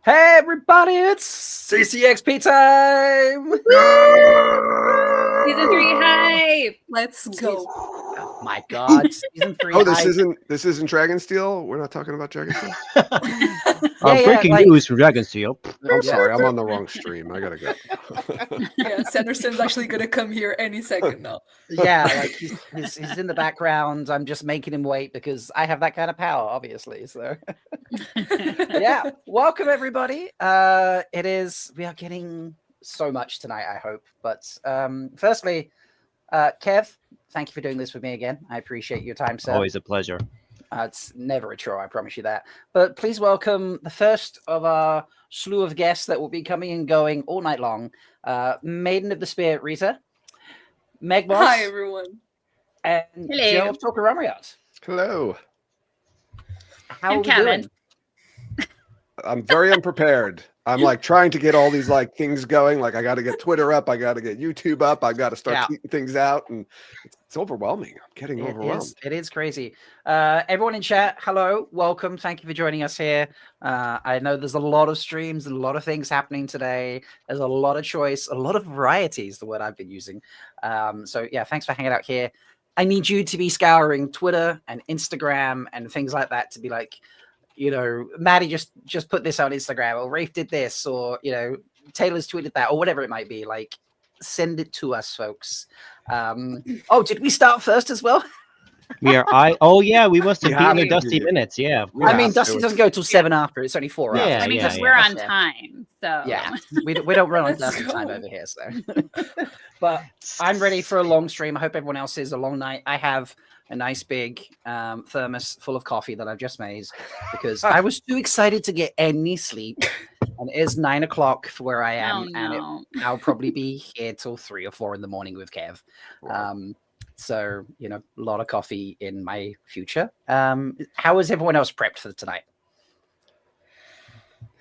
Hey everybody, it's CCXP time! Season 3 hype! Let's go. Oh my god, season 3 Oh, hype. this isn't Dragonsteel? We're not talking about Dragonsteel? Breaking news from Dragonsteel. I'm sorry, I'm on the wrong stream. I gotta go. Yeah, Sanderson's actually gonna come here any second now. Yeah, like he's in the background. I'm just making him wait because I have that kind of power, obviously. So yeah, welcome everybody. We are getting so much tonight, I hope. But firstly, Kev, thank you for doing this with me again. I appreciate your time, sir. Always a pleasure. It's never a chore, I promise you that. But please welcome the first of our slew of guests that will be coming and going all night long. Maiden of the Spear, Rita. Meg Moss. Hi, everyone. And Hello. Joe of Talker Ramriot. Hello. How I'm are we Kevin. doing? I'm very unprepared. I'm like trying to get all these like things going. Like I got to get Twitter up. I got to get YouTube up. I got to start tweeting things out. And it's overwhelming. I'm getting overwhelmed. It is crazy. Everyone in chat, hello, welcome. Thank you for joining us here. I know there's a lot of streams, a lot of things happening today. There's a lot of choice, a lot of variety is the word I've been using. So yeah, thanks for hanging out here. I need you to be scouring Twitter and Instagram and things like that to be like, you know, Maddie just put this on Instagram, or Rafe did this, or, you know, Taylor's tweeted that, or whatever it might be. Like, send it to us, folks. Oh, did we start first as well? We are. We must have have beaten the to Dusty do. minutes. Yeah. I mean, Dusty doesn't go till 7 after. It's only 4 hours. Yeah, I mean, because yeah. we're on time. So Yeah, we don't run on Let's Dusty go. time over here. So, but I'm ready for a long stream. I hope everyone else is a long night. I have a nice big thermos full of coffee that I've just made because I was too excited to get any sleep. And it is 9 o'clock for where I am, and I'll probably be here till 3 or 4 in the morning with Kev. So, you know, a lot of coffee in my future. How is everyone else prepped for tonight?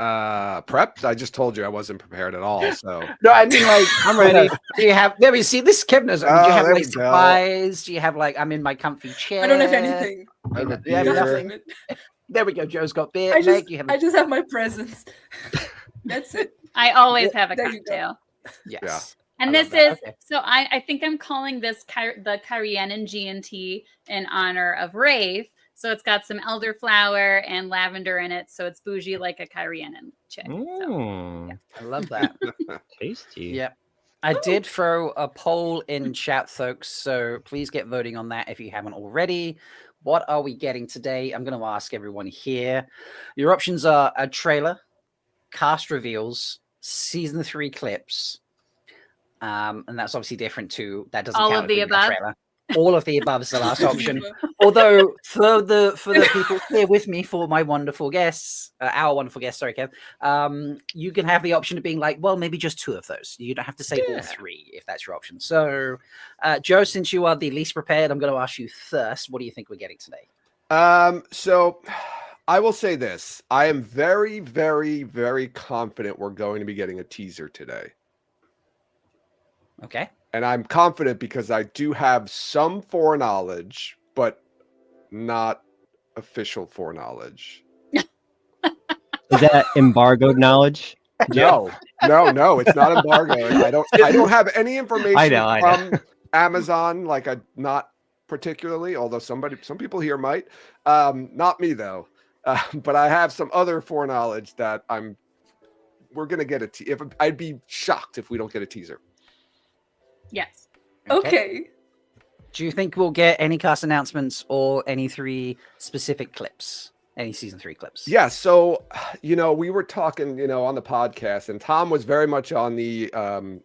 Prepped? I just told you I wasn't prepared at all. So No, I mean, like, I'm ready. Do you have? There we see this. Kevin knows. Do you Oh, have there like we go. supplies? Do you have like? I'm in my comfy chair. I don't have anything. I have a Yeah, beer. nothing. There we go. Joe's got beer. I Meg, you have. just have my presents. That's it. I always have a There you go. cocktail. Yes. Yeah. And I this love that. is, Okay. so I think I'm calling this the Cayenne G&T in honor of Rafe. So it's got some elderflower and lavender in it. So it's bougie like a Cayenne chick. So. Mm, I love that. tasty. Yeah. I did throw a poll in chat, folks. So please get voting on that if you haven't already. What are we getting today? I'm going to ask everyone here. Your options are a trailer, cast reveals, season 3 clips. And that's obviously different to that doesn't All count of if the we get a above? trailer. All of the above is the last option. Although for the people here with me, for my wonderful guests, our wonderful guests, sorry, Kev, you can have the option of being like, well, maybe just 2 of those. You don't have to say all 3 if that's your option. So, Joe, since you are the least prepared, I'm going to ask you first. What do you think we're getting today? So I will say this. I am very, very, very confident we're going to be getting a teaser today. Okay. And I'm confident because I do have some foreknowledge, but not official foreknowledge. Is that embargoed knowledge? No, it's not embargoed. I don't have any information I know. from Amazon, like not particularly, although some people here might. Not me though. But I have some other foreknowledge that we're gonna get I'd be shocked if we don't get a teaser. Yes. Okay. Do you think we'll get any cast announcements or any 3 specific clips? Any season 3 clips? Yeah. So, we were talking, on the podcast, and Tom was very much on the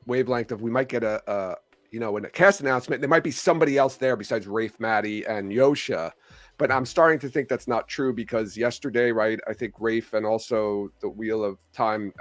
wavelength of we might get a cast announcement. There might be somebody else there besides Rafe, Maddie, and Josha. But I'm starting to think that's not true because yesterday, right, I think Rafe and also the Wheel of Time,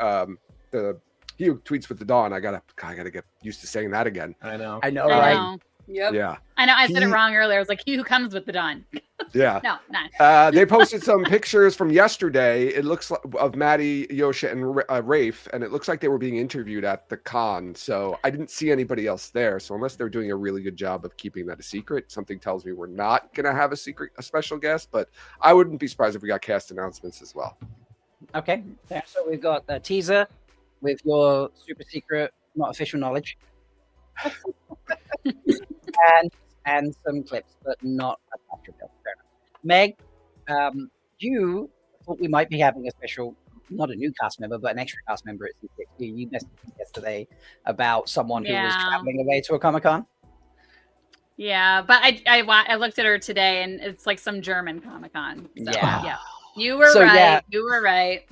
he who tweets with the dawn. I gotta get used to saying that again. I know. I know, I right? know. Yep. Yeah. I know. I said it wrong earlier. I was like, he who comes with the dawn. Yeah. No, not. They posted some pictures from yesterday. It looks like of Maddie, Josha, and Rafe, and it looks like they were being interviewed at the con. So I didn't see anybody else there. So unless they're doing a really good job of keeping that a secret, something tells me we're not gonna have a special guest. But I wouldn't be surprised if we got cast announcements as well. Okay. Yeah, so we've got a teaser with your super secret, not official knowledge, and some clips, but not a cast reveal. Fair enough. Meg, you thought we might be having a special, not a new cast member, but an extra cast member at CCXP. You messaged me yesterday about someone who was traveling away to a Comic-Con. Yeah, but I looked at her today, and it's like some German Comic-Con. So, Yeah. You were So, right. yeah. You were right.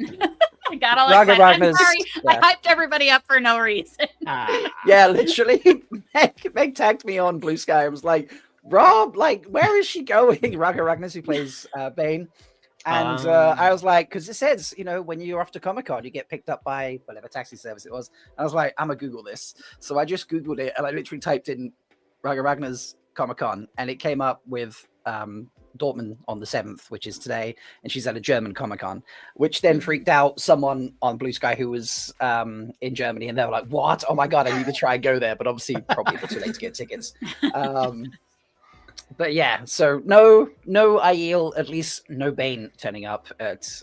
I got all Raga excited. I'm Ragna's- sorry. yeah. I hyped everybody up for no reason. Yeah, literally. Meg tagged me on Blue Sky. I was like, Rob, like, where is she going? Raga Ragnas, who plays Bane. And I was like, because it says, you know, when you're off to Comic-Con, you get picked up by whatever taxi service it was. And I was like, I'm going to Google this. So I just Googled it, and I literally typed in Raga Ragnas Comic-Con, and it came up with Dortmund on the 7th, which is today, and she's at a German Comic-Con, which then freaked out someone on Blue Sky who was in Germany, and they were like, what? Oh my God, I need to try and go there, but obviously probably a bit too late to get tickets. But yeah, so no Aiel, at least no Bane turning up at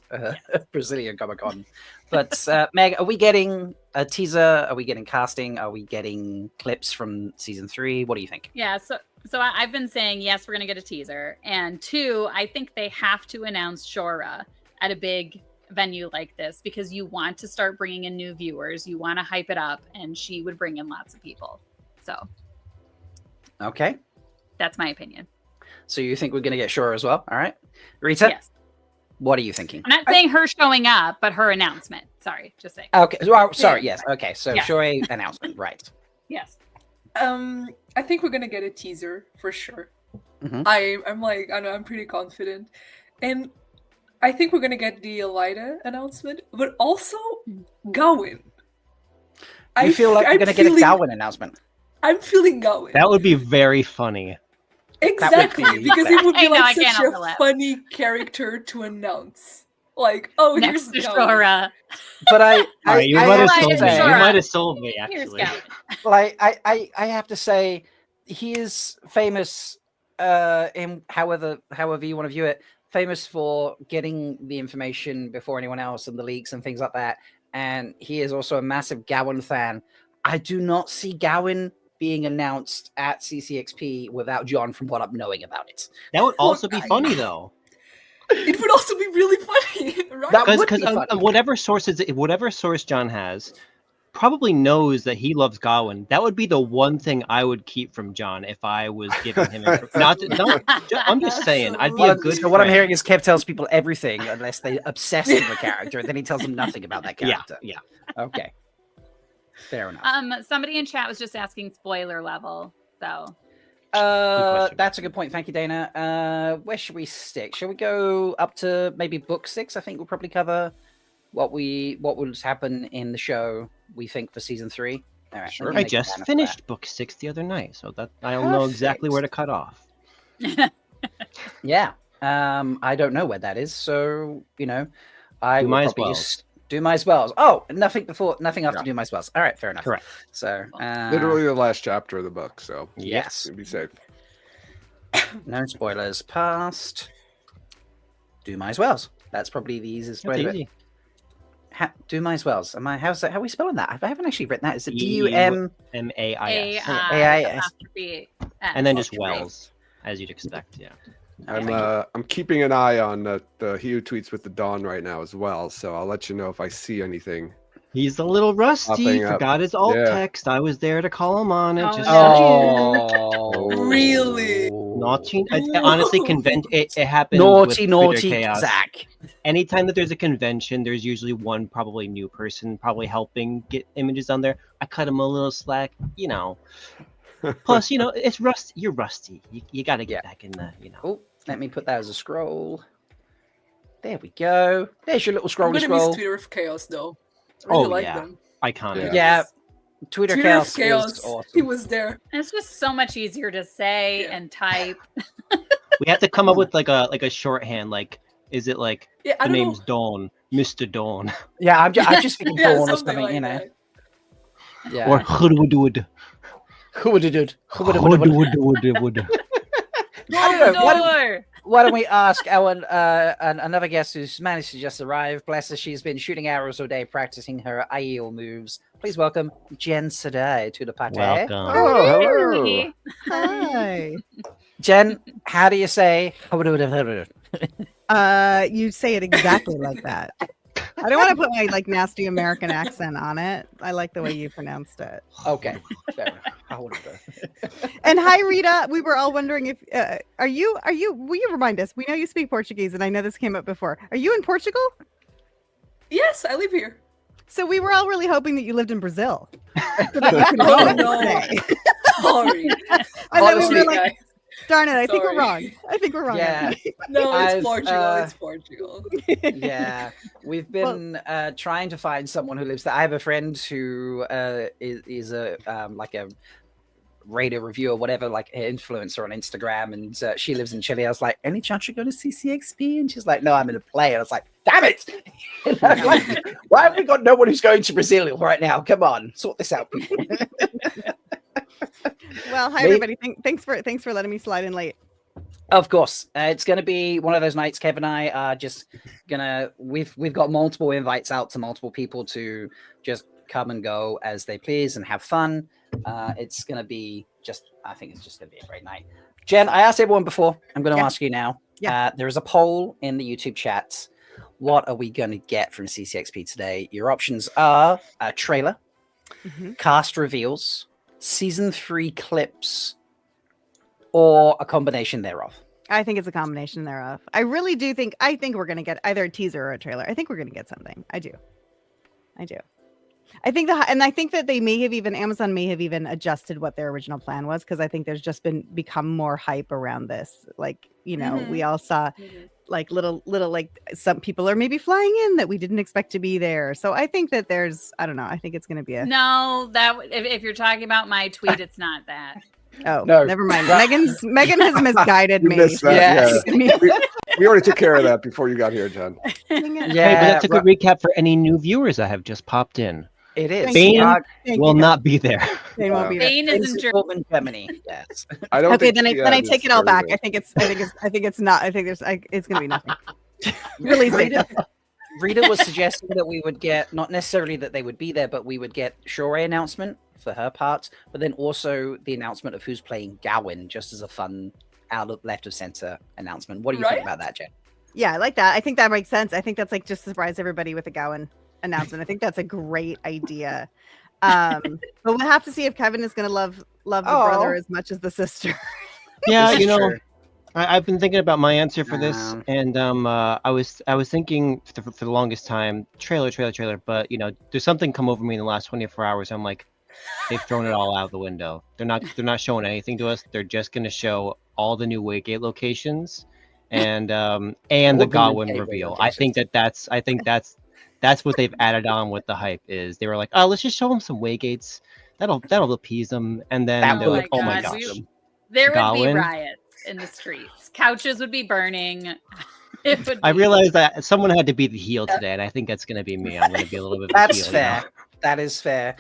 Brazilian Comic-Con. But Meg, are we getting a teaser? Are we getting casting? Are we getting clips from season 3? What do you think? Yeah, so I've been saying, yes, we're going to get a teaser. And 2, I think they have to announce Shora at a big venue like this, because you want to start bringing in new viewers. You want to hype it up, and she would bring in lots of people. So. Okay. That's my opinion. So you think we're going to get Shora as well? All right. Rita? Yes. What are you thinking? I'm not saying her showing up, but her announcement. Sorry, just saying. Okay. Well, sorry. Yes. Okay. So Yeah. Shora announcement. Right. Yes. I think we're gonna get a teaser for sure. Mhm. I'm like, I know, I'm pretty confident, and I think we're gonna get the Elida announcement, but also Gawain. You feel like we're going to get a Gawain announcement? I'm feeling Gawain. That would be very funny. Exactly, be because it would I be know, I like can't such help but a laugh. funny character to announce. Like, oh, Next to here's Gawain. Shora. But I All right, you I might have have to sold me. say- You Sure. might have sold me, Here's actually. Gawain. like I have to say he is famous in however you want to view it, famous for getting the information before anyone else and the leaks and things like that, and he is also a massive Gawain fan. I do not see Gawain being announced at CCXP without John, from what I'm knowing about it. That would also be I- funny, though. It would also be really funny, right? That would Because be funny. whatever source John has probably knows that he loves Gawain. That would be the one thing I would keep from John if I was giving him not. I'm just saying, I'd be a good. So what I'm friend. hearing is Kev tells people everything unless they obsess with the character, and then he tells them nothing about that Yeah, character. yeah. Okay. Fair enough. Somebody in chat was just asking spoiler level. So question. That's a good point. Thank you, Dana. Where should we stick? Shall we go up to maybe book 6? I think we'll probably cover what will happen in the show, we think, for season 3. All right. Sure. let me I make a just banner for finished book 6 the other night, so that I'll know exactly where to cut off. that. Yeah. I don't know where that is, so you know, I Do will my probably spells. just do my spells. Oh, nothing after Yeah. do my spells. All right, fair enough. Correct. So Literally the last chapter of the book, so yes. be safe. No spoilers past. Do my spells. That's probably the easiest way That's to do it. easy. Do my spells. How's that? How are we spelling that? I haven't actually written that. Is it E- DUM? MAIS. AIS. And then just Wells, as you'd expect. Yeah. I'm keeping an eye on the he who tweets with the dawn right now as well, so I'll let you know if I see anything. He's a little rusty. Popping up. Forgot his alt Yeah. text. I was there to call him on it. Oh, Just no. Oh, Really? naughty. Honestly, it happens. Naughty, with Twitter naughty, chaos. Zach. Anytime that there's a convention, there's usually one probably new person probably helping get images on there. I cut him a little slack, you know. Plus, you know, it's rusty. You're rusty. You got to get back in the, you know. Oh, let me put that as a scroll. There we go. There's your little I'm scrolly gonna scroll. miss Twitter of Chaos though. I really Oh, like yeah. them. Iconic. Yeah, Twitter Twitter chaos, of Chaos. is awesome. He was there. And it's just so much easier to say Yeah. and type. We have to come up with like a shorthand. Like, is it like Yeah, I the don't name's know. Dawn, Mr. Dawn, Yeah, I'm just thinking Yeah, Dawn or something something, like you know. that. Yeah. or Hoodwood? Who would have did? Hoodwood. I don't know. why don't we ask our another guest who's managed to just arrive? Bless her, she's been shooting arrows all day practicing her IEL moves. Please welcome Jen Sadai to the party. Welcome. Oh, hello. Hey. Hi. Jen, how do you say? You say it exactly like that. I don't want to put my like nasty American accent on it. I like the way you pronounced it. Okay. Fair enough. And hi, Rita. We were all wondering if are you? Will you remind us? We know you speak Portuguese, and I know this came up before. Are you in Portugal? Yes, I live here. So we were all really hoping that you lived in Brazil. Oh no! Sorry. And then we Honestly, were like, darn it! I think we're Sorry. wrong. I think we're wrong. Yeah. No, it's I've, Portugal. It's Portugal. Yeah, we've been trying to find someone who lives there. I have a friend who is a like a radio reviewer, or whatever, like an influencer on Instagram, and she lives in Chile. I was like, any chance you go to CCXP? And she's like, no, I'm in a play. And I was like, damn it! Like, why have we got no one who's going to Brazil right now? Come on, sort this out, people. Well, hi Me- everybody. Thanks for letting me slide in late. Of course, it's going to be one of those nights. Kev and I are just gonna. We've got multiple invites out to multiple people to just come and go as they please and have fun. It's going to be just. I think it's just going to be a great night. Jen, I asked everyone before. I'm going to Yeah. ask you now. Yeah. There is a poll in the YouTube chat. What are we going to get from CCXP today? Your options are a trailer, Mhm. cast reveals, season 3 clips, or a combination thereof. I think it's a combination thereof. I really do think. I think we're gonna get either a teaser or a trailer. I think we're gonna get something. I do. I think I think that they may have Amazon may have even adjusted what their original plan was, because I think there's just become more hype around this. Like, you know, we all saw like little like some people are maybe flying in that we didn't expect to be there. So I think that I don't know. I think it's going to be a No, if you're talking about my tweet, it's not that. no. No. Mind. Megan has misguided You me. missed that, Yes. We already took care of that before you got here, Jen. Hey, but Yeah, that's a good recap for any new viewers that have just popped in. it is. Thank Bane Thank will you, not be there. They won't be there. Bane is in Germany. Germany. Yes. I don't. Okay, think then I Jen take is it all back. very I think it's not. I think it's going to be nothing. Release date. Rita was suggesting that we would get, not necessarily that they would be there, but we would get Shore announcement for her part, but then also the announcement of who's playing Gawain, just as a fun out of left of center announcement. What do you think Right? about that, Jen? Yeah, I like that. I think that makes sense. I think that's like just surprise everybody with a Gowan announcement. I think that's a great idea. But we'll have to see if Kevin is going to love the brother as much as the sister. Yeah, This is you know, true. I've been thinking about my answer for this, Um, and I was thinking for the longest time trailer, but you know, there's something come over me in the last 24 hours. I'm like, they've thrown it all out the window. They're not showing anything to us. They're just going to show all the new Waygate locations and All the the new Godwin gateway reveal. I think locations. that's what they've added on with the hype. Is they were like, oh, let's just show them some Waygates. That'll appease them, and then That they're would like, oh my appease gosh. them. There would be Gawain? riots in the streets. Couches would be burning. It would I be- realized that someone had to be the heel today, and I think that's going to be me. I'm going to be a little bit of a That's heel. fair. That is fair.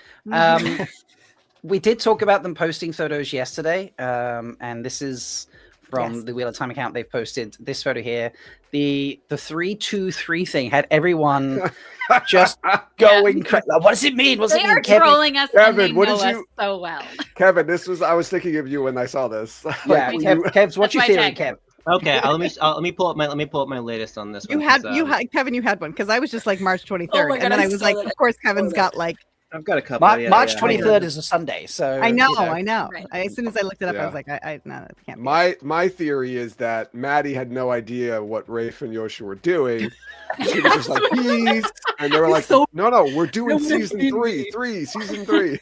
We did talk about them posting photos yesterday, and this is from Yes. the Wheel of Time account. They've posted this photo here. The 3-2-3 thing had everyone just going crazy. What does it mean? What's it They mean, are Kevin? trolling us Kevin, and they what know did us you- so well. Kevin, I was thinking of you when I saw this. Yeah, Like, Kev, Kev's, what's your That's my theory, tag. Kev? Okay, let me pull up my latest on this You one. had 'cause, Kevin, you had one, because I was just like March 23rd, Oh my and God, then I I was saw like, that. of course Kevin's that. got like I've got a couple. March 23rd is a Sunday, so I know. Right. As soon as I looked it up, I Yeah. was like, I no, that can't be. my theory is that Maddie had no idea what Rafe and Josha were doing. She was just like, peace. And they were like, So- no, we're doing No, season maybe. season 3.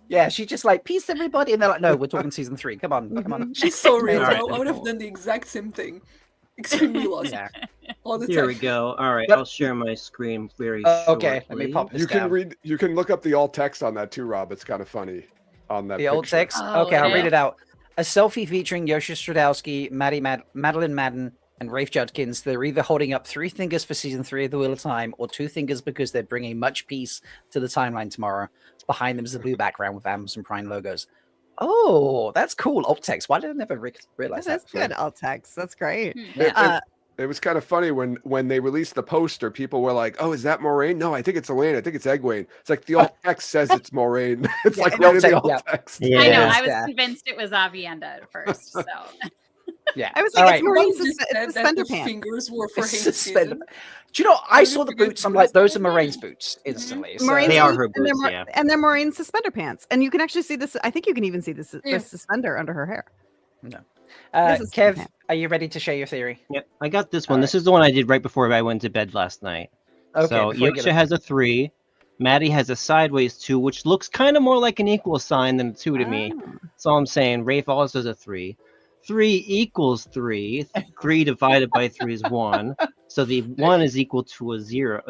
yeah, she just like peace everybody, and they're like, no, we're talking season 3. Come on, come on. She's so real. Alright. I would have done the exact same thing. Extremely lost Yeah. all the Here time. we go. All right, Yep. I'll share my screen very Okay, let me shortly. pop this You can down. read. You can look up the alt text on that too, Rob. It's kind of funny on that. The old picture. text. Oh, Okay, I'll read yeah. it out. A selfie featuring Josha Stradowski, Madeleine Madden, and Rafe Judkins. They're either holding up 3 fingers for season 3 of The Wheel of Time, or 2 fingers because they're bringing much peace to the timeline tomorrow. Behind them is a blue background with Amazon Prime logos. Oh, that's cool. Alt text. Why did I never realize that? That's good alt text. That's great. Hmm. It was kind of funny when they released the poster. People were like, "Oh, is that Moraine? No, I think it's Elaine. I think it's Egwene." It's like the alt text says it's Moraine. It's Yeah, like and right in the alt alt text, text. Yeah. I know. Yes, I was yeah. convinced it was Avienda at first. So Yeah. I was All like, right. it's Marine Someone just said that suspender the pants. fingers were for hate Suspender. season. Do you know? I How saw did the you get boots. I'm those? like, those are Moraine's boots instantly. So, Marine They are boots, her and they're boots, Mar- yeah. and they're Marine suspender pants, and you can actually see this. I think you can even see this Yeah. the suspender under her hair. Uh, This is Kev, pants. are you ready to share your theory? Yep, I got this one. All This is the one I did right before I went to bed last night. Okay. So before you get Josha it- has a 3. Maddie has a sideways 2, which looks kind of more like an equal sign than a 2 to me. Ah. So I'm saying Rafe also has a 3. 3 equals 3. 3 divided by 3 is 1. So the 1 is equal to a 0.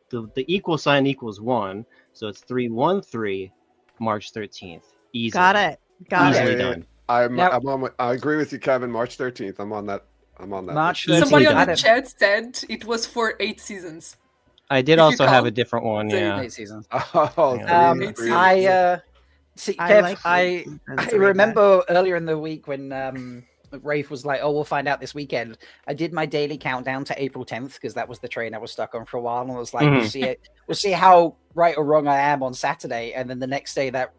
The equal sign equals 1. So it's 313, March 13th. Easily. Got it. Got Easily it. done. I'm Now- on. I agree with you, Kevin. March 13th. I'm on that. March Easily 13th. Somebody done. on I the don't- chat said it was for 8 seasons. I did If you also have a count different one, the- yeah. 8 seasons. Oh, Yeah. three- Eight three- seasons. I see, I Kev. like I seasons, Rita. remember earlier in the week when Rafe was like, "Oh, we'll find out this weekend." I did my daily countdown to April 10th because that was the train I was stuck on for a while, and I was like, Mhm. We'll see how right or wrong I am on Saturday." And then the next day, that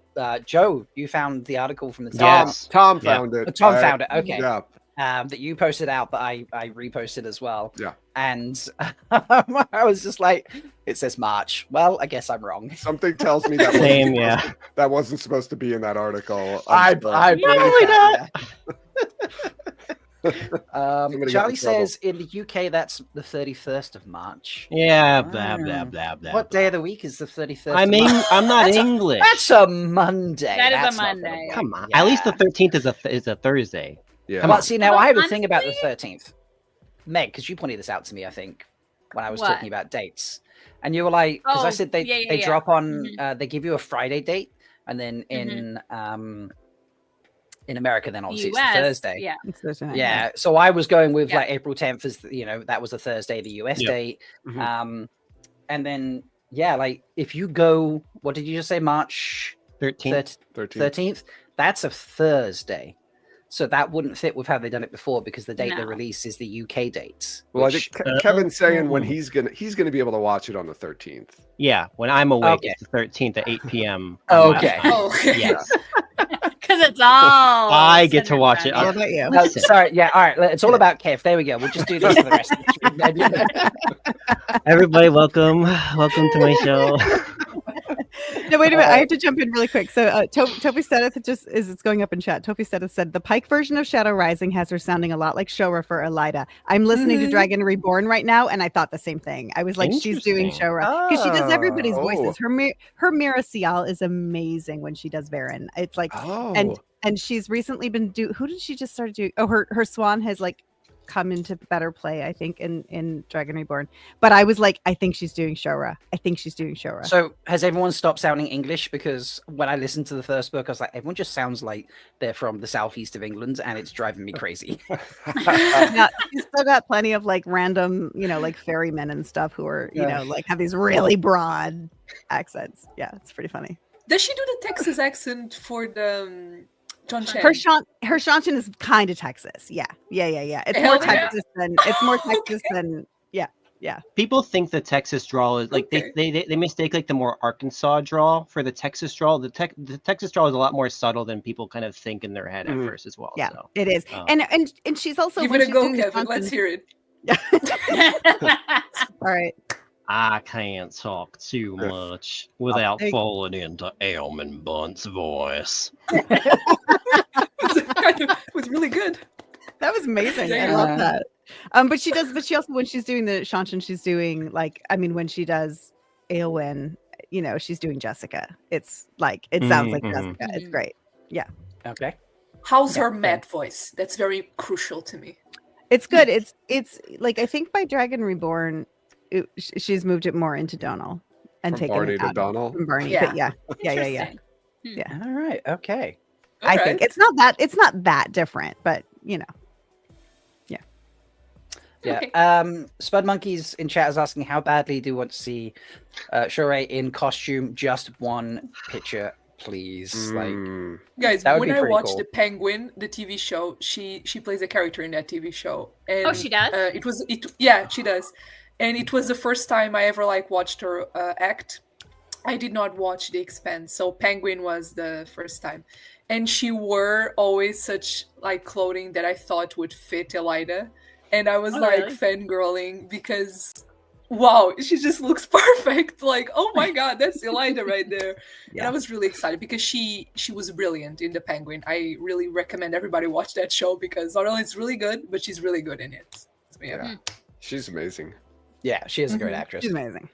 Joe, you found the article from the Tom, Yes. Tom Yeah. found it. Tom found it. Okay. Yeah. That you posted out, but I reposted as well. Yeah. And I was just like, it says March. Well, I guess I'm wrong. Something tells me that Same, wasn't yeah. supposed to- that wasn't supposed to be in that article. I I'm sorry. believe that, Somebody got in Charlie trouble. says in the UK that's the 31st of March. Yeah, blah, blah, blah, blah. What day of the week is the 31st? I of mean, March? I'm not That's a- English. That's a Monday. That is a That's not gonna Monday. work. Come on. At least the 13th is a Thursday. Yeah. Come Well, on. see, now Well, I have a thing about the honestly- 13th. Meg, because you pointed this out to me, I think, when I was What? talking about dates. And you were like, because I Oh, said they yeah, they yeah. drop on, Mhm. they give you a Friday date, and then in America, then obviously it's the Thursday. Yeah. It's Thursday night, Yeah, so I was going with Yeah. like April 10th as that was a Thursday, the US Yeah. date. Mhm. And then like if you go, what did you just say, March 13th. 13th. 13th? That's a Thursday. So that wouldn't fit with how they've done it before because the date they No. release is the UK dates. Well, I which- think Kevin's saying when Oh. he's gonna be able to watch it on the 13th. Yeah, when I'm awake, Okay. it's the 13th at 8 p.m. Oh, on my okay. time. Oh, okay. Yes. Because it's all. I get to centered watch around it. All you. about you. No, Listen. sorry, yeah, all right. It's all about Kev. There we go. We'll just do this for the rest of the stream. Everybody, welcome to my show. No, wait a minute. I have to jump in really quick. So, Toby Stedith it's going up in chat. Toby Stedith said the Pike version of Shadow Rising has her sounding a lot like Shora for Elida. I'm listening to Mhm. Dragon Reborn right now, and I thought the same thing. I was like, she's doing Interesting. Shora because she does everybody's Oh. voices. Her Mira Cial is amazing when she does Varen. It's like, Oh, and she's recently been who did she just start doing? Oh, her Swan has like come into better play, I think, in Dragon Reborn. But I was like, I think she's doing Shora. I think she's doing Shora. So has everyone stopped sounding English? Because when I listened to the first book, I was like, everyone just sounds like they're from the southeast of England, and it's driving me crazy. Yeah, she's still got plenty of like random, like ferrymen and stuff who are, Yeah. like have these really broad accents. Yeah, it's pretty funny. Does she do the Texas accent for the John Chen? Her Shanchen is kind of Texas. Yeah. It's Hell more yeah. Texas than People think the Texas drawl is like Okay. they mistake like the more Arkansas drawl for the Texas drawl. The Texas drawl is a lot more subtle than people kind of think in their head at Mhm. first as well. Yeah, So. it is. Oh. And she's also Give when it a she's go, doing the Kevin. Let's Shanchen- hear it. Yeah. All right. I can't talk too much without there you- falling into Elman Bunt's voice. It was really good. That was amazing. I Yeah. love that. But she also when she's doing the Shanchen, she's doing when she does Aowen, she's doing Jessica. It's like it sounds like Mhm. Jessica. It's Mhm. great. Okay. How's Yeah, her fair. Matt voice? That's very crucial to me. It's good. It's like I think by Dragon Reborn, she's moved it more into Donal and From taken Barney it to out Donal? from Barney. Yeah. But yeah. Interesting. All right. Okay. I think it's not that different, but Yeah. Okay. Spud Monkeys in chat is asking how badly do you want to see Shorey in costume? Just one picture please. Like, Guys, that would when be I pretty watched cool. The Penguin, the TV show, she plays a character in that TV show. And, Oh, she does? Yeah, she does. And it was the first time I ever like watched her act. I did not watch The Expanse, so Penguin was the first time. And she wore always such like clothing that I thought would fit Elida. And I was really? fangirling because wow, she just looks perfect. Like, oh my god, that's Elida right there. And I was really excited because she was brilliant in The Penguin. I really recommend everybody watch that show because not only it's really good, but she's really good in it. So, yeah. She's amazing. Yeah, she is a great actress. She's amazing.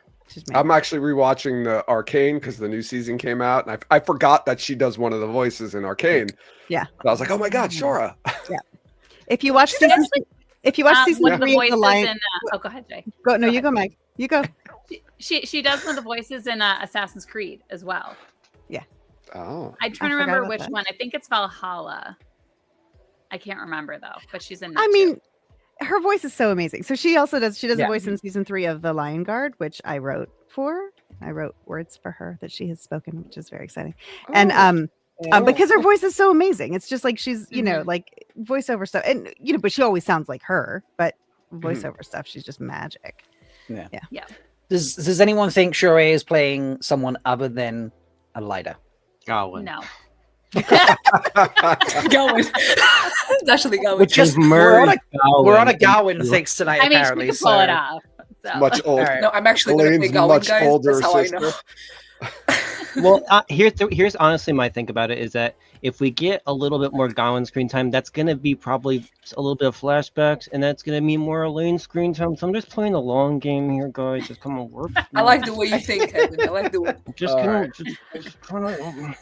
I'm actually rewatching the Arcane because the new season came out, and I forgot that she does one of the voices in Arcane. Yeah, but I was like, oh my god, Shora. Yeah. If you watch season, season one of the 3 of The voices Lion, in oh, go ahead, Jay. go. No, you go, Meg. You go. She does one of the voices in Assassin's Creed as well. Yeah. Oh. I'm trying to I forgot remember about which that. one. I think it's Valhalla. I can't remember though, but she's in. I that mean, too. her voice is so amazing. So she also does. She does Yeah. a voice in season 3 of The Lion Guard, which I wrote for. I wrote words for her that she has spoken, which is very exciting. And because her voice is so amazing, it's just like she's like voiceover stuff, and but she always sounds like her, but voiceover stuff, she's just magic. Yeah. Yeah. Does anyone think Shore is playing someone other than Elida? Gawain. No. Gawain. It's actually Gawain. Which is we're on a Gawain things tonight. I mean, apparently, she could pull it off. So. Much older. All right. No, I'm actually going to Elaine's play Gawain, much guys. older That's how I sister. know. Well, here's honestly my think about it is that if we get a little bit more Gawain screen time, that's going to be probably a little bit of flashbacks, and that's going to mean more Elaine screen time. So I'm just playing the long game here, guys. Just come on, work. I like the way you think, Kevin. I like the way. Just Alright. trying to.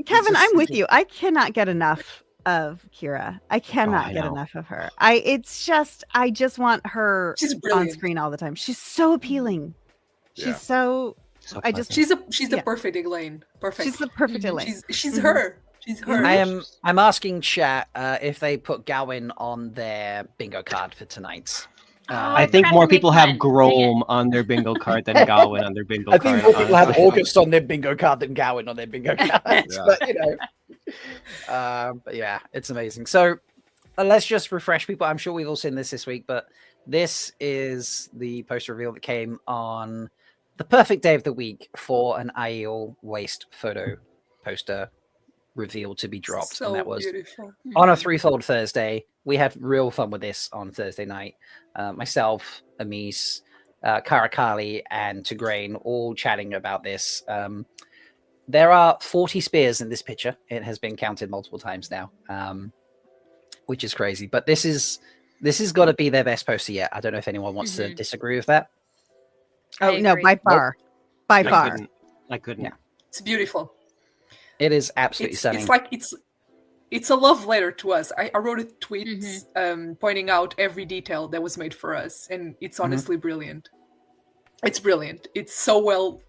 Kevin, I'm with you. I cannot get enough of Kira. I cannot I get know. enough of her. I just want her She's on brilliant. screen all the time. She's so appealing. Yeah. She's so. So I just- pleasant. She's the perfect Elaine. Perfect. She's the perfect Elaine. She's her. She's her. I'm asking chat if they put Gawain on their bingo card for tonight. I I'm think trying more to make people have one. Grom on their bingo card than Gawain on their bingo I card. think more people have honestly. August on their bingo card than Gawain on their bingo card. Yeah. But yeah, it's amazing. So let's just refresh people. I'm sure we've all seen this week, but this is the poster reveal that came on the perfect day of the week for an IEL waste photo poster reveal to be dropped. So And that was beautiful. on a threefold Thursday. We had real fun with this on Thursday night. Myself, Amis, Karakali, and Tigraine all chatting about this. There are 40 spears in this picture. It has been counted multiple times now, which is crazy. But this has got to be their best poster yet. I don't know if anyone wants to disagree with that. Oh I no, agree. by far, by far. I couldn't. Yeah. It's beautiful. It is absolutely stunning. It's like it's a love letter to us. I wrote a tweet pointing out every detail that was made for us, and it's honestly brilliant. It's brilliant. It's so well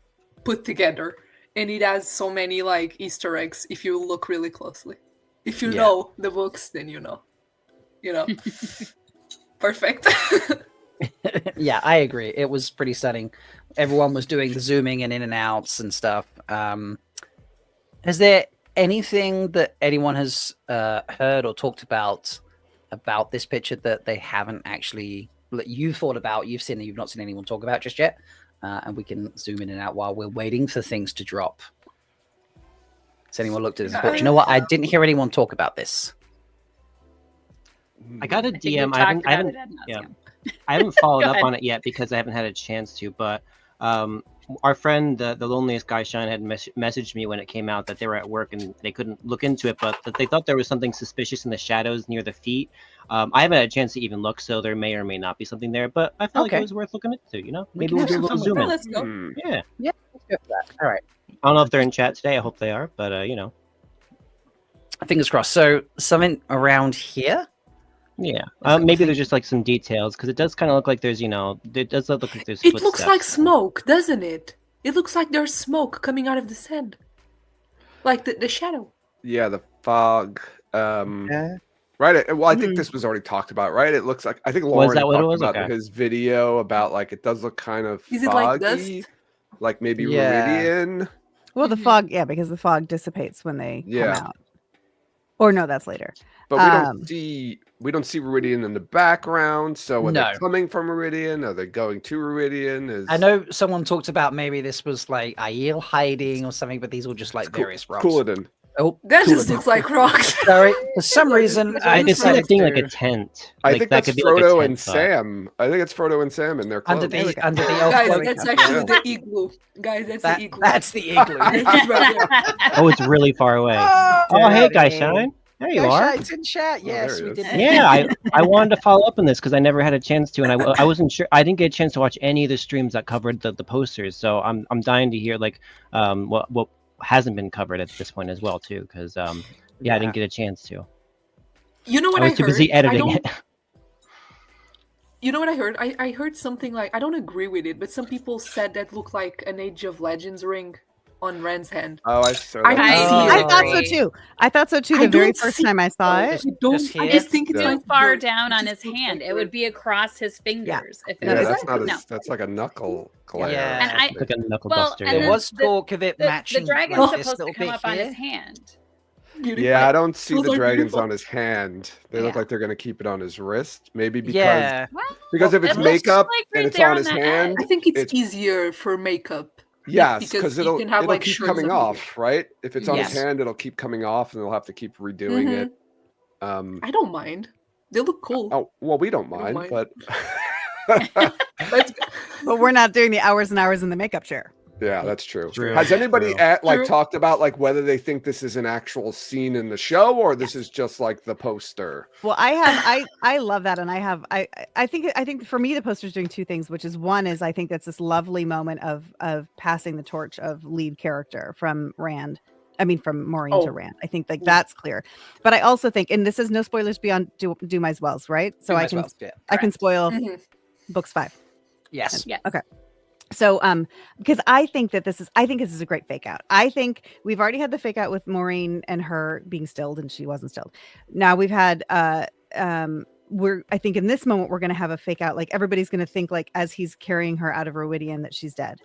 put together, and it has so many like Easter eggs if you look really closely. If you know the books, then you know. Perfect. Yeah, I agree. It was pretty stunning. Everyone was doing the zooming and in and outs and stuff. Is there anything that anyone has heard or talked about this picture that they haven't actually that you thought about, you've seen, and you've not seen anyone talk about just yet? And we can zoom in and out while we're waiting for things to drop. Has anyone looked at this picture? You know what? I didn't hear anyone talk about this. I got a I think we've DM. I talked haven't, about it ad yeah. nauseam. I haven't followed Go up ahead. on it yet because I haven't had a chance to. But our friend, the loneliest guy, Shine, had messaged me when it came out that they were at work and they couldn't look into it, but that they thought there was something suspicious in the shadows near the feet. I haven't had a chance to even look, so there may or may not be something there. But I felt like Okay. it was worth looking into. You know, We maybe can we'll have do a some little fun zoom with in. Let's go. Yeah, Let's go for that. All right. I don't know if they're in chat today. I hope they are, but you know, Fingers crossed. So something around here. yeah. Maybe there's just like some details because it does kind of look like there's, it does look like there's. It looks footsteps. like smoke, doesn't it? It looks like there's smoke coming out of the sand. Like the shadow. Yeah, the fog. Yeah. Right. Well, I think this was already talked about, right? It looks like I think Lauren that what it talked was? about Okay. his video about like it does look kind of Is it like foggy, dust? like maybe Yeah. Meridian. Well, the fog, yeah, because the fog dissipates when they Yeah. come out. Or no, that's later. But we don't see Meridian in the background. So are No. they coming from Meridian? Are they going to Meridian? I know someone talked about maybe this was like Aiel hiding or something, but these were just like various rocks. Couladin. Oh, That just looks like rocks. sorry. For some reason, I I could see that decided being like to a tent. I Like, think that that's could be like a Frodo tent and spot. Sam. I think it's Frodo and Sam in their clothes. under the go. elf Guys, cloak. that's actually the igloo. Guys, that's the igloo. That's the igloo. That's right there. Oh, it's really far away. Oh, Oh, hey, guys, Daddy. shine. There you Go are. Shines in chat. Yes, there he we is. did. Yeah, I wanted to follow up on this because I never had a chance to, and I wasn't sure. I didn't get a chance to watch any of the streams that covered the posters, so I'm dying to hear like what hasn't been covered at this point as well too, because I didn't get a chance to. You know what I I was too heard? busy editing it. You know what I heard? I heard something like, I don't agree with it, but some people said that looked like an Age of Legends ring on Ren's hand. Oh, I saw I that. don't see I it. thought so too. I thought so too. I The very don't first see- time I saw it. Just- I don't. just I here? just think it's Yeah. Too like far dirt. down on It his just looks hand. like It would dirt. be across his fingers. If it Yeah, was that's not no. that's like a knuckle glare. Yeah. And I- Like a knuckle Well, buster. and There then was the- talk of it The matching. dragon's like, this supposed to little come bit up on here. his hand. Beautiful. Yeah, I don't see Those the are dragons beautiful. on his hand. They look Yeah. like they're gonna keep it on his wrist. Maybe because Yeah. because if It it's looks makeup like and right it's there on on his the hand, I think it's It's- easier for makeup. yes, because because you it'll can have, it'll like, keep shirts coming of off, right? If it's on his Yes. hand, it'll keep coming off, and they'll have to keep redoing Mhm. it. I don't mind. They look cool. Oh well, we don't I don't mind, mind. but Let's But we're not doing the hours and hours in the makeup chair. yeah, that's true. True, Has anybody true. True. talked about like whether they think this is an actual scene in the show or this is just like the poster? Well, I love that, and I think for me the poster's doing two things, which is one is I think that's this lovely moment of passing the torch of lead character from Rand. I mean, from Maureen Oh. to Rand. I think like that's clear. But I also think, and this is no spoilers beyond Do My Wells, right? So I can spoil Mhm. books 5. Yes. Yes. Okay. So because I think this is a great fake out. I think we've already had the fake out with Maureen and her being stilled, and she wasn't stilled. Now we've had I think in this moment we're gonna have a fake out, like everybody's gonna think like as he's carrying her out of Ruidian that she's dead.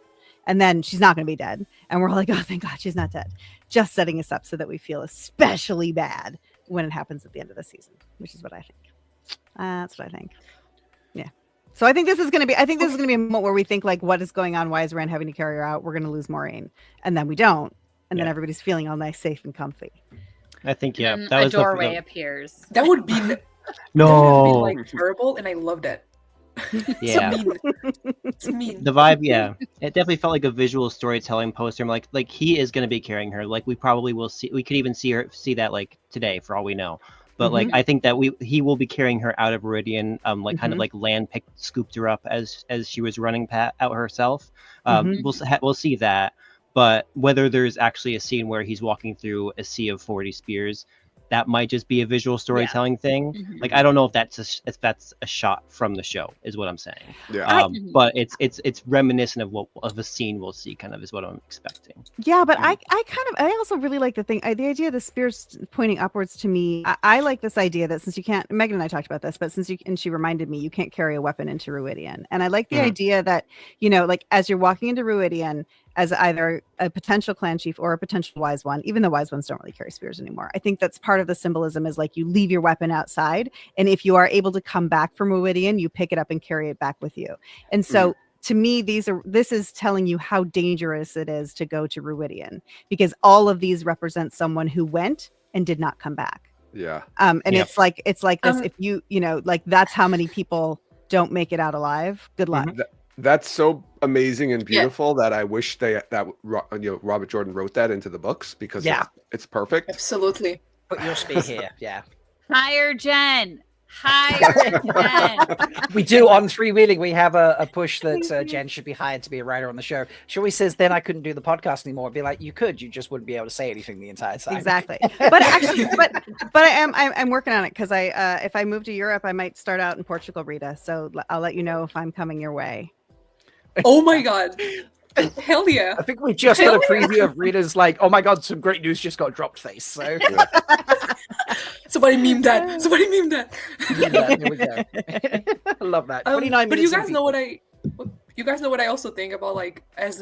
And then she's not gonna be dead. And we're like, oh thank God she's not dead. Just setting us up so that we feel especially bad when it happens at the end of the season, which is what I think. That's what I think. Yeah. So I think this is going to be a moment where we think like, what is going on? Why is Rand having to carry her out? We're going to lose Maureen. And then we don't. And then Yeah. everybody's feeling all nice, safe and comfy. I think yeah, And that a was doorway appears. That would be that would no. be like terrible, and I love that. Yeah. It's mean. It's mean. The vibe, yeah, it definitely felt like a visual storytelling poster. I'm like he is going to be carrying her. Like we probably will see. We could even see that like today, for all we know. But like I think that he will be carrying her out of Meridian, kind of like land picked, scooped her up as she was running out herself. We'll see that. But whether there's actually a scene where he's walking through a sea of 40 spears, that might just be a visual storytelling thing. Mhm. Like I don't know if that's a shot from the show, is what I'm saying. Yeah. But it's reminiscent of a scene we'll see, kind of is what I'm expecting. Yeah, but I also really like the idea of the spears pointing upwards to me. I like this idea that since you can't, Megan and I talked about this, but and she reminded me, you can't carry a weapon into Ruidian. And I like the idea that, like as you're walking into Ruidian as either a potential clan chief or a potential wise one, even though wise ones don't really carry spears anymore. I think that's part of the symbolism is like you leave your weapon outside. And if you are able to come back from Ruidian, you pick it up and carry it back with you. And so to me, this is telling you how dangerous it is to go to Ruidian, because all of these represent someone who went and did not come back. Yeah. And Yeah. it's like this, if you like that's how many people don't make it out alive. Good luck. That's so amazing and beautiful that I wish Robert Jordan wrote that into the books because it's perfect. Absolutely. Put your spear here. Yeah. Hire Jen. Hire Jen. We do on Freewheeling. We have a push that Jen should be hired to be a writer on the show. She always says, then I couldn't do the podcast anymore. It'd be like, you just wouldn't be able to say anything the entire time. Exactly. But actually, but I'm working on it because if I move to Europe, I might start out in Portugal, Rita. So I'll let you know if I'm coming your way. Oh my God. Hell yeah. I think we just got a preview of Rita's like, oh my God, some great news just got dropped face. So Somebody meme that. Somebody meme that. here we go. I love that. 29 but minutes. you guys know what I also think about, like, as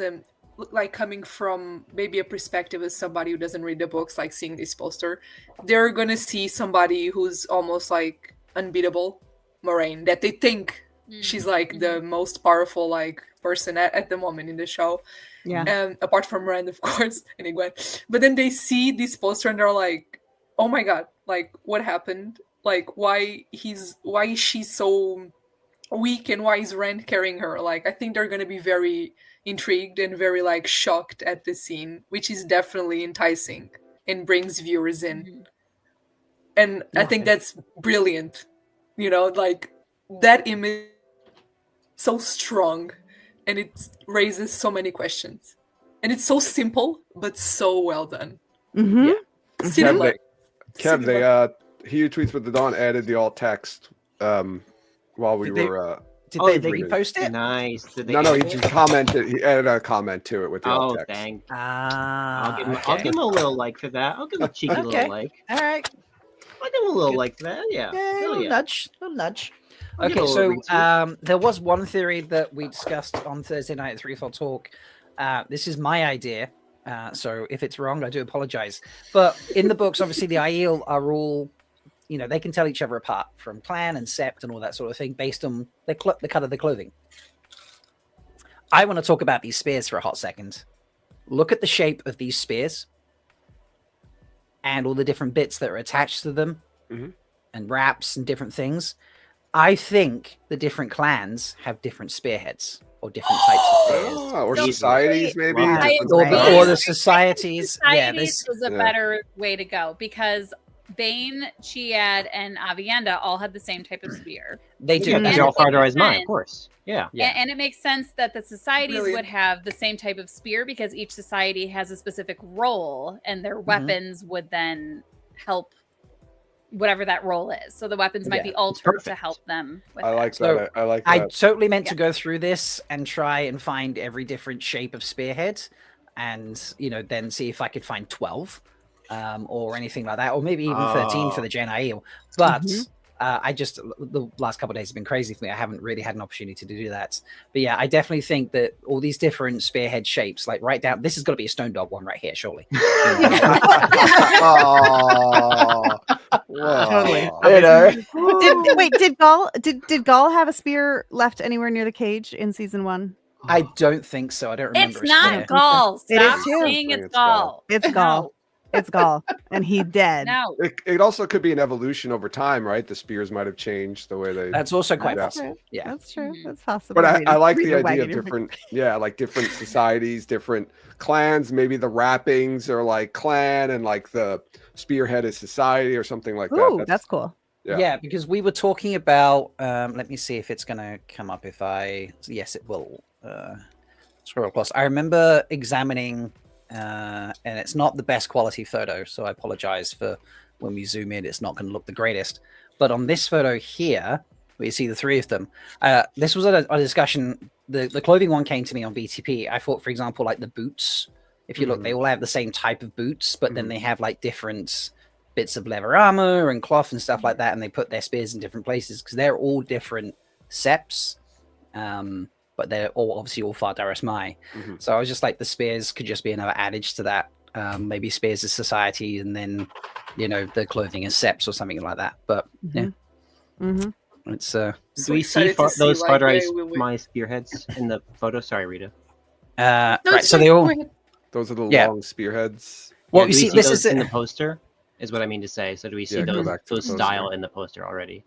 like coming from maybe a perspective as somebody who doesn't read the books, like seeing this poster, they're gonna see somebody who's almost like unbeatable, Moraine, that they think she's like the most powerful like person at the moment in the show. Yeah. Apart from Rand, of course, and Egwene. But then they see this poster and they're like, oh my god, like what happened? Like why is she so weak and why is Rand carrying her? Like I think they're gonna be very intrigued and very like shocked at the scene, which is definitely enticing and brings viewers in. And I think that's brilliant. You know, like that image so strong and it raises so many questions. And it's so simple but so well done. Mm-hmm. Cinema. Kev, they He Who Tweets with the Dawn added the alt text while we were Did they repost it? Nice. Did they no, he edit just it? commented. He added a comment to it with the alt Oh, text. dang. Ah, I'll give him a little like for that. I'll give him a cheeky little like. All right. I'll give him a little like for that. Yeah. Yeah, Hell little yeah. nudge, little nudge. I'll give Okay, it a little so retweet. there was one theory that we discussed on Thursday night at 3 Talk. This is my idea, so if it's wrong, I do apologize. But in the books, obviously, the Aiel are all, you know, they can tell each other apart from clan and sept and all that sort of thing based on the cut of the clothing. I want to talk about these spears for a hot second. Look at the shape of these spears and all the different bits that are attached to them and wraps and different things. I think the different clans have different spearheads or different types of spears. Or So societies, maybe. Right. Or the societies. Yeah, Societies was a better way to go because Bane, Chiad, and Avienda all had the same type of spear. they do. Yeah, And they're all it makes Fardarized mine, sense. of course. Yeah. Yeah. And it makes sense that the societies Brilliant. would have the same type of spear because each society has a specific role and their weapons would then help whatever that role is. So the weapons might Yeah, be altered to perfect. help them with I that. like So, that. I like I that. totally meant to go through this and try and find every different shape of spearhead and, you know, then see if I could find 12 or anything like that, or maybe even 13 for the Gen Aiel. But I just, the last couple of days have been crazy for me. I haven't really had an opportunity to do that. But yeah, I definitely think that all these different spearhead shapes, like right down, this has got to be a Stone Dog one right here, surely. Oh, Totally. You know? Did Gaul have a spear left anywhere near the cage in season 1? I don't think so. I don't remember. It's a not spear. Gaul. It is Stop too. saying I think it's it's Gaul. Gaul. It's Gaul. It's Gaul, and he dead. No. It also could be an evolution over time, right? The spears might have changed the way they. That's also quite That's possible. true. Yeah. That's true. That's possible. But I Rita. like Rita the idea wagging of your different, like different societies, different clans. Maybe the wrappings are like clan, and like the spearhead is society or something like finger. Ooh, that. that's cool. Yeah, because we were talking about. Let me see if it's going to come up. If I yes, it will. Scroll across. I remember examining, and it's not the best quality photo, so I apologize for when we zoom in. It's not going to look the greatest. But on this photo here, where you see the three of them, this was a discussion. The clothing one came to me on BTP. I thought, for example, like the boots. If you look, they all have the same type of boots, but then they have like different bits of leather armor and cloth and stuff like that, and they put their spears in different places because they're all different septs. But they're all obviously all Fardaris Mai. So I was just like, the spears could just be another adage to that. Maybe spears is society, and then, you know, the clothing is seps or something like that. But yeah, it's So Do we see excited to see, those like, Fardarized where we- my spearheads in the photo? Sorry, Rita. No, right. it's So fine. they all. Go ahead. Those are the Yeah. long spearheads. Well, Yeah, you do we see, this those is in it. the poster. Is what I mean to say. So do we see Yeah, go those back to the those style poster. in the poster already?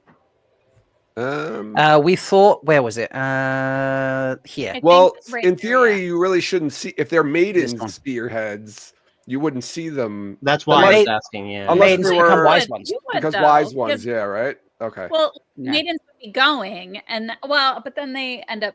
We thought, where was it? Here. I Well, think right in here, theory, yeah. you really shouldn't see if they're maiden one. spearheads. You wouldn't see them That's why I was maid- asking. Yeah. Unless Maidens they become were- wise ones. You would, because though, wise ones. because- Yeah, right. Okay. Well, Yeah. maidens would be going, and but then they end up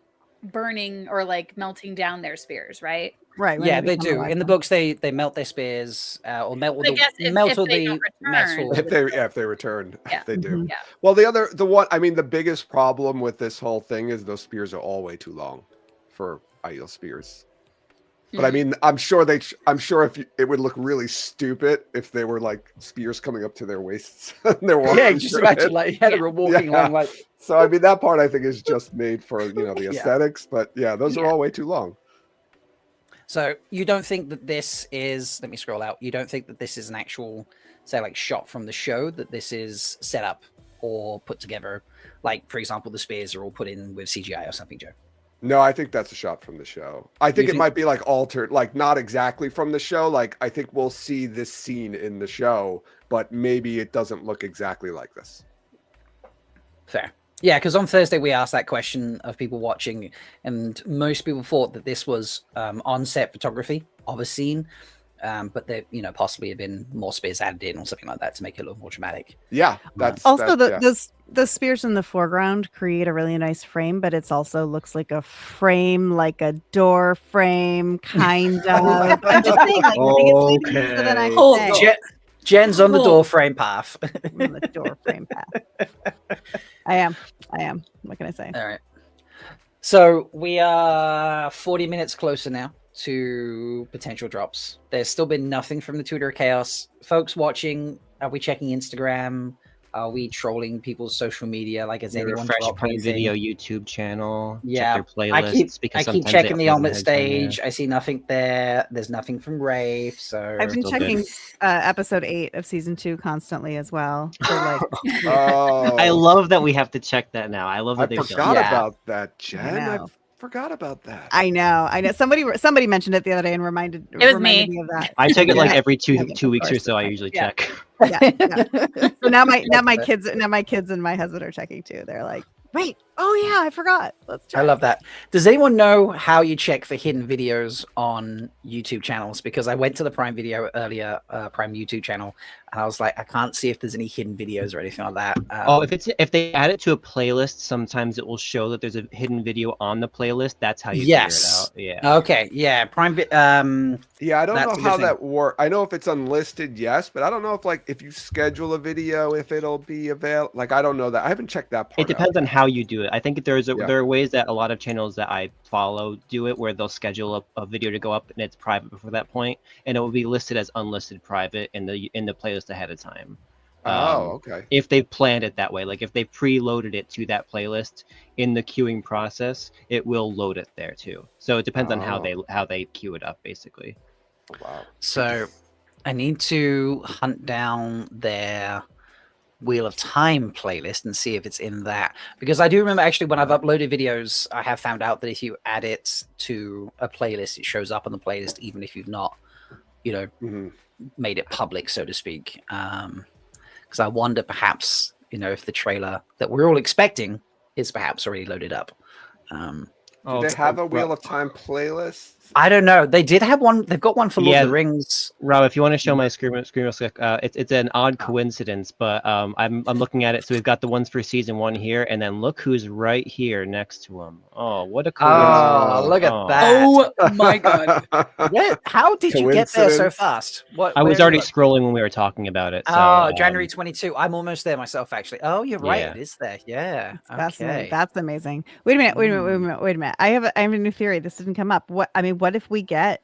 burning or like melting down their spears, right? Right. when Yeah, they become a do. wise In the one. books, they melt their spears or melt all I guess the if melt all they the don't metal. return, if they return, Yeah. they do. Mhm. Yeah. Well, the one, I mean, the biggest problem with this whole thing is those spears are all way too long for Aiel spears. But I mean, I'm sure it would look really stupid if they were like spears coming up to their waists. And they're walking Yeah, just through imagine it. like they were walking Yeah. along like. So I mean, that part I think is just made for the Yeah. aesthetics. But yeah, those are Yeah. all way too long. So you don't think that this is? Let me scroll out. You don't think that this is an actual, say, like shot from the show? That this is set up or put together? Like, for example, the spears are all put in with CGI or something, Joe. No, I think that's a shot from the show. I think it think- might be like altered, like not exactly from the show. Like I think we'll see this scene in the show, but maybe it doesn't look exactly like this. Fair. Yeah, because on Thursday we asked that question of people watching, and most people thought that this was on-set photography of a scene, but there, possibly have been more spears added in or something like that to make it look more dramatic. Yeah, that's Also, yeah. the spears in the foreground create a really nice frame, but it's also looks like a frame, like a door frame, kind of. I'm just saying, like, I think it's leading me to the next Hold thing. on. Jen's on the Cool. door frame path. On the door frame path. I am. What can I say? All right. So we are 40 minutes closer now to potential drops. There's still been nothing from the Tutor of Chaos. Folks watching, are we checking Instagram? Are we trolling people's social media? Like, has anyone Refresh dropped Prime anything? Video YouTube channel. Yeah, check their I playlists. keep because I keep sometimes they checking the upload omelet ahead of time, yeah. stage. I see nothing there. There's nothing from Rafe. So I've been Still good. checking episode 8 of season 2 constantly as well. So like, Oh, I love that we have to check that now. I love I that they've done forgot that. Yeah. about that, Jen. I know. forgot about that. I know. Somebody mentioned it the other day and reminded was reminded me. me of that. I check it like Yeah. every two Of weeks or course, so. I right. usually Yeah. check. Yeah. So now my kids and my husband are checking too. They're like, wait, oh yeah, I forgot. Let's check. I love that. Does anyone know how you check for hidden videos on YouTube channels? Because I went to the Prime Video earlier, Prime YouTube channel, and I was like, I can't see if there's any hidden videos or anything like that. If they add it to a playlist, sometimes it will show that there's a hidden video on the playlist. That's how you Yes. figure it out. Yeah. Okay, yeah, Yeah, I don't That's a know good how thing. that works. I know if it's unlisted, yes, but I don't know if you schedule a video, if it'll be available. Like I don't know that. I haven't checked that part. It depends on how you do it. I think there are ways that a lot of channels that I follow do it, where they'll schedule a video to go up and it's private before that point, and it will be listed as unlisted private in the playlist ahead of time. Okay. If they planned it that way, like if they preloaded it to that playlist in the queuing process, it will load it there too. So it depends on how they queue it up, basically. Oh, wow. So I need to hunt down their Wheel of Time playlist and see if it's in that, because I do remember actually when I've uploaded videos, I have found out that if you add it to a playlist, it shows up on the playlist even if you've not, made it public, so to speak. Because I wonder perhaps, if the trailer that we're all expecting is perhaps already loaded up. Do they have a Wheel of Time playlist? I don't know. They did have one. They've got one for Lord of the Rings. Rob, if you want to show my screen real quick, it's an odd coincidence, but I'm looking at it. So we've got the ones for season 1 here, and then look who's right here next to him. Oh, what a coincidence! Oh, look at that! Oh my god. How did you get there so fast? I was already scrolling when we were talking about it. So, January 22. I'm almost there myself, actually. Oh, you're right. Yeah. It is there. Yeah. Fascinating. That's amazing. Wait a minute. I have a new theory. This didn't come up. What if we get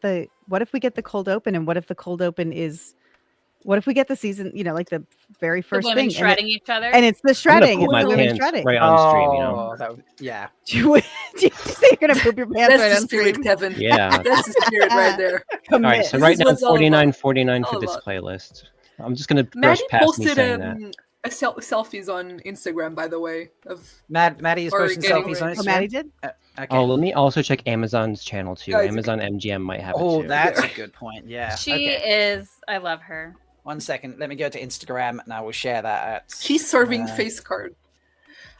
the cold open, and what if the cold open is, what if we get the season, like the very first the women thing shredding each other, and it's the shredding, my it's the women pants shredding. right on stream. Yeah. Do you say you're gonna poop your pants That's right the on spirit, stream? Kevin. Yeah. That's the spirit right there. All right, so This right is now what's all about. 49.49 for All this about. playlist. I'm just gonna brush Maddie past me posted saying that. selfies on Instagram, by the way. Of Maddie is Or posting getting selfies on ready. Instagram. Oh, Maddie did. Okay. Oh, let me also check Amazon's channel too. Guys, Amazon MGM might have it Oh, too. that's a good point. Yeah. she okay. is. I love her. 1 second. Let me go to Instagram and I will share that. At, she's serving face card.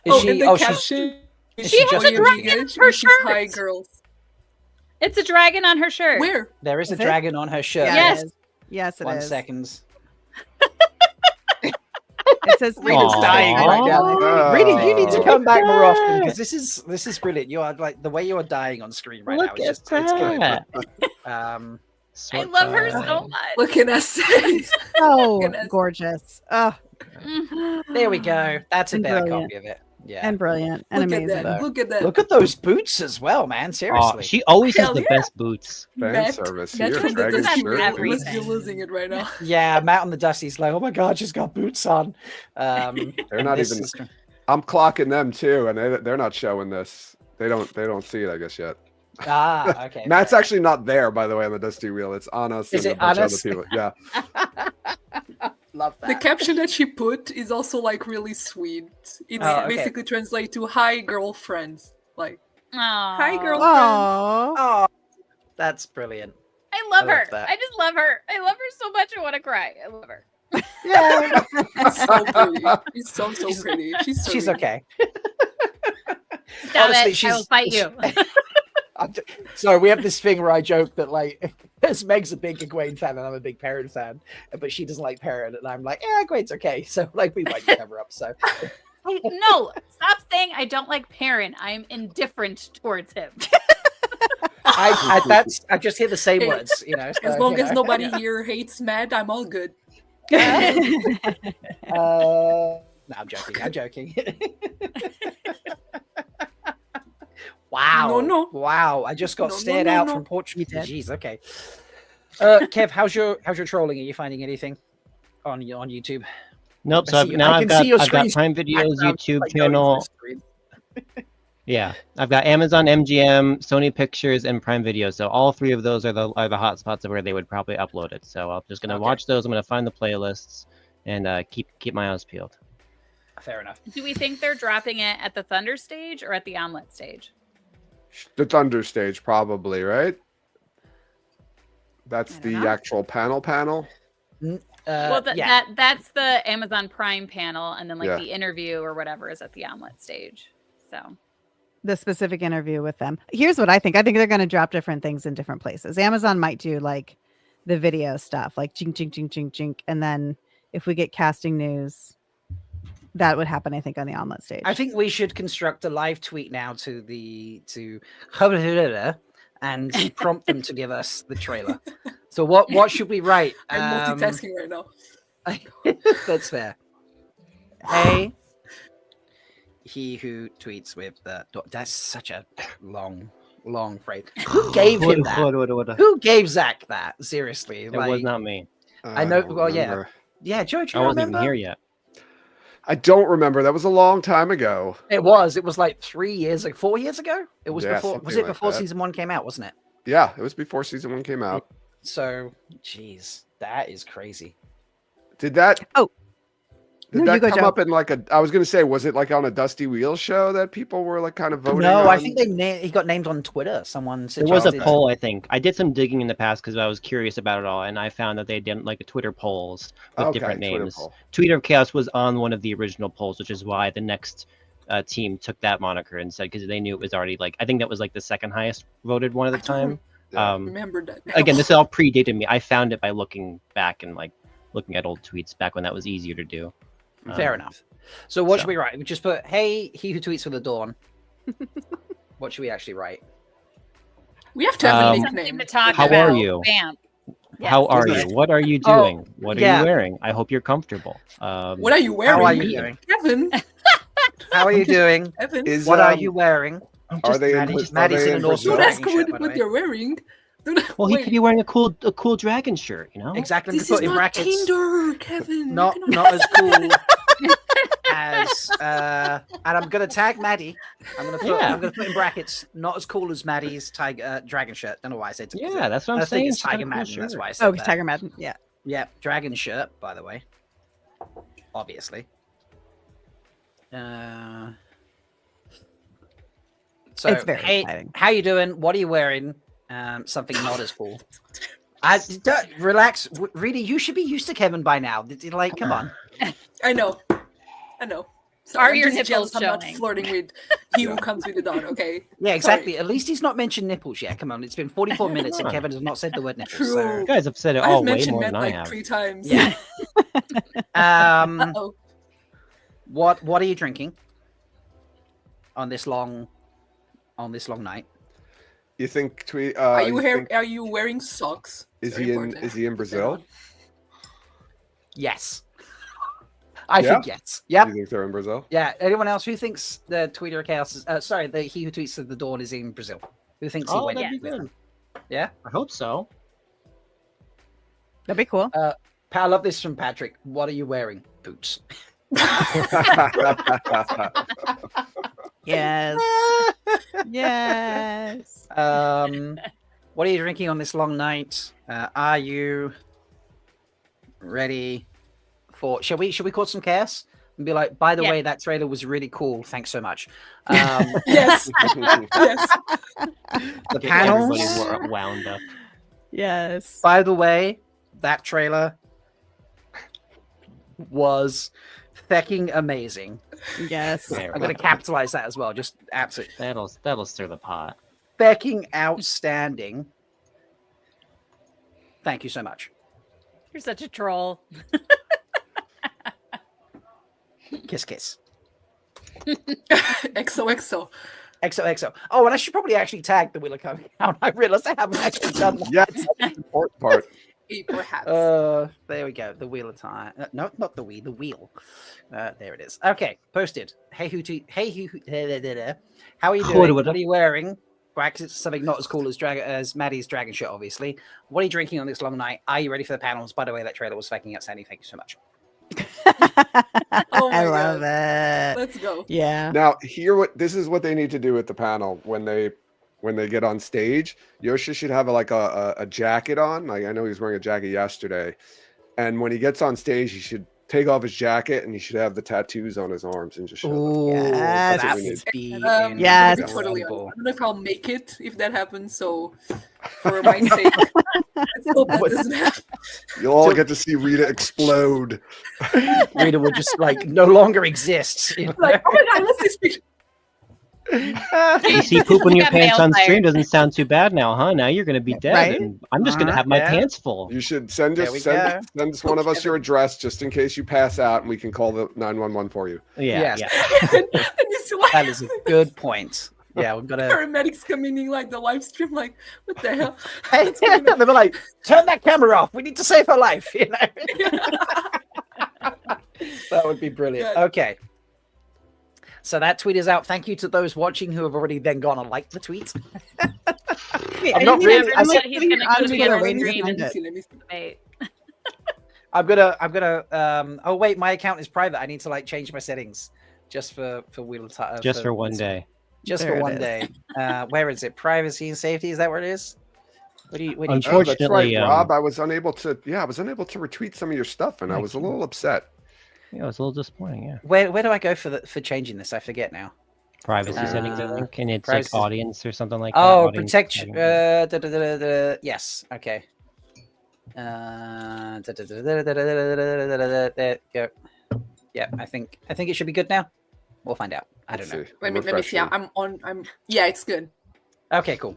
Is she? and the Oh, she's. caption. Is She she has just a doing dragon it? in her She's shirt. hi, girls. It's a dragon on her shirt. Where? There is a Is it? dragon on her shirt. Yeah, Yes. it is. Yes, it 1 is. second. It says Rita's Aw. dying right now. Rita, you need to Oh. come back more often because this is brilliant. You are like the way you are dying on screen right now. Look It's at just it's good. that. I Sweat love her time. so much. What can I say? so Goodness. gorgeous. Oh, Mhm. There we go. That's a And better brilliant. copy of it. Yeah. and brilliant and Look amazing. at that. Look at that. Look at those boots as well, man. Seriously. Oh, she always has Hell the yeah. best boots. Fan Matt- service Matt here. from the Dragon Dusty shirt. must be everything. losing it right now. Yeah, Matt on the Dusty's like, oh my god, she's got boots on. They're not this even. is- I'm clocking them too, and they're not showing this. They don't see it, I guess, yet. Ah, okay. Matt's actually not there, by the way, on the Dusty Wheel. It's on us Is and it a bunch of other Honest? people. Yeah. Love that. The caption that she put is also like really sweet. It's Oh, okay. basically translate to "Hi girlfriends." Like, Hi, girl. Oh, Oh, that's brilliant. I love I love her. that. I just love her. I love her so much. I want to cry. I love her. yeah. It's so pretty. It's so pretty. She's so She's sweet. okay. Stop Honestly, it. I will fight you. So we have this thing where I joke that like, as Meg's a big Egwene fan and I'm a big Perrin fan, but she doesn't like Perrin, and I'm like, yeah, Egwene's okay. So like we might cover up. So No, stop saying I don't like Perrin. I am indifferent towards him. I just hear the same Hey, words, you know. As so, long you as know. nobody here hates Mad, I'm all good. No, I'm joking. I'm joking. Wow. No. Wow. I just got No, stared no, out no. from Portugal. You did. Jeez, okay. Kev, how's your trolling? Are you finding anything on Nope. I So see- now I I've can got see your I've got screen Prime Video's background, YouTube like, going channel. through the screen. Yeah, I've got Amazon MGM, Sony Pictures, and Prime Video. So all three of those are the hotspots of where they would probably upload it. So I'm just gonna Okay. watch those. I'm gonna find the playlists and keep my eyes peeled. Fair enough. Do we think they're dropping it at the Thunder stage or at the Omelet stage? The Thunder stage, probably, right? That's I don't the know. actual panel. Well, yeah. that's the Amazon Prime panel, and then like Yeah. the interview or whatever is at the Omelet stage. So The specific interview with them. Here's what I think. I think they're going to drop different things in different places. Amazon might do like the video stuff, like chink, chink, chink, chink, chink. And then if we get casting news, that would happen, I think, on the Omelet stage. I think we should construct a live tweet now to and prompt them to give us the trailer. So what should we write? I'm multitasking right now. That's fair. Hey, he who tweets with the that's such a long phrase. Who gave him that? Who gave Zach that? Seriously, It was not me. I know- don't well, yeah. remember. Yeah, George, you I wasn't remember? even here yet. I don't remember. That was a long time ago. It was like 3 years, like 4 years ago. It was Yeah, before. Was something it like before that. season 1 came out? Wasn't it? Yeah, it was before season 1 came out. So, jeez, that is crazy. Did that? Oh. Did No, you that go, come Joe. up in like a? I was gonna say, was it like on a Dusty Wheel show that people were like kind of voting? No, I on? think he got named on Twitter. Someone There was a suggested- poll, I think. I did some digging in the past because I was curious about it all, and I found that they did like a Twitter polls with Okay, different Twitter names. poll. Tweeter of Chaos was on one of the original polls, which is why the next team took that moniker instead, because they knew it was already like, I think that was like the second highest voted one at the time. Yeah. Remember that. Again, this all predated me. I found it by looking back and like looking at old tweets back when that was easier to do. Fair enough. So what so- should we write? We just put, "Hey, he who tweets with the dawn." What should we actually write? We have to have a Um, something nickname. to talk How about. are you? Bam. How are Isn't you? What are you Oh, doing? What are yeah. you wearing? I hope you're comfortable. What are you wearing? How are you doing? Kevin? How are you doing? Evan? Is What are um, you wearing? Are they in? Maddie's Are they in in an awesome Brazil? Don't ask dragon shirt, what, by the what way. you're wearing. Well, he Wait, could be wearing a cool dragon shirt, you know? Exactly. This put is in not brackets. Tinder, Kevin. Not You cannot- not as cool as and I'm gonna tag Maddie. I'm gonna put in brackets, not as cool as Maddie's tiger dragon shirt. Don't know why I said Yeah, that's what I'm I saying. think it's She's got a Tiger cool Madden. That's shirt. why I said Oh, that. Tiger Madden. Yeah. Yeah, dragon shirt, by the way. Obviously. So, It's very hey, exciting. how you doing? What are you wearing? Something not as cool. Don't, relax, Reedy. You should be used to Kevin by now. Like, come on. I know. Are I'm your just nipples jealous I'm not showing? flirting with he who comes with the dawn, okay? Yeah, exactly. At least he's not mentioned nipples yet. Come on, it's been 44 minutes and on. Kevin has not said the word nipples. True. So, You guys have said it I've all way mentioned more Matt than I like have. 3 times. yeah. Uh-oh. What are you drinking on this long night? You think tweet? Are you think- are you wearing socks? Is Very he in? important. Is he in Brazil? Yes. I Yeah? think yes. Yep. You think they're in Brazil? Yeah. Anyone else who thinks the Tweeter of Chaos is the he who tweets at the dawn is in Brazil? Who thinks he Oh, went? that'd be with good. them? Yeah. I hope so. That'd be cool. I love this from Patrick. What are you wearing? Boots. Yes. Yes. What are you drinking on this long night? Are you ready for? Should we call some chaos and be like, by the Yeah. way, that trailer was really cool. Thanks so much. Yes. Yes. The Get panels. everybody wound up. Yes. By the way, that trailer was fecking amazing. Yes. There I'm we going to go. capitalize that as well. Just absolutely That'll stir the pot. fecking outstanding. Thank you so much. You're such a troll. Kiss, kiss. XOXO. XOXO. Oh, and I should probably actually tag the Wheel of Coming Out. I realized I haven't actually done that. Yes, that's the important part. Perhaps. There we go. The Wheel of Time. No, not the Wii. The wheel. There it is. Okay, posted. Hey, how are you doing? What are you wearing? Wax, it's something not as cool as Maddie's dragon shirt, obviously. What are you drinking on this long night? Are you ready for the panels? By the way, that trailer was fucking outstanding. Thank you so much. Oh my I love it. Let's go. Yeah. Now, this is what they need to do with the panel when they get on stage. Josha should have a jacket on. Like, I know he was wearing a jacket yesterday, and when he gets on stage, he should take off his jacket and he should have the tattoos on his arms and just show them. Ooh, Yes. that we would be Yes. To be totally incredible. honest. I don't know if I'll make it if that happens. So, for my sake, let's hope that doesn't happen. You'll all get to see Rita explode. Rita would just like no longer exist. You know? Like, oh my god, let's see this picture. You see poop in your Got pants on balefire. stream doesn't sound too bad now, huh? Now you're gonna be dead, Right? and I'm just gonna have my Yeah. pants full. You should send There we send one of us your address just in case you pass out, and we can call the 911 for you. Yeah, Yes. yeah. And you see like That is a good point. Yeah, we've got to. paramedics coming in like the live stream, like, what the hell? Hey, they were like, turn that camera off. We need to save her life. You know, that would be brilliant. Yeah. Okay. So that tweet is out. Thank you to those watching who have already then gone and liked the tweet. Wait, I'm I not didn't really- even- I'm Never like said he's gonna go to the together other waiting to stream find and it. Let me see. debate. I'm gonna. Oh wait, my account is private. I need to like change my settings just for Wheel of Time. Just for one day. Just There for it one is. day. Where is it? Privacy and safety. Is that where it is? What do you? Oh, that's Unfortunately, right, Rob. I was unable to retweet some of your stuff, and I was a little upset. Yeah, it was a little disappointing. Yeah. Where do I go for changing this? I forget now. Privacy settings, I think, and it's privacy- like audience or something like that. Oh, audience protect. settings. Yes. Okay. There you go. Yeah, I think it should be good now. We'll find out. I don't know. Let me see. Yeah, it's good. Okay, cool.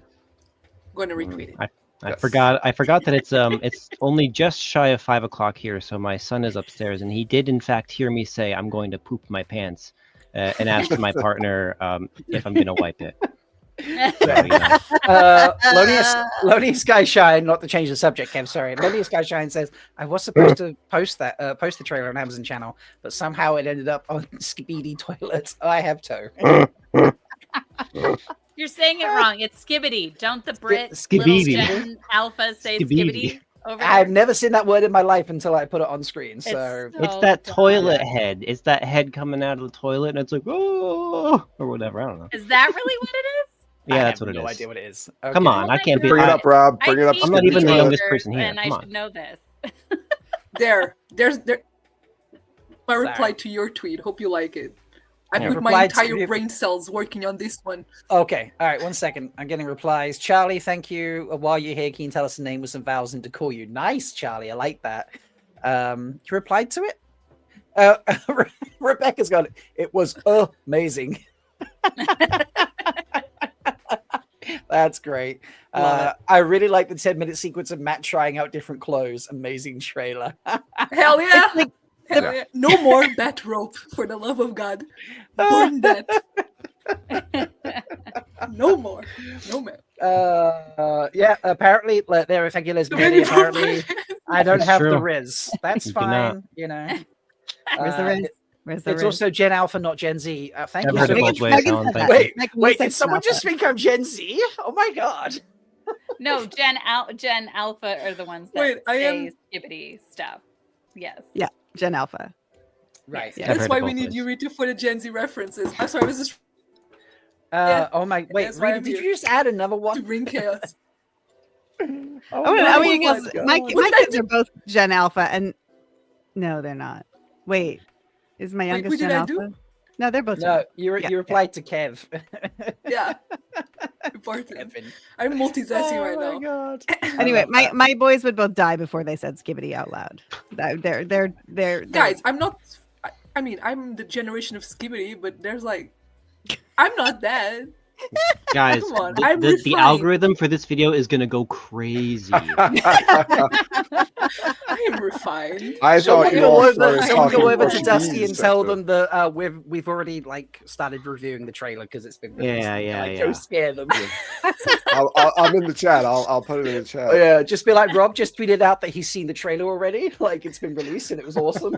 I'm going to retweet it. I Yes. forgot that it's only just shy of 5 o'clock here, so my son is upstairs, and he did in fact hear me say I'm going to poop my pants, and asked my partner if I'm gonna wipe it. So, you know. Lonely Sky Shine, not to change the subject, Kev, sorry. Lonely Sky Shine says, I was supposed to post the trailer on Amazon channel, but somehow it ended up on Skibidi Toilets. I have toe. You're saying it wrong. It's skibbity. Don't the Brit Skibidi. little Gen Alpha say Skibidi. skibbity over I've there? never seen that word in my life until I put it on screen. So It's So that dumb. toilet head. It's that head coming out of the toilet, and it's like, oh, or whatever. I don't know. Is that really what it is? Yeah, I that's have what it no is. idea what it is. Come Okay. on, I can't be. Bring it up, Rob. I Bring it up. teach I'm not even the teenagers, youngest person here. and I Come on. should know this. There's my reply Sorry. to your tweet. Hope you like it. I Yeah. put my Replied to entire you. brain cells working on this one. Okay, all right, 1 second. I'm getting replies. Charlie, thank you. While you're here, can you tell us the name with some vowels and to call you? Nice, Charlie. I like that. You replied to it? Rebecca's got it. It was amazing. That's great. Love I really like the 10-minute sequence of Matt trying out different clothes. Amazing trailer. Hell yeah! like Hell yeah. No more bat rope, for the love of God. Burn that. No more. No more. Yeah, apparently, there, thank you, Lesbian. Apparently, I don't It's have the true. Riz. That's You do not. fine, you know. Where's the Riz? Where's the It's Riz? also Gen Alpha, not Gen Z. Thank I've you heard so it much. both ways, Megan Alan. said Thank that. you. Wait, Megan, you wait, said did someone Alpha. just think I'm Gen Z? Oh my god. No, Gen Alpha are the ones that Wait, I say am- skibbity stuff. Yes. Yeah, Gen Alpha. Right. Yeah. I've That's heard why it we both need ways. you, Rita, for the Gen Z references. I'm sorry, was this Yeah, Oh my! Wait, that's why Rita, I'm did here. you just add another To one? bring chaos. Oh, no, I oh mean, my because God. my What did I kids are both Gen Alpha, and no, they're not. Wait, is my Wait, youngest what did Gen I Alpha? do? No, they're both. Gen No, Alpha. you Yeah, you replied to Kev. Yeah, important. Kevin. I'm multitasking Oh right my now. god. Anyway, my boys would both die before they said skibbity out loud. They're Guys, I'm not. I mean, I'm the generation of Skibbity, but there's like, I'm not that. Guys, Come on, the, I'm the, the refined. algorithm for this video is gonna go crazy. I am refined. I Someone thought you go all over, started someone go talking over to Dusty and Portuguese tell after- them that we've already like started reviewing the trailer because it's been released. Yeah. Go scare them. I'm in the chat. I'll put it in the chat. Yeah, just be like Rob just tweeted out that he's seen the trailer already. Like it's been released and it was awesome.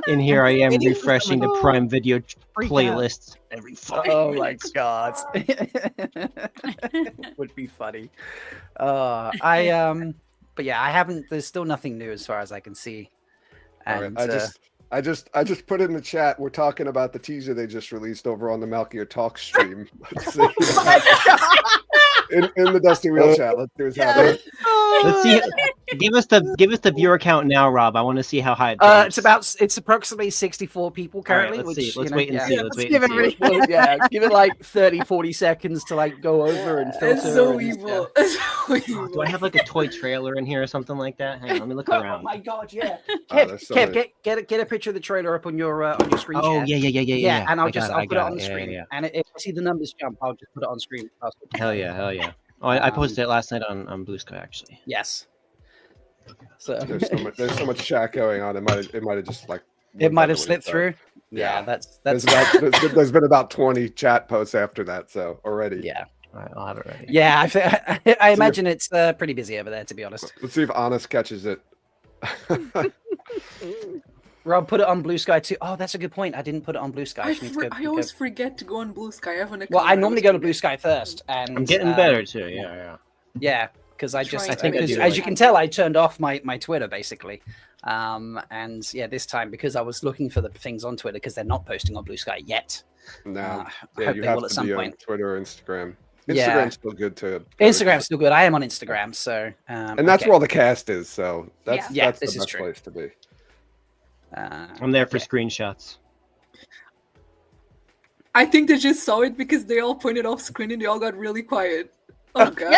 And here I am Videos refreshing the of- Prime Video Freak out. playlists every fucking Oh my minute. god. Would be funny. But yeah, I haven't. There's still nothing new as far as I can see. All right, And I just put in the chat. We're talking about the teaser they just released over on the Melchior Talk stream. Let's see. in the Dusty Wheel chat. Let's see what's happening. Let's see. Give us the viewer count now, Rob. I want to see how high it it's approximately 64 people currently. let's which, see. Let's you know, wait and yeah. see. Let's wait give and see. everybody- Well, yeah, give it like 30-40 seconds to like go over and filter. It's so and- evil. It's so evil. Do I have like a toy trailer in here or something like that? Hang on, let me look Oh around. my god, yeah. Oh, Kev, there's so Kev many. get a picture of the trailer up on your screen Oh share. yeah. And I'll I just got I'll put it got on the Yeah, screen. yeah. And if I see the numbers jump, I'll just put it on screen. Hell yeah. Oh, I posted it last night on Bluesky actually. Yes. So There's so much chat going on. It might have just like it might have went slipped through. Yeah. Yeah, that's there's been about 20 chat posts after that, so already. yeah. All right, I'll have it ready. Yeah, I imagine it's pretty busy over there, to be honest. Let's see if Honest catches it. Rob, put it on Blue Sky too. Oh, that's a good point. I didn't put it on Blue Sky. I always forget to go on Blue Sky. I have an account. Well, I normally go to Blue Sky first, and I'm getting better too. Yeah. Yeah, because I just, Trying to- I think I because do as like- you can tell, I turned off my Twitter basically, and yeah, this time because I was looking for the things on Twitter because they're not posting on Blue Sky yet. No, I yeah, hope you they have will at to some be on point. Twitter or Instagram. Yeah. Instagram's still good to Instagram's still good. I am on Instagram, so and that's okay. where all the cast is. So that's Yeah, that's this the is best true. place to be. I'm there for okay. screenshots. I think they just saw it because they all pointed off screen and they all got really quiet. Oh god.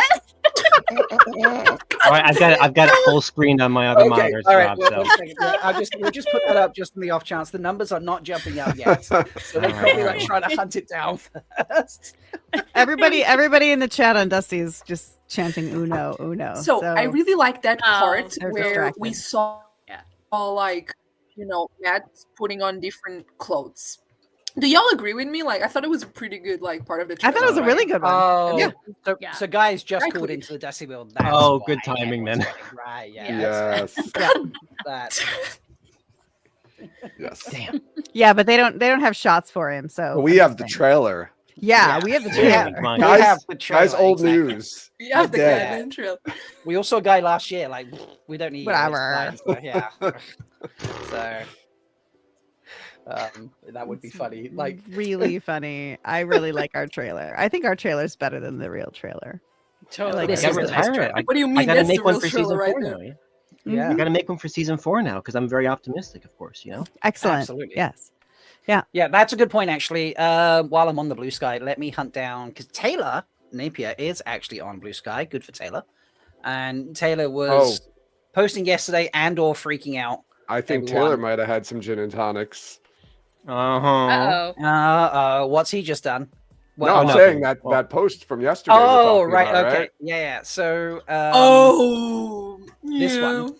All right, I've got it full screen on my other monitor, all right. Rob. Well, So one second. Yeah, we'll just put that up just on the off chance. The numbers are not jumping out yet, so they're All right, probably all like right. trying to hunt it down first. everybody in the chat on Dusty is just chanting Uno. So I really like that Oh, part they're where we distracted. saw Yeah. like, Matt putting on different clothes. Do y'all agree with me? Like, I thought it was a pretty good part of the I trailer. thought it was a really good one. Oh, Yeah. So, so guys just Exactly. called into the decibel. That's Oh, why good timing everyone's then. going, Right, yeah. Yeah. Yes. That. Yes. damn. Yeah, but they don't have shots for him. So Well, we have the trailer. Yeah, Yeah. we have the Yeah. trailer. Fine. We Guys- have the trailer, Guys, old exactly. Yeah, news. the Yeah. Kevin intro. We also saw a guy last year. Like we don't need Whatever. this guy, so, yeah. So that would be funny. Like Really funny. I really like our trailer. I think our trailer's better than the real trailer. totally. like This it. is I the gotta best retire it. trailer. What do you I mean? gotta That's the make one real for trailer season right 4 there. now. Yeah. Mhm. I gotta make one for season 4 now because I'm very optimistic, of course. Excellent. Absolutely. Yes. Yeah, that's a good point, actually. While I'm on the Blue Sky, let me hunt down because Taylor Napier is actually on Blue Sky. Good for Taylor. And Taylor was posting yesterday and/or freaking out. I think Everyone. Taylor might have had some gin and tonics. Uh-oh. What's he just done? No, I'm no. saying that Well- that post from yesterday. we're Oh, talking right. about, Okay. Yeah. So. This one.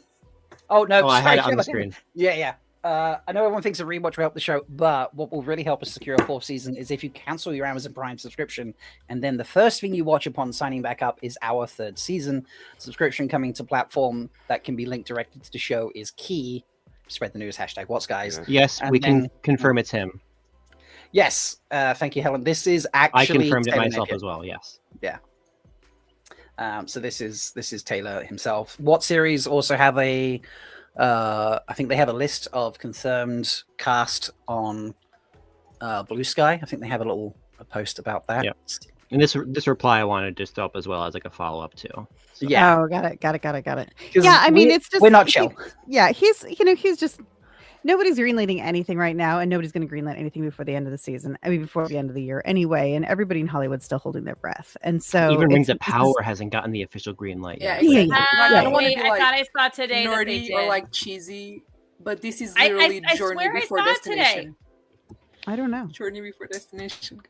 Oh no! Oh, I had it on Taylor. the screen. Yeah. I know everyone thinks a rewatch will help the show, but what will really help us secure a 4th season is if you cancel your Amazon Prime subscription, and then the first thing you watch upon signing back up is our 3rd season. Subscription coming to platform that can be linked directly to the show is key. Spread the news, #what's guys. Yeah. Yes, And we can then- confirm it's him. Yes, thank you, Helen. This is I actually confirmed it Taylor myself Napier. as well. Yes. So this is Taylor himself. What series also have a I think they have a list of confirmed cast on Blue Sky. I think they have a little a post about that. Yep. And this reply I wanted to throw up as well as like a follow up too. So. Yeah. Oh, got it. 'Cause Yeah, I mean, it's just we're not chill. He's just nobody's greenlighting anything right now, and nobody's going to greenlight anything before the end of the season. I mean, before the end of the year, anyway. And everybody in Hollywood's still holding their breath, and so Even Rings of Power hasn't gotten the official green light Yeah, yet. exactly. Yeah. I don't want to Wait, be I like thought I saw today that they nerdy did. or like cheesy, but this is I literally I Journey swear I Before saw it today. Destination. I don't know. Journey Before Destination.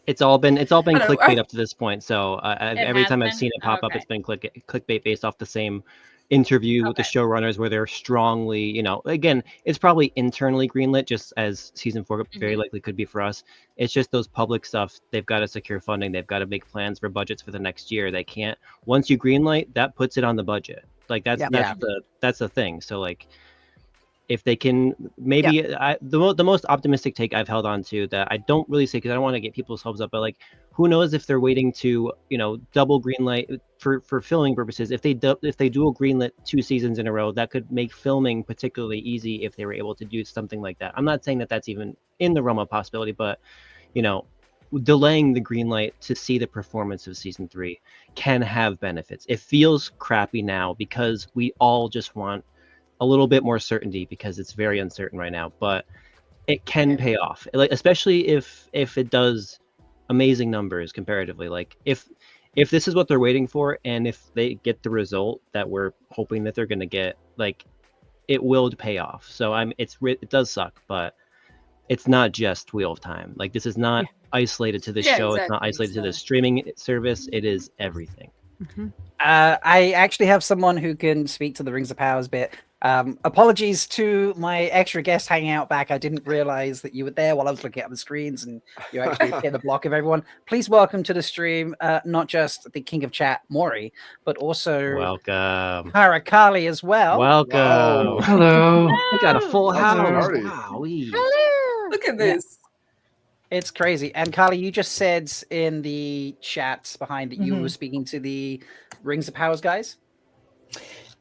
It's all been I don't know. clickbait up to this point. So every has time I've been? seen it pop up, Okay. it's been clickbait based off the same interview with the Okay. showrunners where they're strongly, again, it's probably internally greenlit, just as season 4 very likely could be for us. It's just those public stuff. They've got to secure funding. They've got to make plans for budgets for the next year. They can't. Once you greenlight, that puts it on the budget. Like that's the thing. So like, if they can maybe the most optimistic take I've held on to that I don't really say because I don't want to get people's hopes up, but like who knows if they're waiting to double green light for filming purposes. If they dual greenlit 2 seasons in a row, that could make filming particularly easy if they were able to do something like that. I'm not saying that that's even in the realm of possibility, but delaying the green light to see the performance of season 3 can have benefits. It feels crappy now because we all just want a little bit more certainty because it's very uncertain right now, but it can pay off, like especially if it does amazing numbers comparatively. Like if this is what they're waiting for and if they get the result that we're hoping that they're going to get, like it will pay off. So it does suck, but it's not just Wheel of Time. Like this is not isolated to this show. It's not isolated to the streaming service. It is everything. I actually have someone who can speak to the Rings of Powers bit. Apologies to my extra guest hanging out back. I didn't realize that you were there while I was looking at the screens and you actually hit the block of everyone. Please welcome to the stream, not just the king of chat, Maury, but also welcome Harakali as well. Welcome. Whoa. Hello. We got a full house. Party. Wow. Look at this. It's crazy. And Carly, you just said in the chats behind that you were speaking to the Rings of Powers guys.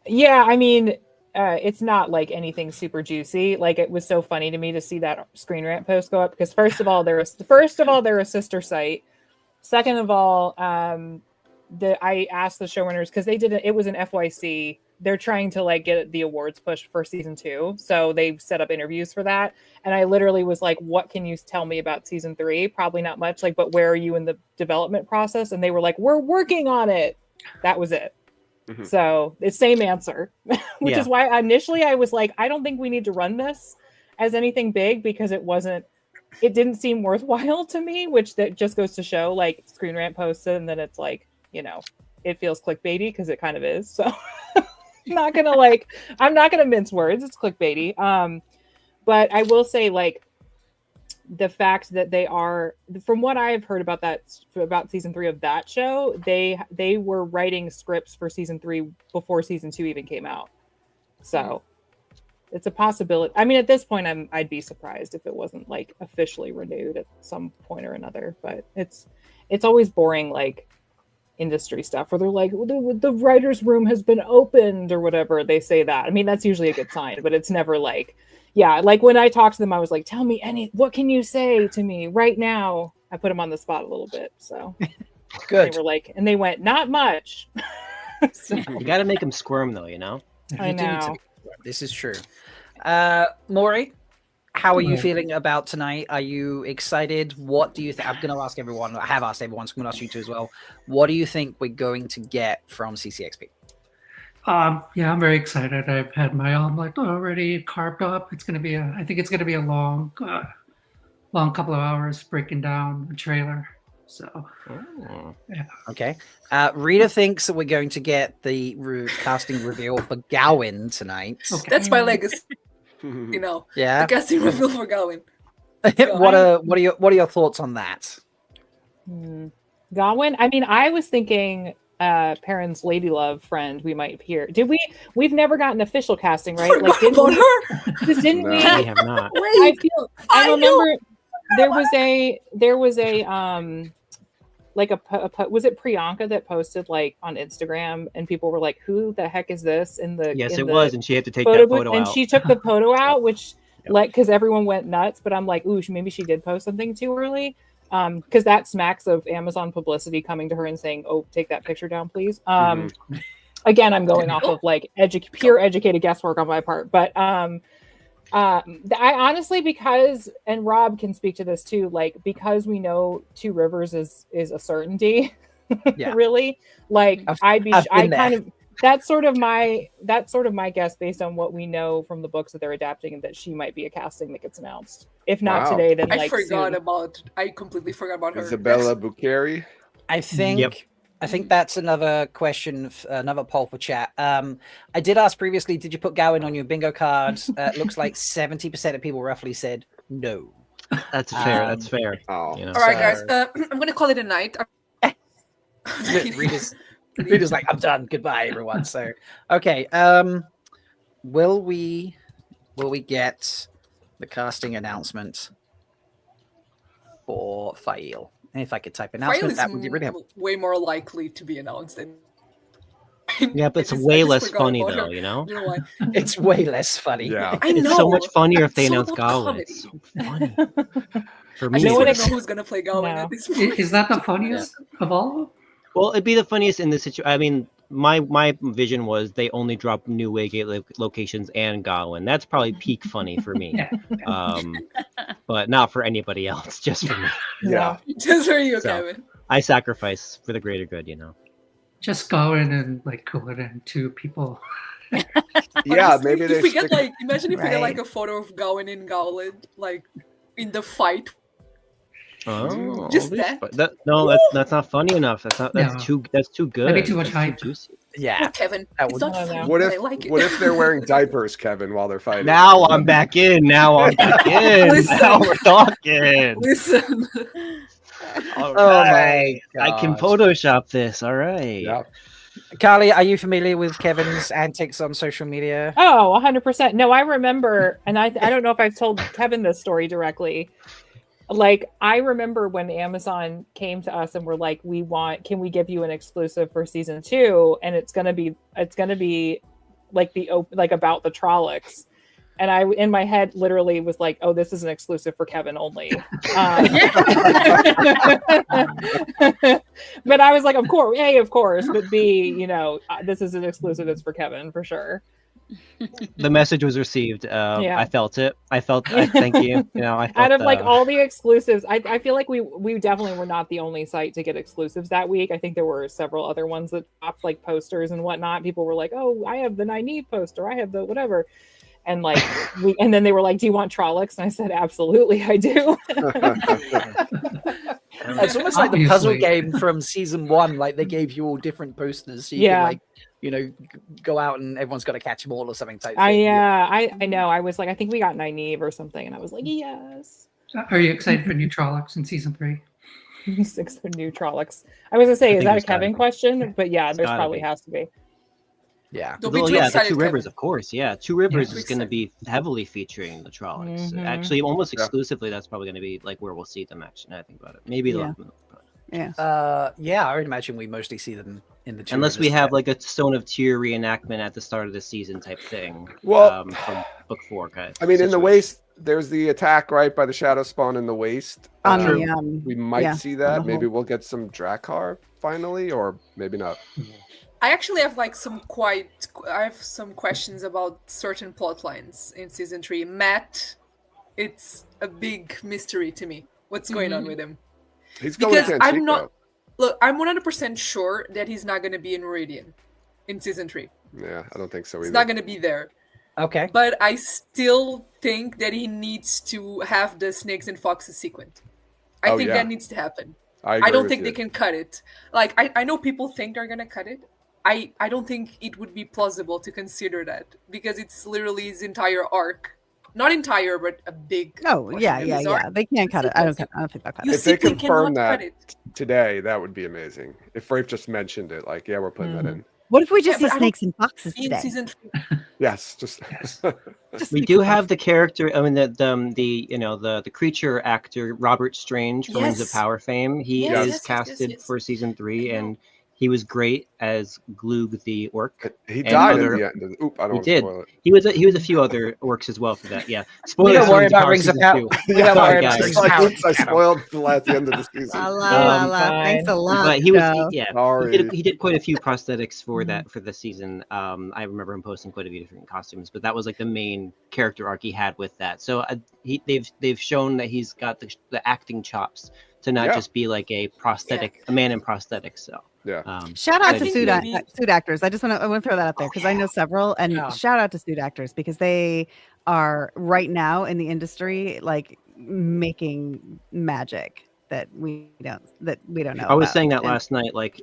Yeah, I mean, it's not like anything super juicy. Like it was so funny to me to see that Screen Rant post go up because first of all, they're a sister site. Second of all, I asked the showrunners because it was an FYC. They're trying to like get the awards pushed for season 2, so they set up interviews for that. And I literally was like, "What can you tell me about season 3?" Probably not much. Like, but where are you in the development process? And they were like, "We're working on it." That was it. So it's same answer, which is why initially I was like, I don't think we need to run this as anything big because it didn't seem worthwhile to me, which that just goes to show like Screen Rant posted and then it's like, it feels clickbaity because it kind of is. So I'm not gonna mince words. It's clickbaity. But I will say like the fact that they are, from what I've heard about season 3 of that show, they were writing scripts for season 3 before season 2 even came out. So it's a possibility. I mean, at this point, I'd be surprised if it wasn't like officially renewed at some point or another. But it's always boring, like industry stuff where they're like, the writer's room has been opened or whatever. They say that. I mean, that's usually a good sign, but it's never like. Yeah, like when I talked to them, I was like, tell me what can you say to me right now? I put them on the spot a little bit. So good. They were like, and they went, not much. So, you got to make them squirm though, I know. This is true. Maury, how are you feeling about tonight? Are you excited? What do you think? I'm going to ask everyone. I have asked everyone, so I'm going to ask you too as well. What do you think we're going to get from CCXP? Yeah, I'm very excited. I've had my omelet already carved up. I think it's gonna be a long couple of hours breaking down the trailer. So, yeah. Okay. Rita thinks that we're going to get the casting reveal for Gawain tonight. Okay. That's my legacy. Yeah. The casting reveal for Gawain. What are your thoughts on that? Gawain. I mean, I was thinking. Perrin's lady love friend we might hear. We've never gotten official casting, right? Forgot about her. Didn't we? We have not. I remember there was a was it Priyanka that posted like on Instagram and people were like, who the heck is this was, and she had to take photo that photo booth, and out. she took the photo out, which because everyone went nuts, but I'm like, ooh, maybe she did post something too early. because that smacks of Amazon publicity coming to her and saying, "Oh, take that picture down, please." Again, I'm going off of like pure educated guesswork on my part, but I honestly, because, and Rob can speak to this too, like because we know Two Rivers is a certainty, really. Like that's sort of my guess based on what we know from the books that they're adapting, and that she might be a casting that gets announced. If not today, then I completely forgot about her. Isabella Bucari. I think that's another question, another poll for chat. I did ask previously, did you put Gawain on your bingo cards? It looks like 70% of people roughly said no. That's fair. That's fair. Oh. You know? All right, guys. I'm gonna call it a night. Reader's like, I'm done. Goodbye, everyone. So, okay. Will we get the casting announcement for Fail? If I could type announcement, that would be really helpful. Way more likely to be announced than. Yeah, but it's way less funny though, you know? It's way less funny. Yeah. I know. It's so much funnier if they So announce much Gawain. comedy. It's so funny. For I me, don't it's- know who's gonna play Gawain at this point. Is that the funniest of all of them? well, it'd be the funniest in this situation. I mean, my vision was they only drop new Waygate locations and Gawain. That's probably peak funny for me. But not for anybody else, just for me. Yeah. Just for you, So, Kevin. I sacrifice for the greater good, you know. Just go in and like cool it in two people. Yeah, Honestly, maybe they if we get stick- like, imagine if we get like Right. a photo of Gawain and Gowland like in the fight. Oh, Just but that. that's not funny enough. That's No. too good. Maybe too much That's hype. juicy. Yeah. Kevin, That it's would- not I don't funny, know. What but if I like it. what if they're wearing diapers, Kevin, while they're fighting? Now I'm back in. Now I'm back in. Listen. Now we're talking. Listen, All Oh right. my I can gosh. Photoshop this. All right. Yeah. Carly, are you familiar with Kevin's antics on social media? Oh, 100%. No, I remember, and I don't know if I've told Kevin this story directly. Like, I remember when Amazon came to us and were like, can we give you an exclusive for season 2? And it's gonna be like about the Trollocs. And I, in my head, literally was like, "Oh, this is an exclusive for Kevin only." But I was like, "Of course, A, of course." But B, this is an exclusive that's for Kevin for sure. The message was received. Yeah. I felt it. Thank you. I felt, Out of like all the exclusives, I feel like we definitely were not the only site to get exclusives that week. I think there were several other ones that dropped like posters and whatnot. People were like, "Oh, I have the Nynaeve poster. I have the whatever." And like and then they were like, "Do you want Trollocs?" And I said, "Absolutely, I do." It's almost like the puzzle Obviously. game from season 1. Like they gave you all different posters, so you Yeah. could go out and everyone's got to catch them all or something type. I thing. I know. I was like, I think we got Nynaeve or something, and I was like, yes. Are you excited for new Trollocs in season 3? 6 new Trollocs. I was gonna say, I is think that a there's gotta Kevin be. question? But yeah, There's there's gotta probably be. has to be. Yeah. Don't be Well, too yeah, the excited, Two Rivers, Kevin. of course. Yeah, Two Rivers Yeah. is going to be heavily featuring the Trollocs. Mhm. Actually, almost Yeah. exclusively, that's probably going to be like where we'll see them. Actually, now I think about it. Maybe Yeah. they'll Yeah, I would imagine we mostly see them in the Two unless we Rivers have set. like a Stone of Tear reenactment at the start of the season type thing. Well, from book 4, guys. I mean, in the waste, there's the attack right by the Shadow Spawn in the waste. On Um, the we might yeah, see on that. the Maybe whole- we'll get some Drakkar finally, or maybe not. I actually have like I have some questions about certain plot lines in season 3. Matt, it's a big mystery to me. What's going on with him? He's going Because to I'm not. Look, I'm 100% sure that he's not going to be in Meridian in season 3. Yeah, I don't think so He's either. not going to be there. Okay. But I still think that he needs to have the snakes and foxes sequence. I Oh, think yeah. that needs to happen. I agree don't with think you. they can cut it. Like I know people think they're gonna cut it. I don't think it would be plausible to consider that because it's literally his entire arc. Not entire, but a big. Oh portion yeah, of yeah, his yeah. arc. They can't cut it. I don't think they'll cut You it. If they simply confirm cannot cut that it. today, that would be amazing. If Rafe just mentioned it, like, yeah, we're putting that in. What if we just Yeah, but see I don't snakes and foxes In today? season 3. Yes, just Just We snakes do and have foxes. the character. I mean, the creature actor Robert Strange from Rings of Yes. Power fame. He Yes, is yes, yes, casted yes. for season 3, I know. and He was great as Glug the orc. He and died other- at the end. Oop, I don't He want to did. spoil it. He was a few other orcs as well for that. Yeah. We Spoilers don't for worry the about Power Rings of Season Power. 2. We don't Sorry, worry about guys. Rings It's of like, Power. oops, I spoiled the end of the season. La la la. Fine. Thanks a lot. But he was Joe. yeah. Sorry. He did quite a few prosthetics for that for the season. I remember him posting quite a few different costumes, but that was like the main character arc he had with that. So they've shown that he's got the acting chops to not Yeah. just be like a man in prosthetics. So Yeah. Shout out to think suit maybe- actors. I want to throw that out there because I know several, and Yeah. shout out to suit actors because they are right now in the industry like making magic that we don't know. I was about. saying that And- last night, like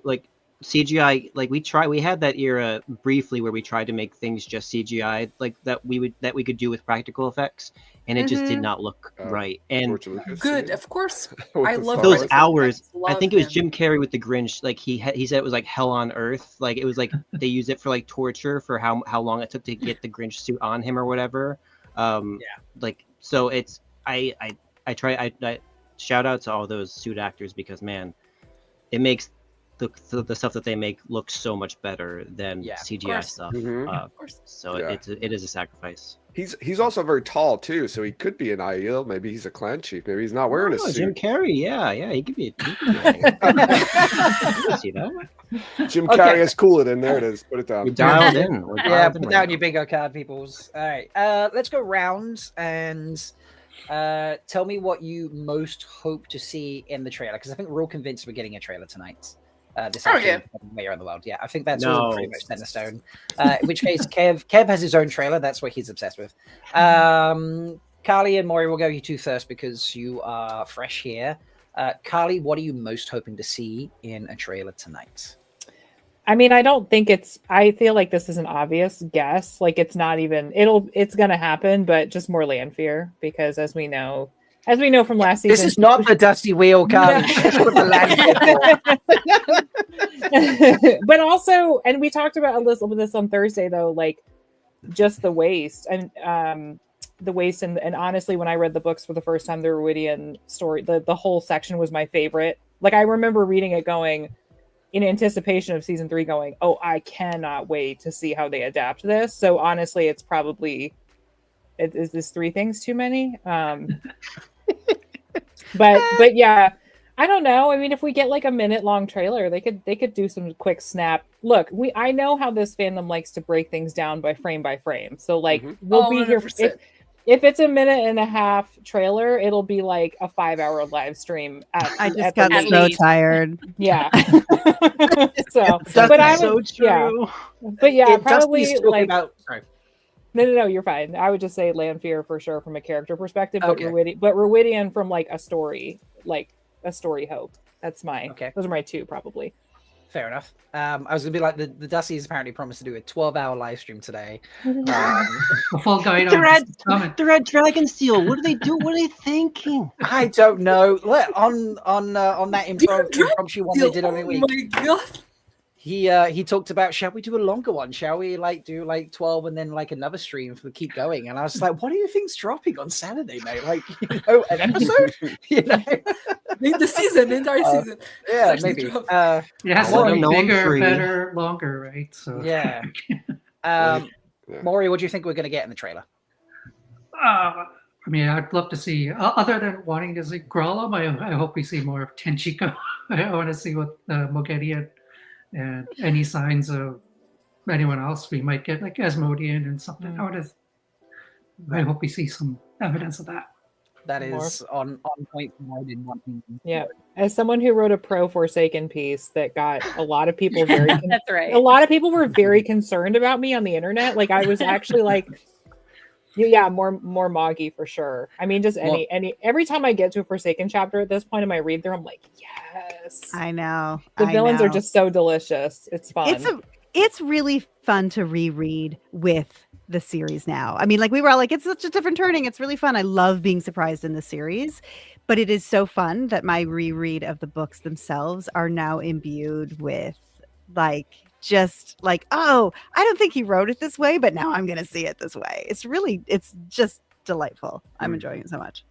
CGI, like we had that era briefly where we tried to make things just CGI, like that we could do with practical effects, and it just did Mhm. not look Oh, right. And Unfortunately, I've Good, seen it. of course. With I the love Star those Wars. hours, I Love think it was him. Jim Carrey with the Grinch. Like he said it was like hell on earth. Like it was like they used it for like torture for how long it took to get the Grinch suit on him or whatever. Like so it's I shout out to all those suit actors because man, it makes the stuff that they make look so much better than Yeah, of CGI course. stuff. Mhm. Of course. So Yeah. it is a sacrifice. He's also very tall too, so he could be an Aiel. Maybe he's a clan chief. Maybe he's not wearing a Oh, Jim suit. Carrey, yeah, he could be. I can see that. Jim Okay. Carrey has cool it in there. It is. Put it We're down. dialed in. We're Yeah, dialed put in down right your now. bingo card, peoples. All right, let's go round and tell me what you most hope to see in the trailer because I think we're all convinced we're getting a trailer tonight. This Oh, afternoon, where you're in the world. Yeah, I think that's all pretty No. much set in stone. In which case, Kev has his own trailer. That's what he's obsessed with. Carly and Maury, we'll go you two first because you are fresh here. Carly, what are you most hoping to see in a trailer tonight? I mean, I feel like this is an obvious guess. Like it's not even it's gonna happen, but just more land fear because as we know from last season. This is not the Dusty Wheel, Carly. That's what the land is for. But also, and we talked about a little bit of this on Thursday though, like just the waste and and honestly, when I read the books for the first time, the Ruidian story, the whole section was my favorite. Like I remember reading it going in anticipation of season 3 going, oh, I cannot wait to see how they adapt this. So honestly, it's probably is this 3 things too many? But yeah, I don't know. I mean, if we get like a minute long trailer, they could do some quick snap. Look, I know how this fandom likes to break things down by frame. So like we'll be here 100%. if it's a minute and a half trailer, it'll be like a 5-hour live stream. I just at got the so least. tired. Yeah. But I so would, true. yeah. But yeah, probably Dusty's talking like about. Sorry. no, you're fine. I would just say land fear for sure from a character perspective, but Okay. Ruidian from like a story hope. That's Okay. those are my 2 probably. Fair enough. I was gonna be like the Dusty's apparently promised to do a 12-hour live stream today. A full guide The on red, comment. the red dragon seal. What do they do? What are they thinking? I don't know. Look, on that impromptu one they did on the week. Oh my god. He talked about, shall we do a longer one? Shall we like do like 12 and then like another stream for keep going? And I was like, what do you think's dropping on Saturday, mate? Like, an episode? The entire season. Yeah, It's actually maybe. dropped. It has Well, to be no, I'm bigger, free. better, longer, right? So Yeah. Yeah. Maury, what do you think we're gonna get in the trailer? I mean, I'd love to see. Other than wanting to see Grolem, I hope we see more of Tenchiko. I want to see what Mogedian and any signs of anyone else we might get, like Asmodean and something. I hope we see some evidence of that. That is on point for more than one thing. Yeah. As someone who wrote a pro Forsaken piece that got a lot of people very That's right. a lot of people were very concerned about me on the internet. Like I was actually like, yeah, more Moggy for sure. I mean, just any every time I get to a Forsaken chapter at this point in my read through, I'm like, yes. I know. The villains are know. just so delicious. It's fun. It's really fun to reread with the series now. I mean, like we were all like, it's such a different turning. It's really fun. I love being surprised in the series, but it is so fun that my reread of the books themselves are now imbued with like, just like, oh, I don't think he wrote it this way, but now I'm going to see it this way. It's just delightful. I'm enjoying it so much.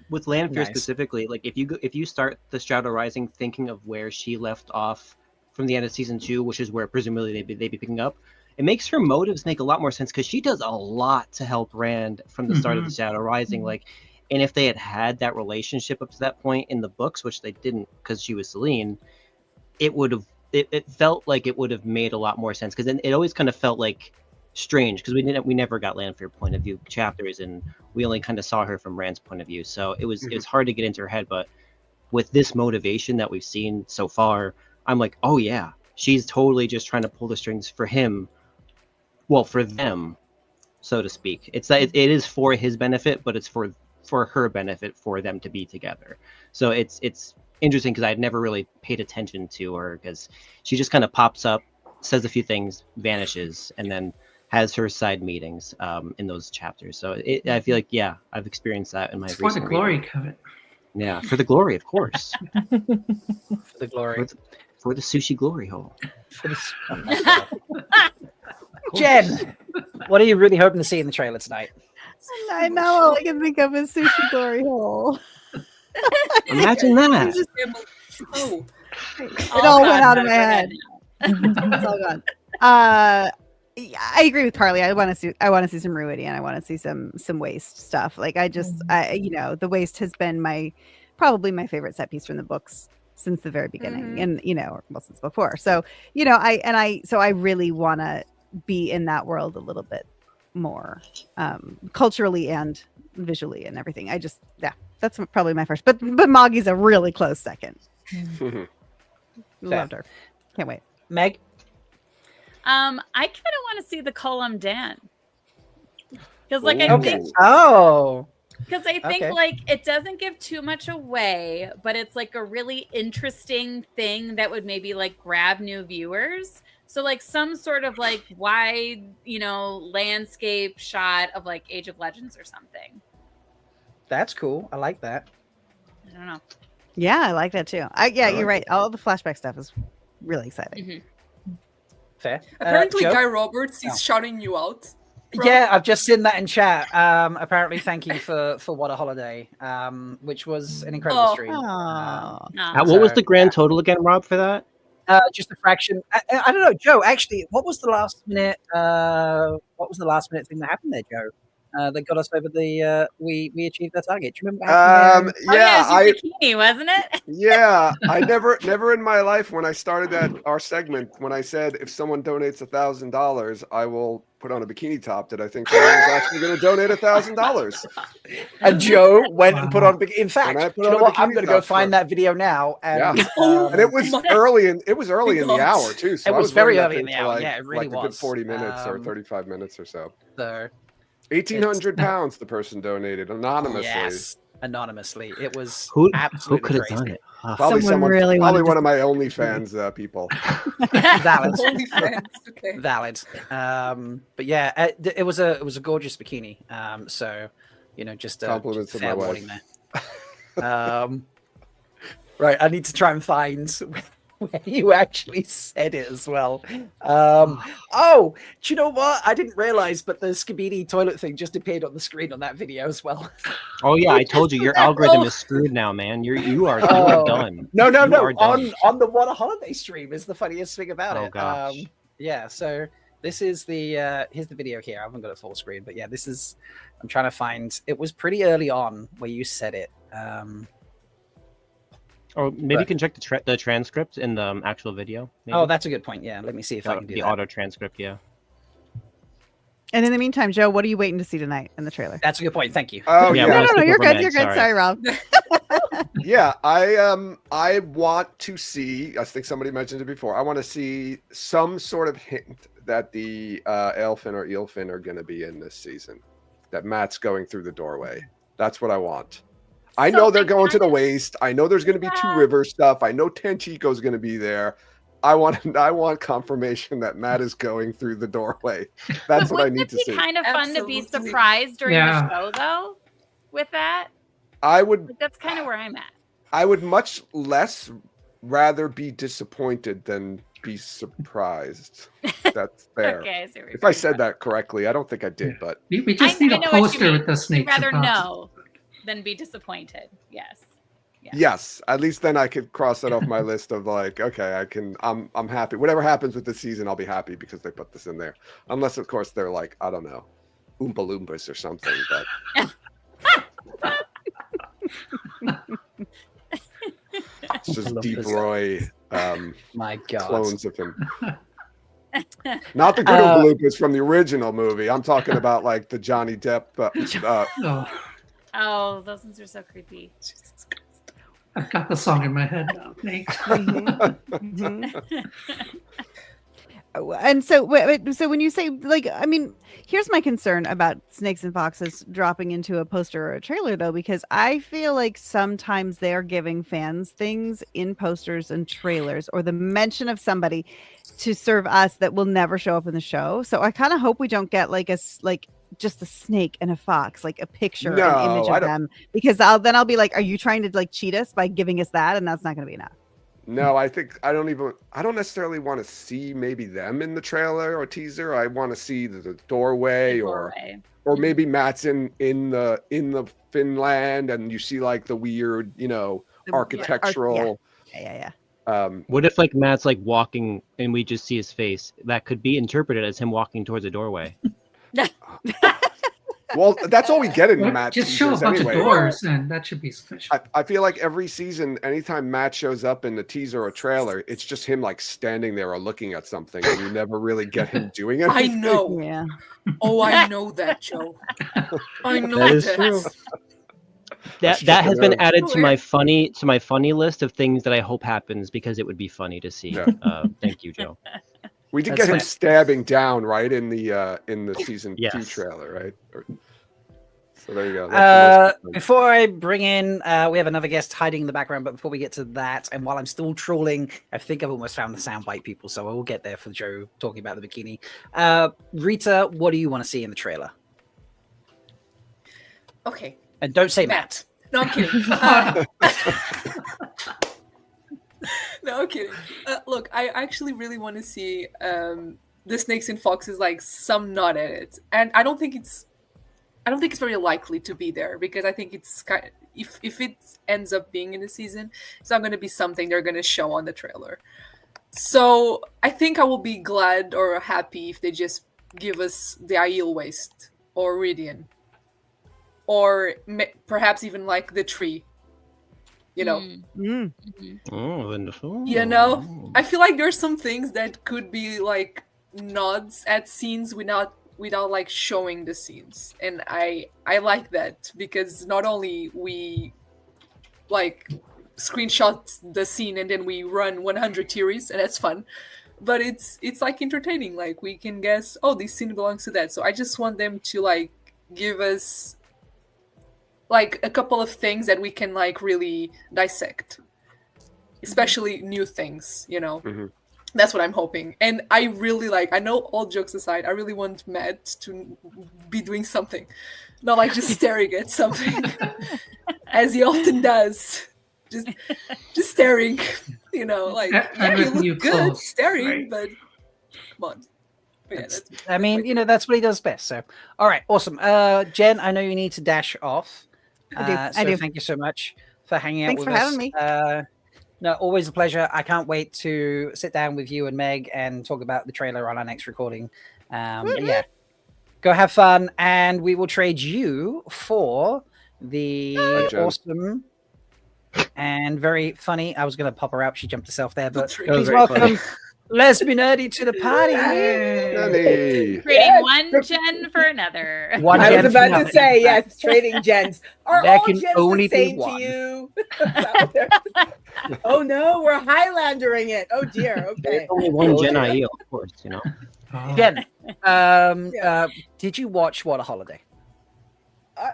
With Lanfear Nice. specifically, like if you start the Shadow Rising thinking of where she left off from the end of season 2, which is where presumably they'd be picking up, it makes her motives make a lot more sense because she does a lot to help Rand from the start of the Shadow Rising. Like, and if they had that relationship up to that point in the books, which they didn't because she was Selene, it would have. It felt like it would have made a lot more sense because then it always kind of felt like strange because we never got Lanfear point of view chapters and we only kind of saw her from Rand's point of view. So it was hard to get into her head, but with this motivation that we've seen so far, I'm like, oh yeah, she's totally just trying to pull the strings for him. Well, for them, so to speak. It's that it is for his benefit, but it's for her benefit for them to be together. So it's interesting because I'd never really paid attention to her because she just kind of pops up, says a few things, vanishes, and then has her side meetings in those chapters. So I feel like, yeah, I've experienced that in my It's for the glory, Kevin. Yeah, for the glory, of course. For the glory. For the sushi glory hole. Jen, what are you really hoping to see in the trailer tonight? I know all I can think of is sushi glory hole. Imagine that. Oh, It all went out of my head. It's all gone. Yeah, I agree with Carly. I want to see some Ruity and I want to see some waste stuff. Like the waste has been probably my favorite set piece from the books since the very beginning, and since before. So I really want to be in that world a little bit more, culturally and visually and everything. That's probably my first. But Moggy's a really close second. Loved her. Can't wait. Meg? I kind of want to see the Column Dan. Because I think like it doesn't give too much away, but it's like a really interesting thing that would maybe like grab new viewers. So like some sort of like wide, landscape shot of like Age of Legends or something. That's cool. I like that. I don't know. Yeah, I like that too. You're right. All the flashback stuff is really exciting. Fair. Apparently, Joe? Guy Roberts is shouting you out. Yeah, I've just seen that in chat. Apparently, thank you for What a Holiday, which was an incredible stream. What was the grand total again, Rob, for that? Just a fraction. I don't know, Joe. Actually, what was the last minute? What was the last minute thing that happened there, Joe? That got us over the. We achieved our target. Do you remember? Bikini, wasn't it? Yeah, I never in my life when I started our segment when I said if someone donates $1,000, I will put on a bikini top. Did I think someone was actually going to donate $1,000? And Joe went and put on. In fact, you know what? I'm going to go top find that video now. And, and it was early in the hour too. So it was very early in the hour. Like, yeah, it really like was. A good 40 minutes or 35 minutes or so. So 1,800 pounds the person donated anonymously. Yes, anonymously. It was who absolutely could have crazy. done it? Probably Someone really probably wanted one of my OnlyFans people. Valid. OnlyFans, okay. Valid. But yeah, it was a gorgeous bikini. So just compliments just to my fair wife. warning there. Right, I need to try and find where you actually said it as well. Oh, do you know what? I didn't realize, but the Skibidi toilet thing just appeared on the screen on that video as well. Oh yeah, I told you your algorithm is screwed now, man. You are done. No. You are done. On the What a Holiday stream is the funniest thing about it. Oh gosh. Yeah, so this is the here's the video here. I haven't got it full screen, but yeah, this is. I'm trying to find. It was pretty early on where you said it. Or maybe you can check the transcript in the actual video. Maybe. Oh, that's a good point. Yeah, let me see if I can do the that. auto transcript. Yeah. And in the meantime, Joe, what are you waiting to see tonight in the trailer? That's a good point. Thank you. Oh Yeah, yeah. No, you're good. You're good. Sorry, Rob. Yeah, I want to see. I think somebody mentioned it before. I want to see some sort of hint that the Elfin or Eelfin are going to be in this season. That Matt's going through the doorway. That's what I want. I know they're going to the waste. I know there's going to be Two Rivers stuff. I know Tenchico's going to be there. I want confirmation that Matt is going through the doorway. That's what I need to see. Wouldn't it be kind of fun to be surprised during the show, though, with that? I would. Like, that's kind of where I'm at. I would much less rather be disappointed than be surprised. That's fair. Okay, I see what if I said that correctly, I don't think I did, but We just need a poster with the snakes. Rather and pops. know than be disappointed. Yes. Yes, at least then I could cross that off my list of like, okay, I'm happy. Whatever happens with this season, I'll be happy because they put this in there. Unless, of course, they're like, I don't know, Oompa Loompas or something. But it's just Deep Roy My God. clones of him. Not the good Oompa Loompas from the original movie. I'm talking about like the Johnny Depp. Oh, those ones are so creepy. I've got the song in my head now. Thanks. And so when you say, like, I mean, here's my concern about Snakes and Foxes dropping into a poster or a trailer, though, because I feel like sometimes they're giving fans things in posters and trailers, or the mention of somebody to serve us that will never show up in the show. So I kind of hope we don't get just a snake and a fox, like a picture, an image of them, because I'll be like, are you trying to like cheat us by giving us that? And that's not going to be enough. No, I don't necessarily want to see maybe them in the trailer or teaser. I want to see the doorway, or maybe Matt's in the Finland and you see like the weird, architectural. Yeah. What if like Matt's like walking and we just see his face? That could be interpreted as him walking towards a doorway. Well, that's all we get in Matt. Just show a bunch of doors, and that should be sufficient. I feel like every season, anytime Matt shows up in the teaser or trailer, it's just him like standing there or looking at something, and you never really get him doing it. I know. Yeah. Oh, I know that, Joe. I know That is that. true. That has been added to my funny list of things that I hope happens because it would be funny to see. Yeah. Thank you, Joe. We did get him stabbing down right in the season 2 trailer, right? So there you go. Before I bring in, we have another guest hiding in the background, but before we get to that, and while I'm still trawling, I think I've almost found the soundbite people, so I will get there for Joe talking about the bikini. Rita, what do you want to see in the trailer? Okay. And don't say Matt. No, I'm kidding. No, I'm kidding. Look, I actually really want to see the Snakes and Foxes, like some nod at it, and I don't think it's very likely to be there, because I think it's if it ends up being in the season, it's not going to be something they're going to show on the trailer. So I think I will be glad or happy if they just give us the Aiel Waste or Ridian, or perhaps even like the tree. Oh, wonderful. I feel like there's some things that could be like nods at scenes without like showing the scenes, and I like that, because not only we like screenshot the scene and then we run 100 theories, and that's fun, but it's like entertaining. Like we can guess, oh, this scene belongs to that. So I just want them to like give us like a couple of things that we can like really dissect, especially new things, Mm-hmm. That's what I'm hoping. And I really I know, all jokes aside, I really want Matt to be doing something, not like just staring at something as he often does, just staring, like, you look good staring, right? But come on. That's what he does best. So, all right, awesome. Jen, I know you need to dash off. I do. Thank you so much for hanging out with us. Thanks for having me. No, always a pleasure. I can't wait to sit down with you and Meg and talk about the trailer on our next recording. Yeah, go have fun, and we will trade you for the awesome and very funny. I was going to pop her out. She jumped herself there, but please welcome Lesbian Nerdy to the party. Trading one gen for another. I was about to say, yes, trading gens. Are there all can gens only the same be one. to you? Oh no, we're Highlandering it. Oh dear. Okay. There's only one Gen Aiel, of course, Jen, did you watch What a Holiday?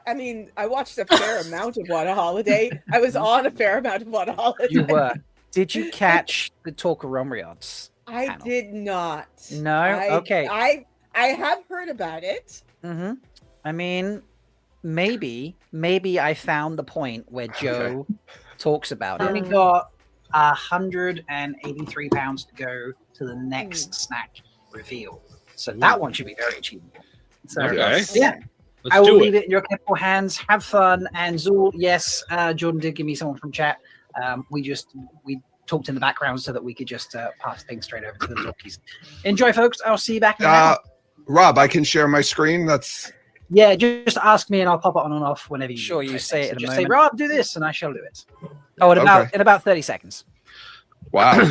I mean, I watched a fair amount of What a Holiday. I was on a fair amount of What a Holiday. You were. Did you catch the Talkeromriots? I did not. No? Okay. I have heard about it. Mm-hmm. I mean, maybe I found the point where Joe talks about it. Only got 183 pounds to go to the next snack reveal. So that one should be very achievable. So, Okay. Yeah. I will leave it in your capable hands. Have fun. And Zool, yes, Jordan did give me someone from chat. We talked in the background so that we could just pass things straight over to the talkies. Enjoy, folks. I'll see you back in an hour. Rob, I can share my screen. Yeah, just ask me and I'll pop it on and off whenever you Sure, you say it in a just moment. say, Rob, do this, and I shall do it. Oh, in about 30 seconds. Wow.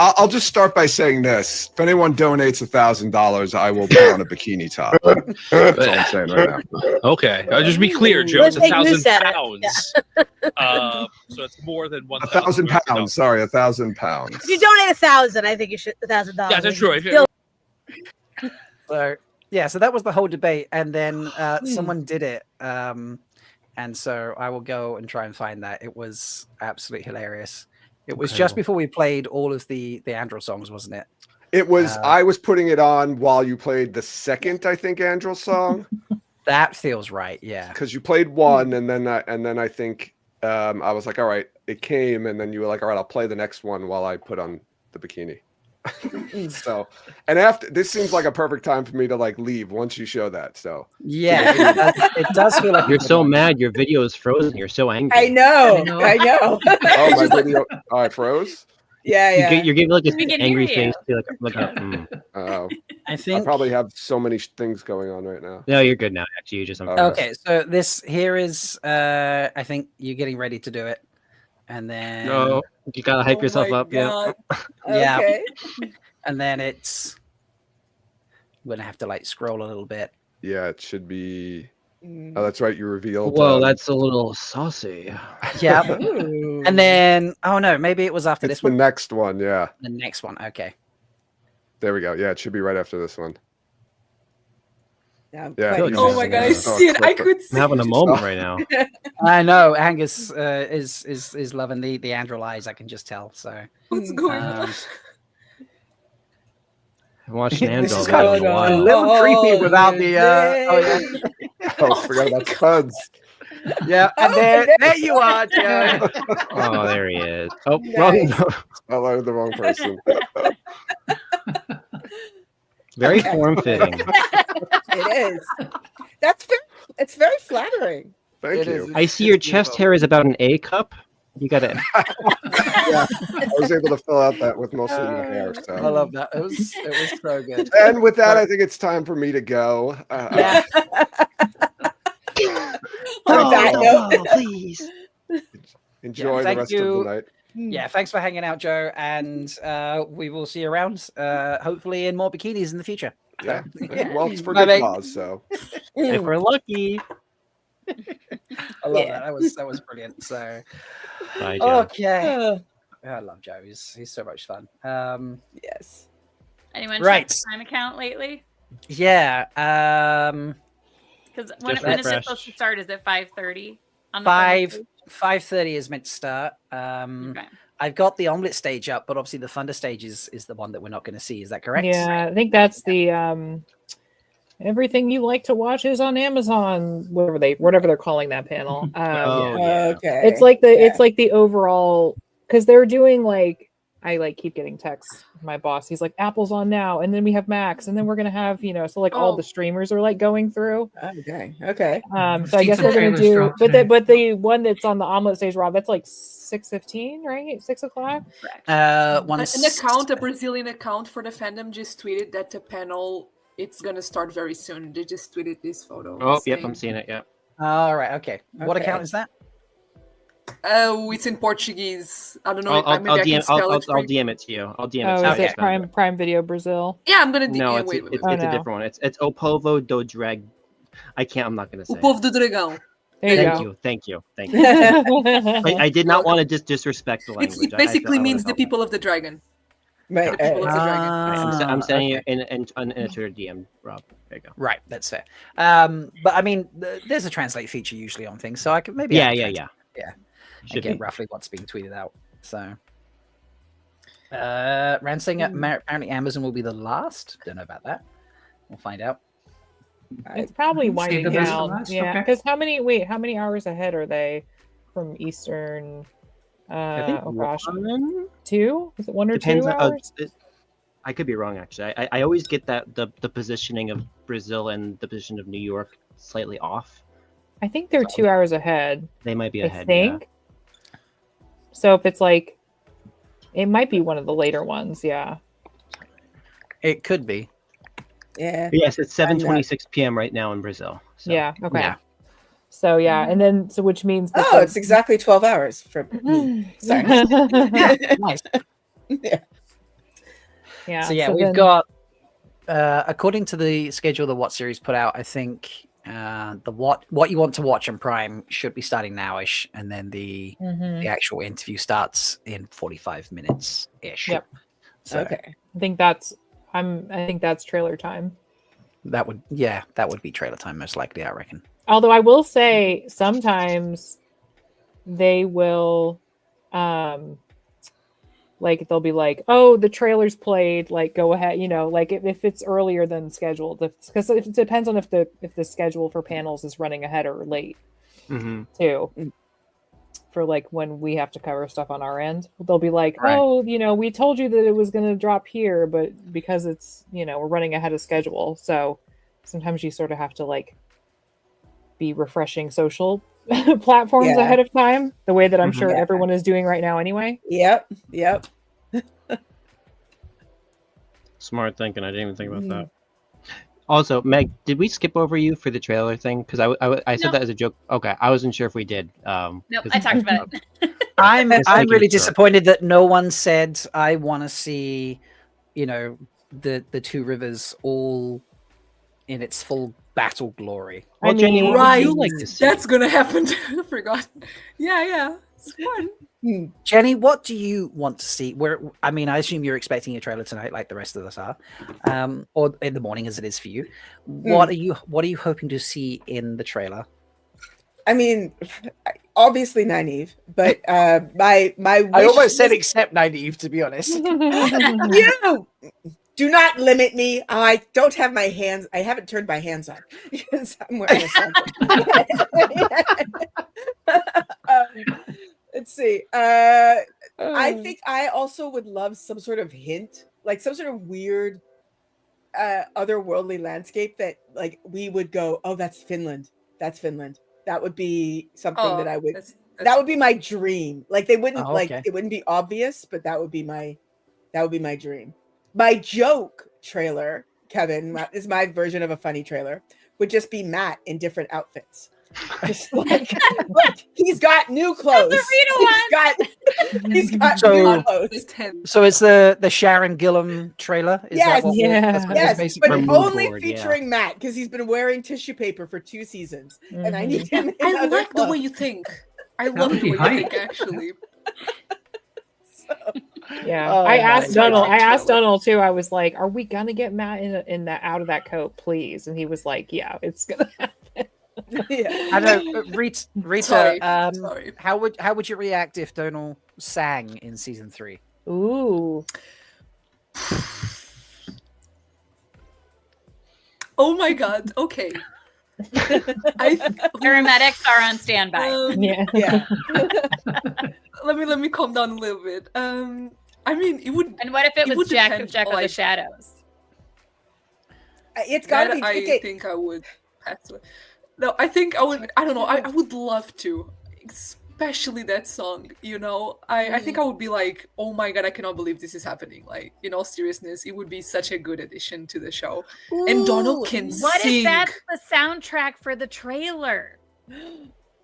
I'll just start by saying this. If anyone donates $1,000, I will put on a bikini top. That's all I'm saying right now. Okay. Just be clear, Joe. It's Let's make 1,000 this at it. pounds. So it's more than 1,000 pounds. Sorry, 1,000 pounds. If you donate 1,000, I think you should $1,000. Yeah, that's true. So yeah, so that was the whole debate, and then someone did it, and so I will go and try and find that. It was absolutely hilarious. It was just before we played all of the Andro songs, wasn't it? It was. I was putting it on while you played the second, I think, Andro song. That feels right. Yeah, because you played one, and then I think I was like, all right, it came, and then you were like, all right, I'll play the next one while I put on the bikini. So, and after this seems like a perfect time for me to like leave once you show that. So yeah, it does feel like you're so mad. Your video is frozen. You're so angry. I know. Oh, my video. Oh, it froze. Yeah. You're giving like this We can angry hear you. face. Like I think I probably have so many things going on right now. No, you're good now. Actually, you just okay. So this here is. I think you're getting ready to do it, and then no, you gotta hype yourself up. God. Yeah. Okay. And then it's. I'm gonna have to like scroll a little bit. Yeah, it should be. Oh, that's right. You revealed. Whoa, that's a little saucy. Yeah. And then, oh no, maybe it was after it's this the one. next one. Yeah. The next one. Okay. There we go. Yeah, it should be right after this one. Yeah. Oh my god, I see it. I could see I'm having a moment right now. I know Angus is loving the Andro eyes. I can just tell. So what's going on? I'm watching This Andro is kind of a a while. little creepy without the. Oh yeah. Oh, I forgot about Spuds. Yeah, and there you are, Joe. Oh, there he is. Oh, Nice. wrong. I learned the wrong person. Very form-fitting. It is. It's very flattering. Thank you. I see your chest hair is about an A cup. You got it. Yeah, I was able to fill out that with most of my hair. So I love that. It was so good. And with that, I think it's time for me to go. Yeah. Please. Enjoy the thank rest you. of the night. Yeah, thanks for hanging out, Joe, and we will see you around. Hopefully, in more bikinis in the future. Yeah. So, Well, it's for Bye, good mate. cause. So If we're lucky. I love that. That was brilliant. So, Bye, Joe. okay. I love Joe. He's so much fun. Yes. Anyone Right. check the time account lately? Yeah. Because when Just is it refresh. supposed to start? Is it 5:30? On the 5:30 is meant to start. Okay. I've got the omelet stage up, but obviously the Thunder stage is the one that we're not going to see. Is that correct? Yeah, I think that's the everything you like to watch is on Amazon. Whatever they're calling that panel. Okay. It's like the overall, because they're doing like, I like keep getting texts from my boss. He's like, Apple's on now, and then we have Max, and then we're gonna have, so like all the streamers are like going through. Okay. So I guess we're gonna trailers do, dropped but the one that's on the omelet stage, Rob, that's like 6:15, right? 6 o'clock. A Brazilian account for the fandom just tweeted that the panel it's gonna start very soon. They just tweeted this photo. Oh, yep, saying- I'm seeing it. Yep. All right. Okay. What Okay. account is that? Oh, it's in Portuguese. I don't know. I'll Maybe I can spell it. I'll DM it to you. I'll DM it. Oh, to you. is it Prime Video Brazil? Yeah, I'm gonna DM. No, Wait. it's Oh, a no. different one. It's O Povo do Drag. I'm not gonna say. O it. povo do dragão. There you Thank you. go. I did not want to disrespect the language. It basically I means the felt people of the dragon. Right. The people of the dragon. I'm sending okay. it in a Twitter DM, Rob. There you go. Right. That's fair. But I mean, there's a translate feature usually on things, so I could maybe. Yeah. I Should get be. roughly what's being tweeted out. So, Ransing apparently Amazon will be the last. Don't know about that. We'll find out. It's probably Save the winding best for down. last, Yeah, okay. because how many hours ahead are they from Eastern? I think Oh gosh, one 2? Is it 1 or depends 2 on. hours? I could be wrong actually. I always get that the positioning of Brazil and the position of New York slightly off. I think they're 2 hours ahead. They might be I ahead. think. So if it's like, it might be one of the later ones. Yeah. It could be. Yeah. But yes, it's 7:26 p.m. right now in Brazil. So. Yeah. Okay. Yeah. So yeah, and then which means that Oh, it's exactly 12 hours for me. Sorry. Nice. Yeah. Yeah. So yeah, so we've then- got according to the schedule the WoT series put out, I think the what you want to watch on Prime should be starting nowish, and then the actual interview starts in 45 minutes ish. Yep. So Okay. I think that's trailer time. that would be trailer time most likely, I reckon. Although I will say sometimes they will like they'll be like, oh, the trailer's played, like go ahead, like if it's earlier than scheduled, because it depends on if the schedule for panels is running ahead or late too. For like when we have to cover stuff on our end, they'll be like, Right. oh, we told you that it was going to drop here, but because it's we're running ahead of schedule, so sometimes you sort of have to like be refreshing social platforms Yeah. ahead of time, the way that I'm sure Yeah. everyone is doing right now anyway. Yep. Smart thinking. I didn't even think about that. Also, Meg, did we skip over you for the trailer thing? Because I said No. that as a joke. Okay, I wasn't sure if we did. Nope, 'cause- I talked about it. I'm Just making really sure. disappointed that no one said I want to see, the two rivers all in its full battle glory. I Jenny, mean, what would Right. you like to see? That's gonna happen. I forgot. Yeah. It's fun. Jenny, what do you want to see? I assume you're expecting a trailer tonight, like the rest of us are, or in the morning, as it is for you. What are you hoping to see in the trailer? I mean, obviously naive, but my I wish almost said list- except naive, to be honest. you do not limit me. I don't have my hands. I haven't turned my hands on because I'm wearing a let's see. I think I also would love some sort of hint, like some sort of weird otherworldly landscape that like we would go, oh, that's Finland. That's Finland. That would be something that I would that would be my dream. Like they wouldn't it wouldn't be obvious, but that would be my dream. My joke trailer, Kevin, is my version of a funny trailer, would just be Matt in different outfits. Just like he's got new clothes. He's got new clothes. So it's the Sharon Gillam trailer. Is Yes, that what that's what it is, yes, basically? but From Mood only Board, featuring Matt because he's been wearing tissue paper for 2 seasons, and I need him. In I other like the way clothes. you think. I love would the be way you hype. think, actually. Yeah, Oh, I asked nice. Donald. I Trailer. asked Donald too. I was like, "Are we gonna get Matt in that out of that coat, please?" And he was like, "Yeah, it's gonna happen." Yeah. I know, Rita. Sorry. How would you react if Donald sang in season 3? Ooh, Oh my god. Okay. Paramedics are on standby. yeah. Yeah. Let me calm down a little bit. I mean, it would. And what if it was would Jack depend, of the like- Shadows? It's gotta be. I think I would pass away. No, I think I would. I don't know. I would love to, especially that song. I think I would be like, oh my god, I cannot believe this is happening. Like, in all seriousness, it would be such a good addition to the show. And Donald can What sing. if that's the soundtrack for the trailer?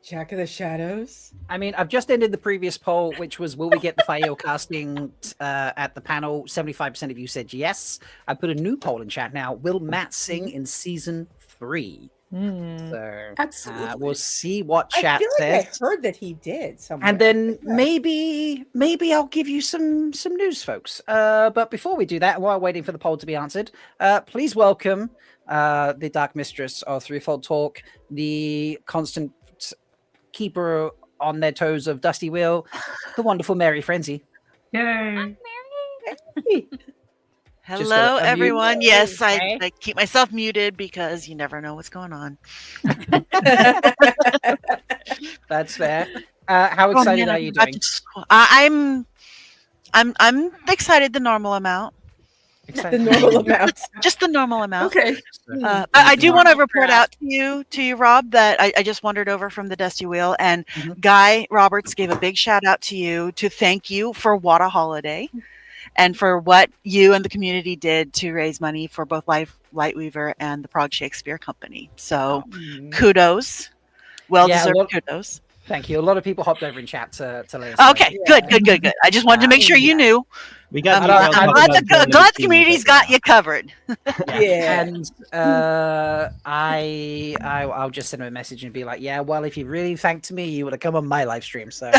Jack of the Shadows. I mean, I've just ended the previous poll, which was, will we get the Fayo casting at the panel? 75% of you said yes. I put a new poll in chat now. Will Matt sing in season 3? So Absolutely. we'll see what I chat feel like says. I heard that he did somewhere. And then Yeah. maybe I'll give you some news, folks. But before we do that, while waiting for the poll to be answered, please welcome the Dark Mistress of Threefold Talk, the constant keeper on their toes of Dusty Wheel, the wonderful Mary Frenzy. Yay! Just Hello, gotta unmute. everyone. Yes, Okay. I keep myself muted because you never know what's going on. That's fair. How Oh, excited man, are I you forgot doing? to I'm excited the normal amount. The normal amount. Just the normal amount. Okay. I do want to Normal report crap. out to you, Rob, that I just wandered over from the Dusty Wheel, and Mhm. Guy Roberts gave a big shout out to you to thank you for WoT a Holiday, and for what you and the community did to raise money for both Lightweaver and the Prague Shakespeare Company. So kudos, well deserved kudos. Thank you. A lot of people hopped over in chat to let us know. Okay, good. I just wanted to make sure you knew. We got. I'm glad the community's got you covered. Yeah. And I'll just send him a message and be like, yeah, well, if you really thanked me, you would have come on my live stream. So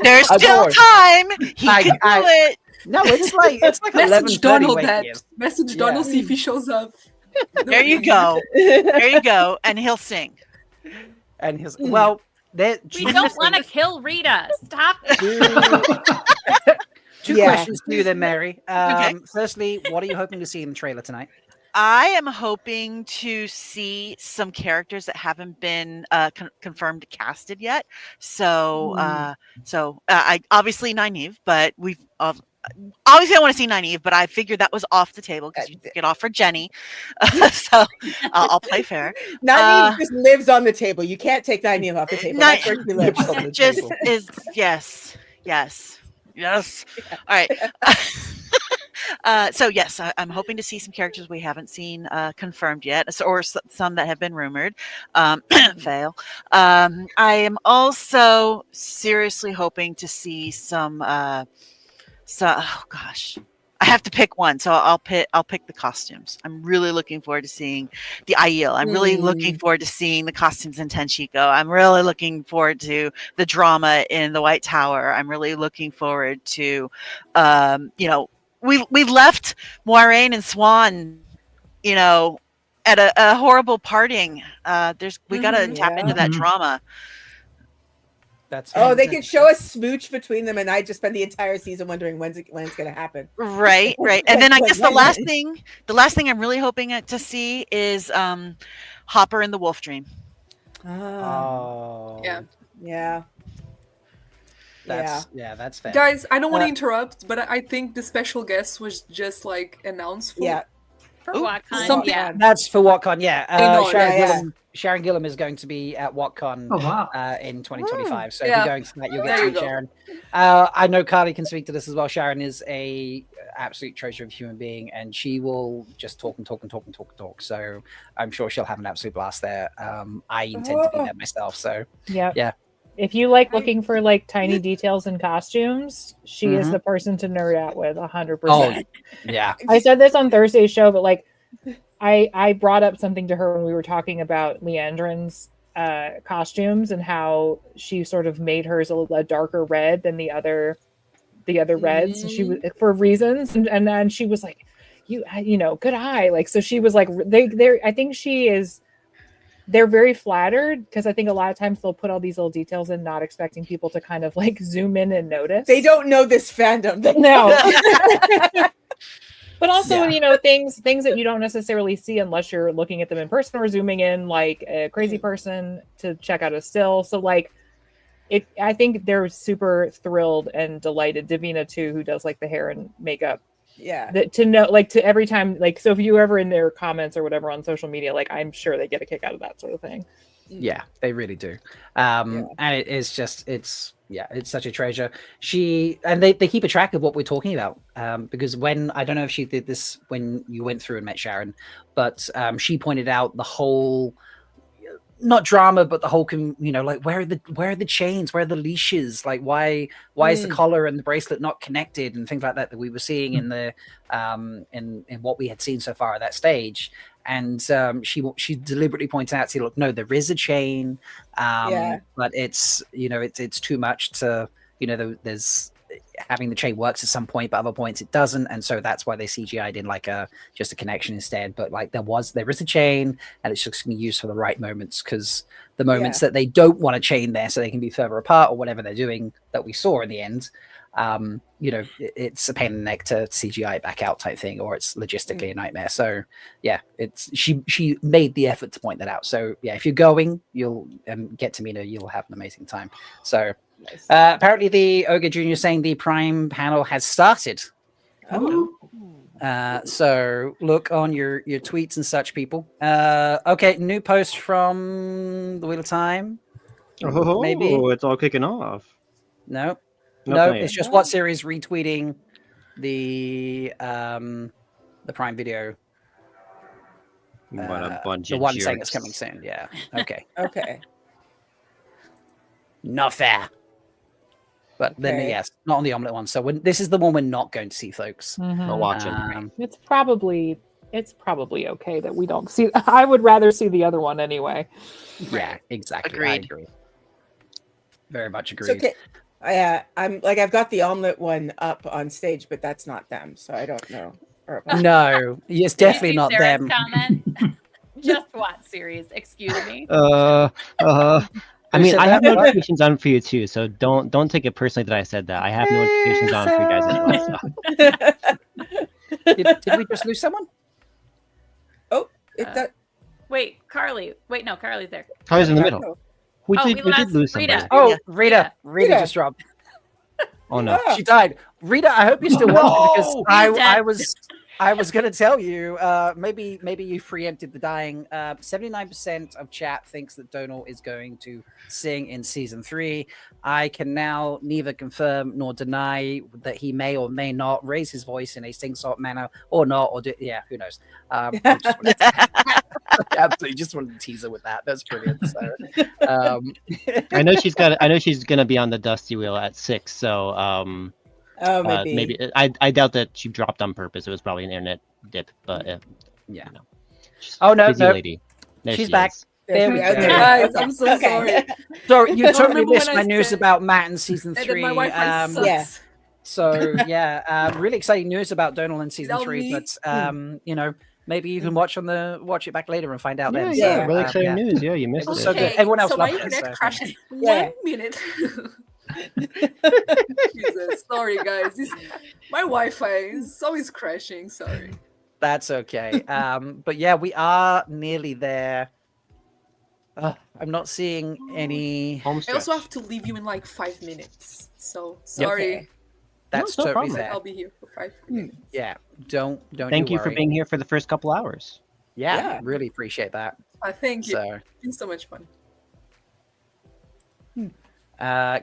There's still time. He can do it. No, it's like Message 11:30 Donald waiting that. here. Message Donald, see if he shows up. There you go. There you go. And he'll sing. And he's well, We don't want to kill Rita. Stop. Two questions to you then, Mary. Firstly, what are you hoping to see in the trailer tonight? I am hoping to see some characters that haven't been confirmed casted yet. So, I obviously Nynaeve, but we've obviously I want to see Nynaeve, but I figured that was off the table because you took it off for Jenny. So I'll play fair. Nynaeve just lives on the table. You can't take Nynaeve off the table. That's where she lives. Just is yes. All right. So yes, I'm hoping to see some characters we haven't seen confirmed yet, or some that have been rumored. Fail. I am also seriously hoping to see some. Oh gosh, I have to pick one, so I'll pick the costumes. I'm really looking forward to seeing the Aiel. I'm really looking forward to seeing the costumes in Tenshiko. I'm really looking forward to the drama in the White Tower. I'm really looking forward to, we left Moiraine and Swan, at a horrible parting. We gotta tap into that drama. That's they could show a smooch between them, and I just spend the entire season wondering when it's going to happen. Right. And then I guess the last thing I'm really hoping to see is Hopper in the Wolf Dream. Oh, yeah. That's fair. Guys, I don't want to interrupt, but I think the special guest was just like announced for For WotCon, That's for WotCon, know, Sharon Gillam is going to be at WotCon in 2025. So if you're going to that, you'll get to meet Sharon. I know Carly can speak to this as well. Sharon is a absolute treasure of a human being, and she will just talk. So I'm sure she'll have an absolute blast there. I intend to be there myself. So yeah. If you like looking for like tiny details in costumes, she is the person to nerd out with 100%. Oh, yeah. I said this on Thursday's show, but like I brought up something to her when we were talking about Leandrin's costumes and how she sort of made hers a darker red than the other reds. And she was for reasons, and then she was like, you know, good eye. Like, so she was like, I think they're very flattered because I think a lot of times they'll put all these little details in, not expecting people to kind of like zoom in and notice. They don't know this fandom. No. But also, you know, things that you don't necessarily see unless you're looking at them in person or zooming in like a crazy person to check out a still. So like I think they're super thrilled and delighted. Davina too, who does like the hair and makeup. Yeah. To know, like, to every time, like, so if you ever in their comments or whatever on social media, like, I'm sure they get a kick out of that sort of thing. Yeah, they really do. And it's such a treasure. They keep a track of what we're talking about. Because I don't know if she did this when you went through and met Sharon, but she pointed out the whole, not drama, but the whole, you know, like where are the chains, where are the leashes, like why is the collar and the bracelet not connected, and things like that we were seeing in the in what we had seen so far at that stage. And she deliberately points out to you, look, no, there is a chain, but it's, you know, it's too much to, you know, there's having the chain works at some point, but other points it doesn't, and so that's why they CGI'd in like just a connection instead. But like there is a chain, and it's just going to be used for the right moments, because the moments that they don't want a chain there so they can be further apart or whatever they're doing that we saw in the end, you know, it's a pain in the neck to CGI it back out type thing, or it's logistically a nightmare. So yeah, she made the effort to point that out. So yeah, if you're going, you'll get to meet her, you'll have an amazing time. So Nice. Apparently, the Ogre Junior is saying the Prime panel has started. Oh. So look on your tweets and such, people. Okay, new post from the Wheel of Time. Oh, Maybe it's all kicking off. no, Nope, no. not It's yet. just WoT series retweeting the Prime Video. What a bunch The of one saying it's jerks. coming soon. Yeah. Okay. Okay. Not fair. But then, Okay. yes, not on the omelet one. So this is the one we're not going to see, folks. We'll watch them. It's probably okay that we don't see. I would rather see the other one anyway. Yeah, exactly. Agreed. I agree. Very much It's agreed. okay. I'm like I've got the omelet one up on stage, but that's not them, so I don't know. No, it's Did you definitely see not Sarah's them. comment? Just WoT series. Excuse me. I mean, said I have that? notifications on for you too, so don't take it personally that I said that. I have notifications on for you guys as well. So. Did we just lose someone? Oh, if that. Wait, Carly. Wait, no, Carly's there. Carly's in the middle. We Oh, did we lost lose Rita. somebody. Oh, Rita. Rita Rita. just dropped. Oh no. She died. Rita, I hope you're still watching because Rita's dead. I was going to tell you, maybe you preempted the dying. 79% of chat thinks that Donal is going to sing in season 3. I can now neither confirm nor deny that he may or may not raise his voice in a sing-song manner or not, or who knows. I absolutely just wanted to tease her with that. That's brilliant. So, I know she's gonna be on the Dusty Wheel at 6, so maybe I doubt that she dropped on purpose. It was probably an internet dip, but yeah. You know, Oh no, busy no. lady. There She's she back. is. There we go. Guys, I'm so sorry. So you Don't totally remember missed when my I news said about Matt in season that 3. my Wi-Fi sucks. Yeah. So yeah, really exciting news about Donal in season Tell 3. me. But you know, maybe you can watch it back later and find out then. Yeah, So, really exciting news. Yeah, you It missed was it. so good. Everyone else so my loved it. internet So. crashed in Yeah. 1 minute. Jesus, sorry guys. My Wi-Fi is always crashing. Sorry. That's okay. But yeah, we are nearly there. I'm not seeing any. Home I also stretch. have to leave you in like 5 minutes. So sorry. Okay. That's No, no totally problem. fair. I'll be here for 5 minutes. Yeah, don't. Thank you for worry. being here for the first couple hours. Yeah, Yeah. really appreciate that. Thank you. So, It's been so much fun.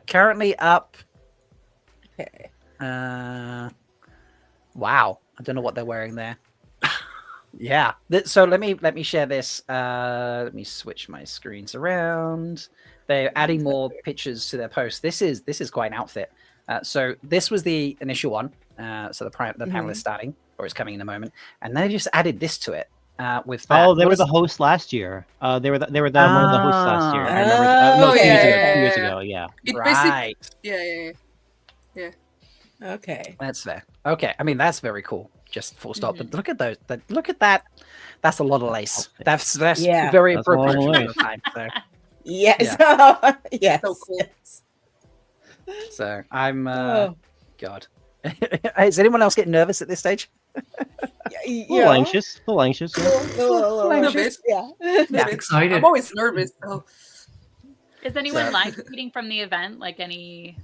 currently up. Okay. Wow, I don't know what they're wearing there. Yeah. So let me share this. Let me switch my screens around. They're adding more pictures to their post. This is quite an outfit. So this was the initial one. So the panel is starting, or it's coming in a moment, and they just added this to it. With that. Oh, they What were is- the host last year. They were one of the hosts last year. I remember. Oh, No, 2 years ago. yeah. 2 years ago. Yeah. It right. basically, yeah. Okay. That's fair. Okay, I mean that's very cool. Just full stop. But look at those. Look at that. That's a lot of lace. That's Yeah. very That's a lot of appropriate lace. for the time. So. Yes. Yes. So cool. Yes. So I'm Oh. God. Is anyone else getting nervous at this stage? A little anxious. A little anxious. Yeah. Little bit. Yeah. Yeah. Excited. I'm always nervous. So. Is anyone So- live tweeting from the event? Like any,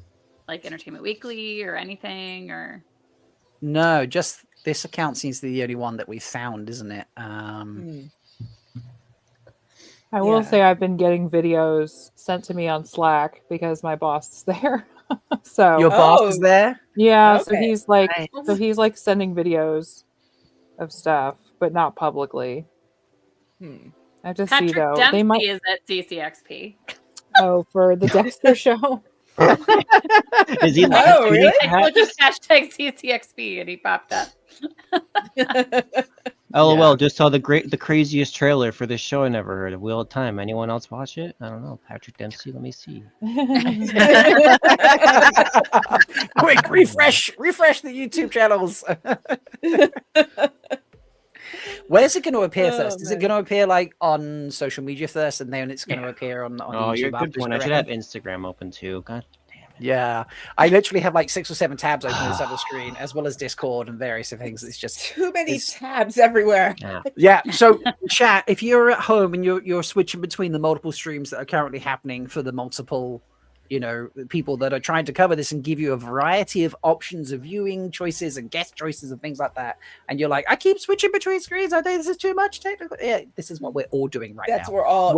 like Entertainment Weekly or anything? Or No, just this account seems to be the only one that we found, isn't it? I will Yeah. say I've been getting videos sent to me on Slack because my boss is there. So Your boss is there. yeah, so Okay. he's like Nice. sending videos of stuff, but not publicly. Hmm. I have to see Patrick though. Dempsey They might is at CCXP. for the Dexter show. Is he? Oh, really? I just hashtag CCXP and he popped up. LOL. Just saw the craziest trailer for this show I never heard of. Wheel of Time. Anyone else watch it? I don't know. Patrick Dempsey. Let me see. Quick, refresh the YouTube channels. Where's it going to appear first? Is it going to appear like on social media first, and then it's going to appear on Oh, YouTube? you're a good after, point. I you should have reckon? Instagram open too. God damn it. Yeah, I literally have like 6 or 7 tabs open on this other screen, as well as Discord and various things. It's just Too many It's- tabs everywhere. Yeah. yeah. So, chat, if you're at home and you're switching between the multiple streams that are currently happening for the multiple people that are trying to cover this and give you a variety of options of viewing choices and guest choices and things like that. And you're like, I keep switching between screens. I think this is too much technical. Yeah, this is what we're all doing right now. We're all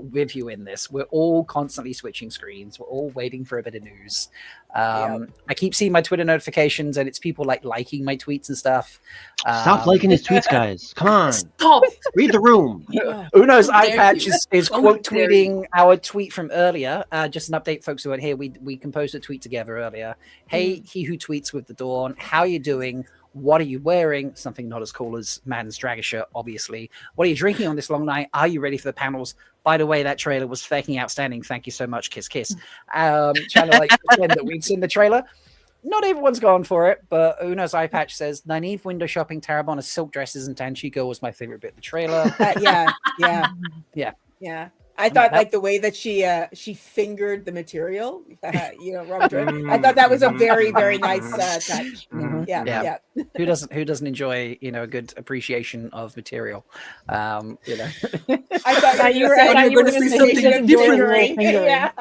with you in this. We're all constantly switching screens. We're all waiting for a bit of news. I keep seeing my Twitter notifications, and it's people liking my tweets and stuff. Stop liking his tweets, guys. Come on. Stop. Read the room. Uno's How eye dare patch you. is How quote dare tweeting our tweet from earlier. Just an update, folks who aren't here. We composed a tweet together earlier. Hey, he who tweets with the dawn. How are you doing? What are you wearing? Something not as cool as Madden's Dragger shirt, obviously. What are you drinking on this long night? Are you ready for the panels? By the way, that trailer was fucking outstanding. Thank you so much. Kiss, kiss. Trying to pretend that we've seen the trailer. Not everyone's gone for it, but Uno's eye patch says Nynaeve window shopping Tarabona's silk dresses and Tanchico was my favorite bit of the trailer. Yeah. I thought the way that she fingered the material, Robert. I thought that was a very, very nice touch. Yeah. Who doesn't enjoy a good appreciation of material? I thought you were going to say something different. Yeah.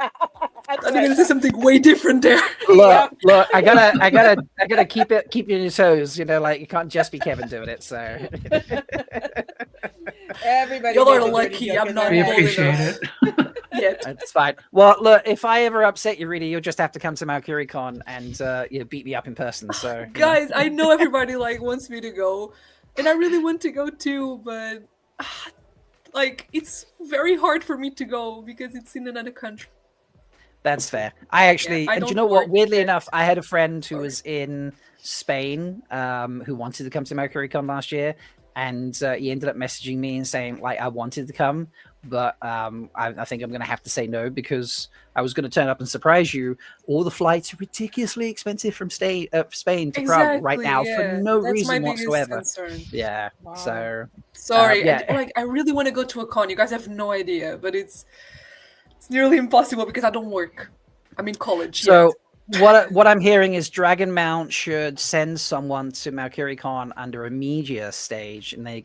I'm going to say something way different there. Look, I gotta keep you on your toes. You can't just be Kevin doing it. So everybody, y'all are lucky. I'm not. We appreciate it. Yet. It's fine. Well, look, if I ever upset you, really, you'll just have to come to MalkyriCon and beat me up in person. So, guys, I know everybody wants me to go, and I really want to go too, but it's very hard for me to go because it's in another country. That's fair. I actually, I and don't you know what? like Weirdly it. enough, I had a friend who was in Spain, who wanted to come to MalkyriCon last year, and he ended up messaging me and saying, I wanted to come, but I think I'm going to have to say no because I was going to turn up and surprise you. All the flights are ridiculously expensive from Spain to Prague right now for no reason whatsoever. Concern. Yeah. Wow. So sorry. I really want to go to a con. You guys have no idea, but it's nearly impossible because I don't work. I'm in college. So what I'm hearing is Dragon Mount should send someone to MalkyriCon under a media stage, and they,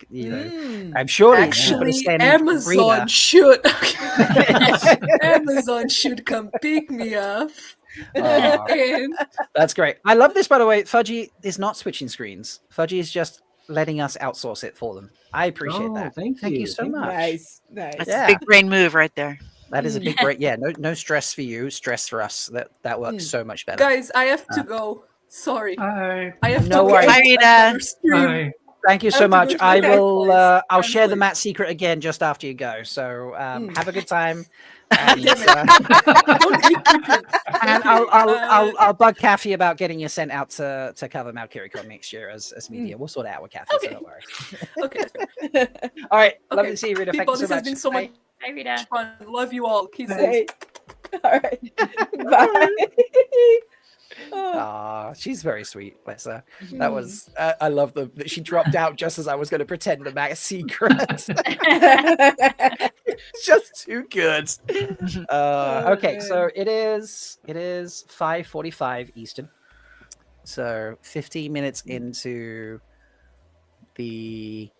I'm sure actually Amazon should. Amazon should come pick me up. That's great. I love this, by the way. Fudgy is not switching screens. Fudgy is just letting us outsource it for them. I appreciate that. Thank you so much. Nice. That's a big brain move right there. That is a big break. Yeah, no stress for you, stress for us. That works so much better. Guys, I have to go. Sorry. Hi. I have no to worries. Hi. Thank you so much. I will. I'll share the Matt secret again just after you go. So have a good time. And, and I'll bug Kathy about getting you sent out to cover MalkyriCon next year as media. We'll sort it out with Kathy. So don't worry. Okay. All right. Lovely to see you, Rita. People, Thank you so this much. has been so much Hi, Rita. fun. Love you all. Kisses. Hey. All right. Bye. She's very sweet, bless her. That was I love that she dropped out just as I was going to pretend to make a secret. It's just too good. Okay, so it is 5:45 Eastern, so 15 minutes into the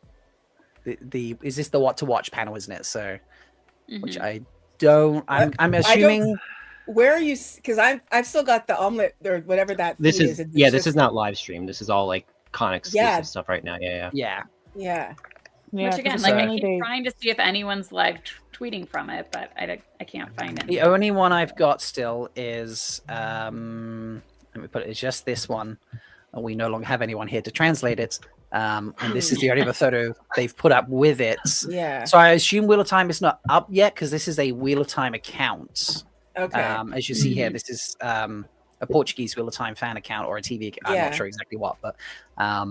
is this the what to watch panel, isn't it? So which I'm assuming. Where are you? Because I've still got the omelet or whatever that. This thing is It's this just- is not live stream. This is all con exclusive stuff right now. Yeah. Which again, I keep trying to see if anyone's tweeting from it, but I can't find it. The only one I've got still is let me put it. It's just this one, and we no longer have anyone here to translate it. And this is the only other photo they've put up with it. Yeah. So I assume Wheel of Time is not up yet because this is a Wheel of Time account. Okay. As you see here, this is a Portuguese Wheel of Time fan account or a TV. I'm not sure exactly what, but I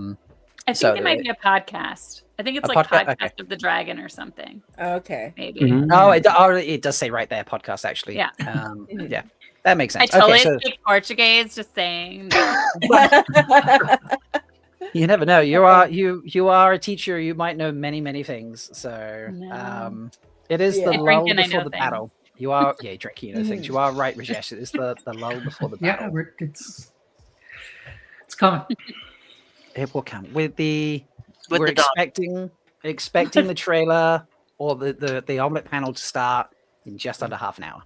think it might be a podcast. I think it's like Podcast of the Dragon or something. Okay. Maybe. Mm-hmm. Oh, it does say right there, podcast actually. Yeah. Yeah. That makes sense. I totally speak Portuguese, just saying. You never know. You are a teacher. You might know many things. So it is the lull before the battle. You are drinking, you know things. You are right, Rajesh. It is the lull before the battle. Yeah, it's coming. It will come we're expecting the trailer or the omelet panel to start in just under half an hour.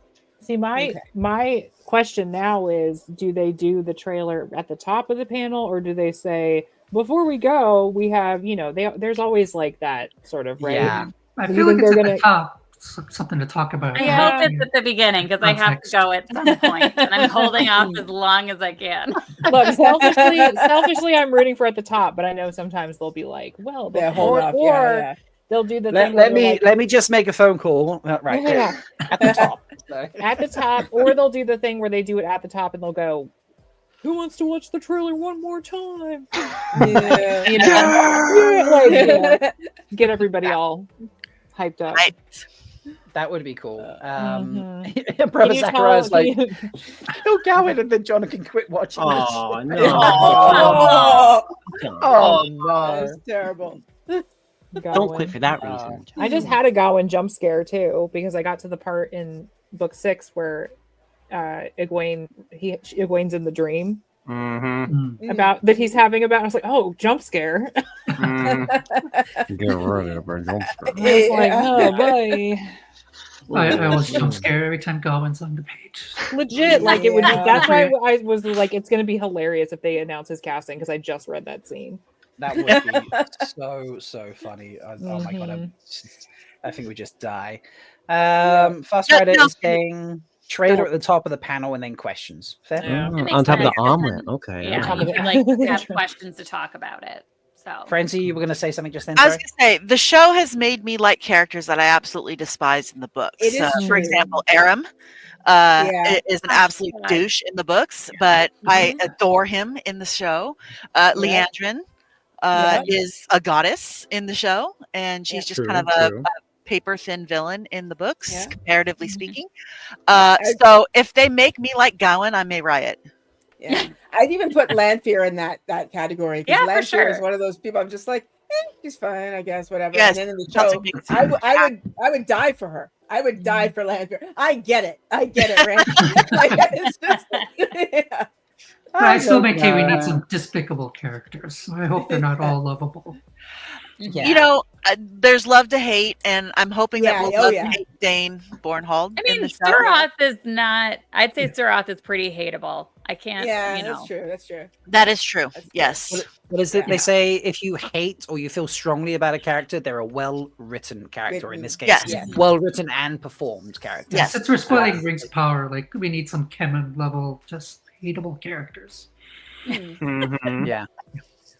See, my question now is, do they do the trailer at the top of the panel, or do they say, before we go, we have, there's always like that sort of, right? Yeah. I Do feel you like think it's they're at the top. Something to talk about. I hope it's at the beginning because I have to Context. go at some point, and I'm holding off as long as I can. Look, selfishly, I'm rooting for at the top, but I know sometimes they'll be like, well, They'll hold off. Yeah. they'll do the thing. Let me just make a phone call. Right. Yeah. At the top. At the top, or they'll do the thing where they do it at the top and they'll go, who wants to watch the trailer one more time? Yeah. Get everybody all hyped up. That would be cool. Mhm. Brother Can you Zachariah's tell- like, kill Gowan, and then Jonathan quit watching. Oh this. no! Oh no! That's terrible. Don't quit for that reason. I just had a Gawain jump scare too because I got to the part in book 6 where Egwene's in the dream about that he's having about. I was like, oh, jump scare. Get ready to jump scare. I was like, oh boy. I always jump scare every time Gawain's on the page. Legit, like it would. Yeah. That's why I was like, it's going to be hilarious if they announce his casting because I just read that scene. That would be so funny. Oh my god, Mhm. I think we just die. Fast Rider is saying trailer at the top of the panel and then questions. Fair? Yeah. That makes On top of the sense. omelet. Okay. Yeah, top you of can it. like have questions to talk about it. So Frenzy, you were going to say something just then? I was Sorry? going to say, the show has made me like characters that I absolutely despise in the books. It is For true. example, Aram Yeah. is an absolute douche in the books, but I adore him in the show. Leandrin is a goddess in the show, and she's just kind of a paper thin villain in the books, comparatively speaking. So if they make me like Gawain, I may riot. Yeah, I'd even put Lanfear in that category. Yeah, for Lanfear is sure. one of those people. I'm just like, she's fine, I guess, whatever. Yes, and then in the that's show, a big I would die for her. I would die for Lanfear. I get it, Rand. Like, it's just, yeah. But I still maintain we need some despicable characters. So I hope they're not all lovable. Yeah. You know, there's love to hate, and I'm hoping that we'll love to yeah. hate Dane Bornhold. I in mean, the show. Suroth is not. I'd say Suroth is pretty hateable. I can't. Yeah, you know. that's true. That's true. That is true. Yes. What is it? They say if you hate or you feel strongly about a character, they're a well-written character. In this case, Yes. well-written and performed character. Yes. Since we're splitting Rings of Power, like we need some Kemen level, just hateable characters. Mhm. Yeah.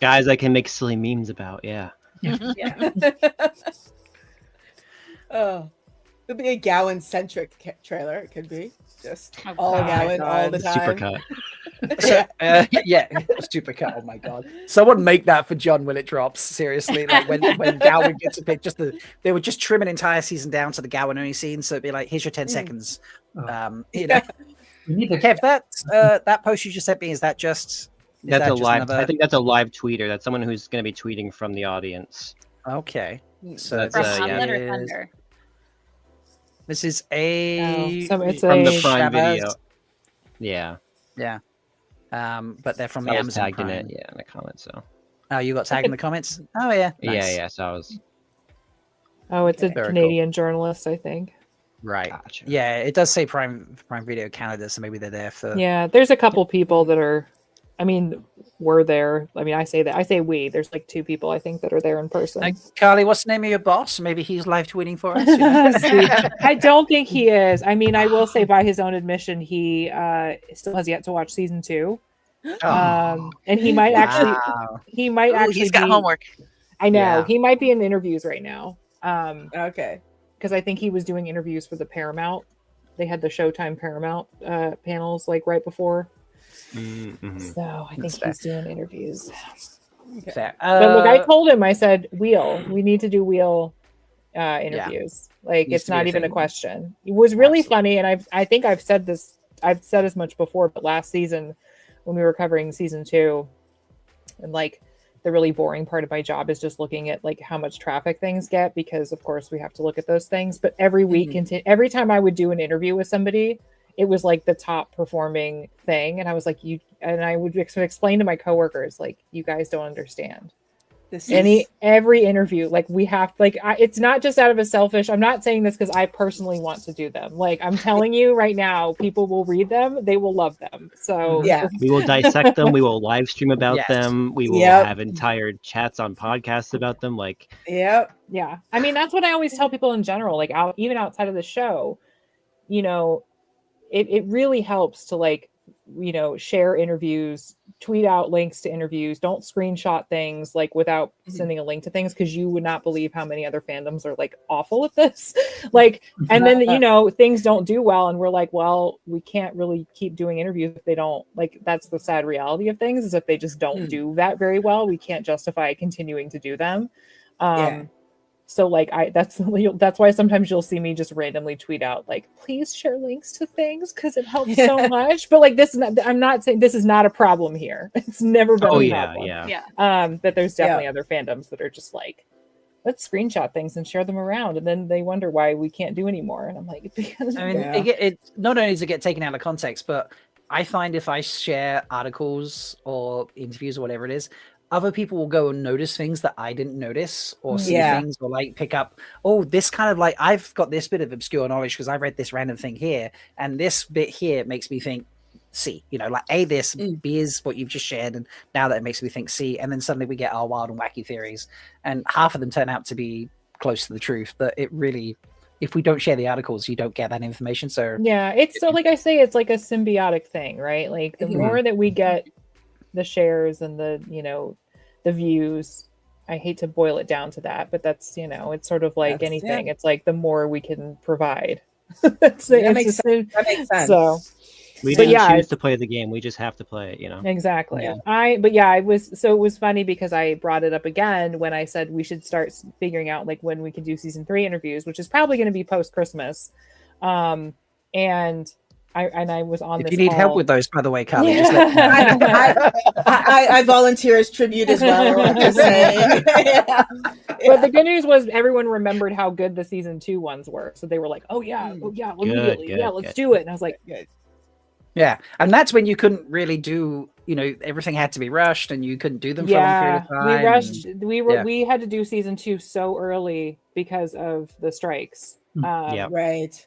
Guys I can make silly memes about. Yeah. Yeah. Oh, it'll be a Gowan-centric trailer. It could be just Oh, all God. Gowan all the time. Supercut. So, yeah, super cut. Oh my god! Someone make that for John when it drops. Seriously, like when Gowan gets a pick, they would just trim an entire season down to the Gowan only scene. So it'd be like, here's your 10 seconds. You know, We need to Kev, that post you just sent me, is that just? That's a just live. another- I think that's a live tweeter. That's someone who's going to be tweeting from the audience. Okay, so That's From this Hamlet or is- Thunder. This is a it's From the a Prime Shabazz. Video. Yeah. Yeah, but they're from the I was Amazon tagged in Prime. it. Yeah, in the comments. So. Oh, you got tagged in the comments? Oh yeah, Yeah, nice. yeah. So I was. Oh, it's a Very cool. Canadian journalist, I think. Right. Gotcha. Yeah, it does say Prime Video Canada, so maybe they're there for. Yeah, there's a couple people that are. I mean, we're there. I mean, I say that. I say we. There's like 2 people I think that are there in person. Carly, what's the name of your boss? Maybe he's live tweeting for us. You know? I don't think he is. I mean, I will say by his own admission, he still has yet to watch season 2. And he might actually. Wow. He might Ooh, actually. he's got be- homework. I know Yeah. he might be in interviews right now. Okay. Because I think he was doing interviews for the Paramount. They had the Showtime Paramount panels like right before. Mm-hmm. So I think That's fair. he's doing interviews. Fair. But look, I told him, I said, Wheel, we need to do Wheel interviews. Like, Needs it's to be a not even a thing. question. It was really Absolutely. funny. And I think I've said as much before, but last season when we were covering season 2, and like the really boring part of my job is just looking at like how much traffic things get, because of course we have to look at those things. But every week, every time I would do an interview with somebody, it was like the top performing thing. And I was like, I would explain to my coworkers, like, you guys don't understand. every interview, like we have, like it's not just out of a selfish, I'm not saying this because I personally want to do them, like I'm telling you right now, people will read them, they will love them. So we will dissect them, we will live stream about them, we will have entire chats on podcasts about them, like yeah, I mean that's what I always tell people in general, like even outside of the show, you know, it really helps to, like, you know, share interviews, tweet out links to interviews, don't screenshot things like without sending a link to things, because you would not believe how many other fandoms are like awful at this. Like, and then, you know, things don't do well and we're like, well, we can't really keep doing interviews if they don't, like, that's the sad reality of things, is if they just don't do that very well, we can't justify continuing to do them. So like that's why sometimes you'll see me just randomly tweet out like, please share links to things because it helps so much. But like this, I'm not saying this is not a problem here. It's never been a problem. But there's definitely other fandoms that are just like, let's screenshot things and share them around, and then they wonder why we can't do anymore. And I'm like, because I mean, it not only does it get taken out of context, but I find if I share articles or interviews or whatever it is, other people will go and notice things that I didn't notice, or see things, or like pick up, oh, this kind of like, I've got this bit of obscure knowledge because I read this random thing here, and this bit here makes me think C, you know, like A, this, B is what you've just shared, and now that it makes me think C, and then suddenly we get our wild and wacky theories, and half of them turn out to be close to the truth, but it really, if we don't share the articles, you don't get that information. So yeah, it's so like I say, it's like a symbiotic thing, right? Like the more that we get the shares and the, you know, the views, I hate to boil it down to that, but that's, you know, it's sort of like anything. It's like the more we can provide. That makes sense. So we didn't choose to play the game, we just have to play it, you know. Exactly. It was funny because I brought it up again when I said we should start figuring out like when we can do season 3 interviews, which is probably going to be post Christmas. And I was on this. If you need help with those, by the way, Carly, just let me know. I volunteer as tribute as well. I'm just saying. But the good news was everyone remembered how good the season 2 ones were, so they were like, "Oh yeah, immediately, let's do it." And I was like, Yeah, and that's when you couldn't really do, you know, everything had to be rushed, and you couldn't do them for a long period of time. We rushed. We had to do season 2 so early because of the strikes. Right.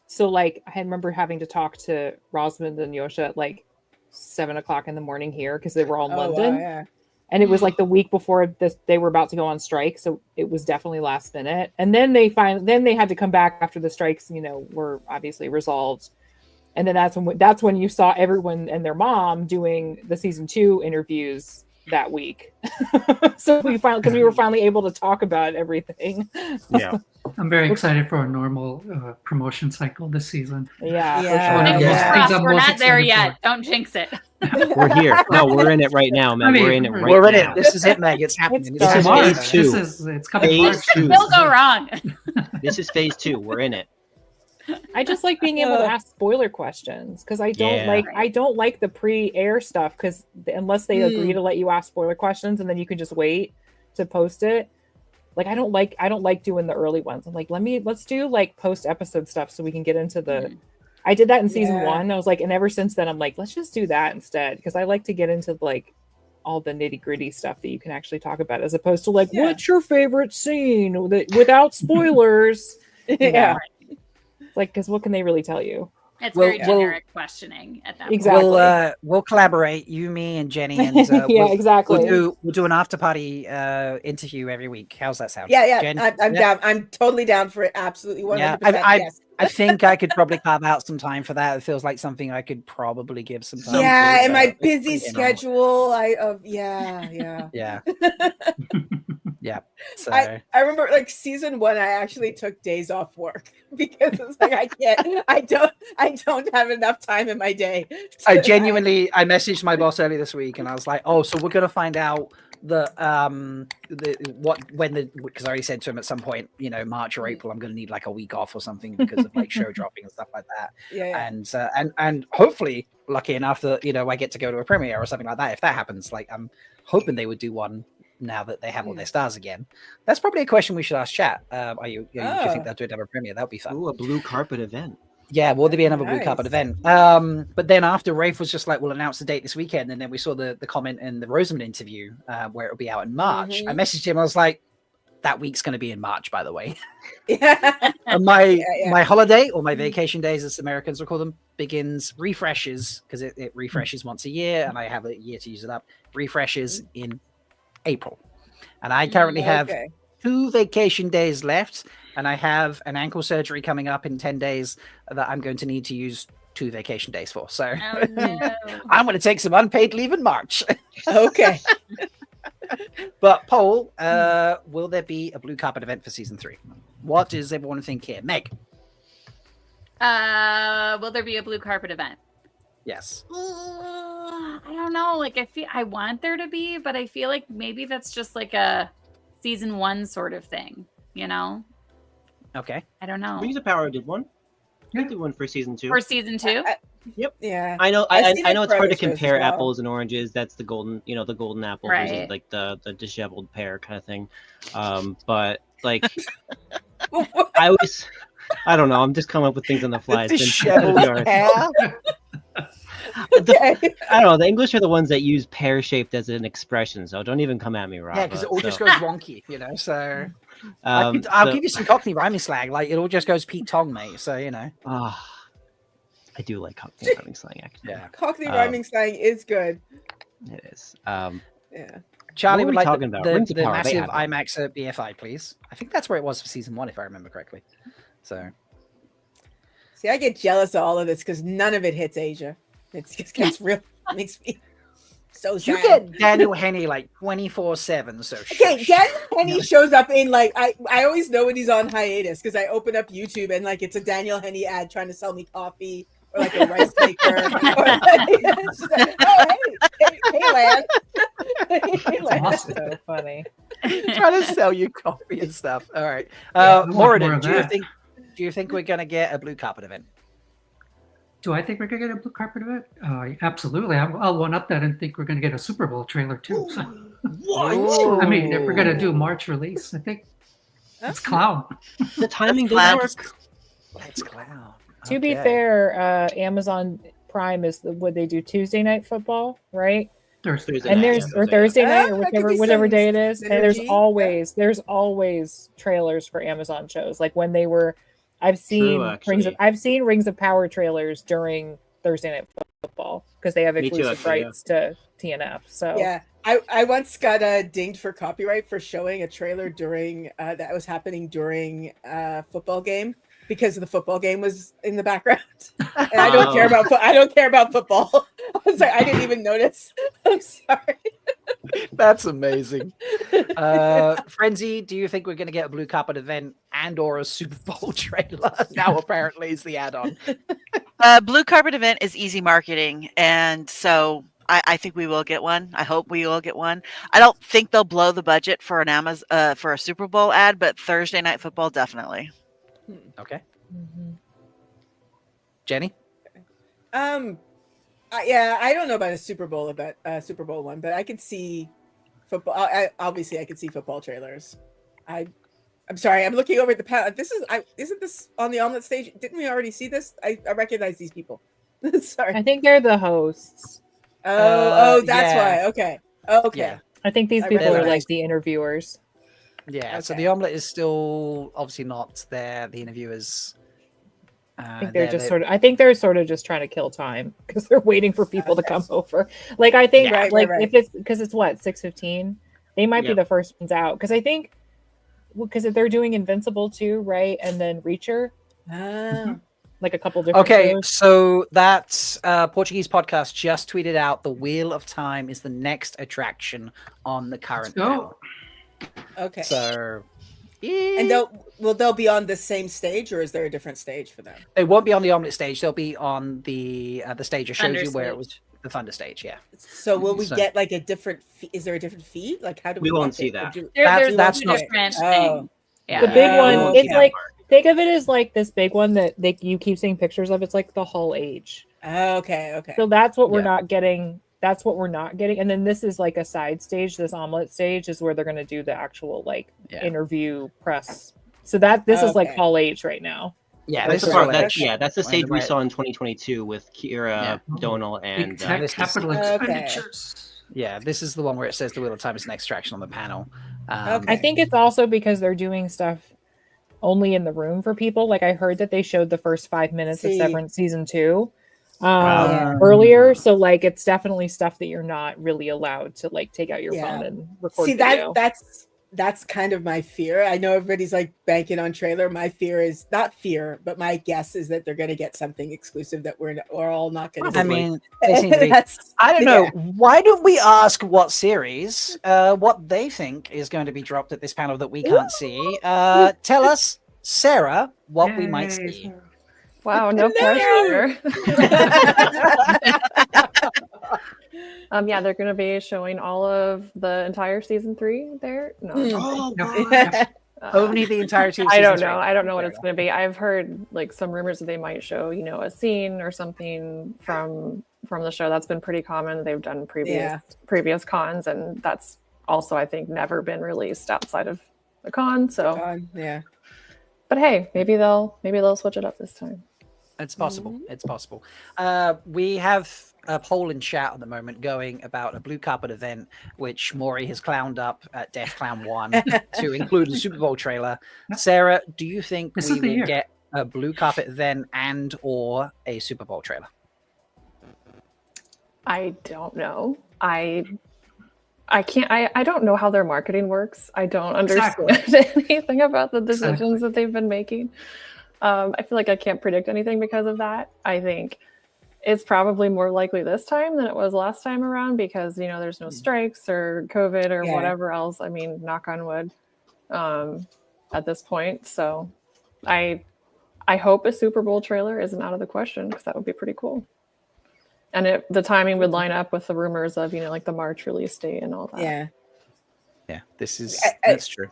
So like I remember having to talk to Rosamund and Josha at like 7:00 in the morning here because they were all in London. Wow, and it was like the week before this, they were about to go on strike, so it was definitely last minute. And then they had to come back after the strikes, you know, were obviously resolved. And then that's when you saw everyone and their mom doing the season 2 interviews that week. So we were finally able to talk about everything. Yeah. I'm very excited for a normal promotion cycle this season. Yeah. We're not there yet. Don't jinx it. We're here. No, we're in it right now, man. I mean, we're in it right now. We're in it. This is it, Meg. It's happening. This is phase 2. It's coming phase 2. It'll go wrong. This is phase 2. We're in it. I just like being able to ask spoiler questions because I don't like the pre-air stuff because unless they agree to let you ask spoiler questions and then you can just wait to post it. Like I don't like doing the early ones. I'm like, let's do like post episode stuff so we can get into the. I did that in season 1. I was like, and ever since then I'm like, let's just do that instead because I like to get into like all the nitty gritty stuff that you can actually talk about as opposed to like, what's your favorite scene without spoilers? Like, because what can they really tell you? It's very generic questioning at that point. Exactly. We'll collaborate, you, me, and Jenny, and exactly. We'll do an after party interview every week. How's that sound? Yeah. Jen? I'm down. I'm totally down for it. Absolutely, 100%. Yeah, I think I could probably carve out some time for that. It feels like something I could probably give some time. Yeah, to, in my busy schedule, yeah. Yeah. So I remember like season 1, I actually took days off work because it's like I don't have enough time in my day. I messaged my boss earlier this week and I was like, oh, so we're gonna find out because I already said to him at some point, you know, March or April, I'm gonna need like a week off or something because of like show dropping and stuff like that. And hopefully, lucky enough that, you know, I get to go to a premiere or something like that. If that happens, like I'm hoping they would do one now that they have all their stars again. That's probably a question we should ask chat. Do you think they'll do another premiere? That would be fun. Ooh, a blue carpet event. Yeah, will there be another blue Nice. carpet event? But then after Rafe was just like, we'll announce the date this weekend, and then we saw the comment in the Rosamund interview where it'll be out in March. I messaged him. I was like, that week's going to be in March, by the way. Yeah. And my holiday or my vacation days, as Americans will call them, begins refreshes because it refreshes once a year, and I have a year to use it up. Refreshes in April, and I currently have 2 vacation days left, and I have an ankle surgery coming up in 10 days that I'm going to need to use 2 vacation days for. So I'm going to take some unpaid leave in March. Okay. But Paul, will there be a blue carpet event for season 3? What does everyone think here? Meg? Will there be a blue carpet event? Yes. I don't know. Like, I want there to be, but I feel like maybe that's just like a season 1 sort of thing, you know? Okay. I don't know. Rings of Power did one. I did one for season 2. For season 2? Yep. Yeah. I know. I've seen I it know it's for hard to other shows as compare well. apples and oranges. That's the golden, the golden apple versus Right. like the disheveled pear kind of thing. But like, I don't know. I'm just coming up with things on the fly. It's been Disheveled hard. pear? Okay. I don't know. The English are the ones that use pear-shaped as an expression, so don't even come at me, Rob. Yeah, because it all just goes wonky, you know. So I'll so- give you some Cockney rhyming slang. Like it all just goes Pete Tong, mate. So you know. I do like Cockney rhyming slang, actually. Yeah. Cockney rhyming slang is good. It is. Yeah. Charlie What would were we like talking the, about? the, Rings of the Power, they massive had one. IMAX at BFI, please. I think that's where it was for season 1, if I remember correctly. So See, I get jealous of all of this because none of it hits Asia. It just gets real. Makes me so sad. you get Daniel Henney like 24/7. So Okay, Daniel Henney shows up in like I always know when he's on hiatus because I open up YouTube and like it's a Daniel Henney ad trying to sell me coffee or like a rice maker. Or, it's just like, oh hey Lan. Hey, Lan. That's so funny. trying to sell you coffee and stuff. All right, I want more Moradin, of that. do you think we're gonna get a blue carpet event? Do I think we're gonna get a blue carpet event? Absolutely. I'll one up that and think we're gonna get a Super Bowl trailer too. So, I mean, if we're gonna do March release, I think it's clown. The timing That's clown. does work. Let's clown. To be fair, Amazon Prime is would they do Tuesday night football, right? Thursday. Thursday And night, there's yeah. or Thursday night or that could be whichever some day it is. And there's synergy. always trailers for Amazon shows. Like when they were I've seen actually. I've seen Rings of Power trailers during Thursday night football because they have Me too, exclusive actually, yeah. rights to TNF. So Yeah, I once got dinged for copyright for showing a trailer during that was happening during a football game because the football game was in the background, and I don't care about I don't care about football. I was like, I didn't even notice. I'm sorry. That's amazing. Frenzy, do you think we're going to get a blue carpet event and or a Super Bowl trailer? Now apparently is the add-on. Blue carpet event is easy marketing, and so I think we will get one. I hope we will get one. I don't think they'll blow the budget for an Amazon for a Super Bowl ad, but Thursday night football definitely. Okay. Jenny? Yeah, I don't know about a Super Bowl Super Bowl one, but I could see football. Obviously, I could see football trailers. I'm sorry, I'm looking over at the panel. Isn't this on the omelet stage? Didn't we already see this? I recognize these people. Sorry. I think they're the hosts. That's yeah. why. Okay. Okay. Yeah. I think these I people are recognize- like the interviewers. Yeah, so Okay. the omelet is still obviously not there. The interviewers. I think I think they're sort of just trying to kill time because they're waiting for people to come over. Like I think Right, like right. if it's because it's what 6:15, they might be Yeah. the first ones out because I think because they're doing Invincible too, right? And then Reacher, like a couple different. Okay, shows. so that Portuguese podcast just tweeted out the Wheel of Time is the next attraction on the current go. panel. Okay. So And they'll be on the same stage, or is there a different stage for them? they won't be on the omelet stage. They'll be on the stage I showed Thunder you where it stage. was the Thunder stage. Yeah. So will we So- get like a different? Is there a different feed? Like how do we? We won't watch see it? Or that. There's That's two not- different Oh. things. Yeah. The big we one, won't see it's that like part. think of it as like this big one that you keep seeing pictures of. It's like the Hall H. Okay. Okay. So that's what we're Yeah. not getting. That's what we're not getting. And then this is like a side stage. This omelet stage is where they're going to do the actual like Yeah. interview press. So that this is like Okay. Hall H right now. Yeah, That's this the is part. all That's that- that's the stage we Right. saw in 2022 with Kira, Yeah. Donal, and Big tech this is- capital Okay. expenditures. Yeah, this is the one where it says the Wheel of Time is an extraction on the panel. Okay. I think it's also because they're doing stuff only in the room for people. Like I heard that they showed the first 5 minutes of See. Severance season 2 Yeah. earlier. So like it's definitely stuff that you're not really allowed to like take out your Yeah. phone and record See video. that's kind of my fear. I know everybody's like banking on trailer. My fear is not fear, but my guess is that they're going to get something exclusive that we're all not going to see. I mean, they seem to be. That's- I don't know. yeah. Why don't we ask what series, what they think is going to be dropped at this panel that we can't see? Tell us, Sarah, what we might Yay, see. Wow, no pressure. Yeah, they're going to be showing all of the entire season 3 there. No, Oh, No, only the entirety of I season don't 3. know. I don't know what Fair it's going to be. I've heard like some rumors that they might show, you know, a scene or something from the show. That's been pretty common. They've done previous cons, and that's also I think never been released outside of the con. So yeah. But hey, maybe they'll switch it up this time. It's possible. It's possible. We have a poll in chat at the moment going about a blue carpet event, which Maury has clowned up at Death Clown 1 to include a Super Bowl trailer. Sarah, do you think This we is the will year. get a blue carpet event and or a Super Bowl trailer? I don't know. I can't. I don't know how their marketing works. I don't understand anything about the decisions that they've been making. I feel like I can't predict anything because of that. I think it's probably more likely this time than it was last time around because, you know, there's no strikes or COVID or whatever else. I mean, knock on wood at this point. So I hope a Super Bowl trailer isn't out of the question because that would be pretty cool. And the timing would line up with the rumors of, you know, like the March release date and all that. Yeah. Yeah, this is that's true.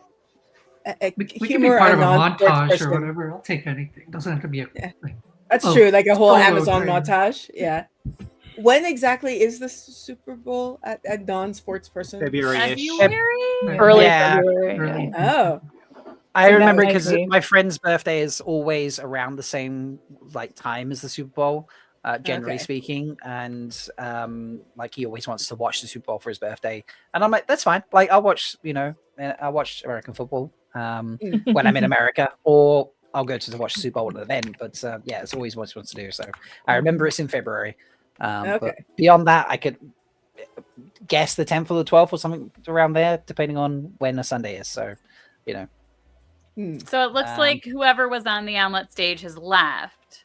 We can be part of a montage or whatever. I'll take anything. It doesn't have to be a. Like, That's true. Like a whole solo Amazon trailer. montage. Yeah. When exactly is the Super Bowl at non-sports person? February. Early February. Yeah. Oh. I So that remember might because be- my friend's birthday is always around the same like time as the Super Bowl, generally Okay. speaking, and like he always wants to watch the Super Bowl for his birthday, and I'm like, that's fine. Like I'll watch, you know, I'll watch American football when I'm in America, or I'll go to watch the Super Bowl then. But yeah, it's always what he wants to do. So I remember it's in February. But Okay. beyond that, I could guess the 10th or the 12th or something around there, depending on when a Sunday is. So, you know. So it looks like whoever was on the omelet stage has left.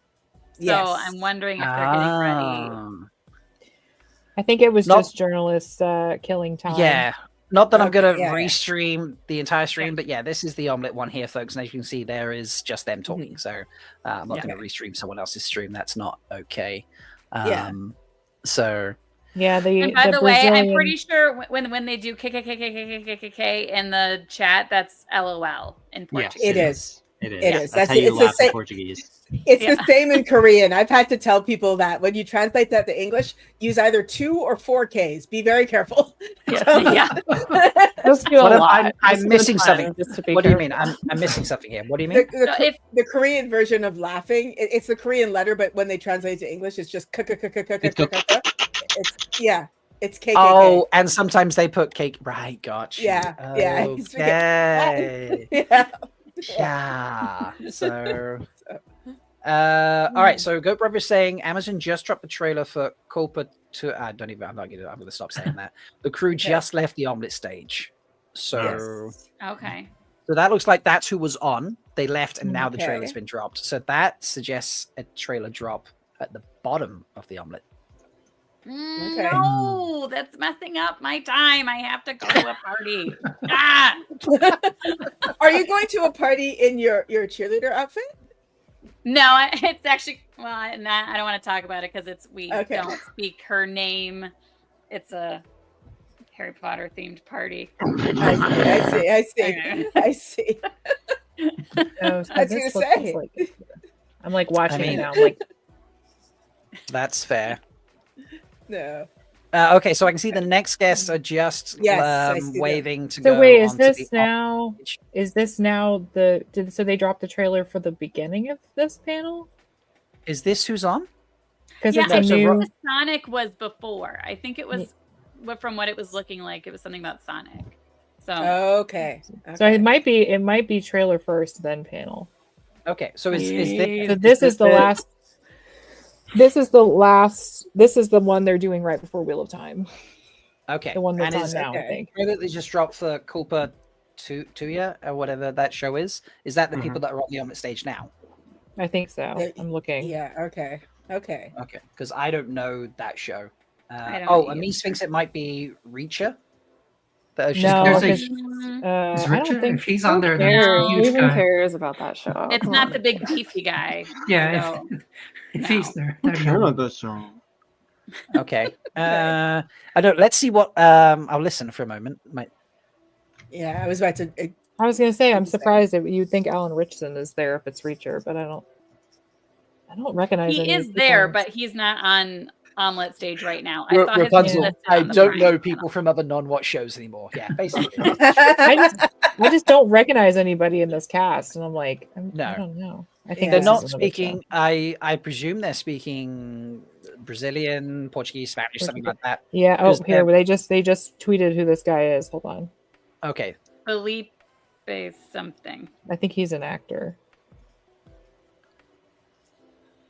So Yes. I'm wondering if they're getting ready. I think it was Not- just journalists killing time. Yeah. Not that I'm Okay, going to yeah. restream the entire stream, but yeah, this is the omelet one here, folks. And as you can see, there is just them talking. So I'm not going to restream someone else's stream. That's not okay. Yeah. So Yeah. And by the way, I'm Brazilian- pretty sure when they do KKKKKKKK in the chat, that's LOL in Portuguese. It is. It is. It is. That's how It's you the laugh in same- Portuguese. It's the same in Korean. I've had to tell people that when you translate that to English, use either 2 or 4 Ks. Be very careful. Yeah. Just do a What am- lot. I'm just for missing fun, something. just to be What do you mean? careful. I'm missing something here. What do you mean? The Korean version of laughing, it's the Korean letter, but when they translate it to English, it's just it's KKK. Oh, and sometimes they put cake. Right, gotcha. Yeah. Okay. Yeah. Yeah. So, all right. So, Goat Brother is saying Amazon just dropped the trailer for Culpa to. I'm not going to stop saying that. The crew just left the omelet stage. So, Okay. so that looks like that's who was on. They left, and now the Okay. trailer's been dropped. So that suggests a trailer drop at the bottom of the omelet. Okay. No, that's messing up my time. I have to go to a party. Ah! Are you going to a party in your cheerleader outfit? No, it's actually I don't want to talk about it because we Okay. don't speak her name. It's a Harry Potter themed party. I see. Okay. I see. Oh, so I was this gonna looks say. like- I'm like watching I mean- it now. I'm like, That's fair. No. Okay, so I can see the next guests are just Yes, I see them. waving to So go. wait, is onto this the now? Is this now so they dropped the trailer for the beginning of this panel? Is this who's on? Because Yeah, it's I a think new. the Sonic was before. I think it was, from what it was looking like, it was something about Sonic. So Okay. So it might be trailer first, then panel. Okay, so is this? So this is the last. This is the last. This is the one they're doing right before Wheel of Time. Okay, The one that's and on now, I think. That they just dropped for Culpa Tuya or whatever that show is. Is that the people that are on the Omit stage now? I think so. I'm looking. Yeah. Okay. Okay. Okay, because I don't know that show. I don't Amise thinks it might be Reacher. No, Is I don't Richard, think if he's on there, then No. he's a huge guy. cares about that show? it's not the big beefy guy. Yeah, So, if he's there. I don't know this song. Okay. I don't. Let's see what. I'll listen for a moment. Yeah, I was about to. I was gonna say I'm surprised that you'd think Alan Richardson is there if it's Reacher, but I don't recognize. he any is people there, on but he's not on Omelet stage right now. I saw his name Rapunzel, listed I on the don't Prime know panel. people from other non-watch shows anymore. Yeah, basically. I just don't recognize anybody in this cast, and I'm like, I No. don't know. I think They're this not is another speaking. show. I presume they're speaking Brazilian, Portuguese, Spanish, something like that. Yeah. Oh, 'Cause here they're- they just tweeted who this guy is. Hold on. Okay. Felipe something. I think he's an actor.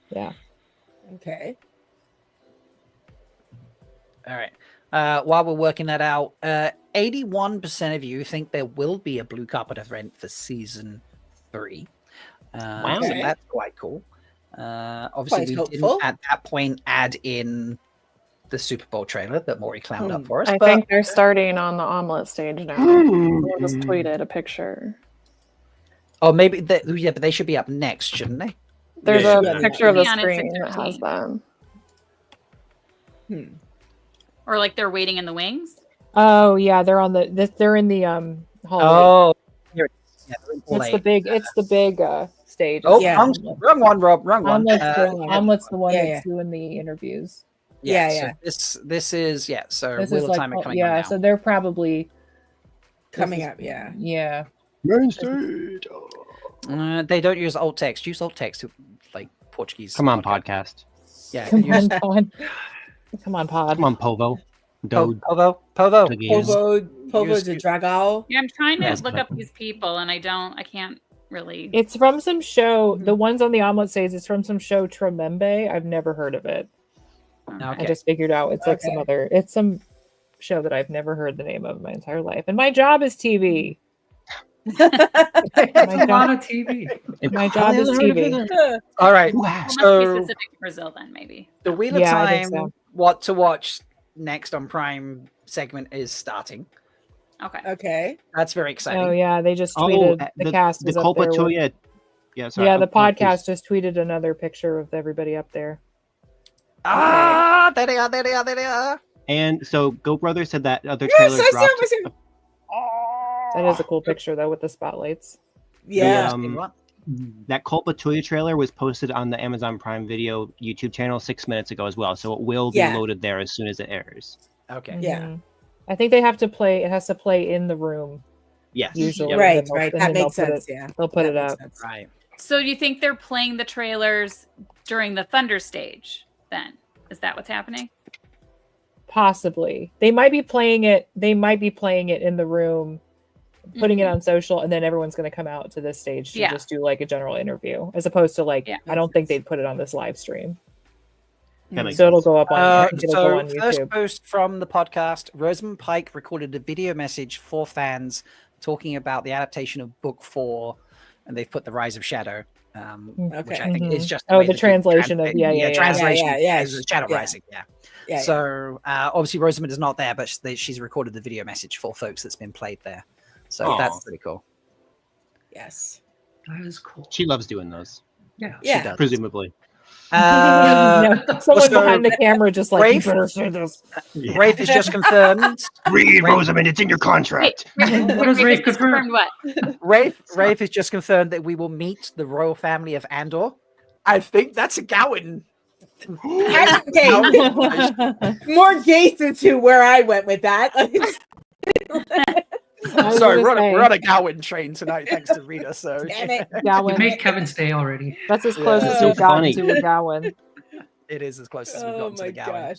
Yeah. Okay. All right. While we're working that out, 81% of you think there will be a blue carpet event for season 3. Wow. So Okay. that's quite cool. Obviously, Quite we hopeful. didn't at that point add in the Super Bowl trailer that Maury clowned up for us. I but think they're starting on the omelet stage now. Someone just tweeted a picture. oh, maybe yeah, but they should be up next, shouldn't they? There's Yeah, a yeah. picture of the Yeah, and it's screen that 6:13. has them. Or like they're waiting in the wings. Oh yeah, they're on the. They're in the hallway. Oh, here it is. Yeah, they're in hall It's the eight. big. It's the big stage. Oh, Yeah. wrong one, Rob. Wrong one. Omelet's the one Yeah, that's doing the interviews. Yeah, So this is so This Wheel is of like Time are coming on yeah. now. So they're probably Coming this is- up. Yeah. Yeah. Main stage. They don't use alt text. Use alt text, like Portuguese. Come on, podcast. Yeah. Come use- on, pod. Come on, pod. Come on, Povo. Dode. Povo. Doggies. Povo de Dragao. Yeah, I'm trying to Yes, look but- up these people, and I can't really. It's from some show. The ones on the omelet stage is from some show Tremembe. I've never heard of it. I Okay. just figured out it's like some other. It's some show that I've never heard the name of in my entire life. And my job is TV. It's a lot of TV. My job is TV. All right. It must be So specific to Brazil then, maybe. the Wheel of Yeah, I think Time, so. what to watch next on Prime segment is starting. Okay. Okay. That's very exciting. Oh yeah, they just Oh, tweeted the cast the is up Culpa there. with- Tuya. Yeah, sorry. Yeah, the Oh, please. podcast just tweeted another picture of everybody up there. Ah, there they are. There they are. There they are. And so Go Brother said that other Yes, trailer I see dropped. him, I see him. That is a cool picture though with the spotlights. Yeah. The, that Culpa Tuya trailer was posted on the Amazon Prime Video YouTube channel 6 minutes ago as well, so it will be Yeah. loaded there as soon as it airs. Okay. Yeah. Mhm. I think they have to play. It has to play in the room Yes. usually. Yep. Right, and then right. and That then they'll makes put sense. it- Yeah. They'll put That it makes up. sense. Right. So do you think they're playing the trailers during the Thunder stage then? Is that what's happening? Possibly. They might be playing it. They might be playing it in the room, putting it on social, and then everyone's going to come out to this stage to Yeah. just do like a general interview, as opposed to like Yeah. I don't think they'd put it on this live stream. That makes So it'll sense. go up on. I think it'll go So on first YouTube. post from the podcast, Rosamund Pike recorded a video message for fans talking about the adaptation of Book 4, and they've put the Rise of Shadow, which I think is just Oh, way the that translation of translation yeah, is Shadow yeah. Rising, yeah. Yeah. So obviously Rosamund is not there, but she's recorded the video message for folks that's been played there. So Aw. that's pretty cool. Yes. That is cool. She loves doing those, Yeah. Yeah. She does. presumably. No, someone so- behind the camera just like Rafe- "You better say this." Rafe has just confirmed. Read, Rafe- Rosamund, it's in your contract. What does Rafe confirm? What? Rafe has just confirmed that we will meet the royal family of Andor. I think that's a Gowan Okay. More Jason to where I went with that. Sorry, we're on a Gowan train tonight, thanks to Rita. So Damn it. You Gowan. made Kevin's day already. That's as close as so we've gotten funny. to a Gowan. it is as close as we've Oh gotten to my the Gowan.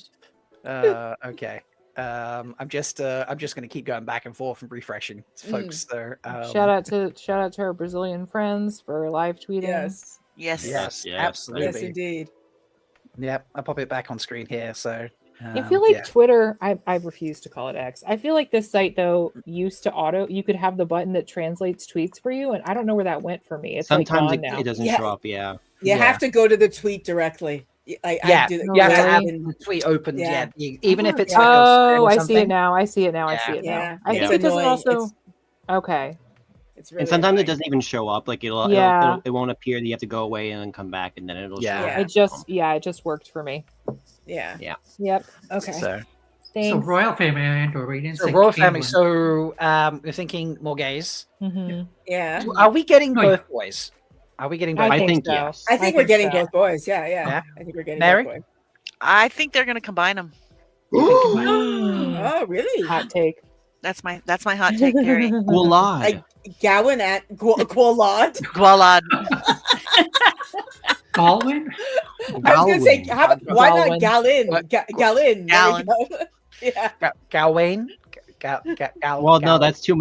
gosh. Okay. I'm just going to keep going back and forth and refreshing folks there. Shout out to our Brazilian friends for live tweeting. Yes. Yes. Absolutely. Yes, indeed. Yep, I'll pop it back on screen here. So I feel like Twitter, I refuse to call it X. I feel like this site though used to you could have the button that translates tweets for you, and I don't know where that went for me. It's Sometimes like gone now. it doesn't show up. Yeah. You have to go to the tweet directly. I do you have to have really? the tweet opened. Yeah. Even if it's I see it now. I see it now. Yeah. I think because it also okay. It's really And sometimes annoying. it doesn't even show up. Like it won't appear. You have to go away and then come back, and then it'll show up. It just worked for me. Yeah. Yep. Okay. So Thanks. royal family and/or we didn't So say royal Caitlyn. family. So we're thinking more gays. Yeah. Are we getting Oh, yeah. both boys? Are we getting both? I I think think so. yes. I think we're getting so. both boys. Yeah. Yeah. I think we're getting Mary? both boys. I think they're going to combine them. Oh, really? Hot take. That's my hot take, Carrie. Gwalad. Gowan at Gwalad. Gwalad. Galwin? I was gonna say, why not Galwin. Gallin? Gallon. Yeah. Galwain. Well, no, that's too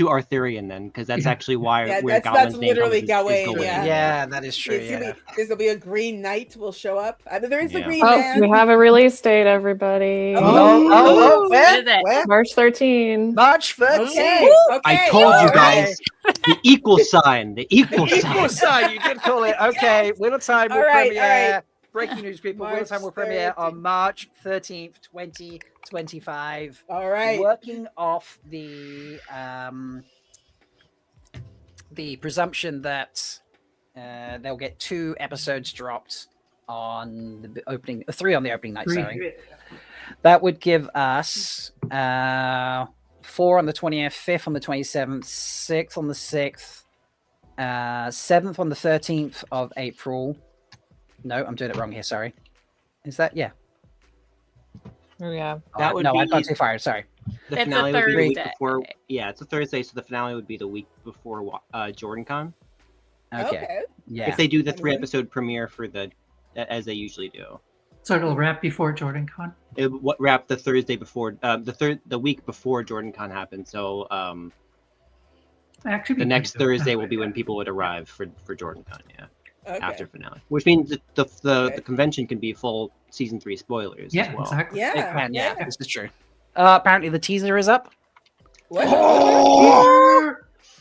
Arthurian then, because that's actually why Yeah, where that's Gawain's name literally comes is Gawain, Gawain. yeah. that is true. It's gonna Yeah. there'll be a green knight will show up. There is the Yeah. green Oh, man. we have a release date, everybody. Oh, What where? is it? Where? March 13. March 13th. Okay. I told you all right. guys the equal sign. The equal Equal sign. sign, you did call it. Okay, Wheel Time will All right, premiere. all right. Breaking news, people. Wheel March Time will premiere 13th. on March 13th, 2025. All right. Working off the presumption that they'll get 2 episodes dropped on the opening, 3 on the opening night. Sorry, that would give us 4 on the 20th, 5th on the 27th, 6th on the 6th, 7th on the 13th of April. No, I'm doing it wrong here. Sorry. Is that Oh yeah. That would no, be I've gone too far. Sorry. The It's a finale would be the week Thursday. before. Yeah, it's a Thursday, so the finale would be the week before JordanCon. Okay. Yeah. If they do the 3-episode premiere for as they usually do. So it'll wrap before JordanCon. It wrap the Thursday before the week before JordanCon happened. So Actually, the next Thursday will be when people would arrive for JordanCon. Yeah. Okay. After finale, which means the convention can be full season 3 spoilers as well. Exactly. It Yeah. can, yeah, this is true. Apparently the teaser is up. What?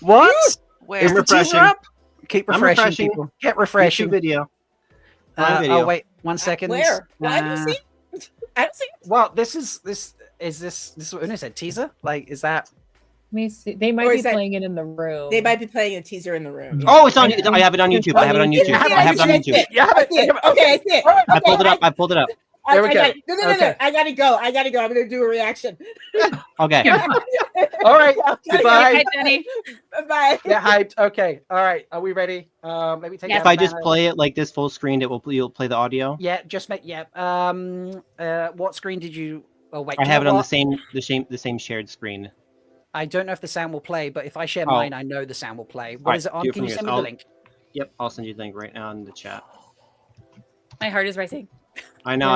What? Where? Is the teaser refreshing. up? Keep I'm refreshing, refreshing. people. Get refreshing. YouTube video. On video. Oh wait, 1 second. Where? Well, I don't see. I don't see. Well, this is what Una said. Teaser? Like, is that? Let me see. They Or might be is that- playing it in the room. They might be playing a teaser in the room. Oh, it's on. I have it on YouTube. I have it on YouTube. I have it on YouTube. Yeah, I see it. Okay, I see it. I pulled it up. I pulled it up. There we go. No. Okay. I gotta go. I'm gonna do a reaction. Okay. All right. Goodbye. Hi, Jenny. Bye. Yeah, hyped. Okay. All right. Are we ready? Let me take. Yes. If I just play it like this full screen, you'll play the audio. Yeah, just make. Yeah. What screen did you? Oh wait. I you have it know on what? the same shared screen. I don't know if the sound will play, but if I share Oh. mine, I know the sound will play. What Alright, is it on? do it Can from you yours. send me the I'll- link? Yep, I'll send you the link right now in the chat. My heart is racing. I know.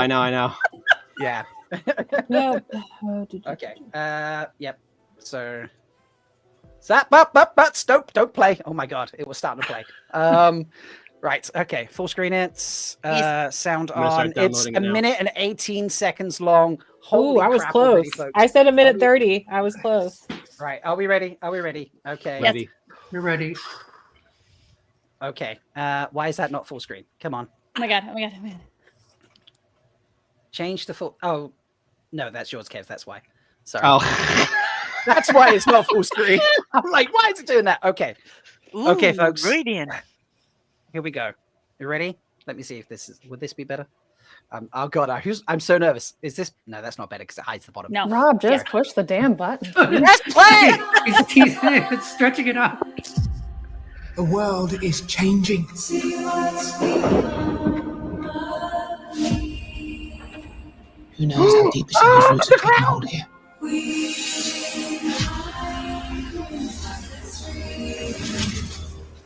Yeah. No. Okay. Yep. So. But don't play. Oh my god, it was starting to play. Right. Okay. Full screen. It's sound I'm gonna start on. It's downloading a it now. minute and 18 seconds long. Ooh, Holy I was crap already, close. folks. I said a minute 30. I was close. Right. Are we ready? Okay. Yes. Ready. You're ready. Okay. Why is that not full screen? Come on. Oh my god. Change to full. Oh, no, that's yours, Kev. That's why. Sorry. Oh. That's why it's not full screen. I'm like, why is it doing that? Okay. Okay, Ooh, folks. Radiant. Here we go. You ready? Let me see if would this be better? Oh god, I'm so nervous. Is this? No, that's not better because it hides the bottom. No. Rob, just push the damn button. Let's play. It's stretching it out. The world is changing. Who knows how deep the shadow's roots have taken hold here?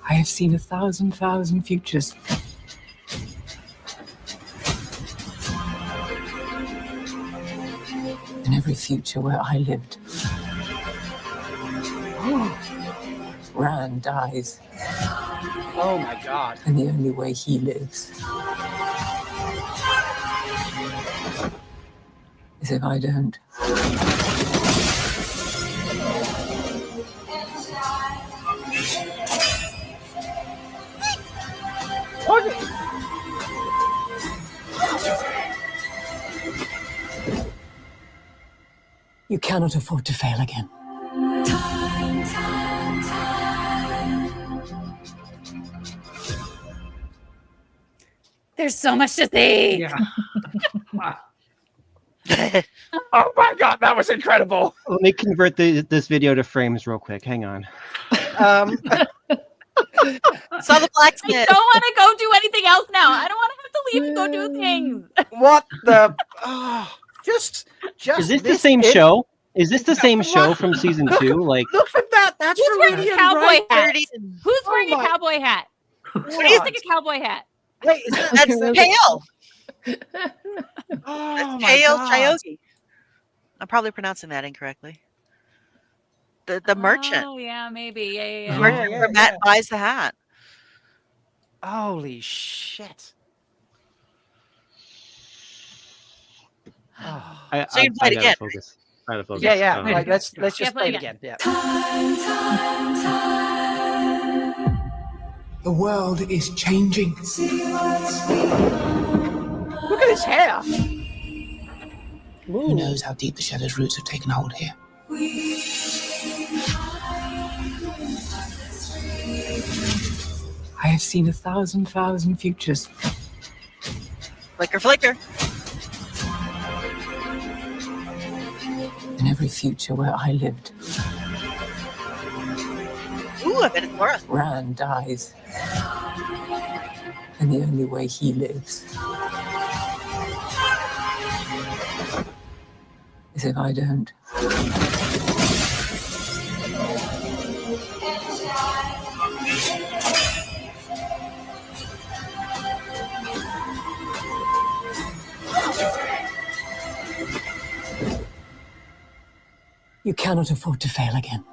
I have seen 1,000 futures. In every future where I lived. Rand dies. Oh my god. And the only way he lives is if I don't. You cannot afford to fail again. There's so much to see. Yeah. Oh my god, that was incredible. Let me convert this video to frames real quick. Hang on. Saw the blacksmith. I don't want to go do anything else now. I don't want to have to leave and go do things. What the? Just. Is this the same show? Is this the same show from season 2? Like, look at that. That's who's wearing a cowboy right? hat? Who's wearing a cowboy hat? What do you think a cowboy hat? Wait, is that, That's Pale. oh That's my Pale God. Chayogi. I'm probably pronouncing that incorrectly. The merchant. Oh yeah, maybe. Yeah. The merchant where Matt buys the hat. Holy shit. I So you played gotta again. focus. I gotta focus. Yeah. Oh. Like, let's just play it again. Yeah. The world is changing. Look at his hair. Who knows how deep the shadow's roots have taken hold here? I have seen 1,000 futures. Flicker, flicker. In every future where I lived. Ooh, I bet it's Laura. Rand dies. And the only way he lives is if I don't. You cannot afford to fail again.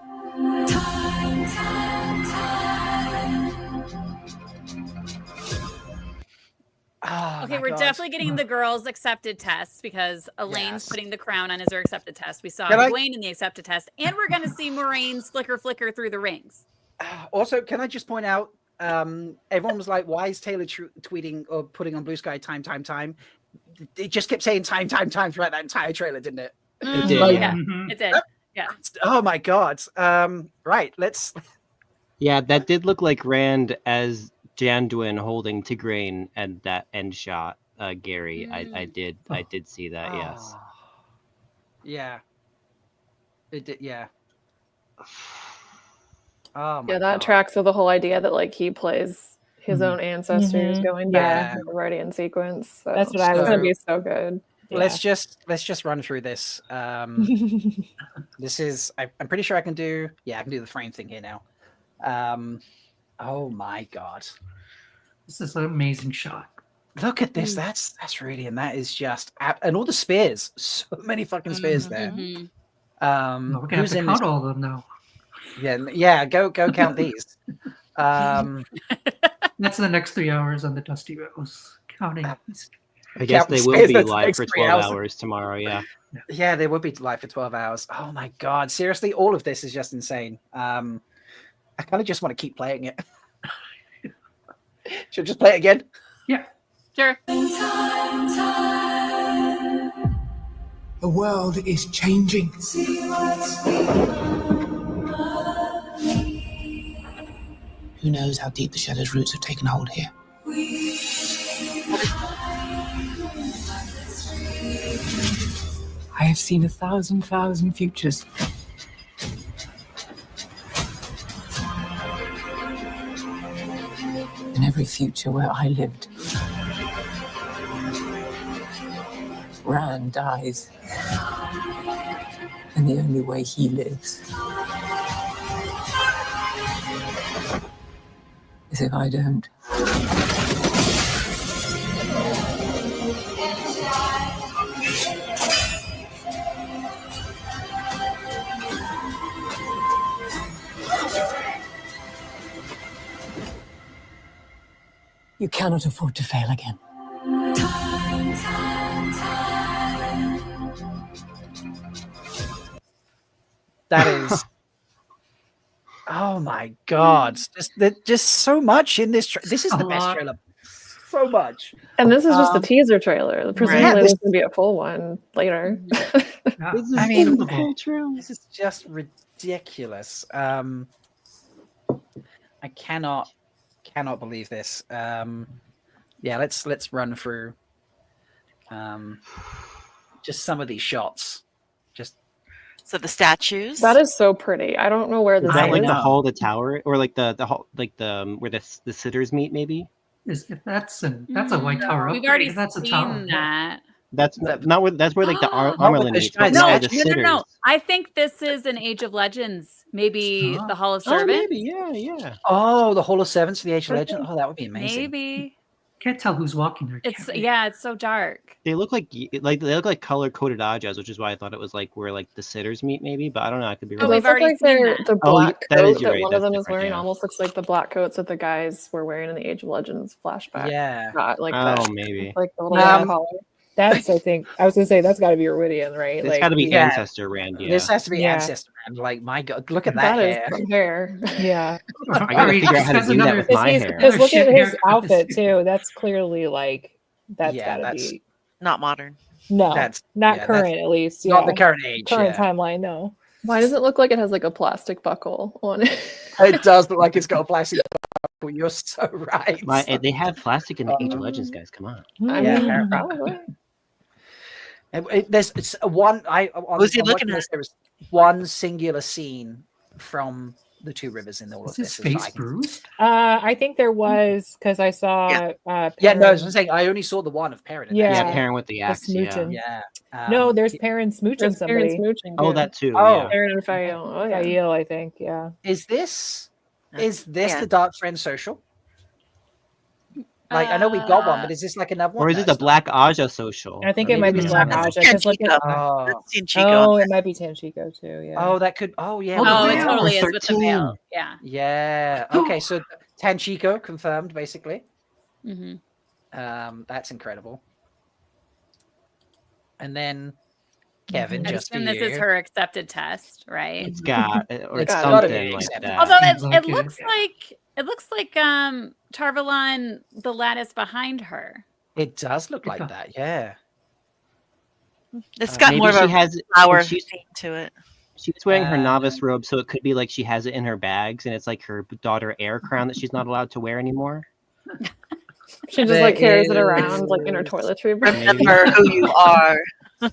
Oh, Okay, my we're God. definitely getting the girls' accepted test because Elaine's Yes. putting the crown on as her accepted test. We saw Can I- Dwayne in the accepted test, and we're going to see Moraine's flicker through the rings. Also, can I just point out, everyone was like, why is Taylor tweeting or putting on Bluesky time? It just kept saying time throughout that entire trailer, didn't it? It did, Like, yeah. It did. Yeah. Oh my God. Right. Let's. Yeah, that did look like Rand as Janduin holding Tigraine and that end shot. Gary, I did see that. Yes. Yeah. It did. Yeah. Oh my Yeah, that God. tracks with the whole idea that like he plays his own ancestors going back Yeah. in the Rodian sequence. So That's what I it's was- gonna be so good. Let's just run through this. This is I'm pretty sure I can do the frame thing here now. Oh my God. This is an amazing shot. Look at this. That's really, and that is just and all the spears. So many fucking spears there. Mhm. Well, we're gonna have Who's to in count this? all of them now. Yeah, go count these. That's the next 3 hours on the Dusty Rose. Counting. I guess they will Space, be that's live next for 3 12 hours. hours tomorrow. Yeah. Yeah, they would be live for 12 hours. Oh my God. Seriously, all of this is just insane. I kind of just want to keep playing it. Should I just play it again? Yeah. Sure. The world is changing. Who knows how deep the shadow's roots have taken hold here? I have seen 1,000 futures. In every future where I lived. Rand dies. And the only way he lives is if I don't. You cannot afford to fail again. That is. Oh my God! Just so much in this. This is A the best lot. trailer. So much. And this is just a teaser trailer. Presumably Yeah, there's gonna be a full one later. I mean, this is just ridiculous. I cannot believe this. Yeah, let's run through just some of these shots. Just So the statues. That is so pretty. I don't know where this Is that like is. the hall of the tower, or like the hall, like the where the sitters meet? Maybe If that's a White Tower We've upgrade, already that's a seen tower. that. that's not where. That's where like the Armelin meets. But No, now no, the no, sitters. no. I think this is an Age of Legends. Maybe the Hall of Oh, Servants. maybe, yeah. Oh, the Hall of Servants for the Age of Legend. Oh, that would be amazing. Maybe. Can't tell who's walking there. It's it's so dark. They look like they look like color coded Ajas, which is why I thought it was like where like the sitters meet, maybe. But I don't know. I could be Oh, wrong. we've Those look already like seen they're that. the Oh, black that is coat you're that right, one of that's them is different, wearing yeah. almost looks like the black coats that the guys were wearing in the Age of Legends flashback. Yeah. Like Oh, that. maybe. Like the little Um, collar. That's I think I was gonna say that's gotta be Iridian, right? It's got to be yeah. Ancestor Rand. Yeah. This has to be Yeah. Ancestor Rand. Like, my God, look at that That is hair. some hair. Yeah. I gotta figure out how to do that with my hair. Because look at shit his haircut. outfit too. That's clearly like that's Yeah, gotta that's be Not modern. no, that's not yeah, current that's at least. not Yeah. the current age. Current Yeah. timeline, no. Why does it look like it has like a plastic buckle on it? It does look like it's got a plastic buckle. You're so right. They had plastic in the Age of Legends, guys. Come on. I Yeah, mean, apparently. probably. There's it's a one. On Who's he on looking watching at? this, there was one singular scene from the Two Rivers in all Is of his this. as far face I can- bruised? I think there was because I saw Yeah, no, Perrin- I'm saying I only saw the one of Perrin. Yeah. Yeah, Perrin with the axe. Yeah. smooching. Yeah. No, there's Perrin smooching There's somebody. Perrin smooching. Oh, too. that too. Oh. Yeah. Perrin and Fael. Oh yeah. Fael, I think. Yeah. Is this Yeah. the Dark Friend social? Like, I know we've got one, but is this like another one? Or is it the Black Aja social? I think Or it might be maybe Black it's- Aja. Because look at Oh, That's Tinchico. oh, it might be Tanchico too. Yeah. oh, that could. Oh, yeah. Oh, Oh, the it veil. totally is with the 13. veil. Yeah. Yeah. Okay, so Tanchico confirmed, basically. hmm That's incredible. And then Kevin, I just for assume this you. is her accepted test, right? It's got or It's it's gotta be something like accepted. that. Although Seems like it it. looks like Tarvalon, the lattice behind her. It does look like Yeah. that, yeah. It's got Maybe more of she a has flower she's theme to it. she's wearing her novice robe, so it could be like she has it in her bags, and it's like her daughter heir crown that she's not allowed to wear anymore. She just There like carries it around is- like in her toiletry bag. Remember who you are.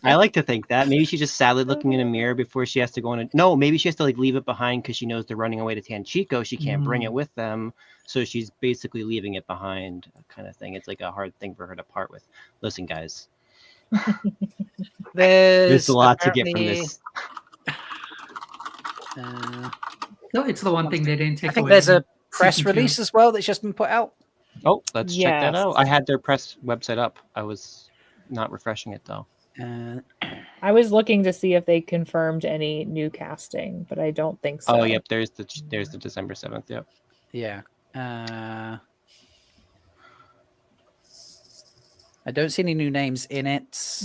I like to think that maybe she's just sadly looking in a mirror before she has to go in. No, maybe she has to like leave it behind because she knows they're running away to Tanchico. She can't bring it with them, so she's basically leaving it behind, kind of thing. It's like a hard thing for her to part with. Listen, guys, there's a lot to get from apparently- this. No, it's the one thing they didn't take I think away. there's a from press season two. release as well that's just been put out. Oh, let's check that Yes. out. I had their press website up. I was not refreshing it though. I was looking to see if they confirmed any new casting, but I don't think so. Oh, yep. There's the December 7th. Yep. Yeah. I don't see any new names in it.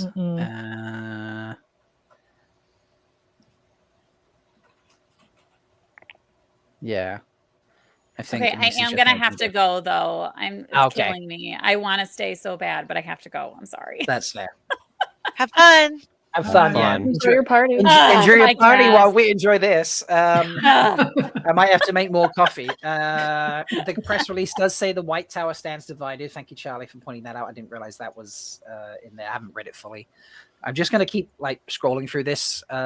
Yeah. I think. Okay, I this is am just gonna an have to open go though. It's Okay. killing me. I want to stay so bad, but I have to go. I'm sorry. That's fair. Have fun. Have fun. Yeah. Fun. Enjoy your party. Enjoy your my party gosh. while we enjoy this. I might have to make more coffee. The press release does say the White Tower stands divided. Thank you, Charlie, for pointing that out. I didn't realize that was in there. I haven't read it fully. I'm just going to keep like scrolling through this. All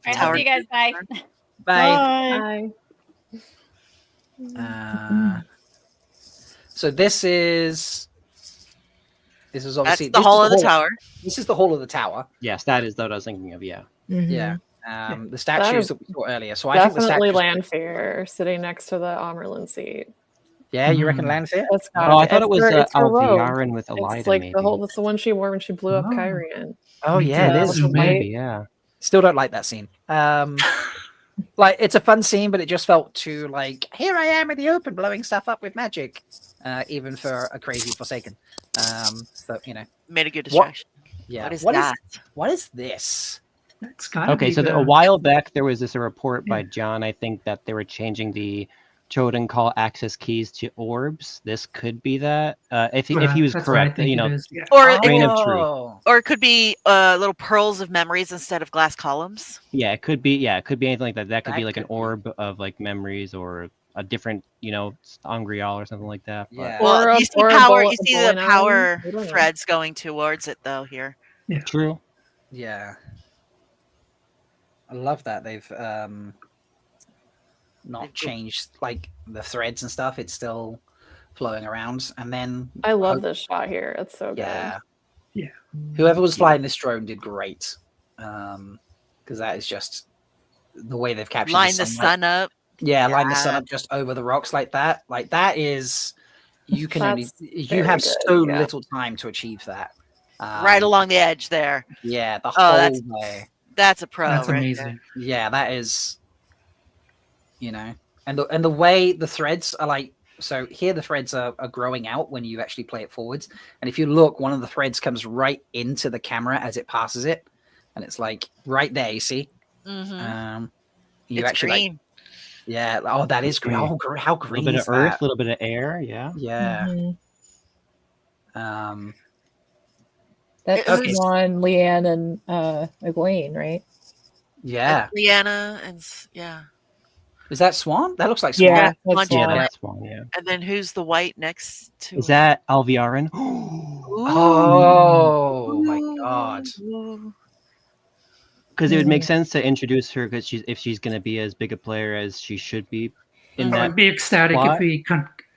right, I'll see you guys. Bye. Bye. Bye. So this is This is obviously That's the hall of the tower. This is the hall of the tower. Yes, that is what I was thinking of. Yeah. Yeah. The statues that we saw earlier. So I think the Definitely statues. Lanfear sitting next to the Amerlin seat. Yeah, you reckon Lanfear? That's Oh, I thought it was it's her robe. Alviarin with Elida, It's like maybe. that's the one she wore when she blew up Kyrian. Oh yeah, it is. Maybe, yeah. Still don't like that scene. Like it's a fun scene, but it just felt too like here I am in the open blowing stuff up with magic, even for a crazy Forsaken. So you know, made a good distraction. Yeah. What is what that? What is this? Okay, so a while back there was a report by John, I think, that they were changing the Choden Call access keys to orbs. This could be that. If he was correct, you know, grain of truth. Or it could be little pearls of memories instead of glass columns. Yeah, it could be. Yeah, it could be anything like that. That could be like an orb of like memories, or a different, you know, Angreal or something like that. But... Yeah. Well, you see power. You see the power I don't know. threads going towards it, though. Here. Yeah. True. Yeah. I love that they've not changed like the threads and stuff. It's still flowing around, and then I love this shot here. It's so good. Yeah. Whoever was flying this drone did great, because that is just the way they've captured Line the sun up. Yeah, line the sun up just over the rocks like that. Like that is you can only you have so little time to achieve that. Right along the edge there. Yeah, the whole way. That's a pro. That's right amazing. there. Yeah, that is. You know, and the way the threads are like. So here the threads are growing out when you actually play it forwards. And if you look, one of the threads comes right into the camera as it passes it. And it's like right there, you see? Mm-hmm. You it's actually green. Like, yeah. Oh, that is green. Oh, how green A little bit is of earth, that? a little bit of air. Yeah. Yeah. That's on Leanne and Egwene, right? Yeah. And Leanna and yeah. Is that Swan? That looks like Swan. Yeah, That's Yeah, Swan. that's one. Yeah. And then who's the white next to? Is that Alviarin? Oh my god. Because it would make sense to introduce her, because if she's going to be as big a player as she should be in I that would be ecstatic plot. if we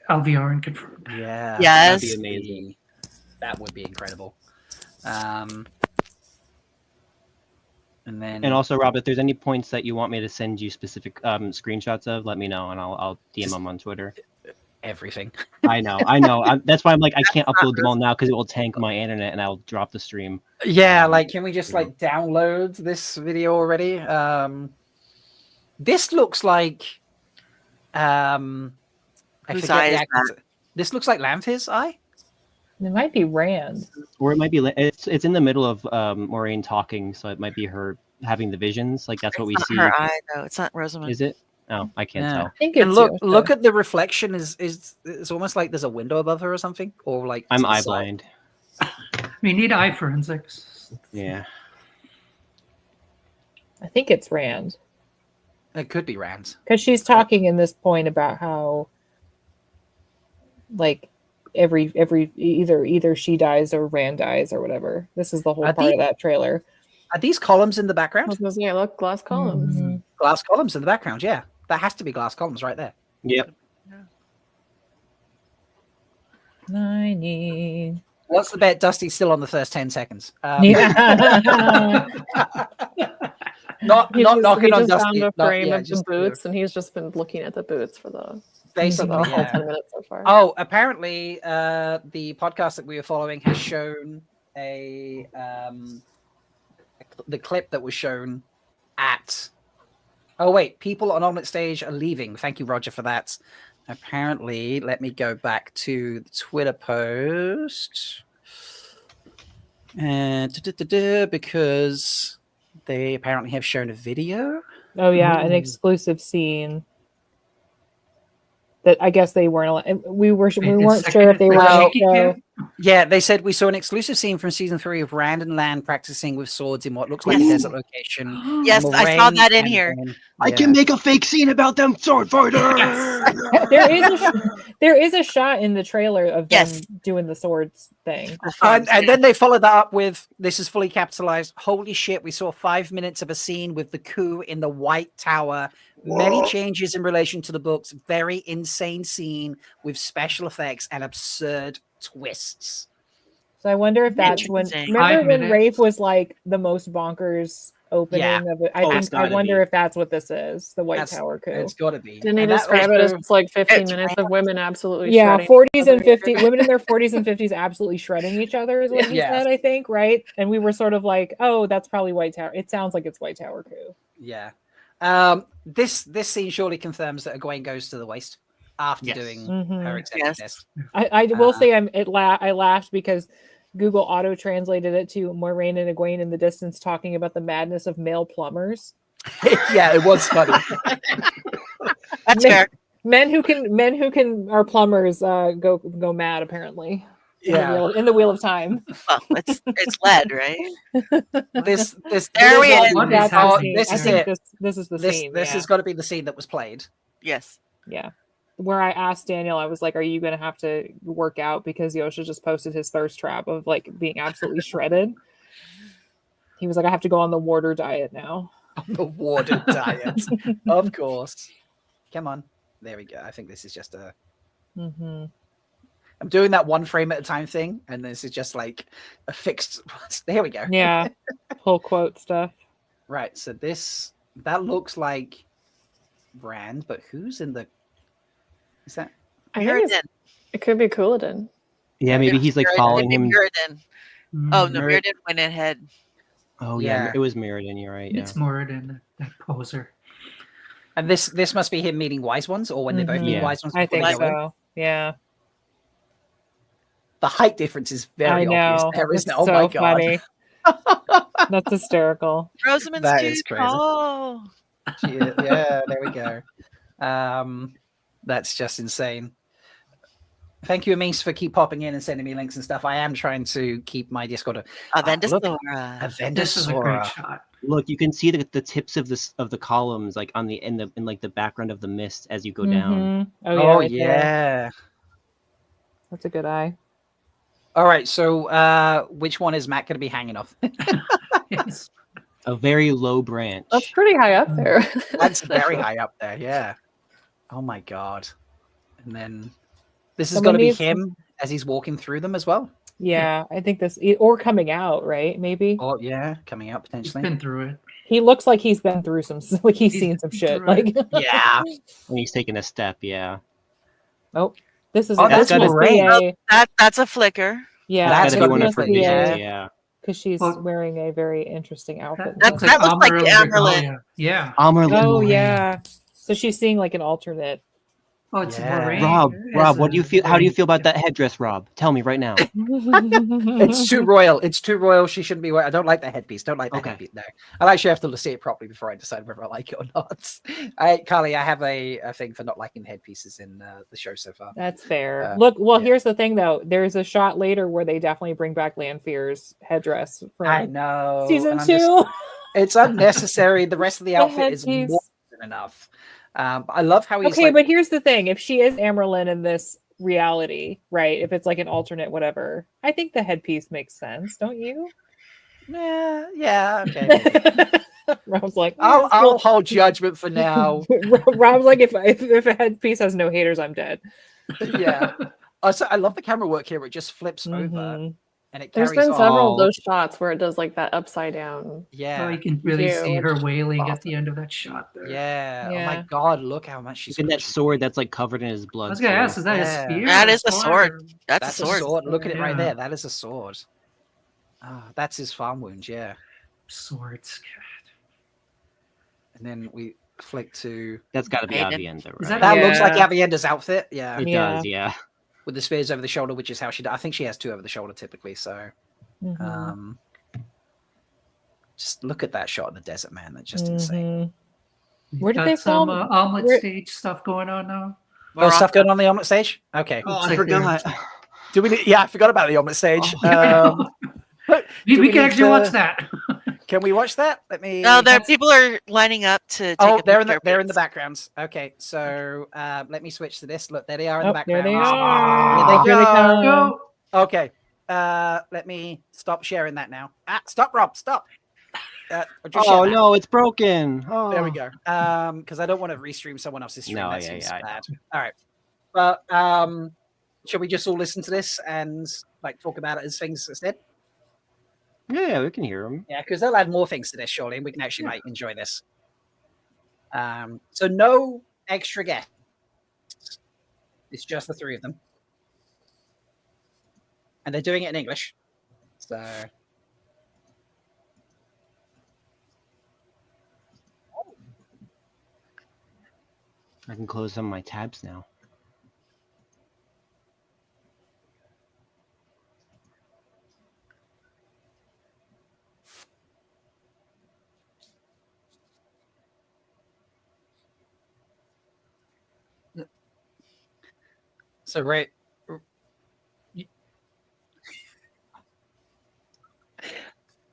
Alviarin confirmed. Yeah. Yes. That'd be amazing. That would be incredible. And then And also, Rob, if there's any points that you want me to send you specific screenshots of, let me know, and I'll DM them on Twitter. Everything. I know. That's why I'm like, I can't upload them all now because it will tank my internet and I'll drop the stream. Yeah, like can we just like download this video already? This looks like I Whose forget eye the is actor's- that? This looks like Lanfear's eye. It might be Rand. Or it might be, it's in the middle of Maureen talking, so it might be her having the visions. Like that's what we It's see. not her eye, though. It's not Rosamund. Is it? Oh, I can't Yeah. tell. I think it's And look Josha. at the reflection it's almost like there's a window above her or something, or like I'm to the eye side. blind. We need eye forensics. Yeah. I think it's Rand. It could be Rand. Because she's talking in this point about how like every either she dies or Rand dies or whatever. This is the whole Are part the- of that trailer. Are these columns in the I background? was gonna say, look, glass columns. Mm-hmm. Glass columns in the background, yeah. That has to be glass columns right there. Yep. I need. What's the bet? Dusty's still on the first 10 seconds. Yeah. Not He knocking just on found Dusty. a Not- frame yeah, of the just, boots, and he's just been looking at the boots for the basically, whole yeah. 10 minutes so far. Oh, apparently, the podcast that we were following has shown the clip that was shown at. Oh wait, people on Omelette Stage are leaving. Thank you, Roger, for that. Apparently, let me go back to the Twitter post, and because they apparently have shown a video. Oh yeah, an exclusive scene that I guess they weren't. We weren't sure if they were. Well, going to yeah, they said we saw an exclusive scene from season 3 of Rand and Lan practicing with swords in what looks like a desert location. Yes, I saw that in here. I can make a fake scene about them sword fighters. there is a shot in the trailer of them doing the swords thing. And then they followed that up with, this is fully capitalized. Holy shit, we saw 5 minutes of a scene with the coup in the White Tower. Many changes in relation to the books. Very insane scene with special effects and absurd twists. So I wonder if that's when. Interesting. Remember 5 when minutes. Rafe was like the most bonkers opening of it? Oh, I it's think I gotta wonder be. if that's what this is, the White That's- Tower coup. It's got to be. Didn't he And that describe it as also- just like 15 It's minutes of women absolutely Yeah, shredding? 40s and 50s women in their 40s and 50s absolutely shredding each other is what he Yes. said, I think, right? And we were sort of like, oh, that's probably White Tower. It sounds like it's White Tower coup. Yeah. This scene surely confirms that Egwene goes to the waste after Yes. doing Mhm. her executive Yes. test. I will say I laughed because Google auto translated it to Moiraine and Egwene in the distance talking about the madness of male plumbers. Yeah, it was funny. That's Men- fair. Men who can are plumbers go mad apparently. Yeah. In the Wheel of Time. Well, it's lead, right? This There we this- end. What is That's the happening? scene. this I is think it. this is the This scene. this yeah. has got to be the scene that was played. Yes. Yeah. Where I asked Daniel, I was like, are you going to have to work out? Because Josha just posted his thirst trap of like being absolutely shredded. He was like, I have to go on the water diet now. The water diet. Of course. Come on. There we go. I think this is just a. Mm-hmm. I'm doing that one frame at a time thing, and this is just like a fixed. There we go. Yeah. Pull quote stuff. Right. So that looks like Rand, but who's in the? Is that? I think Mirrodin. it could be Couladin. Yeah, maybe he's like Mirrodin. following him. Mirrodin. Oh no, Mirrodin. Mirrodin went ahead. Oh yeah, Yeah. it was Mirrodin. You're right. Yeah. It's more than that poser. And this must be him meeting wise ones, or when they both meet Yeah. wise ones. I before think they go in. so. Yeah. The height difference is very I know. obvious. There, It's isn't it? Oh so my god. funny. That's hysterical. Rosamund's That too is crazy. tall. Yeah, there we go. That's just insane. Thank you, Amis, for keep popping in and sending me links and stuff. I am trying to keep my Discord. Avendasora. This is a great Avendasora. shot. Look, you can see the tips of the columns like on the in like the background of the mist as you go down. Mhm. Oh yeah. Oh right there. yeah. That's a good eye. All right. So, which one is Matt going to be hanging off? Yes. A very low branch. That's pretty high up there. That's very high up there. Yeah. Oh my god. And then this has got Someone to be needs- him as he's walking through them as well. Yeah, I think this or coming out, right? Maybe. Oh yeah, coming out He's potentially. been through it. He looks like he's been through some like he's seen some shit. through Like it. Yeah. When he's taking a step, yeah. oh, this is Oh, that's that's must be Moiraine. a That's a flicker. yeah. That's Gotta gotta be one be of must her be visions, a yeah. because she's Well- wearing a very interesting outfit. That was like Amber Amberlin. Regalia. Yeah. Amerlin. Oh yeah. So she's seeing like an alternate. Oh, it's Yeah. Moiraine Rob, as what do you a feel? How do you Moiraine. feel about that headdress, Rob? Tell me right now. It's too royal. It's too royal. She shouldn't be wearing. I don't like the headpiece. Don't like the Okay. headpiece. No, I'll actually have to see it properly before I decide whether I like it or not. Carly, I have a thing for not liking the headpieces in the show so far. That's fair. Uh, Look, well, yeah. here's the thing though. There's a shot later where they definitely bring back Lanfear's headdress from I know. season and I'm 2. just- it's unnecessary. The rest of the outfit is headpiece. more than enough. I love how he's Okay, like, but here's the thing: if she is Amerlin in this reality, right? If it's like an alternate, whatever, I think the headpiece makes sense, don't you? yeah, okay. Rob's like, I'll hold judgment for now. Rob's like, if a headpiece has no haters, I'm dead. Yeah. Also, I love the camera work here. It just flips over Mhm. and it There's carries been on. several of those shots where it does like that upside down. Yeah. Oh, you can really view, see her which- wailing at the end of that shot there. Yeah. Oh my Yeah. god, look how much she's Even that sword that's like covered in his blood. I was gonna too. ask, is that Yeah. a spear? That or is a sword. That's That's a sword. Look at it right Yeah. there. That is a sword. Ah, that's his farm wound, yeah. Swords. And then we flick to That's got to be Aiden. Avienda, right? Is that that looks like Yeah. Avienda's outfit, yeah. It Yeah. does, yeah. With the spears over the shoulder, which is how she I think she has 2 over the shoulder typically, so Mhm. just look at that shot of the desert, man. That's just insane. Mhm. Where did Got they some film? omelet where- stage stuff going on now? Oh, stuff going on the omelet stage? Okay. Oh, Looks I like they're- forgot. Do we yeah, I forgot about the omelet stage. Oh, yeah. do we we can need actually to- watch that. Can we watch that? Let me No, there people are lining up to take Oh, a they're in picture. the backgrounds. Okay, so let me switch to this. Look, there they are in Oh, the there background. they Here are. they Here they go. come. Go. Okay. Let me stop sharing that now. Stop, Rob. Stop. Just share Oh that. no, it's broken. Oh. There we go. Because I don't want to restream someone else's stream. No, that yeah, seems yeah, I know. bad. All right. Well, shall we just all listen to this and like talk about it as things instead? Yeah, we can hear them. Yeah, because they'll add more things to this surely, and we can actually like enjoy this. So no extra guests. It's just the three of them, and they're doing it in English. So I can close some of my tabs now. right.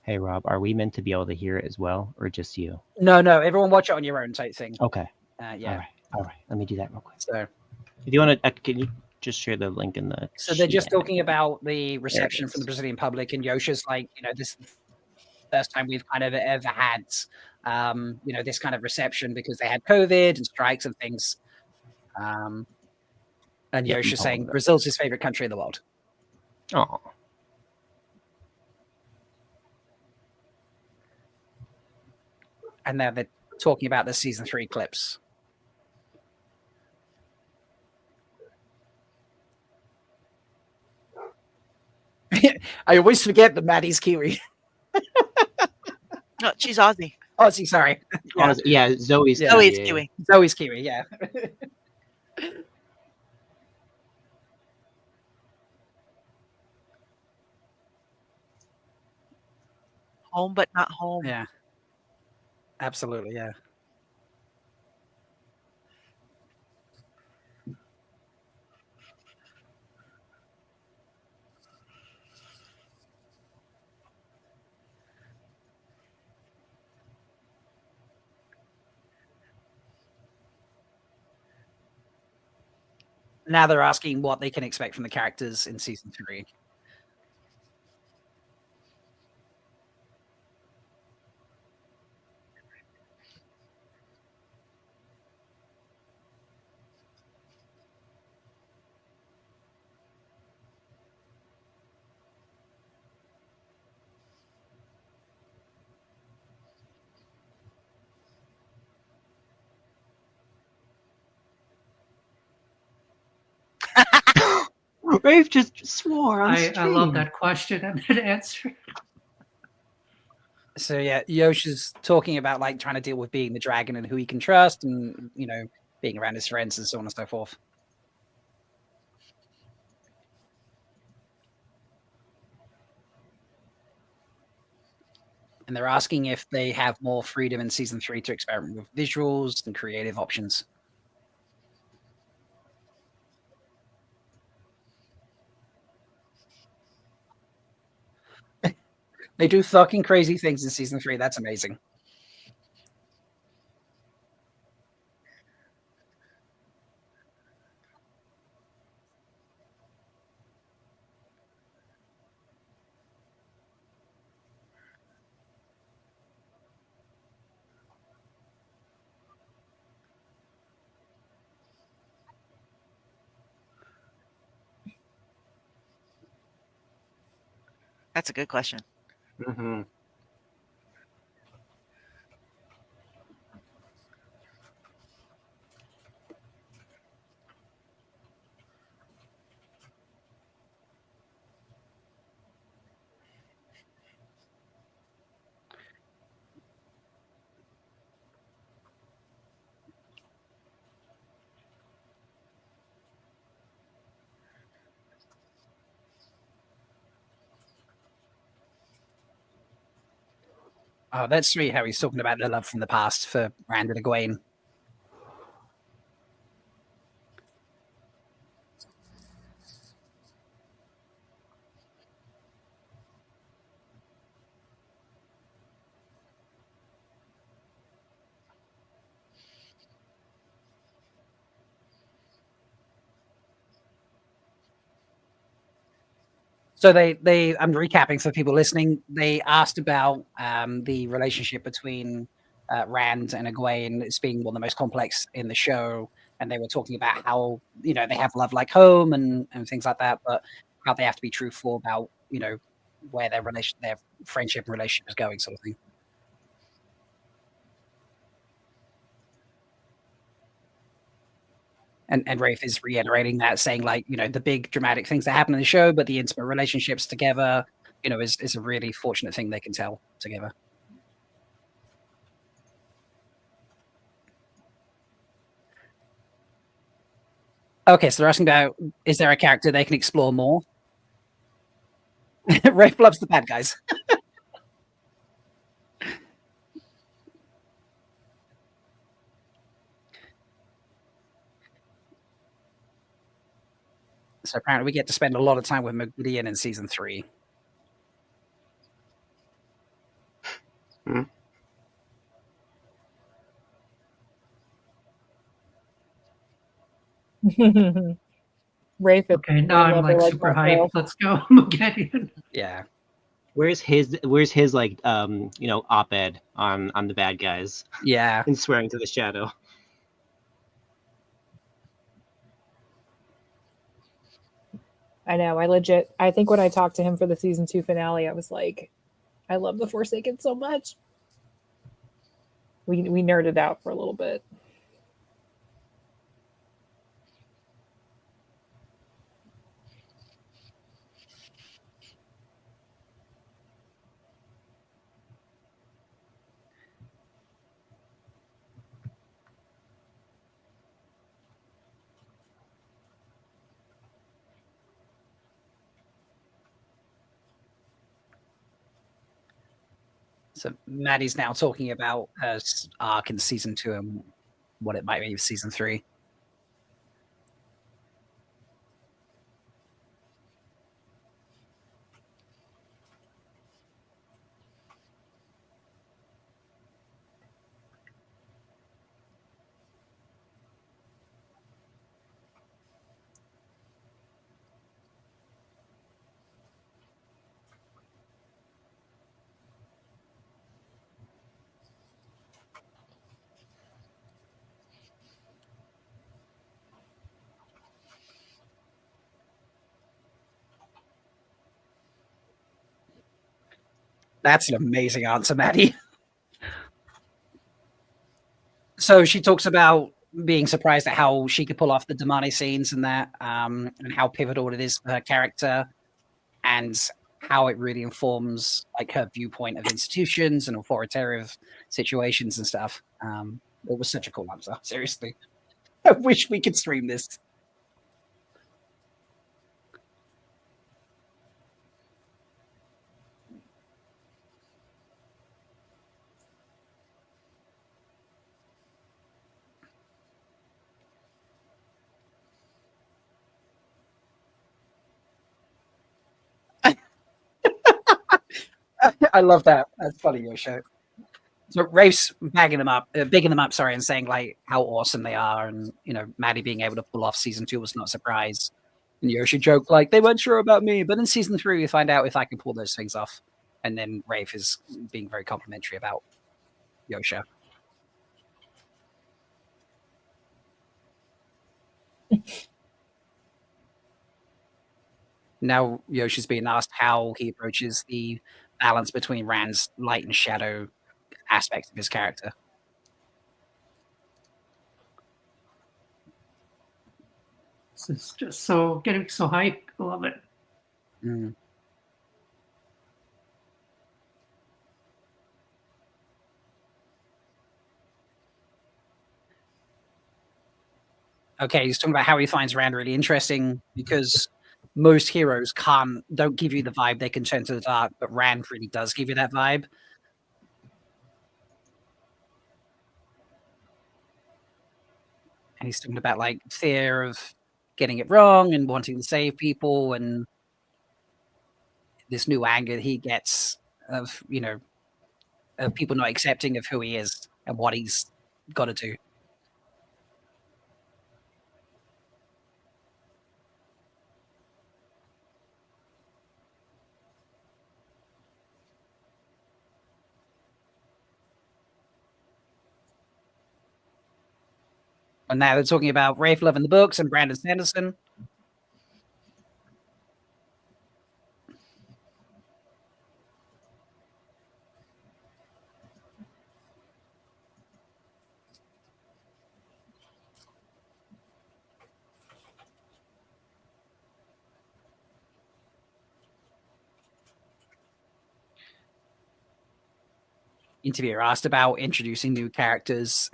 Hey Rob, are we meant to be able to hear it as well, or just you? No, everyone watch it on your own type thing. Okay. Yeah. All right. Let me do that real quick. So, if you want to, can you just share the link in the? So they're just talking about the reception from the Brazilian public, and Josha's like, this is the first time we've kind of ever had, this kind of reception because they had COVID and strikes and things. And Josha's saying Brazil's his favorite country in the world. Oh. And now they're talking about the season 3 clips. I always forget that Maddie's Kiwi. No, she's Aussie. Aussie, sorry. Yeah, Zoe's Kiwi. Zoe's Kiwi, yeah. Home, but not home. Yeah. Absolutely, yeah. Now they're asking what they can expect from the characters in season 3. Rafe just swore on I love that question and that answer. So yeah, Josha's talking about like trying to deal with being the dragon and who he can trust, and being around his friends and so on and so forth. And they're asking if they have more freedom in season 3 to experiment with visuals and creative options. They do fucking crazy things in season 3. That's amazing. That's a good question. Mm-hmm. Oh, that's sweet how he's talking about their love from the past for Rand and Egwene. So I'm recapping for people listening. They asked about the relationship between Rand and Egwene as being one of the most complex in the show, and they were talking about how they have love like home and things like that, but how they have to be truthful about where their friendship and relationship is going, sort of thing. And Rafe is reiterating that, saying like, the big dramatic things that happen in the show, but the intimate relationships together, is a really fortunate thing they can tell together. Okay, so they're asking about, is there a character they can explore more? Rafe loves the bad guys. So apparently we get to spend a lot of time with Madeleine in season 3. Rafe. Okay, now I'm like super hyped. Let's go, Mageddon. Yeah. Where's his like op-ed on the bad guys? Yeah. And swearing to the shadow. I know. I think when I talked to him for the season 2 finale, I was like, I love the Forsaken so much. We nerded out for a little bit. So Maddie's now talking about her arc in season 2 and what it might be for season 3. That's an amazing answer, Maddie. So she talks about being surprised at how she could pull off the Damani scenes and that, and how pivotal it is for her character, and how it really informs like her viewpoint of institutions and authoritarian situations and stuff. It was such a cool answer. Seriously, I wish we could stream this. I love that. That's funny, Josha. So Rafe's bigging them up, and saying like how awesome they are, and Maddie being able to pull off season 2 was not a surprise. And Josha joked like they weren't sure about me, but in season 3 we find out if I can pull those things off. And then Rafe is being very complimentary about Josha. Now Yoshi's being asked how he approaches the balance between Rand's light and shadow aspects of his character. This is just so getting so hyped. I love it. Okay, he's talking about how he finds Rand really interesting because most heroes don't give you the vibe they can turn to the dark, but Rand really does give you that vibe. And he's talking about like fear of getting it wrong and wanting to save people, and this new anger he gets of of people not accepting of who he is and what he's got to do. And now they're talking about Rafe loving the books and Brandon Sanderson. Interviewer asked about introducing new characters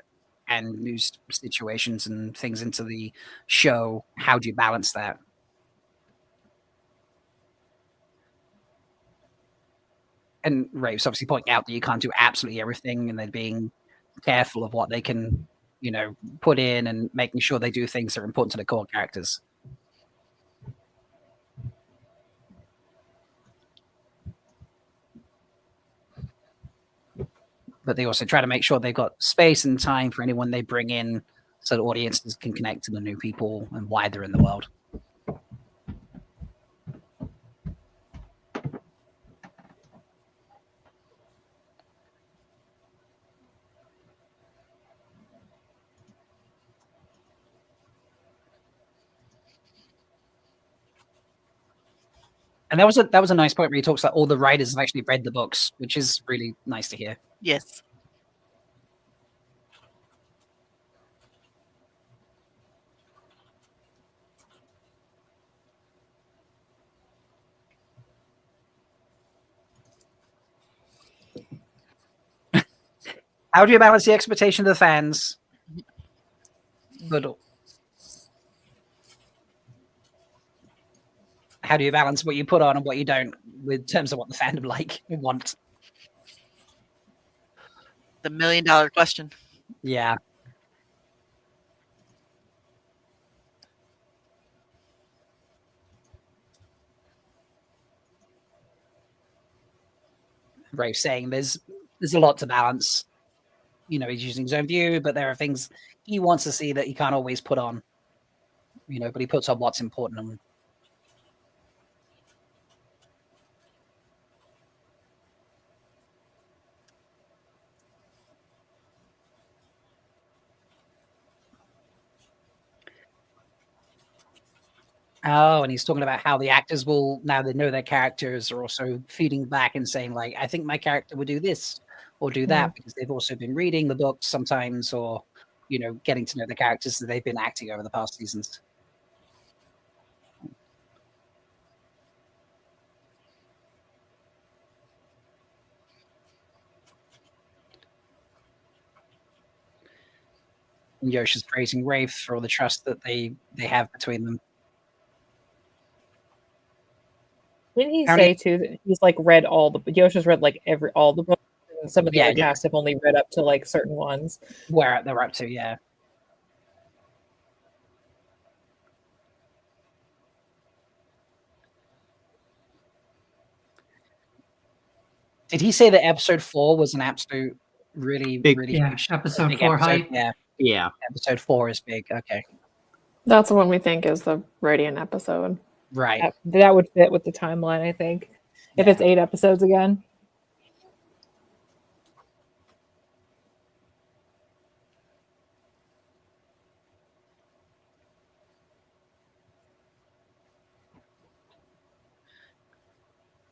and new situations and things into the show. How do you balance that? And Rafe's obviously pointing out that you can't do absolutely everything, and they're being careful of what they can, put in and making sure they do things that are important to the core characters. But they also try to make sure they've got space and time for anyone they bring in so the audiences can connect to the new people and why they're in the world. And that was a nice point where he talks about all the writers have actually read the books, which is really nice to hear. Yes. How do you balance the expectation of the fans? But how do you balance what you put on and what you don't with terms of what the fandom want? The $1 million question. Yeah. Rafe saying there's a lot to balance. He's using his own view, but there are things he wants to see that he can't always put on. But he puts on what's important. Oh, and he's talking about how the actors will, now they know their characters, are also feeding back and saying, like, I think my character would do this or do that, because they've also been reading the books sometimes, or, getting to know the characters that they've been acting over the past seasons. And Josha's praising Rafe for all the trust that they have between them. Didn't he say too that he's read Josha's read all the books, and some of the other cast have only read up to certain ones. Where they're up to, yeah. Did he say that episode 4 was an absolute really huge episode big 4 episode? hype? Yeah. Episode 4 is big. Okay. That's the one we think is the Radiant episode. Right. That would fit with the timeline, I think. If it's 8 episodes again.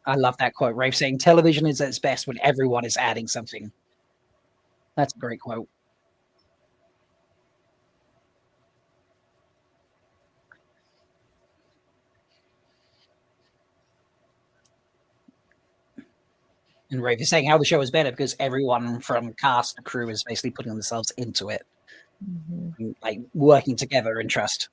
I love that quote. Rafe saying television is at its best when everyone is adding something. That's a great quote. And Rafe is saying how the show is better because everyone from cast to crew is basically putting themselves into it, and, working together in trust.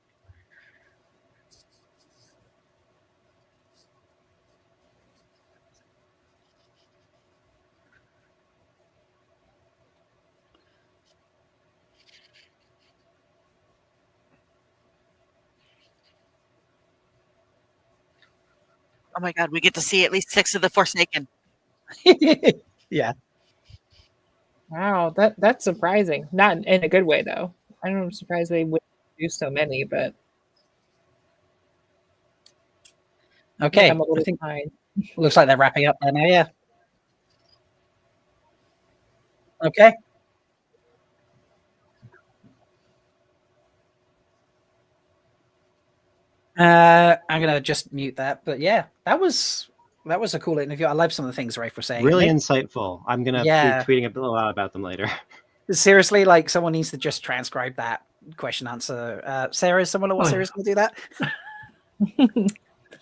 Oh my God, we get to see at least 6 of the Forsaken. Yeah. Wow, that's surprising. Not in a good way though. I'm surprised they would do so many, but okay. I'm a little I think behind. looks like they're wrapping up there now. Yeah. Okay. I'm gonna just mute that. But yeah, that was a cool interview. I love some of the things Rafe was saying. Really Maybe- insightful. I'm gonna Yeah. be tweeting a lot about them later. Seriously, like someone needs to just transcribe that question answer. Sarah, is someone at What Oh, Series going to do that?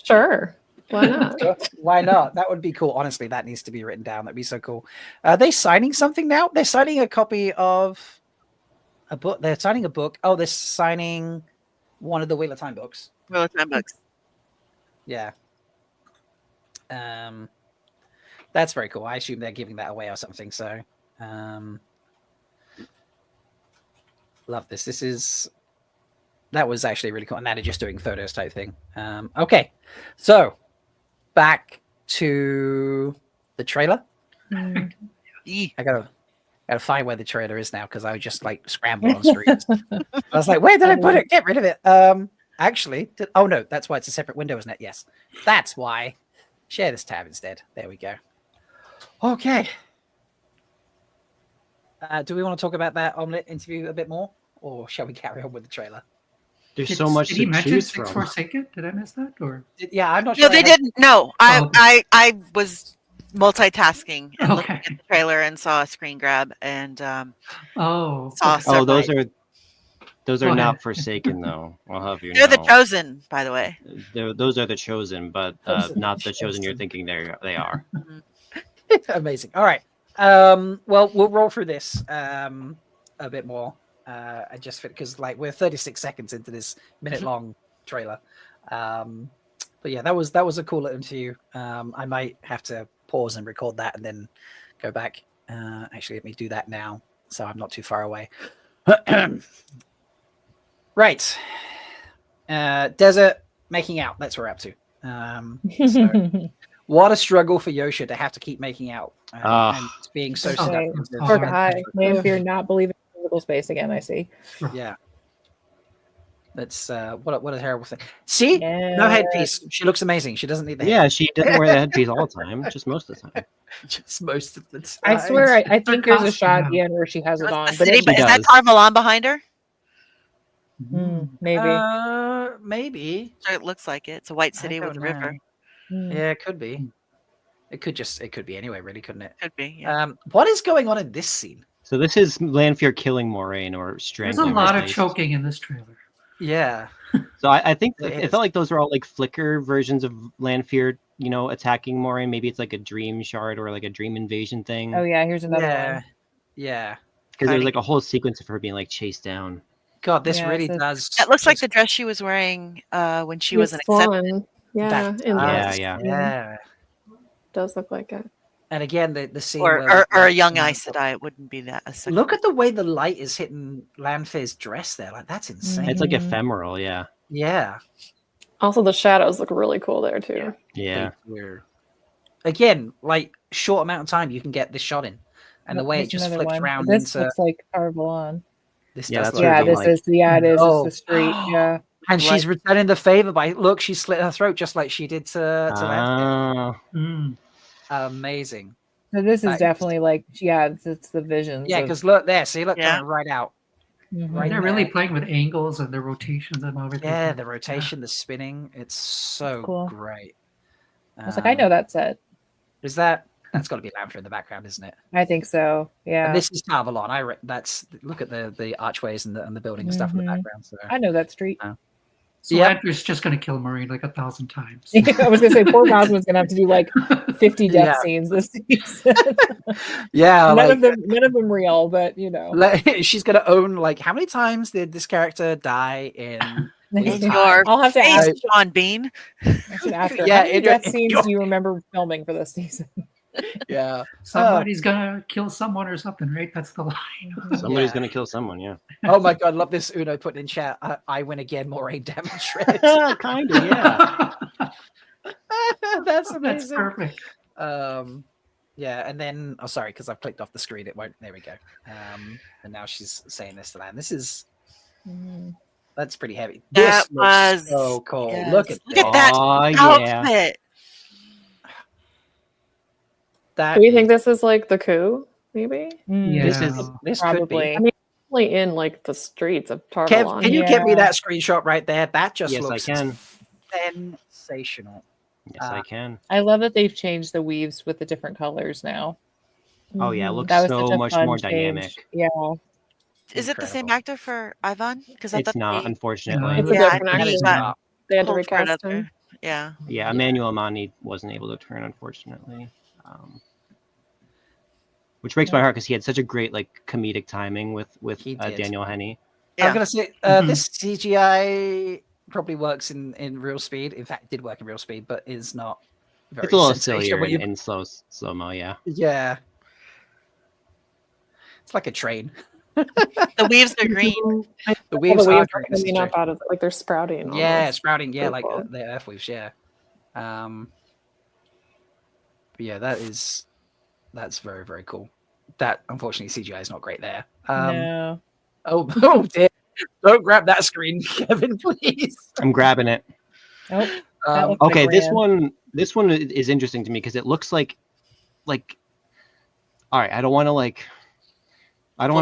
Sure. Why not? Why not? That would be cool. Honestly, that needs to be written down. That'd be so cool. Are they signing something now? They're signing a copy of a book. They're signing a book. Oh, they're signing one of the Wheel of Time books. Wheel of Time books. Yeah. That's very cool. I assume they're giving that away or something. So, love this. That was actually really cool. And now they're just doing photos type thing. Okay. So back to the trailer. I gotta find where the trailer is now because I was just like scrambling on screens. I was like, where did I put it? Get rid of it. Actually, oh no, that's why it's a separate window, isn't it? Yes. That's why. Share this tab instead. There we go. Okay. Do we want to talk about that omelet interview a bit more? Or shall we carry on with the trailer? There's so much Did he to mention choose Six from. Forsaken? Did I miss that? Or Yeah, I'm not No, sure. they didn't. No, Oh. I was multitasking and looking Okay. at the trailer and saw a screen grab and Oh, saw okay. Oh, those separate. are those Go are not ahead. Forsaken though. I'll have you They're know. the chosen, by the way. Those are the chosen, but not the chosen you're thinking they are. Amazing. All right. Well, we'll roll through this a bit more. I just because like we're 36 seconds into this minute-long trailer. But yeah, that was a cool interview. I might have to pause and record that and then go back. Actually, let me do that now, so I'm not too far away. Right. Desert making out. That's what we're up to. So, what a struggle for Josha to have to keep making out and being so stuck. Okay. with this. Okay. Hi, man, if you're not believing in physical space again, I see. Yeah. That's what a terrible thing. See, no Yes. headpiece. She looks amazing. She doesn't need the Yeah, headpiece. she doesn't wear the headpiece all the time, just most of the time. Just most of the time. I swear, I think there's a costume. shot at the end where she has it on, The but city, it, but is that does. Carvalon behind her? maybe. Maybe. Sure, it looks like it. It's a white I city with a don't river. know. Yeah, it could be. It could be anyway, really, couldn't it? Could be. Yeah. What is going on in this scene? So this is Lanfear killing Moraine or There's a strangling. lot her of face. choking in this trailer. Yeah. So I think It it is. felt like those were all like flicker versions of Lanfear, attacking Moraine. Maybe it's like a dream shard or like a dream invasion thing. Oh yeah, here's another Yeah. one. Yeah. Because there's like a whole sequence of her being like chased down. God, this Yeah, really so- does. That looks like the dress she was wearing when she Miss wasn't accepted. Swan. Yeah, That in Yeah, does. yeah. Yeah. does look like it. And again, the scene Or, where or a young Aes Sedai, it wouldn't be that. Look at the way the light is hitting Lanfear's dress there. Like that's insane. It's like ephemeral, yeah. Yeah. Also, the shadows look really cool there too. Yeah. Again, like short amount of time you can get this shot in, and the way it Here's just another flips one. around This into looks like Carvalon. this. Yeah, does that's look what Yeah, I'm this like. is it is. Oh. It's the street. Yeah. And she's returning the favor by look. She slit her throat just like she did to Lanfear. Ah. Amazing. So this That is is- definitely like it's the visions. Yeah, of- because look there. See, look Yeah. coming right out. Mhm. Right They're really there. playing with angles and the rotations and everything. Yeah, the rotation, the spinning. It's so cool. great. I was like, I know that set. Is that's got to be Lanfear in the background, isn't it? I think so. Yeah. And this is Carvalon. That's look at the archways and the building and stuff in the Mhm. background. So I know that street. So Yeah. Lanfear's just going to kill Marine like 1,000 times. I was gonna say poor Cosmo's gonna have to do like 50 death Yeah. scenes this season. yeah, none of them real, but she's gonna own like how many times did this character die in? In time? your I'll have to face, ask. Sean Bean. I should ask her. Yeah, How many in your- death in scenes your- do you remember filming for this season? Yeah, Somebody's gonna kill someone or something, right? That's the line. Somebody's Yeah. gonna kill someone, yeah. Oh my god, love this. Uno put in chat. I win again. Moraine demonstrates. Kind of, yeah. That's That's amazing. perfect. Yeah, and then sorry, because I've clicked off the screen. It won't. There we go. And now she's saying this to Lan. This is that's pretty heavy. That This looks was so cool. yes. Look at that Oh, yeah. outfit. that. Do you think this is like the coup? Maybe. Yeah. This is this could Probably. be. I mean, only in like the streets of Kev, Tarvalon. can you get me Yeah. that screenshot right there? That just Yes, I looks can. sensational. Yes, I can. I love that they've changed the weaves with the different colors now. Oh yeah, it Mhm. looks That was so such a much fun more change. dynamic. Yeah. Is it the same actor for Ivan? Because I It's thought not, they... unfortunately. It's a Yeah, different I think he actor. got They had to pulled for recast another. him. Yeah. Yeah, Emmanuel Amani wasn't able to turn, unfortunately. Which breaks my heart because he had such a great like comedic timing with He did. Daniel Henney. I was gonna say this CGI probably works in real speed. In fact, it did work in real speed, but is not very It's a little sensational sillier when you- in slow-mo, yeah. Yeah. It's like a train. The weaves are green. The All weaves the are weaves green. are coming up out of like they're sprouting. Yeah, almost. sprouting. Yeah, Pretty like cool. the earth weaves. Yeah. But yeah, that's very, very cool. That unfortunately CGI is not great there. No. Oh dear! Don't grab that screen, Kevin, please. I'm grabbing it. Oh. Okay, this one is interesting to me because it looks like all right, I don't want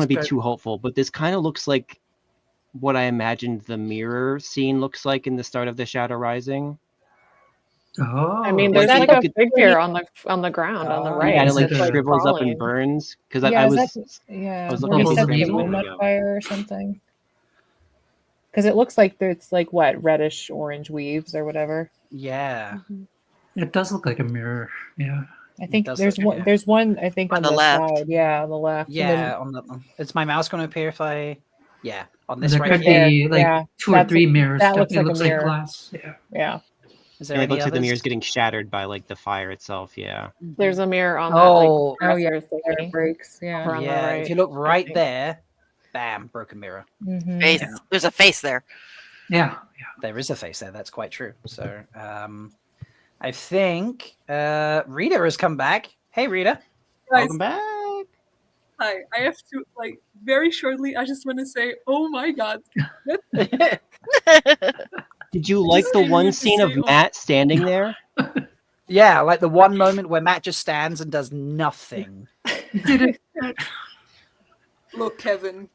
to be too hopeful, but this kind of looks like what I imagined the mirror scene looks like in the start of the Shadow Rising. Oh, I mean, there's like a figure on the ground on the right. Yeah, and it like that's, shrivels up crawling. and burns because Yeah, I is was that, yeah, I was where looking he at set this the screen a room moment on ago. fire or something. Because it looks like it's like what, reddish orange weaves or whatever. Yeah. It does look like a mirror. Yeah. I think does there's look- one. yeah. There's one. I think On on the the left. side. Yeah, on the left. And then- Yeah, on the. Is my mouse going to appear if I? Yeah, on this There right could here. be like Yeah, 2 or that's 3 what- mirrors. that looks It like a looks like mirror. glass. Yeah. Yeah. Is there And it any looks like the others? mirror's getting shattered by like the fire itself. Yeah. There's a mirror on Oh, that. Like, yeah, dresser there thingy it breaks. Yeah. over on the Yeah, right. if you look I right think. there, bam, broken mirror. Mhm. Face. There's a face there. Yeah. There is a face there. That's quite true. So, I think Rita has come back. Hey, Rita, Guys, welcome back. hi. I have to very shortly. I just want to say, oh my god, Did you like the one scene of Matt standing there? Yeah, like the one moment where Matt just stands and does nothing. Look, Kevin,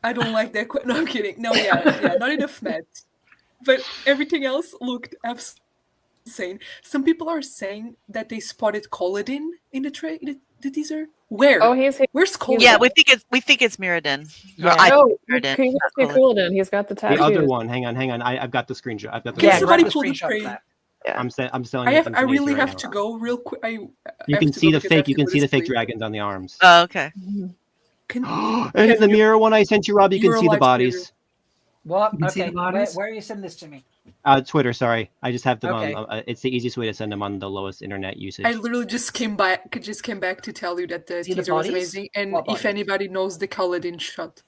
I don't like that. No, I'm kidding. No, yeah, not enough Matt, but everything else looked absolutely insane. Some people are saying that they spotted Colladin in the teaser. Where? Oh, Where's Colladin? Yeah, we think it's Mirrodin. Yeah. I Oh, think Mirrodin, he not must be Colladin. cool then. He's got the The tattoos. other one. Hang on. I've got the screenshot. I've got the. Can Yeah, somebody grab the pull the screenshot for train? that. I'm selling I it have. I instantaneously really right have now. to go real quick. You have can to see go the because I have fake. You to go can to see the fake sleep. dragons on the arms. Oh, okay. Can, And in the Kevin, mirror one I sent you, Rob, you you're can see the alive, bodies. What? You can see Okay, the bodies? where are you sending this to me? Twitter, sorry. I just have them Okay. on. It's the easiest way to send them on the lowest internet usage. I literally just came back to tell you that the See the teaser was bodies? amazing, and What if bodies? anybody knows the Colladin shot,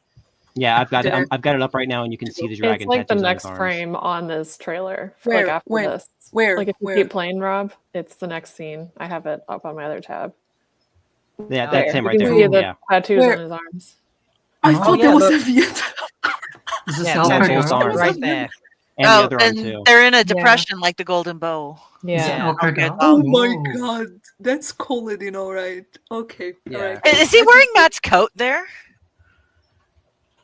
Yeah, I've got it. Did I- I've got it up right now, and you can see the dragon It's like the tattoos on next his arms. frame on this trailer. Where? Like after When? this. Where? Like if you Where? keep playing, Rob, it's the next scene. I have it up on my other tab. Yeah, There. that's him You right can there. see the Yeah. tattoos Where? on his arms. I Oh, thought yeah, that was look. a Viet. Is this Yeah, all tattoos both Cardone? arms. right there. And the Oh, other arm and too. they're in a depression like the Golden Bow. Is it Yeah. all Okay. Cardone? Oh my Whoa. god, that's Colladin, all right. Okay, Yeah. all right. Is he wearing Matt's coat there?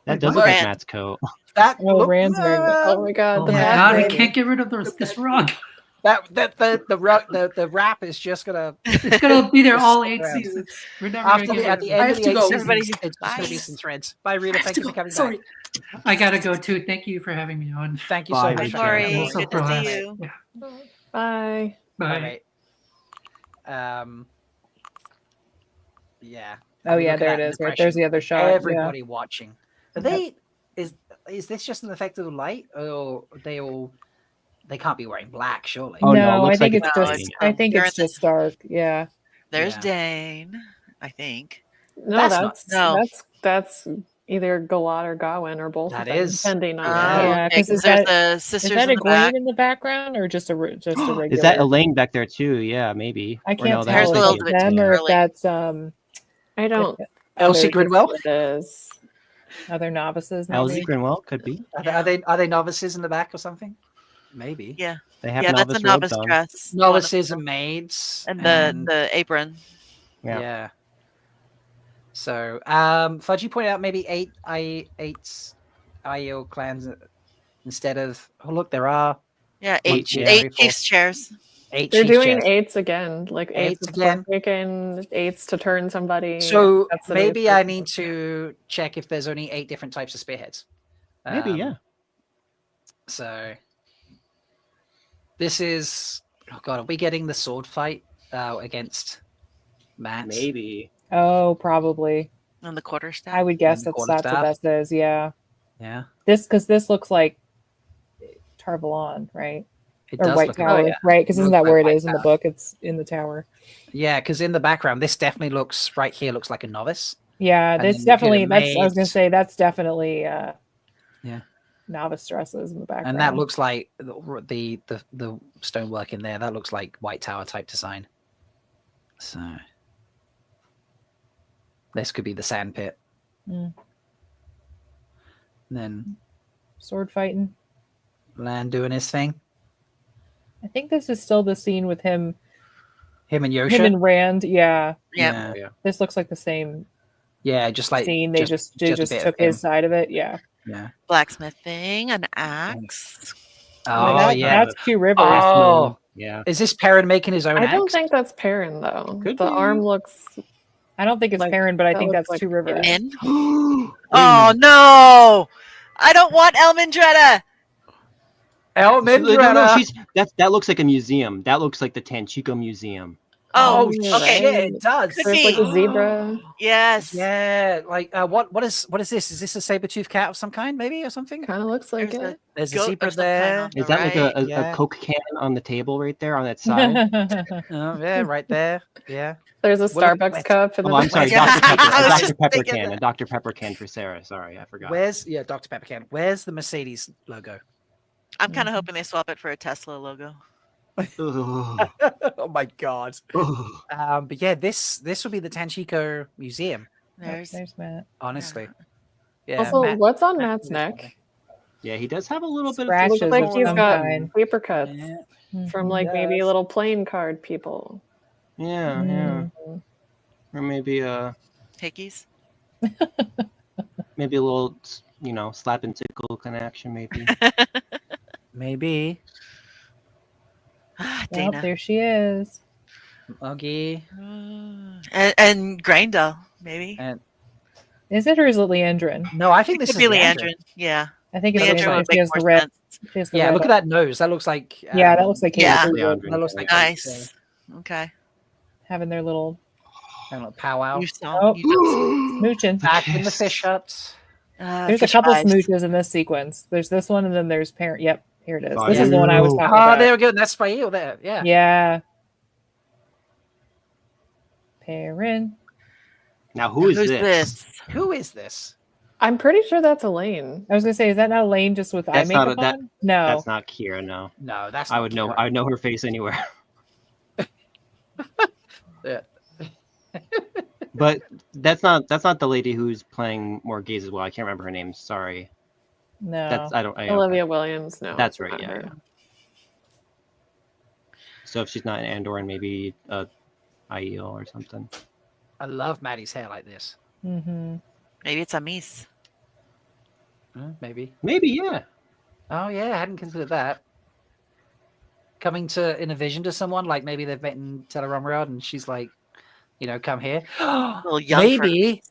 That does What? look like Rand. Matt's coat. That Oh, look, Rand's wearing the. Oh my god, Oh the my back god, I thing. can't get rid of this rug. the wrap is just gonna. It's gonna be there all 8 around. seasons. We're never After gonna the, get at rid the of end I of have the to 8 go. seasons, Everybody- it's just gonna be Bye. some threads. Bye, Rita. I have Thank to you for go. coming Sorry. back. I gotta go too. Thank you for having me on. Thank you Bye, so much. Rita. for coming Lori, back. Also good to see proud. you. Yeah. Bye. Bye. Alright. Yeah. Oh yeah, Look at there it that is. Right depression. there's the other shot. Everybody watching. Are Yep. they? Is this just an effect of the light, or they all? They can't be wearing black, surely. Oh, no, it no, I looks think like it's it's just. raining. I think They're it's in the- just dark. Yeah. There's Yeah. Dane, I think. No, That's that's not- no. that's either Galat or Gawain or both That of them, is. depending on Yeah, Okay, 'cause 'cause is there's that- the Is sisters that in a the back. Gwaine in the background or just a regular? Is that Elaine back there too? Yeah, maybe. I Or can't no, tell There's if a little it's bit them too or if early. that's I don't. Elsie other Grinwell? Is other novices. Elsie Maybe? Grinwell could be. Are they novices in the back or something? Maybe. Yeah, They have yeah, that's novice a novice robes on. dress. Novices and maids. And the apron. Yeah. So, Fudgy pointed out maybe eight IEL clans instead of. Oh, look, there are Yeah, One, eight two, eight three, four. Chiefs chairs. 8 They're Chiefs doing chairs. eights again, like eights Eights with again. Forsaken, eights to turn somebody. So That's the new maybe I person. need to check if there's only 8 different types of spearheads. Maybe, yeah. So this is, oh god, are we getting the sword fight against Matt? Maybe. Oh, probably. On the quarterstaff. I would guess And the that's what quarterstaff? that is. Yeah. Yeah. Because this looks like Tarvalon, right? It Or does White look Tower, like, right? Because isn't looks that where like it White is in the Tower. book? It's in the tower. Yeah, because in the background, this definitely looks right here. Looks like a novice. Yeah, And that's then you hear definitely. the That's. I was gonna maids. say that's definitely. Yeah. Novice dresses in the background. And that looks like the stonework in there. That looks like White Tower type design. So this could be the sand pit. Mm. And then Sword fighting. Lan doing his thing. I think this is still the scene with him. Him and Josha. Him and Rand. Yeah. Yeah. This looks like the same. Yeah, just like scene. They just a bit took of his him. side of it. Yeah. Yeah. Blacksmithing, an axe. Oh, yeah. That's Two Rivers. Oh, yeah. Is this Perrin making his own I axe? don't think that's Perrin though. Could the be. arm looks. I don't think it's Like, Perrin, but I that think looks that's Two like- Rivers. In? Oh no! I don't want Elmendretta. No, Elmendretta. that looks like a museum. That looks like the Tanchico Museum. Oh, okay. Shit, it does. Could There's be. like a zebra. Yes. Yeah, like what is this? Is this a saber-toothed cat of some kind, maybe, or something? Kind of looks like There's it. There's a goat zebra of some kind there. on the Is that like right. Yeah. a Coke can on the table right there on that side? Oh, yeah, right there. Yeah. There's a What is- Starbucks cup. In the Oh, I'm sorry, Yeah, Dr. Pepper. I A was Dr. just Pepper thinking can. that. A Dr. Pepper can for Sarah. Sorry, I forgot. Where's Dr. Pepper can? Where's the Mercedes logo? I'm kind of hoping they swap it for a Tesla logo. Ugh. Oh my god. Ugh. But yeah, this would be the Tanchico Museum. There's There's Matt. Honestly. Yeah. Also, Matt- what's on Matt Matt's did neck? Yeah, he does have a little bit Scratches of Looks like of he's some got kind. paper cuts Yeah. from like maybe Yes. little playing card people. Yeah, yeah. Or maybe hickeys. maybe a little, slap and tickle kind of action, maybe. Maybe. Ah, Well, Dana. there she is. Muggy. And Grindel, maybe. And Is it or is it Leandrin? no, I think this Could is be Leandrin. Leandrin. Yeah. I think it's Leandrin Leandrin. would She make has the more red. sense. She has the Yeah, red look at that nose. That looks like Yeah, that looks like Yeah. Leandrin. that looks like Nice. Okay. Having their little kind of powwow. You saw. Oh. You smooching. Back in the fish huts. There's a fish couple eyes. smooches in this sequence. There's this one, and then there's parent. Yep, here it is. Oh, This yeah. is the one I was talking Oh, about. there we go. That's Fail there. Yeah. Yeah. Perrin. Now, who is Who's this? this? Who is this? I'm pretty sure that's Elaine. I was gonna say, is that not Lane just with eye That's not makeup that. on? No. That's not Kira. No, No, that's I not would know. Kira. I would know her face anywhere. Yeah. But that's not the lady who's playing Morghese as well. I can't remember her name. Sorry. No. That's I don't. I, Olivia Williams. No, That's it's right. not Yeah, her. yeah. So if she's not in Andor, and maybe Aiel or something. I love Maddie's hair like this. Mm-hmm. Maybe it's Amis. Maybe. Maybe, yeah. Oh yeah, I hadn't considered that. Coming in a vision to someone, like maybe they've met in Teleron and she's like, come here. Little young Maybe.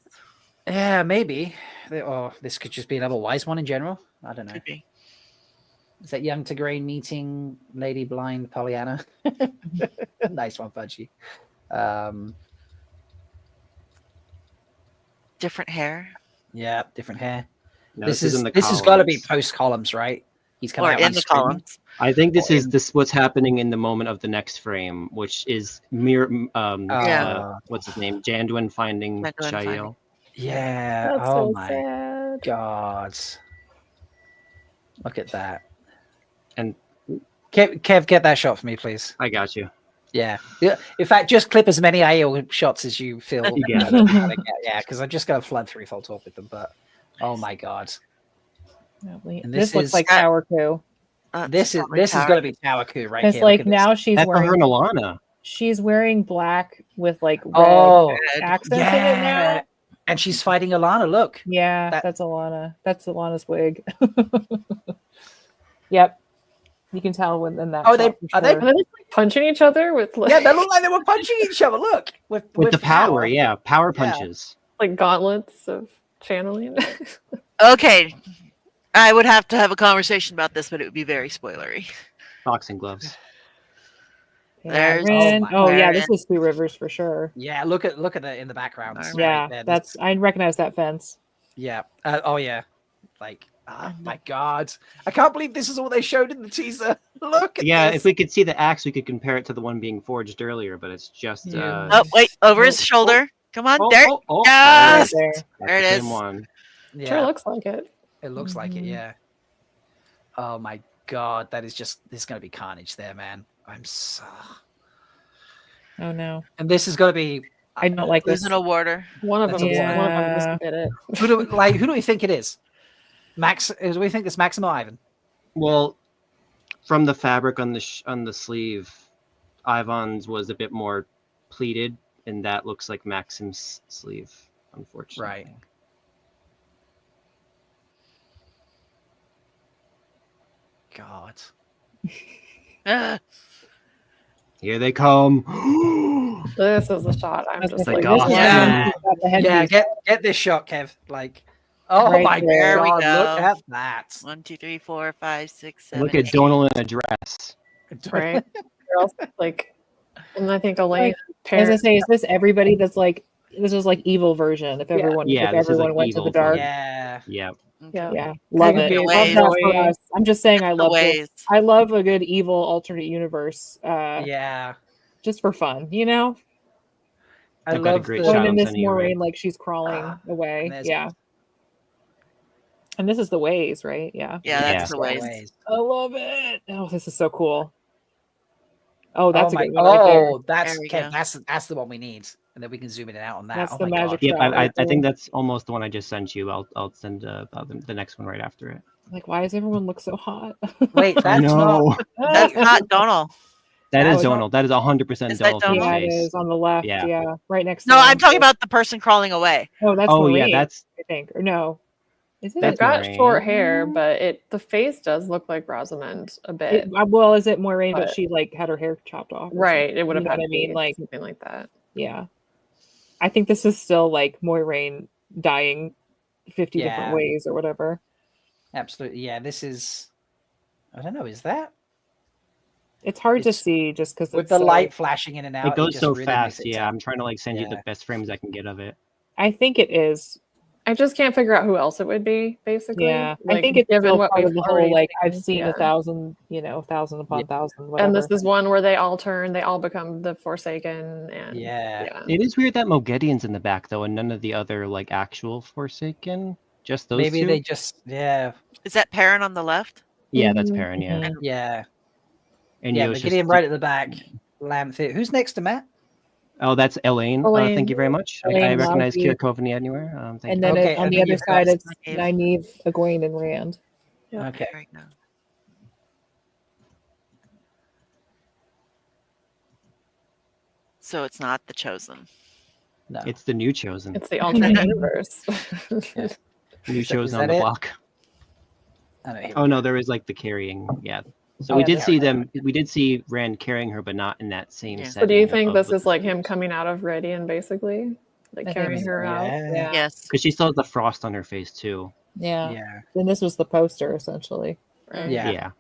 Yeah, maybe. Or this could just be another wise one in general. I don't know. Could be. Is that young Tigraine meeting Lady Blind Pollyanna? Nice one, Fudgy. Different hair. Yeah, different hair. No, this in the has got to be columns. post columns, right? He's Or coming out in on the screen. columns. I think this is what's happening in the moment of the next frame, which is what's his name? Janduin finding Janduin Shael. finding. Yeah. That's oh so my sad. god. Look at that. And Kev, get that shot for me, please. I got you. Yeah. In fact, just clip as many Aiel shots as you feel. You got it. Yeah, because I'm just going to flood through if I'll talk with them. But oh my god, And This this looks is- like Tower Coup. this is probably going to be Tower Coup right It's here. like Look at now this. she's That's her wearing and Alana. she's wearing black with like red Oh, accents in it now. yeah. And she's fighting Alana. Look. Yeah, That- that's Alana. That's Alana's wig. Yep. You can tell within that. Oh, they shot for are they? sure. Are they just like punching each other with like, Yeah, they look like they were punching each other. Look, With the power, yeah, power Yeah. punches. like gauntlets of channeling? Okay, I would have to have a conversation about this, but it would be very spoilery. Boxing gloves. There's Aaron. Oh yeah, this Aaron. is Two Rivers for sure. Yeah, look at the in the background. Right Yeah, there. that's I recognize that fence. Yeah. Oh yeah. Like, oh my god, I can't believe this is all they showed in the teaser. Look at Yeah, this. if we could see the axe, we could compare it to the one being forged earlier, but it's just Oh wait, over his shoulder. Come on, there. Oh, Yes! there. There it That's the is. same one. Yeah. Sure looks like it. It looks like it, yeah. Oh my god, there's gonna be carnage there, man. I'm so. Oh no. And this is gonna be. I don't like Who's this. an awarder? One of them Yeah. just did it. Who do we think it is? Max? Do we think it's Maxim or Ivan? Well, from the fabric on the sleeve, Ivan's was a bit more pleated, and that looks like Maxim's sleeve, unfortunately. Right. God. Here they come. This is the shot. I'm just The like, goth. Yeah. Yeah. Get this shot, Kev. Like, oh Right my there. There we god, go. look at that. 1, 2, 3, 4, 5, 6, 7. Look at 8. Donald in a dress. right? Girls, like, and I think Elaine. As I say, is this everybody that's like this is like evil version if everyone Yeah, if this is, everyone like, went to evil the dark. version. Yeah. Yeah. Yeah. Yeah. Love it. The Love ways. that for us. I'm just saying I The love ways. this. I love a good evil alternate universe. Yeah. Just for fun, you know? I I've got a love great the shot Going on in this sending you Moraine red. like she's crawling away. and there's- Yeah. And this is the ways, right? Yeah. Yeah, that's Yeah. the ways. I love it. Oh, this is so cool. Oh, that's oh a my, good one right there. oh, that's There we Kev, go. that's the one we need, and then we can zoom in and out on that. That's oh the my magic god. Yep, shot right I think there. that's almost the one I just sent you. I'll send the next one right after it. Like, why does everyone look so hot? Wait, that's No. not. That's not Donald. That No, is it's not. Donald. That is 100% Is that Donald from Donald? Yeah, it face. is on the left. Yeah. Yeah, right next to No, him. I'm talking about the person crawling away. Oh, that's Oh, Marie, yeah, that's I think. Or no. Is it? They've That's got Moraine. short hair, but the face does look like Rosamund a bit. Well, is it Moraine, but But- she like had her hair chopped off? or Right. something? It would have You know had what I to mean? be Like, something like that. yeah. I think this is still like Moiraine dying 50 Yeah. different ways or whatever. Absolutely, yeah. This is. I don't know. Is that It's hard to It's- see just because with the light flashing in and out? It goes just so really fast. makes it Yeah, sound- I'm trying to like send you Yeah. the best frames I can get of it. I think it is. I just can't figure out who else it would be, basically. Yeah, I Like, think it's given still what part of we've the whole already like I've seen, seen yeah. 1,000, thousand upon thousand, whatever. And this is one where they all turn, they all become the Forsaken, and Yeah. It is weird that Mogedian's in the back though, and none of the other like actual Forsaken. Just those Maybe two. they just Is that Perrin on the left? Yeah, that's Perrin. Yeah, Mhm. yeah. and Yeah, Josha's but get him right at the back. Lamb Theater. Who's next to Matt? Oh, that's Elaine. Elaine. Thank you very much. I Elaine, recognize Loudby. Kira Coveney anywhere. Thank And you. then Okay, on and the then other you've got side, it's Nynaeve. Nynaeve, Egwene, and Rand. Okay. Right now. So it's not the chosen. No. It's the new chosen. it's the alternate universe. New Is chosen that on the it? block. I know, Oh no, there is like the carrying. Yeah. So Oh, we yeah, did there. see them. We did see Rand carrying her, but not in that same Yeah. setting. So do you think of this the- is like him coming out of Radian, basically? Like I think carrying so, her out? Yeah. Yes. Because she still has the frost on her face too. Yeah. Yeah. And this was the poster, essentially. Right. Yeah. Yeah.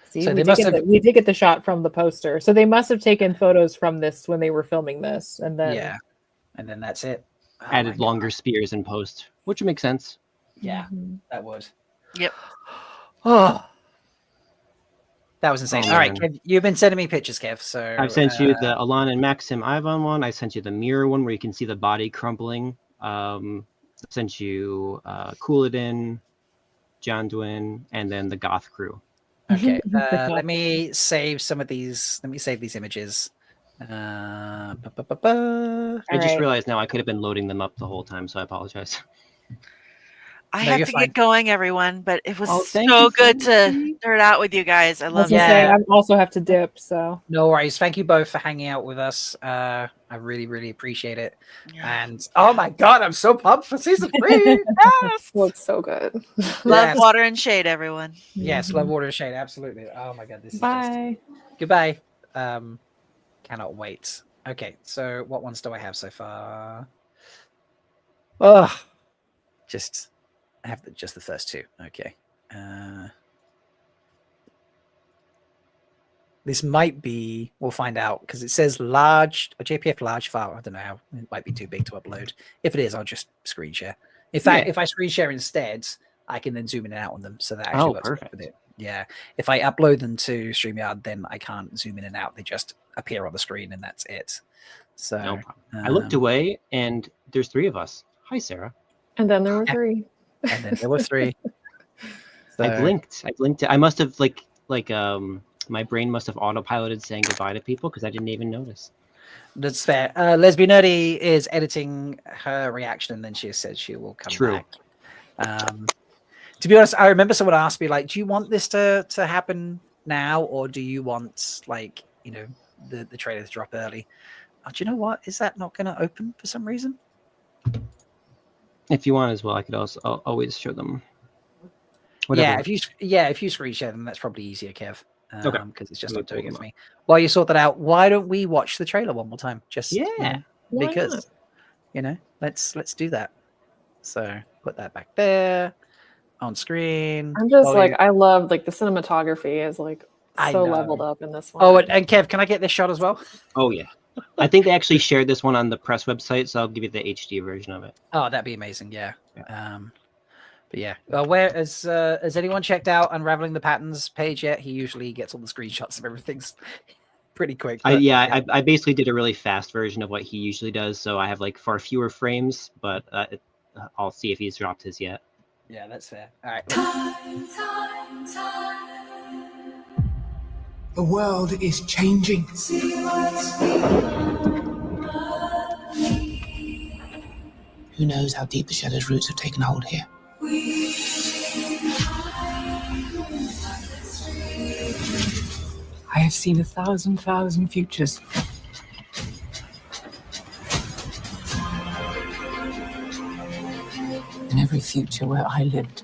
See, So we, they did must get have- we did get the shot from the poster. So they must have taken photos from this when they were filming this. And then, Yeah. And then that's it. Oh Added my longer spears in post, which makes sense. God. Yeah, Mhm. that would. Yep. Oh. That was insane. Oh, All right, man. Kev, you've been sending me pictures, Kev. So I've sent you the Alan and Maxim Ivan one. I sent you the mirror one where you can see the body crumbling. Sent you Couladin, John Dwin, and then the Goth crew. Okay. Let me save some of these. Let me save these images. I All just right. realized now I could have been loading them up the whole time, so I apologize. I No, have you're to fine. get going, everyone, but it was Oh, thank so you, good to Bluesky. nerd out with you guys. I I was love gonna it. say Yeah. I also have to dip, so No worries. Thank you both for hanging out with us. I really, really appreciate it. Yeah. And oh my god, I'm so pumped for season 3. Yes. Looks so good. Love Yes. water and shade, everyone. Yes, love water and shade. Absolutely. Oh my god, this is just bye. goodbye. Cannot wait. Okay, so what ones do I have so far? Oh, just I have just the first two. Okay. This might be, we'll find out, because it says large, a JPF large file. I don't know how, it might be too big to upload. If it is, I'll just screen share. In fact, Yeah. if I screen share instead, I can then zoom in and out on them. So that actually works perfect. with it. Yeah. If I upload them to StreamYard, then I can't zoom in and out. They just appear on the screen and that's it. So No problem. I looked away and there's 3 of us. Hi, Sarah. And then there were 3. And then there were 3. I blinked. I must have my brain must have autopiloted saying goodbye to people because I didn't even notice. That's fair. Lesbian Nerdy is editing her reaction, and then she has said she will come back. To be honest, I remember someone asked me, like, do you want this to happen now, or do you want, like, you know, the trailer to drop early? Oh, do you know what? Is that not going to open for some reason? If you want as well, I could also always show them. Whatever. Yeah, if you screen share them, that's probably easier, Kev. Okay. Because it's just not doing it for me. While you sort that out, why don't we watch the trailer one more time? Just yeah, you know, Why because not? you know, let's do that. So put that back there on screen. I'm just volume. like, I love like the cinematography is like I so know. leveled up in this one. Oh, and Kev, can I get this shot as well? Oh yeah. I think they actually shared this one on the press website, so I'll give you the HD version of it. Oh, that'd be amazing. Yeah. But yeah, where has anyone checked out Unraveling the Patterns page yet? He usually gets all the screenshots of everything's pretty quick. But, I basically did a really fast version of what he usually does, so I have like far fewer frames, but I'll see if he's dropped his yet. Yeah, that's fair. All right. The world is changing. Who knows how deep the shadow's roots have taken hold here? I have seen 1,000 futures. In every future where I lived,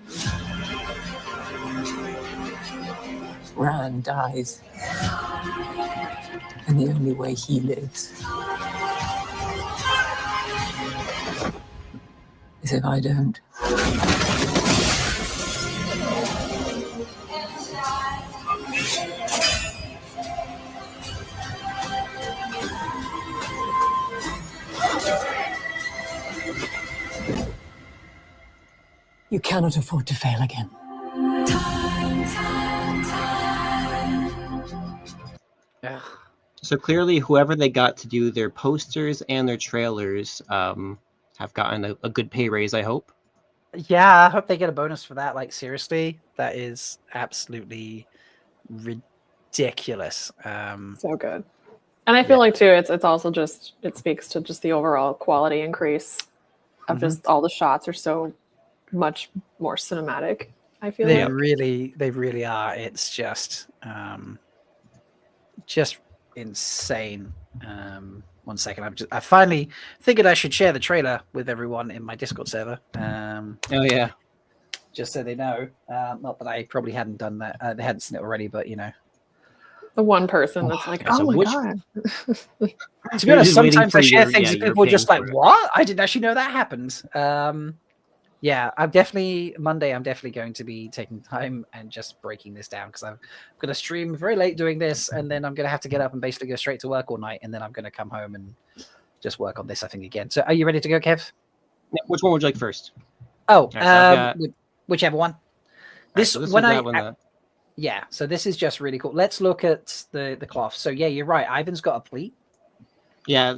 Rand dies. And the only way he lives is if I don't. You cannot afford to fail again. So clearly, whoever they got to do their posters and their trailers have gotten a good pay raise, I hope. Yeah, I hope they get a bonus for that. Like, seriously, that is absolutely ridiculous. So good. And I feel like too, it's also just, it speaks to just the overall quality increase of just all the shots are so much more cinematic. I feel they like really are. It's just insane. One second, I finally figured I should share the trailer with everyone in my Discord server. Oh yeah, just so they know. Not that I probably hadn't done that. They hadn't seen it already, but you know, the one person that's like, oh my god. To be honest, sometimes I share things and people are just like, "What? I didn't actually know that happened." Yeah, Monday. I'm definitely going to be taking time and just breaking this down because I'm going to stream very late doing this, and then I'm going to have to get up and basically go straight to work all night, and then I'm going to come home and just work on this, I think, again. So, are you ready to go, Kev? Which one would you like first? Oh, right, so whichever one. This Right, yeah. So this is just really cool. Let's look at the cloth. So yeah, you're right. Ivan's got a pleat. Yeah.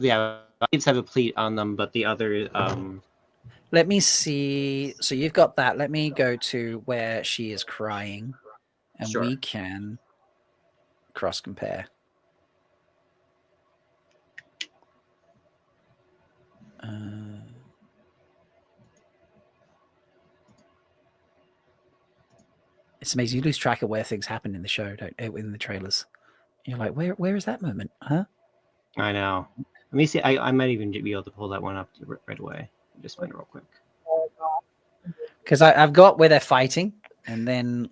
Pleats have a pleat on them, but the other. Let me see. So you've got that. Let me go to where she is crying, and we can cross compare. It's amazing. You lose track of where things happen in the show, in the trailers. You're like, where is that moment? Huh? I know. Let me see. I might even be able to pull that one up right away. Just find it real quick. Because I've got where they're fighting, and then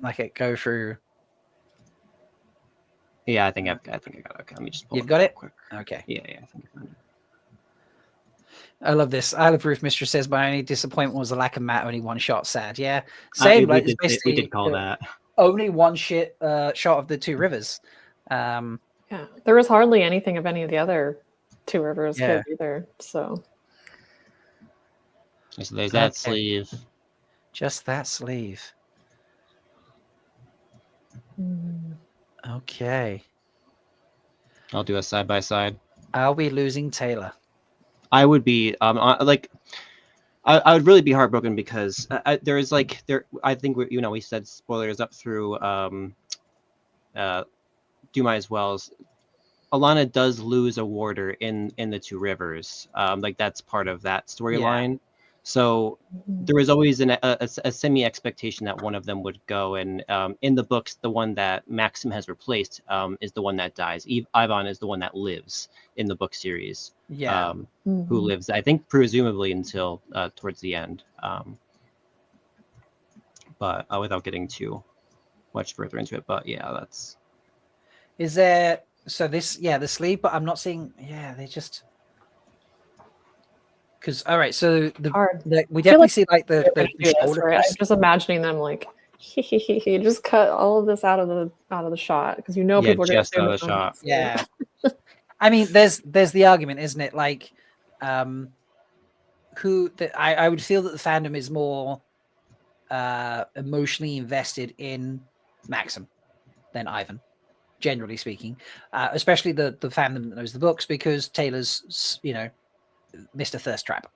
like it go through. Yeah, I think I got it. Okay, let me just pull You've got it? quick. Okay. Yeah, I think I found it. I love this. I love Roof Mistress says my only disappointment was the lack of Matt only one shot. Sad. Yeah. Same. We did call that. Only one shot of the two rivers. Yeah, there was hardly anything of any of the other two rivers either. So there's that sleeve. Just that sleeve. Okay. I'll do a side by side. Are we losing Taylor? I would be I would really be heartbroken because there is like I think we said spoilers up through Do Might As Wells. Alana does lose a warder in the two rivers. Like that's part of that storyline. Yeah. So there was always a semi expectation that one of them would go. And in the books, the one that Maxim has replaced is the one that dies. Ivan is the one that lives in the book series. Yeah. Who lives, I think, presumably until towards the end. But without getting too much further into it. But yeah, that's. Is there the sleeve? But I'm not seeing. Yeah, they just. Because all right, so we definitely see like the shoulder. Right? I'm just imagining them like, just cut all of this out of the shot because people are going to out of the shot. Yeah. I mean, there's the argument, isn't it? Like, I would feel that the fandom is more emotionally invested in Maxim than Ivan, generally speaking, especially the fandom that knows the books, because Taylor's, Mr. Thirst Trap.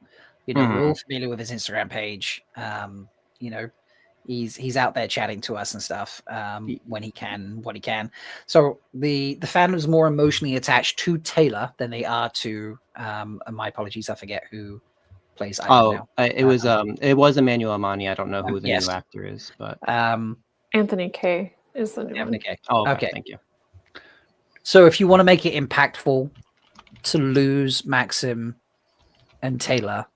We're all familiar with his Instagram page. He's out there chatting to us and stuff when he can, what he can. So the fandom's more emotionally attached to Taylor than they are to. And my apologies, I forget who plays Ivan now. It was Emmanuel Amani. I don't know who the new actor is, but Anthony K is the new Anthony one. K. Oh, okay. Thank you. So if you want to make it impactful to lose Maxim and Taylor,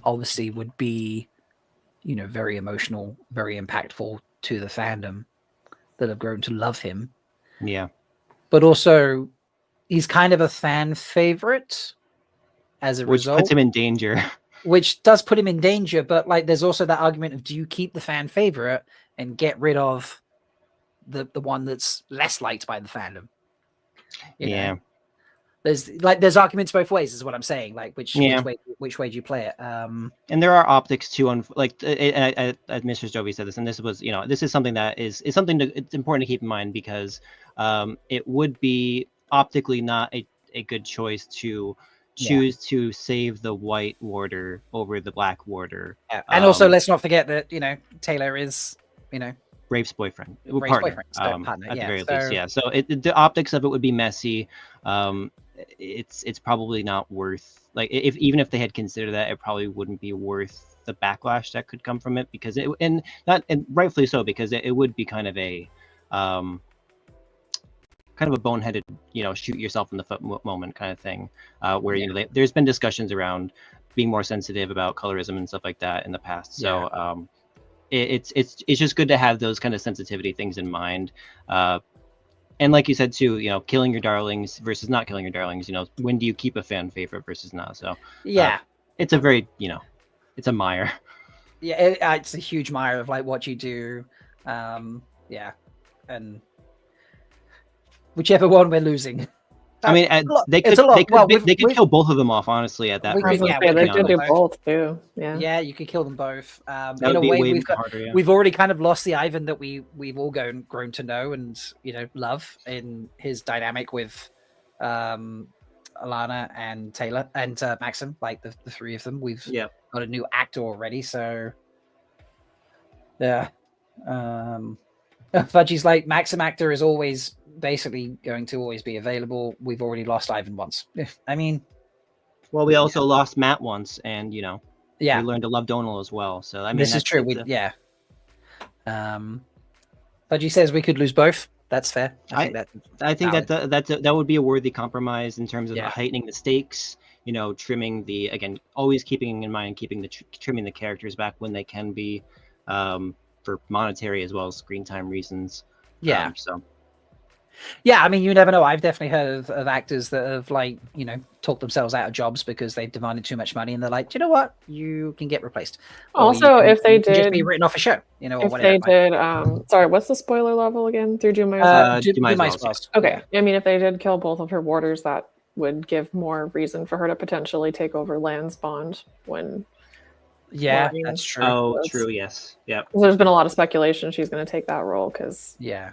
obviously would be, very emotional, very impactful to the fandom that have grown to love him. Yeah. But also, he's kind of a fan favorite as a result. Which puts him in danger. Which does put him in danger, but like there's also that argument of, do you keep the fan favorite and get rid of the one that's less liked by the fandom? You know? There's arguments both ways, is what I'm saying. Like which way do you play it? And there are optics too. As Mr. Jovi said this, and this was this is something that is something it's important to keep in mind, because it would be optically not a good choice to choose to save the white warder over the black warder. And also, let's not forget that Taylor is Rafe's boyfriend, Rafe's partner, partner, at the very least. Yeah, so the optics of it would be messy. It's probably not worth, like, even if they had considered that, it probably wouldn't be worth the backlash that could come from it, because and rightfully so, because it would be kind of a boneheaded, shoot yourself in the foot moment kind of thing, where there's been discussions around being more sensitive about colorism and stuff like that in the past. So it's just good to have those kind of sensitivity things in mind. And like you said too, killing your darlings versus not killing your darlings. When do you keep a fan favorite versus not? So it's a very it's a mire. Yeah, it's a huge mire of like what you do. And whichever one we're losing. I mean, they could kill both of them off, honestly, at that point. They could do both too. Yeah, you could kill them both. In a way, we've already kind of lost the Ivan that we've all grown to know and love in his dynamic with Alana and Taylor and Maxim, like the three of them. We've got a new actor already, so yeah. Fudgy's like, Maxim actor is always basically going to always be available. We've already lost Ivan once. I mean, well, we also lost Matt once, and we learned to love Donal as well. So I mean, this is true. Fudgy says we could lose both. That's fair. I think that valid. that would be a worthy compromise in terms of Yeah. heightening the stakes. Trimming always keeping in mind trimming the characters back when they can be, for monetary as well as screen time reasons. Yeah. Yeah, I mean, you never know. I've definitely heard of actors that have talked themselves out of jobs because they've demanded too much money, and they're like, do you know what? You can get replaced. Also, if they did just be written off a show, or if whatever. they did, sorry, what's the spoiler level again? Through Doom My Wells. Okay, I mean, if they did kill both of her warders, that would give more reason for her to potentially take over Lan's Bond when. Yeah, that's true. Oh, true. Yes. Yeah. There's been a lot of speculation she's going to take that role because. Yeah.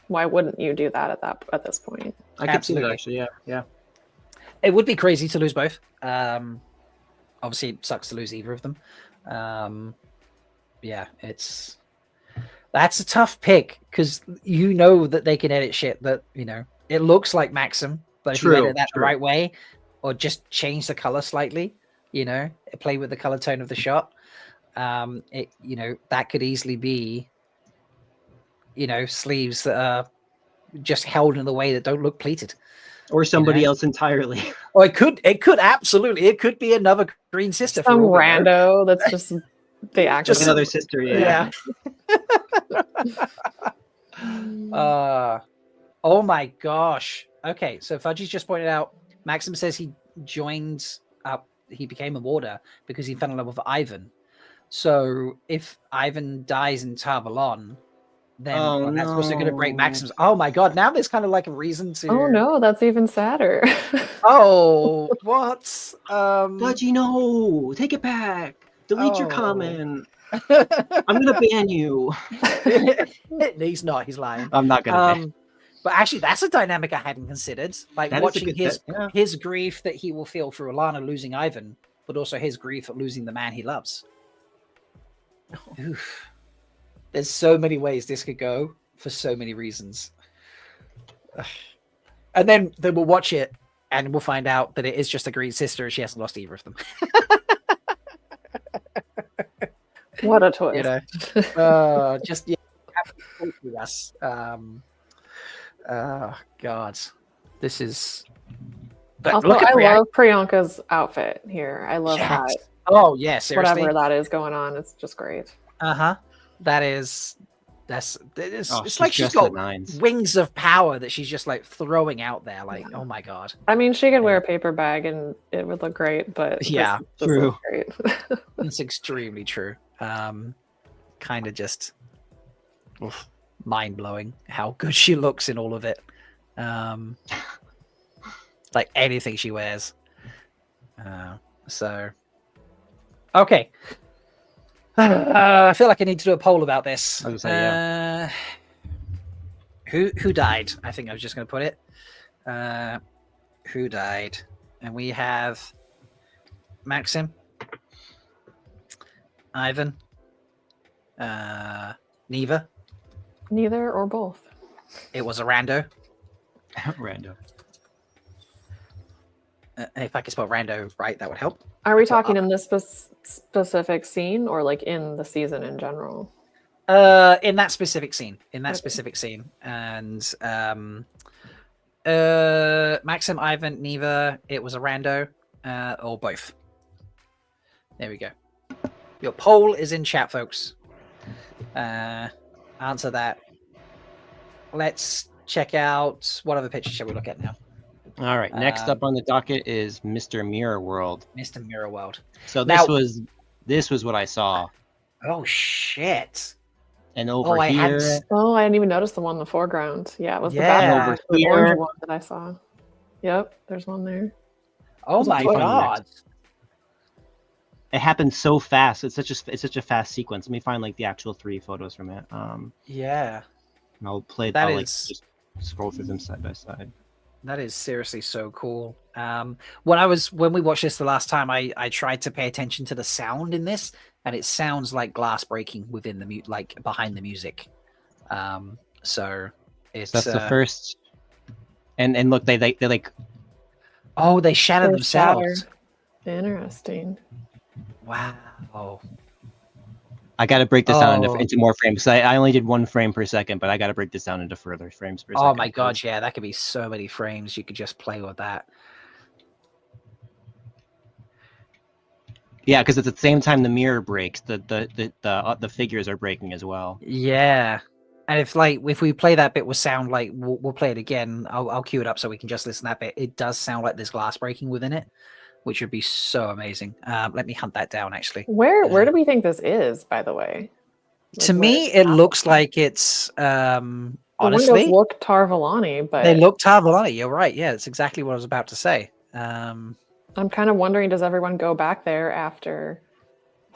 Why wouldn't you do that at this point? I could see that actually. Yeah. It would be crazy to lose both. Obviously, it sucks to lose either of them. Yeah, that's a tough pick because that they can edit shit that it looks like Maxim, but if you edit that the right way, or just change the color slightly, play with the color tone of the shot, that could easily be. Sleeves that are just held in a way that don't look pleated, or somebody else entirely. Or it could absolutely. It could be another Green Sister. Some rando that's just the actor. Just another sister. Yeah. Oh my gosh. Okay, so Fudgy's just pointed out. Maxim says he joined up. He became a warder because he fell in love with Ivan. So if Ivan dies in Tarvalon. Then that's also going to break Maxim's. Oh my god! Now there's kind of like a reason to. Oh no, that's even sadder. Oh, what? Fudgy, no, take it back. Delete your comment. I'm gonna ban you. He's not. He's lying. I'm not gonna. But actually, that's a dynamic I hadn't considered. Like that watching his grief that he will feel through Alana losing Ivan, but also his grief at losing the man he loves. Oof. There's so many ways this could go for so many reasons. And then we'll watch it and we'll find out that it is just a Green Sister and she hasn't lost either of them. What a twist. Yes. Oh God. This is also, I love Priyanka's outfit here. I love that. Oh yeah, seriously. Whatever that is going on, it's just great. It's like she's got wings of power that she's just like throwing out there. Like, oh my god. I mean, she could wear a paper bag and it would look great, but yeah, this true. Great. It's extremely true. Kind of just mind blowing how good she looks in all of it. Like anything she wears. So okay. I feel like I need to do a poll about this. I was gonna say, yeah. Who died? I think I was just going to put it. Who died? And we have Maxim, Ivan, Neva. Neither or both. It was a rando. Rando. If I could spell rando right, that would help. Are we talking in this specific scene or like in the season in general? In that specific scene. And Maxim, Ivan, Neva, it was a rando, or both. There we go. Your poll is in chat, folks. Answer that. Let's check out what other pictures shall we look at now. All right. Next up on the docket is Mr. Mirror World. Mr. Mirror World. So this was what I saw. Oh shit! And over here. I didn't even notice the one in the foreground. Yeah, it was the orange one that I saw. Yep, there's one there. Oh my god! It happened so fast. It's such a fast sequence. Let me find like the actual 3 photos from it. Yeah. And I'll play that. Just scroll through them side by side. That is seriously so cool. When we watched this the last time, I tried to pay attention to the sound in this, and it sounds like glass breaking within the like behind the music. So it's that's the first. And look, they like. Oh, they shatter themselves. Interesting. Wow. I got to break this down Oh. into more frames. I only did 1 frame per second, but I got to break this down into further frames per second. Oh my god, yeah, that could be so many frames. You could just play with that. Yeah, because at the same time the mirror breaks, the figures are breaking as well. Yeah, and if we play that bit with sound, like we'll play it again. I'll cue it up so we can just listen to that bit. It does sound like there's glass breaking within it, which would be so amazing. Let me hunt that down. Actually, Where do we think this is, by the way? to me, it looks like it's The honestly windows look Tarvalani, but they look Tarvalani. You're right. Yeah, it's exactly what I was about to say. I'm kind of wondering, does everyone go back there after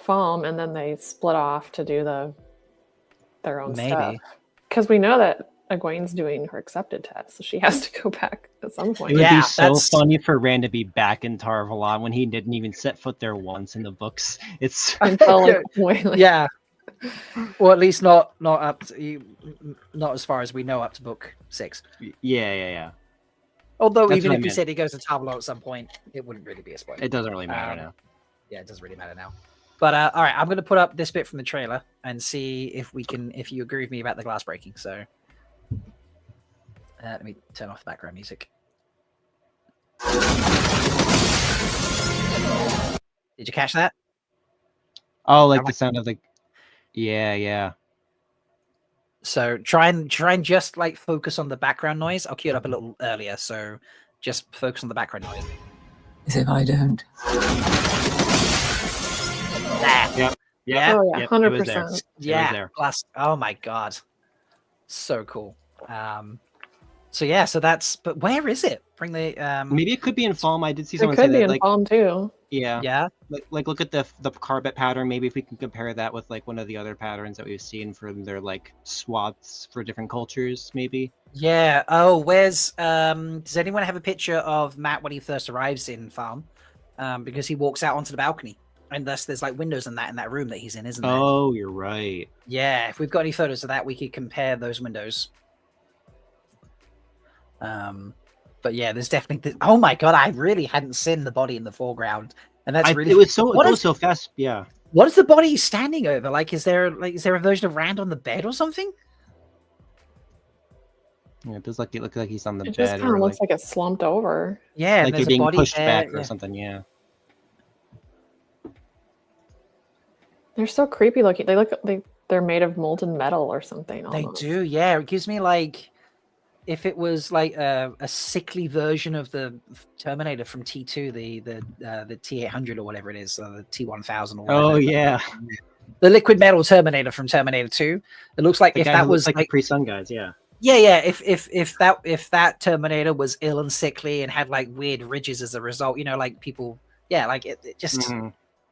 Falm and then they split off to do their own stuff? Maybe. Because we know that Egwene's doing her accepted test, so she has to go back at some point. It would be so funny for Rand to be back in Tarvalon when he didn't even set foot there once in the books. It's yeah. Or at least not up to, not as far as we know up to book 6. Yeah. Although That's even what if I you meant. said he goes to Tarvalon at some point, it wouldn't really be a spoiler. It doesn't really matter now. Yeah, it doesn't really matter now. But all right, I'm going to put up this bit from the trailer and see if you agree with me about the glass breaking. So let me turn off the background music. Did you catch that? Oh, like the sound of the. Yeah. So try and just like focus on the background noise. I'll cue it up a little earlier, so just focus on the background noise. As if I don't. There. Yeah. Oh, yeah, 100%. It was there. Yeah. there. Glass. Oh my god. So cool. So yeah, so that's. But where is it? Bring the. Maybe it could be in Falm. I did see It someone could say be that. in Like, Falm too. yeah. Yeah. Like look at the carpet pattern. Maybe if we can compare that with like one of the other patterns that we've seen from their like swaths for different cultures, maybe. Yeah. Oh, where's does anyone have a picture of Matt when he first arrives in Farm? Because he walks out onto the balcony, and thus there's like windows in that room that he's in, isn't there? Oh, you're right. Yeah. If we've got any photos of that, we could compare those windows. But yeah, there's definitely. Oh my god, I really hadn't seen the body in the foreground, and that's really. It was so. It goes so fast. Yeah. What is the body standing over? Like, is there a version of Rand on the bed or something? Yeah, it does look like he's on the It bed. just kind of or looks like it's slumped over. Yeah, like there's you're being a body pushed there, back or yeah. something. Yeah. They're so creepy looking. They look like they're made of molten metal or something. Almost. They do, yeah. It gives me like if it was like a sickly version of the Terminator from T2, the T800 or whatever it is, or the T1000 or whatever. Oh yeah. The liquid metal Terminator from Terminator 2. It looks like The if guy that who was looks like the pre-sun guys. Yeah. Yeah. If that Terminator was ill and sickly and had like weird ridges as a result, you know, like people, yeah, like it just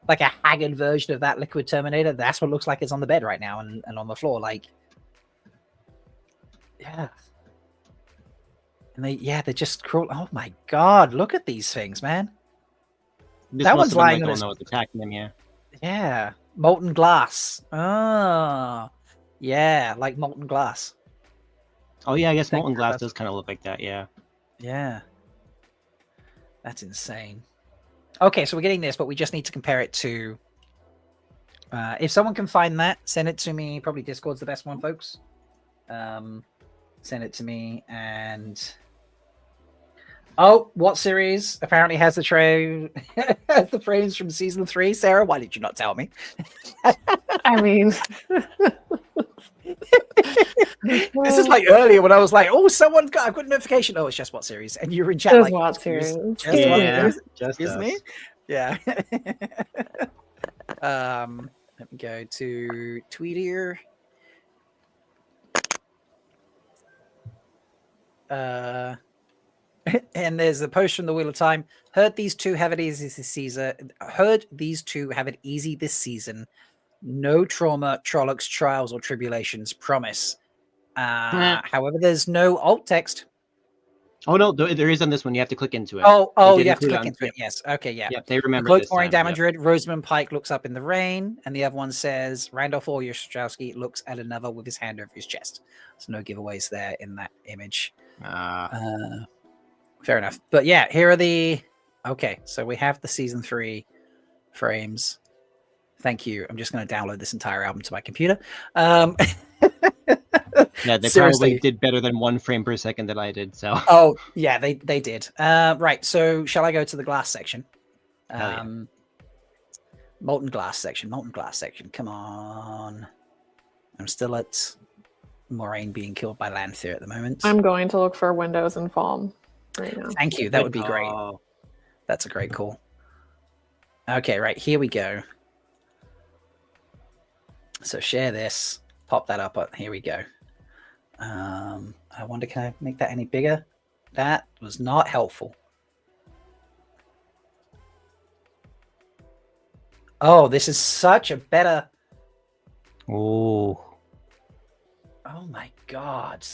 like a haggard version of that liquid Terminator. That's what it looks like it's on the bed right now and on the floor. Like, yeah. And they just crawl. Oh my god! Look at these things, man. This That must one's have been, lying like, on the his. one that was attacking them. Yeah. Yeah, molten glass. Oh, yeah, like molten glass. Oh yeah, I guess Thank molten you, glass Professor. does kind of look like that. Yeah. Yeah, that's insane. Okay, so we're getting this, but we just need to compare it to. If someone can find that, send it to me. Probably Discord's the best one, folks. Send it to me and. Oh, what series apparently has the has the frames from season 3? Sarah, why did you not tell me? I mean, this is like earlier when I was like, "Oh, someone got a good notification." Oh, it's just what series? And you were in chat Just like, WoT "Excuse- series. just Yeah, WoT series? just Excuse us. me." Yeah. Let me go to Tweetier. And there's a post from the Wheel of Time. Heard these two have it easy this season. No trauma, trollocs, trials, or tribulations. Promise. However, there's no alt text. Oh no, there is on this one. You have to click into it. Oh, They you did have to include click on- into it. Yes. Okay. Yeah. Yep, they remember The this cloak wearing time, damage red. Rosamund Pike looks up in the rain, and the other one says Randolph Ostrowski looks at another with his hand over his chest. So no giveaways there in that image. Fair enough. But yeah, here are the. Okay, so we have the season 3 frames. Thank you. I'm just going to download this entire album to my computer. Yeah, they Seriously. probably did better than 1 frame per second that I did. So. Oh yeah, they did. Right. So shall I go to the glass section? Yeah. Molten glass section. Come on. I'm still at Moraine being killed by Lanthier at the moment. I'm going to look for windows and Falm right now. Thank you. That would be great. That's a great call. Okay, right. Here we go. So share this. Pop that up. Here we go. I wonder, can I make that any bigger? That was not helpful. Oh, this is such a better... Oh my God.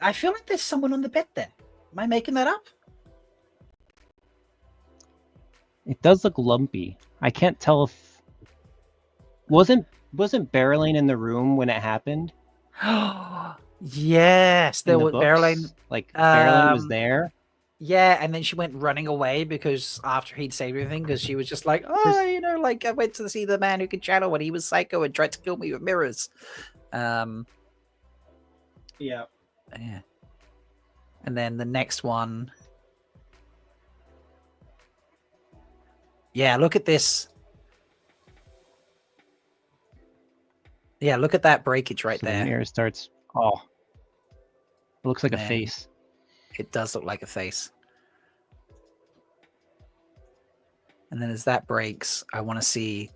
I feel like there's someone on the bed there. Am I making that up? It does look lumpy. I can't tell if... Wasn't Barreline in the room when it happened? Yes, there was Barreline. Like Barreline was there. Yeah, and then she went running away because after he'd saved everything, because she was just like, like I went to see the man who could channel when he was psycho and tried to kill me with mirrors. Yeah. Yeah. And then the next one. Yeah, look at this. Yeah, look at that breakage right there. The mirror starts. Oh, it looks like a Man. face. It does look like a face. And then as that breaks, I want to see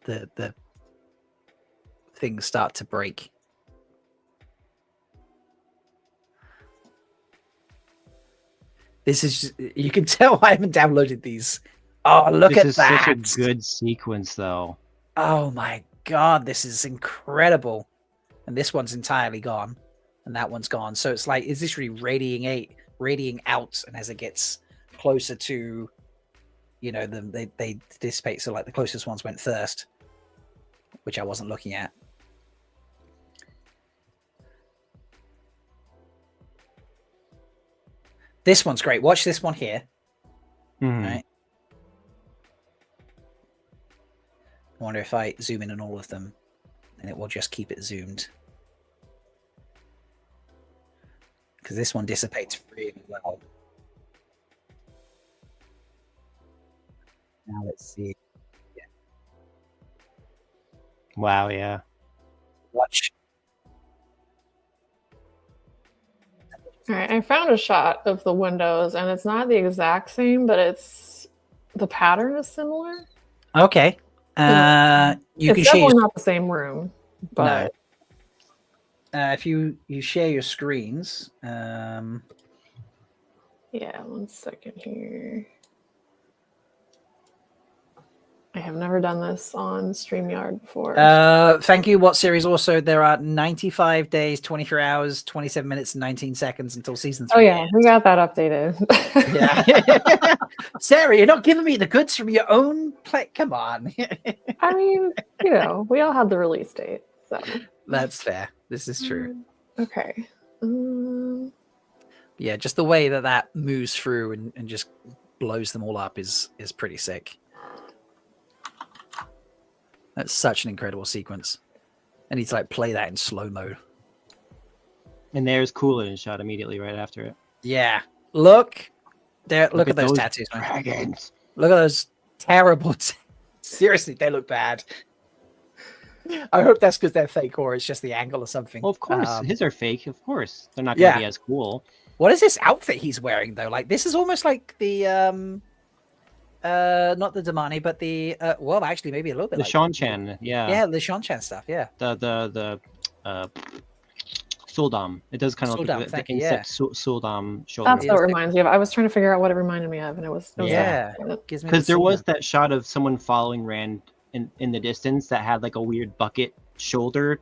the things start to break. This is, you can tell I haven't downloaded these. Oh, look at that. This is such a good sequence, though. Oh my God, this is incredible. And this one's entirely gone. And that one's gone. So it's like, is this really radiating out? And as it gets closer to, you know, they dissipate. So like the closest ones went first, which I wasn't looking at. This one's great. Watch this one here. Mm-hmm. Right. I wonder if I zoom in on all of them and it will just keep it zoomed. Because this one dissipates really well. Now let's see. Yeah. Wow, yeah. Watch. All right, I found a shot of the windows, and it's not the exact same, but the pattern is similar. Okay. You It's can definitely share. not the same room, but If you share your screens. yeah, 1 second here. I have never done this on StreamYard before. Thank you. What series? Also, there are 95 days, 24 hours, 27 minutes, and 19 seconds until season 3. Oh yeah, we got that updated. Yeah. Sarah, you're not giving me the goods from your own play. Come on. I mean, you know, we all had the release date, so That's fair. This is true. Okay. Yeah, just the way that moves through and just blows them all up is pretty sick. That's such an incredible sequence. I need to like play that in slow mode. And there's Coolin shot immediately right after it. Yeah. Look there. Look at those those tattoos, man. dragons. Look at those terrible. Seriously, they look bad. I hope that's because they're fake or it's just the angle or something. Well, of course, his are fake. Of course, they're not going to be as cool. What is this outfit he's wearing though? Like this is almost like the not the Damani, but the well, actually, maybe a little bit. The like Sean-Chan, yeah. Yeah, the Sean-Chan stuff. Yeah. The Suldam. It does kind of look like the insect Suldam shoulder. that's what it reminds me of. I was trying to figure out what it reminded me of, and it was yeah. Because there was that shot of someone following Rand in the distance that had like a weird bucket shoulder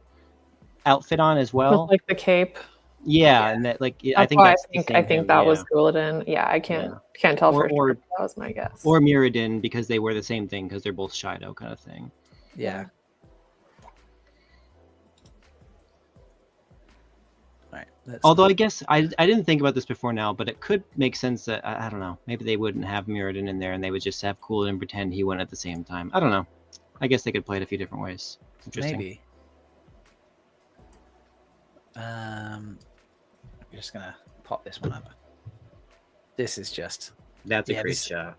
outfit on as well, with, like the cape. Yeah, and that like That's I think why that's I think that was Gul'dan. Yeah, I can't tell for sure. That was my guess. Or Mirrodin, because they wear the same thing because they're both Shido kind of thing. Yeah. Right. Although I guess I didn't think about this before now, but it could make sense that I don't know. Maybe they wouldn't have Mirrodin in there, and they would just have Coolin and pretend he went at the same time. I don't know. I guess they could play it a few different ways. It's interesting. Maybe. I'm just gonna pop this one up. This is just That's a great shot.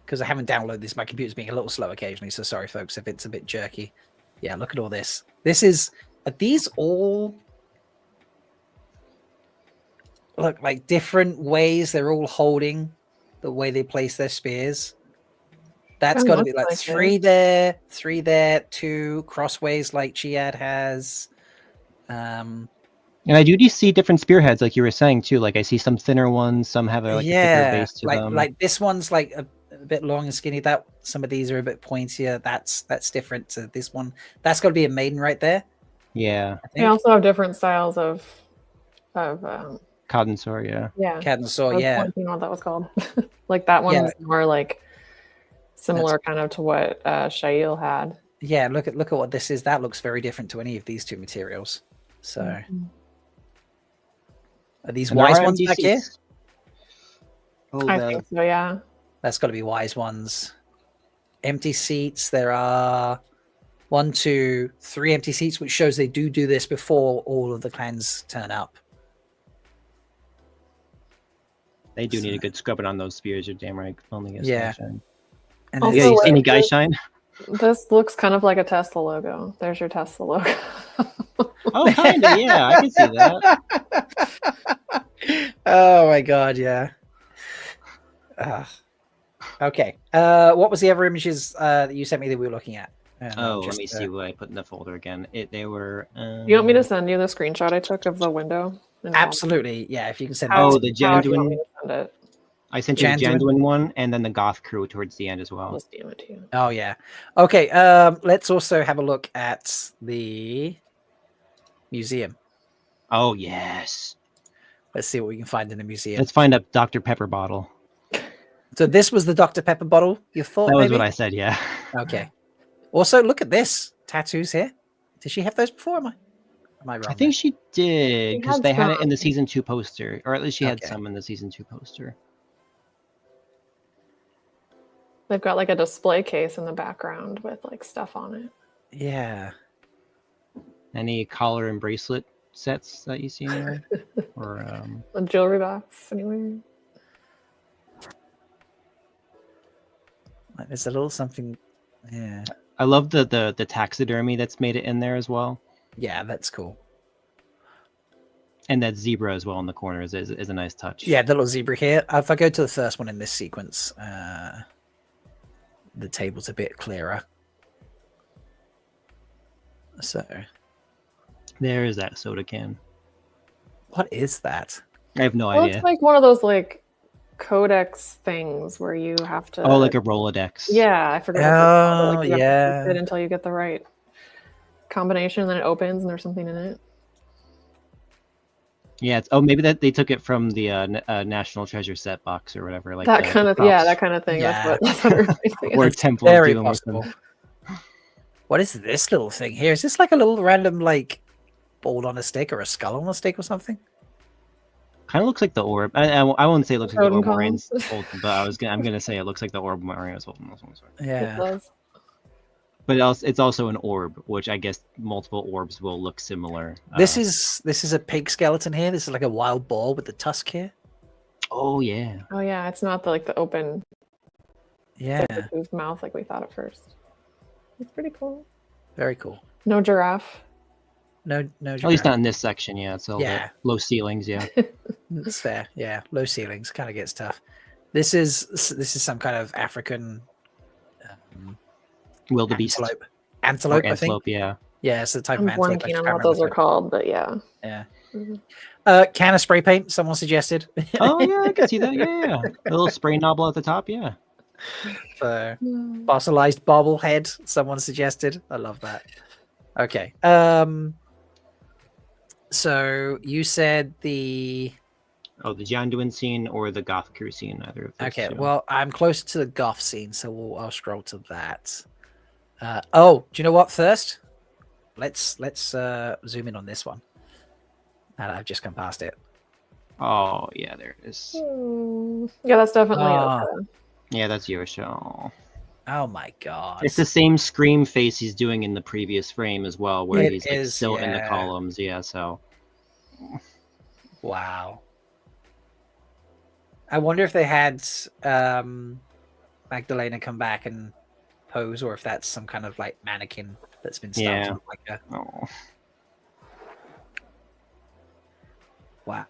Because I haven't downloaded this. My computer's being a little slow occasionally, so sorry, folks, if it's a bit jerky. Yeah, look at all this. Are these all look like different ways they're all holding the way they place their spears? That's got to be like three there, 2 crossways like Chiad has. And I do see different spearheads, like you were saying too. Like I see some thinner ones, some have a thicker base to them. Like this one's like a bit long and skinny. That some of these are a bit pointier. That's different to this one. That's got to be a maiden right there. Yeah. They also have different styles of Cotton Sword, yeah. Yeah. Cotton Sword, I was yeah. pointing what that was called. Like that one's more like similar kind of to what Shail had. Yeah, look at what this is. That looks very different to any of these two materials. So are these wise ones back here? I think so, yeah. That's got to be wise ones. Empty seats. There are 1, 2, 3 empty seats, which shows they do this before all of the clans turn up. They do need a good scrubbing on those spears. You're damn right. Only gets shine. And also, you see any guy shine? This looks kind of like a Tesla logo. There's your Tesla logo. Oh, kind of. Yeah, I can see that. Oh my god, yeah. Okay. What was the other images that you sent me that we were looking at? Let me see what I put in the folder again. They were. You want me to send you the screenshot I took of the window? Absolutely. Yeah, if you can send. The Janduin. I sent you the Janduin one, and then the Goth crew towards the end as well. Let's do it too. Oh yeah. Okay. Let's also have a look at the museum. Oh yes. Let's see what we can find in the museum. Let's find a Dr. Pepper bottle. So this was the Dr. Pepper bottle you thought? That was maybe? what I said. Yeah. Okay. Also, look at this tattoos here. Did she have those before? Am I wrong? I think she did because they had it in the some. season 2 poster, or at least she had some in the season 2 poster. They've got like a display case in the background with like stuff on it. Yeah. Any collar and bracelet sets that you see anywhere? Or a jewelry box anywhere? There's a little something. Yeah. I love the taxidermy that's made it in there as well. Yeah, that's cool. And that zebra as well in the corner is a nice touch. Yeah, the little zebra here. If I go to the first one in this sequence, the table's a bit clearer. So there is that soda can. What is that? I have no idea. It's like one of those like codex things where you have to. Oh, like a Rolodex. Yeah, I forgot. Oh, like, you have yeah. to keep it until you get the right combination, and then it opens, and there's something in it. Yeah. Maybe that they took it from the National Treasure set box or whatever. Like that kind of that kind of thing. Yeah. That's what everything or is. Temple of Very Doom. possible. What is this little thing here? Is this like a little random like ball on a stick or a skull on a stick or something? Kind of looks like the orb. I won't say it looks like the orb Totem Moraine's holding, but I'm gonna say it looks like the orb Moraine was holding. Yeah. It does. But it's also an orb, which I guess multiple orbs will look similar. This is a pig skeleton here. This is like a wild boar with the tusk here. Oh yeah. Oh yeah, it's not the open. Yeah. Mouth like we thought at first. It's pretty cool. Very cool. No giraffe. No. At least not in this section. Yeah, it's all low ceilings. Yeah. That's fair. Yeah, low ceilings kind of gets tough. This is some kind of African wildebeest antelope. I think. Antelope, yeah. Yeah, it's the type I'm of antelope. blanking on what those are called, but yeah. Yeah. Mm-hmm. Can of spray paint. Someone suggested. Oh yeah, I can see that. Yeah. A little spray nozzle at the top. Yeah. Fossilized bobblehead. Someone suggested. I love that. Okay. So you said the Janduin scene or the Goth crew scene, either of those. Okay, two. well, I'm closer to the Goth scene, so I'll scroll to that. Do you know what? First, let's zoom in on this one. And I've just come past it. Oh yeah, there it is. Yeah, that's definitely. Yeah, that's Josha. Oh my god! It's the same scream face he's doing in the previous frame as well, where It he's like is, still in the yeah. columns. Yeah, so Wow. I wonder if they had Magdalena come back and pose, or if that's some kind of like mannequin that's been stuffed yeah. with like a. Oh. Wow.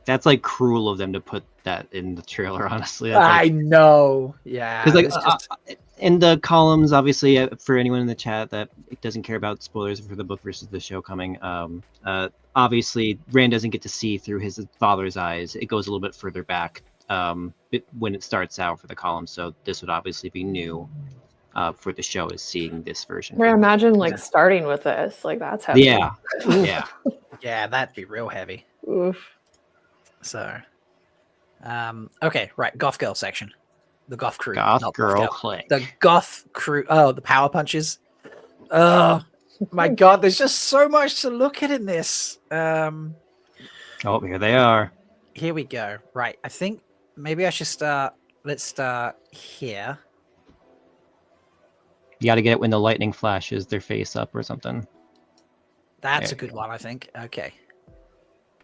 That's like cruel of them to put that in the trailer. Honestly, I know. Yeah. Because like it's just... in the columns, obviously, for anyone in the chat that doesn't care about spoilers for the book versus the show coming, obviously Rand doesn't get to see through his father's eyes. It goes a little bit further back when it starts out for the column. So this would obviously be new for the show, is seeing this version. I imagine like starting with this, like that's heavy. Yeah, yeah, yeah. That'd be real heavy. Oof. So, okay, right. Goth girl section, the goth crew, Goth not girl goth clique. the goth crew. Oh, the power punches. Oh my god, there's just so much to look at in this. Oh, here they are. Here we go. Right, I think maybe I should start. Let's start here. You got to get it when the lightning flashes their face up or something. That's There a good one, I think. Okay,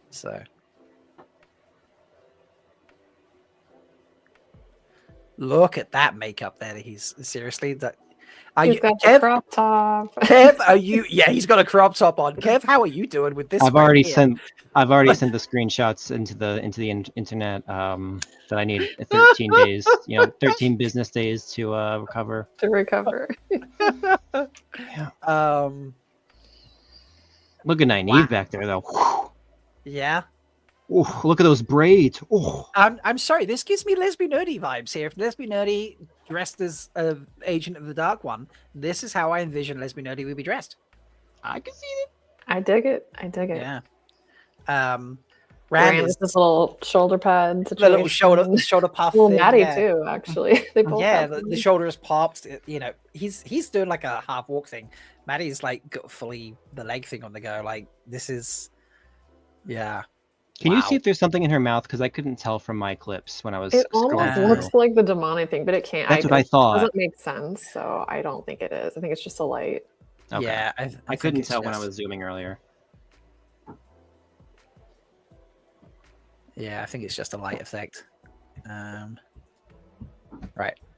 so. Look at that makeup there. He's seriously that. He's got the crop top. Kev, are you? Yeah, he's got a crop top on. Kev, how are you doing with this? I've already sent the screenshots into the internet that I need 13 days, 13 business days to recover. To recover. Yeah. Look at Nynaeve back there though. Yeah. Ooh, look at those braids. Ooh. I'm sorry. This gives me Lesbian Nerdy vibes here. If Lesbian Nerdy dressed as an agent of the Dark One, this is how I envision Lesbian Nerdy would be dressed. I can see it. I dig it. Yeah. Rand is this little shoulder pad the little shoulder puff. Well, thing, Maddie yeah. too. Actually, they both. Yeah, have the shoulder is popped. He's doing like a half walk thing. Maddie's like got fully the leg thing on the go. Like this is, yeah. Can you see if there's something in her mouth? Because I couldn't tell from my clips when I was. It almost looks like the demonic thing, but it can't. That's what I thought. It doesn't make sense, so I don't think it is. I think it's just a light. Okay. Yeah, I couldn't tell when I was zooming earlier. Yeah, I think it's just a light effect. Right,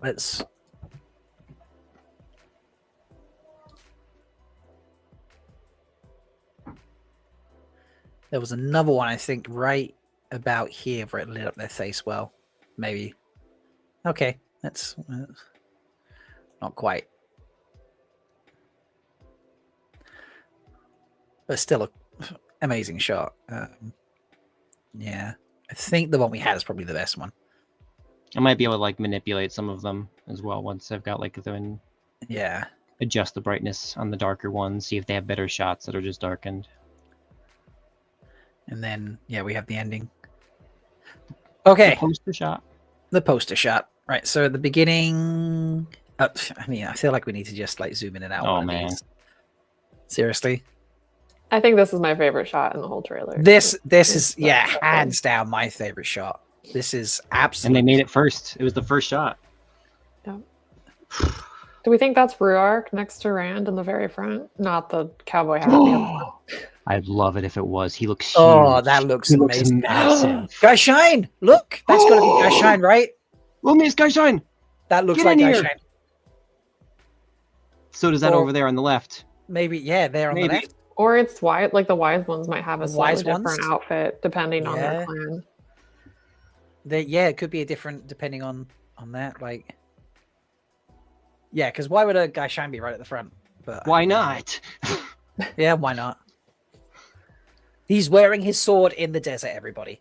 let's. There was another one, I think, right about here where it lit up their face well. Maybe. Okay, that's not quite. But still a amazing shot. Yeah, I think the one we had is probably the best one. I might be able to like manipulate some of them as well once I've got like them. Yeah. Adjust the brightness on the darker ones, see if they have better shots that are just darkened. And then, yeah, we have the ending. Okay. The poster shot. The poster shot. Right. So at the beginning, I mean, I feel like we need to just like zoom in and out. Oh man. Seriously. I think this is my favorite shot in the whole trailer. This is hands down my favorite shot. This is absolutely. And they made it first. It was the first shot. Yeah. Do we think that's Ruark next to Rand in the very front? Not the cowboy hat. I'd love it if it was. He looks huge. Oh, that looks amazing. Massive. Guy Shine! Look! That's got to be Guy Shine, right? Look, Miss Guy Shine! That looks Get like in Guy here. Shine. So does that Or- over there on the left. Maybe, yeah, there on the Maybe. left. Or it's wise, like the wise ones might have a slightly Wise different ones? outfit depending on their Yeah. clan. Yeah, it could be a different depending on that. Like, yeah, because why would a Guy Shine be right at the front? But Why not? yeah, why not? He's wearing his sword in the desert. Everybody.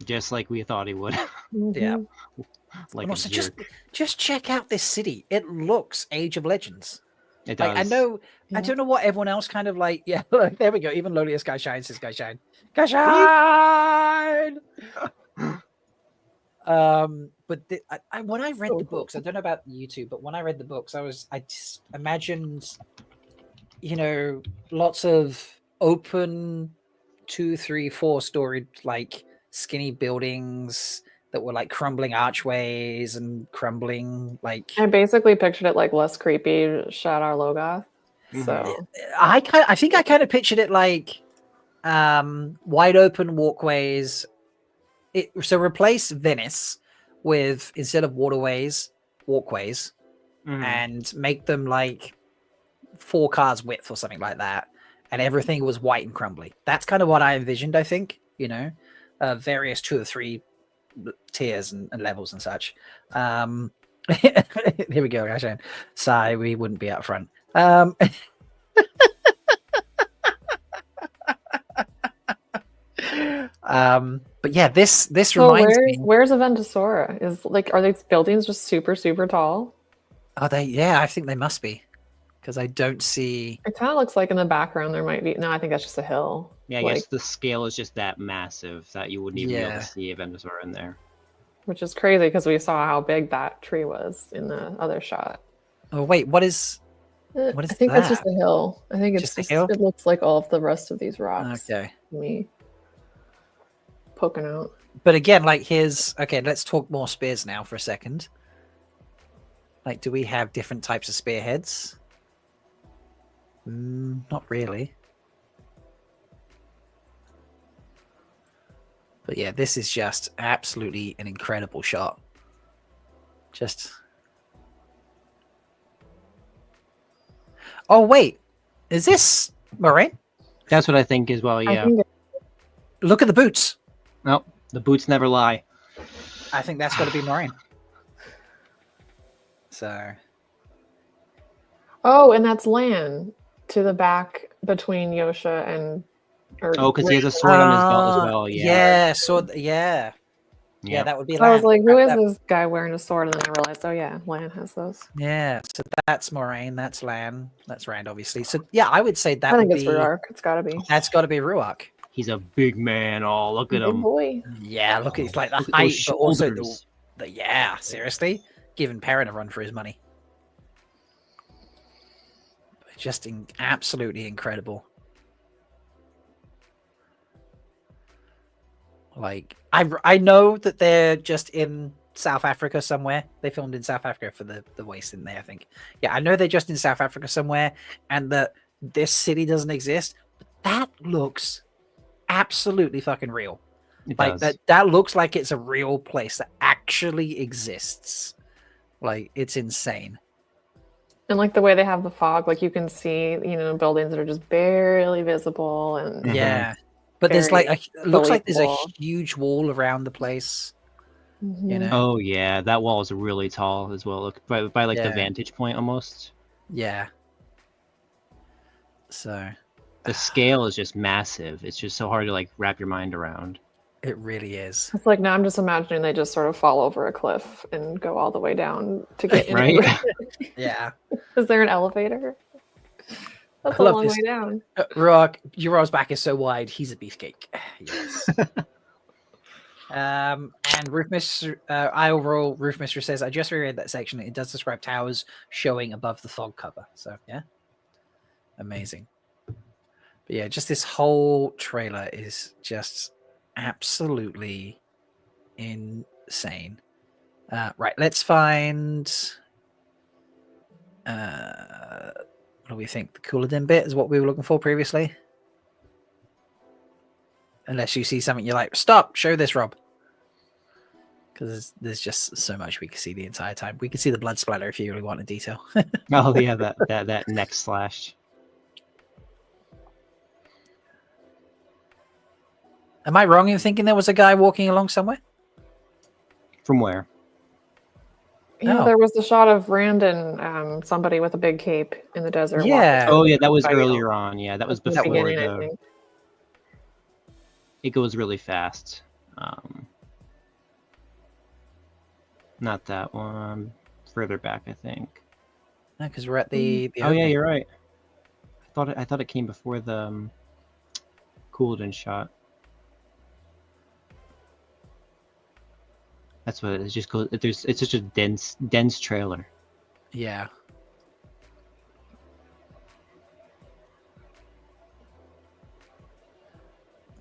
Just like we thought he would. Yeah. Like And a also, jerk. just check out this city. It looks Age of Legends. It Like, I does. know. I don't know what everyone else kind of like. Yeah, look, there we go. Even lowliest Guy Shine says Guy Shine. Guy Shine. But when I read the books, I don't know about YouTube, but when I read the books, I just imagined, lots of open 2, 3, 4 story like skinny buildings, that were like crumbling archways and crumbling like. I basically pictured it like less creepy Shadar Logoth. So I think I kind of pictured it like wide open walkways. So replace Venice with, instead of waterways, walkways, and make them like 4 cars width or something like that, and everything was white and crumbly. That's kind of what I envisioned. I think, various 2 or 3 tiers and levels and such. Here we go, Ashan. Sigh, we wouldn't be up front. But yeah, this so reminds me. Where's Aventusora? Is like, are these buildings just super, super tall? Are they? Yeah, I think they must be, because I don't see. It kind of looks like in the background there might be. No, I think that's just a hill. Yeah, I guess the scale is just that massive that you wouldn't even be able to see Aventusora in there. Which is crazy because we saw how big that tree was in the other shot. Oh wait, what is I think that's just a hill. I think it's Just a hill? It looks like all of the rest of these rocks. Okay. to Me poking out. But again, like let's talk more spears now for a second. Like, do we have different types of spearheads? Not really. But yeah, this is just absolutely an incredible shot. Oh wait, is this Moraine? That's what I think as well. Yeah. Look at the boots. No, the boots never lie. I think that's got to be Moraine. So. Oh, and that's Lan to the back between Josha and. Because he has a sword on his belt as well. Yeah. Yeah, sword. Yeah. Yeah, that would be. So I was Lan. like, who is this guy wearing a sword? And then I realized, oh yeah, Lan has those. Yeah, so that's Moraine, that's Lan, that's Rand, obviously. So yeah, I would say that I think would it's be Ruark. It's got to be. That's got to be Ruark. He's a big man. Oh, look at Big him. boy. Yeah, look at like the Look at height, those but also shoulders. yeah, seriously, giving Perrin a run for his money. Just absolutely incredible. Like I know that they're just in South Africa somewhere. They filmed in South Africa for the Waste, didn't they? I think. Yeah, I know they're just in South Africa somewhere, and that this city doesn't exist. But that looks absolutely fucking real. It Like does. that looks like it's a real place that actually exists. Like, it's insane. And like the way they have the fog, like you can see, buildings that are just barely visible, and Yeah, but there's like it looks like there's a believable. huge wall around the place. You know? Oh yeah, that wall is really tall as well. Look by like the Yeah. vantage point almost. Yeah. So The scale is just massive. It's just so hard to like wrap your mind around. it really is. It's like now I'm just imagining they just sort of fall over a cliff and go all the way down to get in. Right? Yeah. Is there an elevator? That's I a love long this. way down. Euron's back is so wide, he's a beefcake. Yes. And Roof Mistress says, I just reread that section. It does describe towers showing above the fog cover. So yeah. Amazing. But yeah, just this whole trailer is just absolutely insane. Right, let's find what do we think? The Cooladin bit is what we were looking for previously. Unless you see something you're like, stop, show this, Rob. Because there's just so much we can see the entire time. We can see the blood splatter if you really want a detail. Oh yeah, that neck slash. Am I wrong in thinking there was a guy walking along somewhere? From where? Yeah, Oh. there was the shot of Rand and somebody with a big cape in the desert. Yeah. Oh yeah, that was By earlier on. Yeah, that was in the before beginning, I the. think. It goes really fast. Not that one. Further back, I think. No, because we're at the Oh yeah, opening. you're right. I thought it came before the Cooladin shot. That's what it is. Just goes. It's such a dense trailer. Yeah.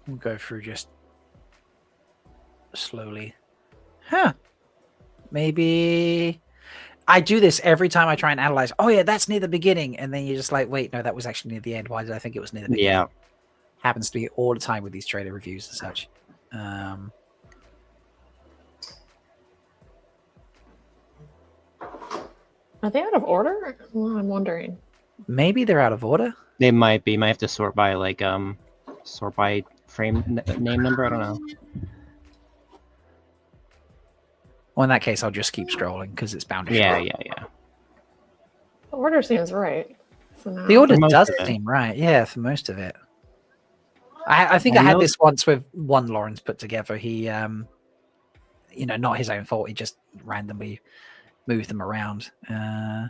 We'll go through just slowly Huh. Maybe I do this every time I try and analyze. Oh yeah, that's near the beginning, and then you're just like, wait, no, that was actually near the end. Why did I think it was near the beginning? Yeah. Happens to be all the time with these trailer reviews and such. Are they out of order? Well, I'm wondering. Maybe they're out of order. They might be. Might have to sort by sort by frame name number. I don't know. Well, in that case, I'll just keep scrolling because it's bound to show. Yeah. The order seems right. So now... The order For most does of it. seem right. Yeah, for most of it. I think I had this once with one Lawrence put together. He, not his own fault. He just randomly moved them around. Yeah,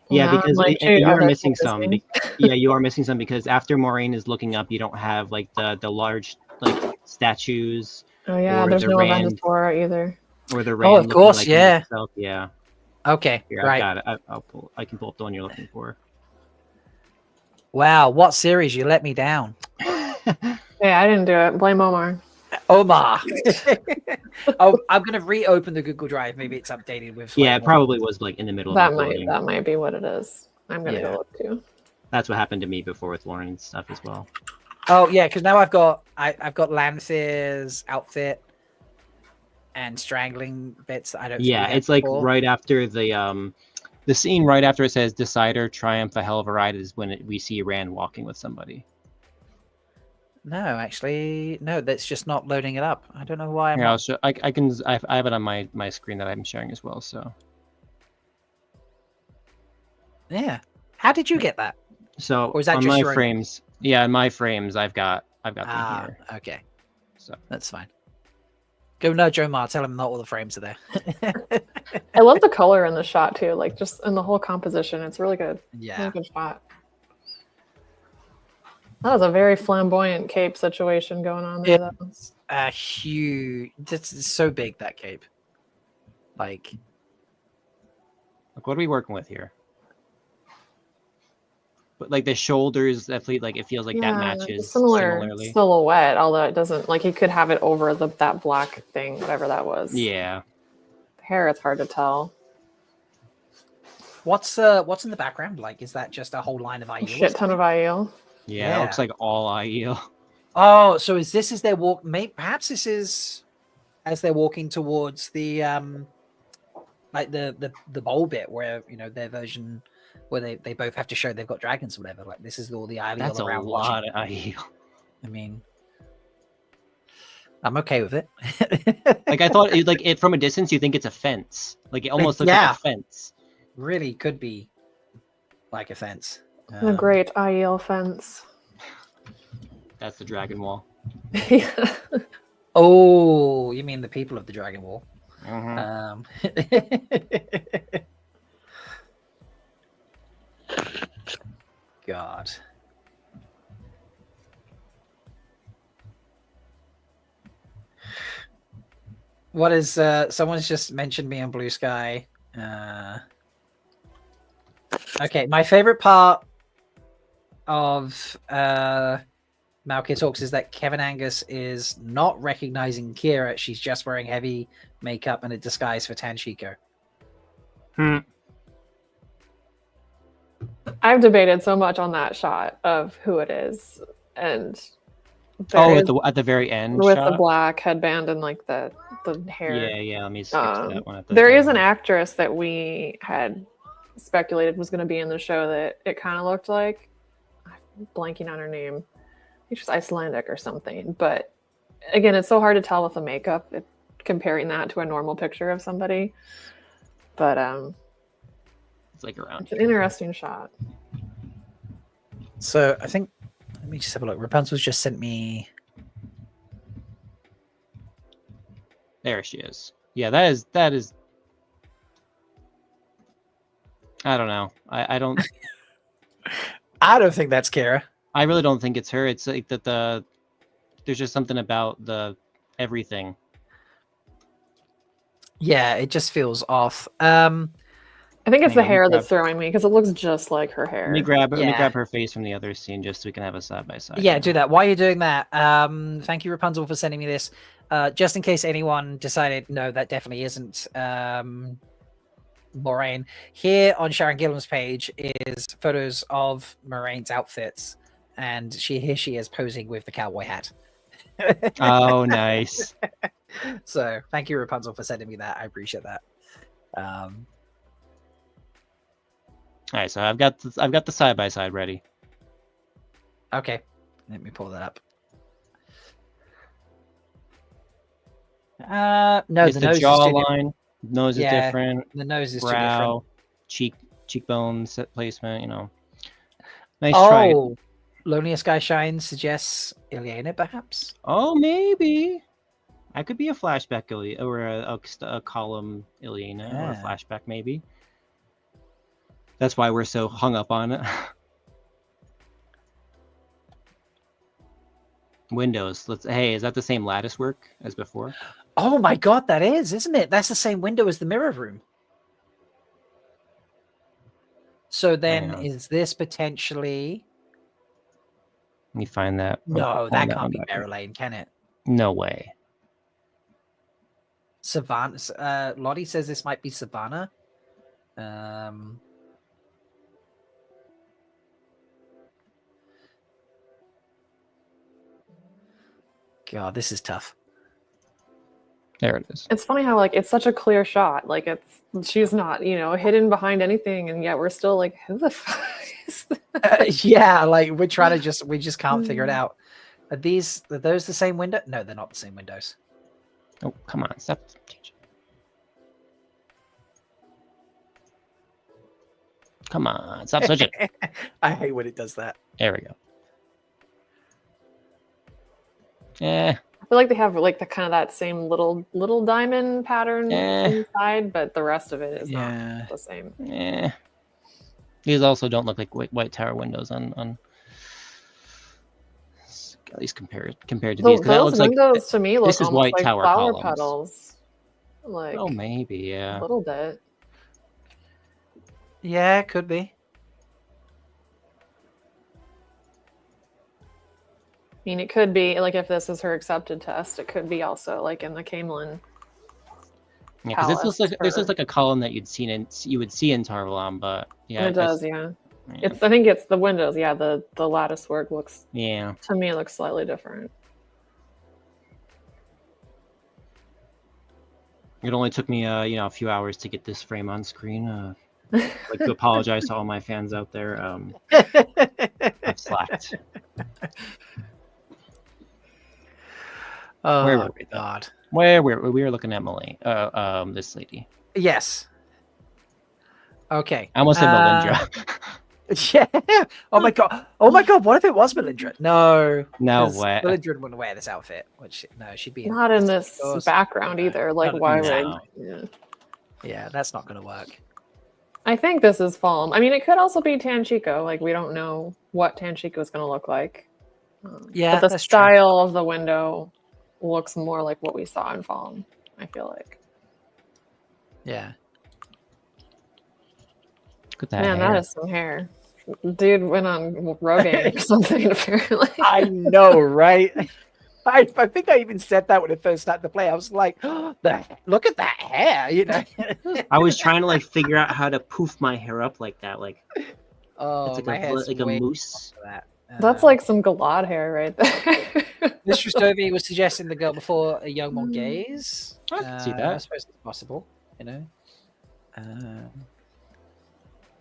Wow, because like, you shoot, are oh, missing that's some. interesting. Yeah, you are missing some because after Maureen is looking up, you don't have like the large like statues. Oh yeah, or there's the no Rand, Avengers either. or the Oh, Rand of looking course, like yeah. itself. Yeah. Okay, Here, right. I've got it. I can pull up the one you're looking for. Wow, what series? You let me down. Yeah, I didn't do it. Blame Omar. Omar. Oh, I'm going to reopen the Google Drive. Maybe it's updated with. Yeah, like, it probably was like in the middle That of uploading. might be what it is. I'm gonna go look too. That's what happened to me before with Lauren's stuff as well. Oh yeah, because now I've got Lance's outfit and strangling bits that I don't. think we Yeah, had it's like before. right after the scene right after it says "Decider, Triumph, a hell of a ride" is when we see Rand walking with somebody. No, actually, no. That's just not loading it up. I don't know why. Here, I'll show. I have it on my screen that I'm sharing as well. So Yeah. How did you get that? so Or is that on just my your own? frames, yeah, in my frames, I've got them Ah, here. okay. So That's fine. Go nudge Omar. Tell him not all the frames are there. I love the color in the shot too, like just in the whole composition. It's really good. Yeah. Really good shot. That was a very flamboyant cape situation going on there, though. It's a huge. It's so big, that cape. Like, look, what are we working with here? But like the shoulders, definitely, like it feels like that matches similar similarly. silhouette, although it doesn't. Like he could have it over that black thing, whatever that was. Yeah. The hair, it's hard to tell. what's in the background? Like, is that just a whole line of A IELs? shit ton of IEL. Yeah, it looks like all IEL. Oh, so is this as they're perhaps this is as they're walking towards the like the bowl bit where their version where they both have to show they've got dragons or whatever. Like this is all the IEL That's a around lot watching. of IEL. I mean, I'm okay with it. Like I thought, it from a distance, you think it's a fence. Like it almost looks Yeah. like a fence. Really could be like a fence. The great IEL fence. That's the dragon wall. Oh, you mean the people of the Dragon Wall? God. What is someone's just mentioned me on Blue Sky. Okay, my favorite part of Malkia Talks is that Kevin Angus is not recognizing Kira. She's just wearing heavy makeup and a disguise for Tanshiko. I've debated so much on that shot of who it is, and Oh, there is- at the very end with shot? the black headband and like the hair. Yeah. Let me skip to that one. There is an actress that we had speculated was going to be in the show that it kind of looked like. I'm blanking on her name. I think she's Icelandic or something. But again, it's so hard to tell with the makeup, comparing that to a normal picture of somebody. But it's like around. It's an interesting shot. So I think, let me just have a look. Rapunzel's just sent me. There she is. Yeah, that is. I don't know. I don't. I don't think that's Kira. I really don't think it's her. It's like that there's just something about the everything. Yeah, it just feels off. I think it's Hang the on, let me hair grab- that's throwing me because it looks just like her hair. Let me grab Yeah. her face from the other scene just so we can have a side by side. Yeah, do that. While you're doing that, thank you, Rapunzel, for sending me this. Just in case anyone decided, no, that definitely isn't Moraine. Here on Sharon Gillam's page is photos of Moraine's outfits, and here she is posing with the cowboy hat. Oh, nice. So thank you, Rapunzel, for sending me that. I appreciate that. All right, so I've got the side by side ready. Okay, let me pull that up. No, It's the the nose is too different. jawline. Nose is Yeah, different. the nose is too brow, cheekbone set placement. Nice try. Oh, Loneliest Guy Shines suggests Ileana, perhaps. Oh, maybe. I could be a flashback or a column Ileana or a Yeah. flashback maybe. That's why we're so hung up on it. Windows. Hey, is that the same lattice work as before? Oh my god, that is, isn't it? That's the same window as the mirror room. So then, is this potentially? Let me find that. No, Pull that one can't be back up. Madeleine, can it? No way. Savannah. Lottie says this might be Savannah. God, this is tough. There it is. It's funny how it's such a clear shot. She's not, hidden behind anything, and yet we're still like, who the fuck is that? Yeah, we're trying to we just can't figure it out. Are those the same window? No, they're not the same windows. Oh, come on, stop. Come on, stop switching. I hate when it does that. There we go. Yeah. I feel like they have the kind of that same little diamond pattern inside, but the rest of it is not the same. Yeah. These also don't look like white tower windows on at least compared to these. Those windows to me look this is almost white like tower flower columns. petals. Oh, maybe, yeah. A little bit. Yeah, it could be. I mean, it could be if this is her accepted test, it could be also in the Camelin. Yeah, because this looks like a column that you would see in Tarvalon, but yeah, it does. Yeah, I think it's the windows. Yeah, the lattice work looks. Yeah. To me, it looks slightly different. It only took me a few hours to get this frame on screen. I'd like to apologize to all my fans out there. I've slacked. Oh, where were we? God. Where we were looking at Madeleine. This lady. Yes. Okay. I almost said Melindra. Yeah. Oh my god. Oh my god. What if it was Melindra? No. No 'cause way. Melindra wouldn't wear this outfit. She'd be Not in this background either. Why No. would? Yeah, that's not going to work. I think this is Falm. I mean, it could also be Tanchico. We don't know what Tanchico is going to look like. Yeah, but the that's style of the window looks more like what we saw in Falm, I feel like. Yeah. Look at that Man, hair. that is some hair. Dude went on Rogaine or something, apparently. I know, right? I think I even said that when it first started to play. I was like, look at that hair, I was trying to figure out how to poof my hair up like that, Oh, it's my hair's like a way moose. for that. That's like some Galad hair right there. Mistress Dovey was suggesting the girl before a young more gaze. I can see that. I suppose it's possible,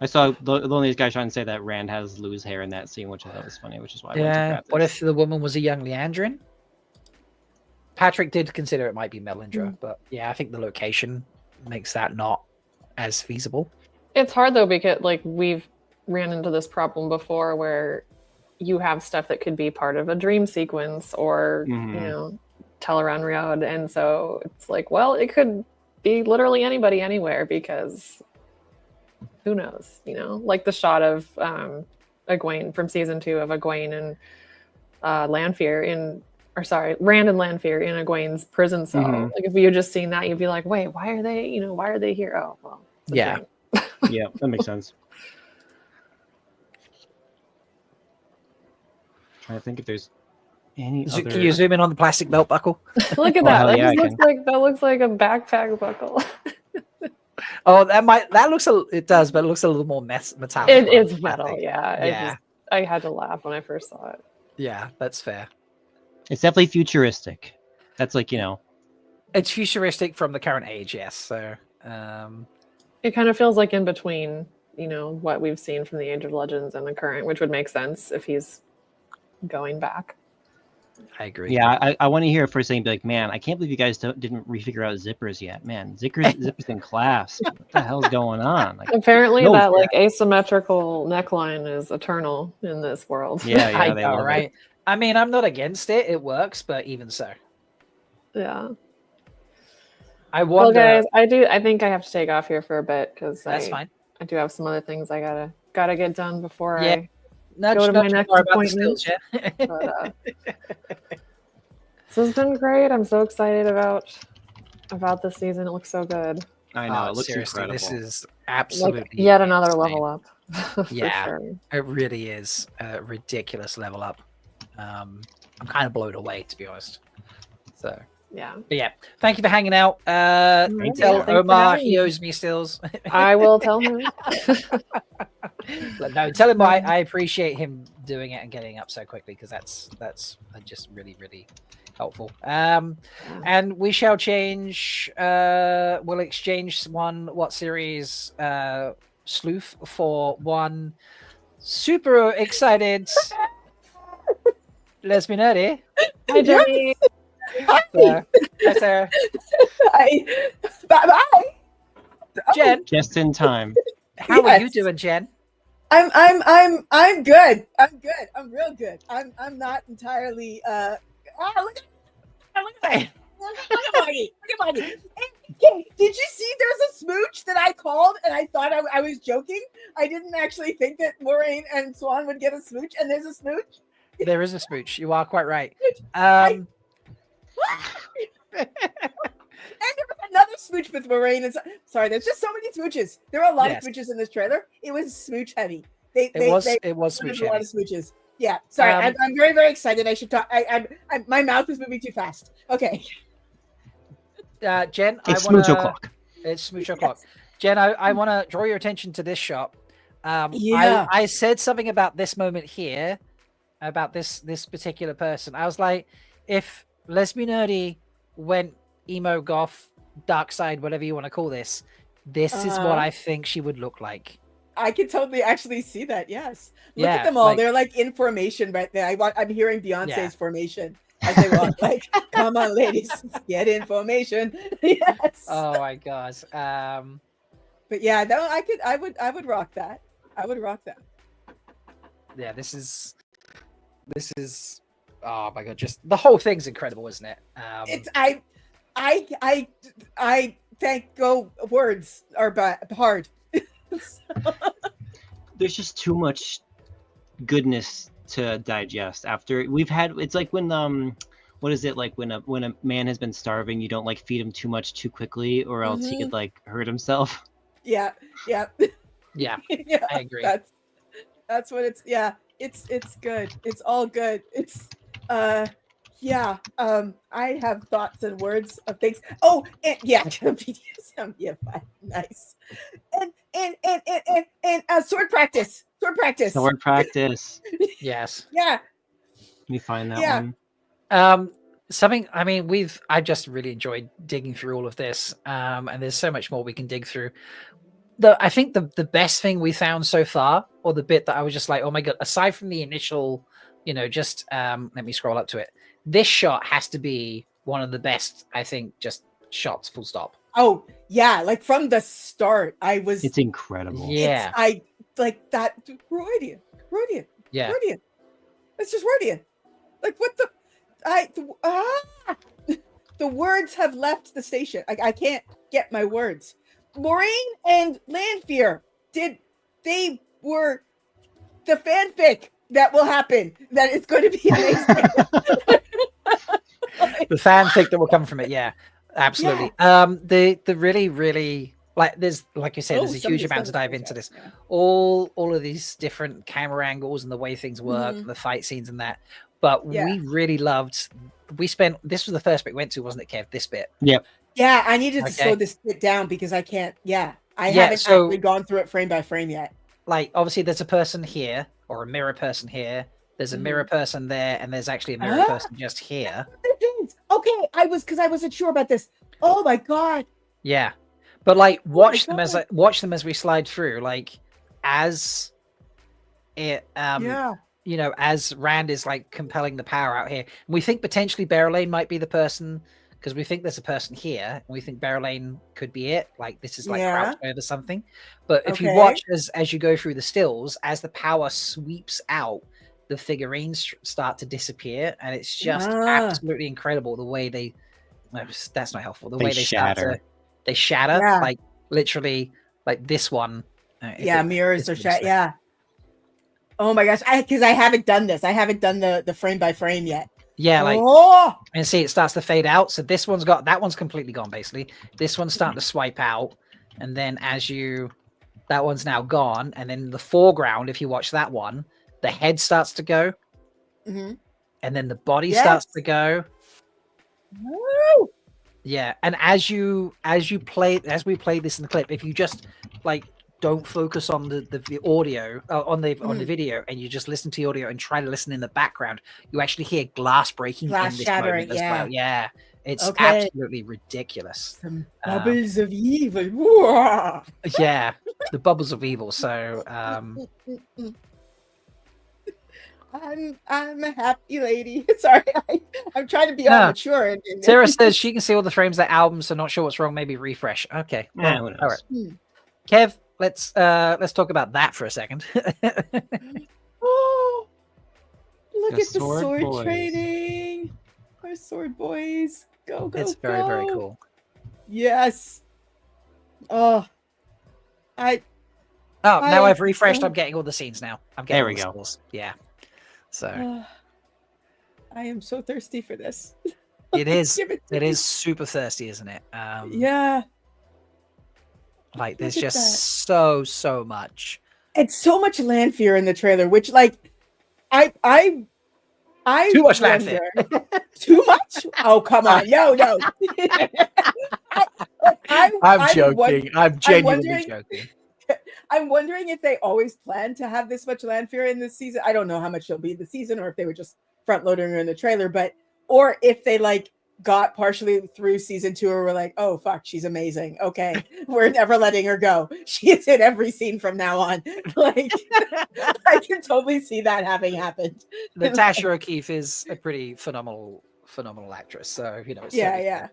I saw the only guy trying to say that Rand has loose hair in that scene, which I thought was funny, which is why I went to Yeah. grab this. What if the woman was a young Leandrin? Patrick did consider it might be Melindra, but yeah, I think the location makes that not as feasible. It's hard though because we've ran into this problem before where you have stuff that could be part of a dream sequence or Teleron Road, and so it's it could be literally anybody anywhere because who knows, the shot of Egwene from season 2 of Egwene and Rand and Lanfear in Egwene's prison cell. If you had just seen that, you'd be like, wait, why are they here? Oh, well, it's a dream. Yeah, that makes sense. Trying to think if there's any other. Can you zoom in on the plastic belt buckle? Look at Oh, that. hell That yeah, I looks like a backpack buckle. Oh, that looks it does, but it looks a little more metallic. It's I metal, think. yeah. Yeah. I had to laugh when I first saw it. Yeah, that's fair. It's definitely futuristic. That's like, It's futuristic from the current age, yes. So, It kind of feels like in between, what we've seen from the Age of Legends and the current, which would make sense if he's going back. I agree. Yeah, I want to hear it first thing, be like, man, I can't believe you guys didn't refigure out zippers yet. Man, zippers in class. What the hell's going on? Like, Apparently no, that like asymmetrical neckline is eternal in this world. Yeah, I they know, love right? it. I mean, I'm not against it. It works, but even so. Yeah. I wonder. Well, guys, I think I have to take off here for a bit because That's fine. I do have some other things I gotta get done before Yeah. I go to my next appointment. Stills, yeah. But, this has been great. I'm so excited about this season. It looks so good. I know, it looks seriously, incredible. this is absolutely Like yet another insane. level up. For Yeah, sure. it really is a ridiculous level up. I'm kind of blown away, to be honest. So, yeah. But yeah, thank you for hanging out. Right, Tell thanks for Omar having he me. owes me stills. I will tell him. But no, tell him I appreciate him doing it and getting up so quickly because that's just really, really helpful. And we shall change. We'll exchange one WoT series sleuth for one super excited lesbian nerdy. Hi, Jenny. Hi, Sarah. Bye. Jen, Just in time. how are you Yes. doing, Jen? I'm good. I'm good. I'm real good. I'm not entirely look at Marty. Look at Marty. Hey, did you see there's a smooch that I called and I thought I was joking? I didn't actually think that Moraine and Swan would get a smooch, and there's a smooch. There is a smooch. You are quite right. And there was another smooch with Moraine. And sorry, there's just so many smooches. There are a lot Yes. of smooches in this trailer. It was smooch heavy. It was There's smooch a lot heavy. of smooches. Yeah, sorry. I'm very, very excited. I should talk. My mouth was moving too fast. Okay. Jen, It's I want smooch o'clock. It's smooch o'clock. Jen, I want to draw your attention to this shot. Yeah. I said something about this moment here, about this particular person. I was like, if Lesbian Nerdy went emo, goth, dark side, whatever you want to call this, this is what I think she would look like. I can totally actually see that. Yes. Look Yeah, at them all. like- They're like in formation right there. I'm hearing Beyonce's Yeah. formation as they walk. Like, come on, ladies, get in formation. Yes. Oh my gosh. But yeah, no, I would rock that. I would rock that. Yeah, this is oh my god, just the whole thing's incredible, isn't it? It's I thank go words are hard. There's just too much goodness to digest after we've had. It's like when what is it like when a man has been starving, you don't like feed him too much too quickly, or else he could like hurt himself. Yeah. Yeah, Yeah, I agree. That's what it's. Yeah, it's good. It's all good. It's yeah. I have thoughts and words of things. Oh, and yeah, BDSM. Yeah, fine. Nice. And sword practice. Sword practice. Sword practice. Yes. Yeah. Let me find that Yeah. one. Something, I mean, I just really enjoyed digging through all of this. And there's so much more we can dig through. I think the best thing we found so far, or the bit that I was just like, oh my god, aside from the initial, just let me scroll up to it. This shot has to be one of the best, I think, just shots, full stop. Oh yeah, like from the start, I was. It's incredible. Yeah. I like that. Rodian. Yeah. Rodian. It's just Rodian. Like what the. The words have left the station. I can't get my words. Moraine and Lanfear they were the fanfic that will happen. That is going to be amazing. The fanfic that will come from it, yeah, absolutely. The really, really like there's, like you said, Oh, there's a huge somebody's amount to done dive it, into this. yeah. All of these different camera angles and the way things work, Mhm. the fight scenes and that. But Yeah. we really loved. This was the first bit we went to, wasn't it, Kev? This bit. Yep. Yeah, I needed to Okay. slow this bit down because I can't. Yeah, I Yeah, haven't so- actually gone through it frame by frame yet. Like, obviously, there's a person here or a mirror person here. There's a mirror person there, and there's actually a mirror Ah. person just here. Okay, I wasn't sure about this. Oh my god. Yeah, but like watch my them as we slide through. Like as it, Yeah. you know, as Rand is like compelling the power out here, and we think potentially Madeleine might be the person because we think there's a person here, and we think Madeleine could be it. Like this is like Yeah. crouched over something. But if you Okay. watch as you go through the stills, as the power sweeps out, the figurines start to disappear, and it's just Ah. absolutely incredible the way they. No, that's not helpful. The They way they shatter. start to, they shatter, Yeah. like literally, like this one. if Yeah, it- mirrors if are it shut. was- Yeah. Oh my gosh, because I haven't done this. I haven't done the frame by frame yet. Yeah, like Oh, and see, it starts to fade out. So this one's got that one's completely gone. Basically, this one's starting to swipe out, and then that one's now gone, and then the foreground, if you watch that one, the head starts to go, Mhm. and then the body Yes. starts to go. Woo! Yeah, and as we played this in the clip, if you just like don't focus on the audio on the Mm-hmm. video, and you just listen to the audio and try to listen in the background, you actually hear glass breaking Glass in this shattering, moment as yeah. well. Yeah, it's Okay. absolutely ridiculous. Some Um, bubbles of evil. Whoa. Yeah, the bubbles of evil. So I'm a happy lady. Sorry, I'm trying to be all No. mature. And Sarah says she can see all the frames of that album, so not sure what's wrong. Maybe refresh. Okay, Yeah, cool. who knows? All right, Hmm. Kev, let's talk about that for a second. Oh, look The at the sword sword boys. training. Our sword boys. Go, go, It's very, very go. cool. Yes. Oh, Oh, now I- I've refreshed. oh. I'm getting all the scenes now. I'm getting There we all the go. stills. Yeah. So I am so thirsty for this. it is. Give it to It me. is super thirsty, isn't it? Yeah. Like there's Look at just that. so much. And so much land fear in the trailer, which like I Too much land wonder- fear. Too much? Oh come on, no. I'm joking. I'm genuinely wondering- joking. I'm wondering if they always planned to have this much land fear in this season. I don't know how much it'll be this season, or if they were just front loading her in the trailer, or if they like got partially through season 2 or were like, oh fuck, she's amazing. Okay, we're never letting her go. She is in every scene from now on. Like I can totally see that having happened. Natasha O'Keefe is a pretty phenomenal actress. So you know, it's totally Yeah.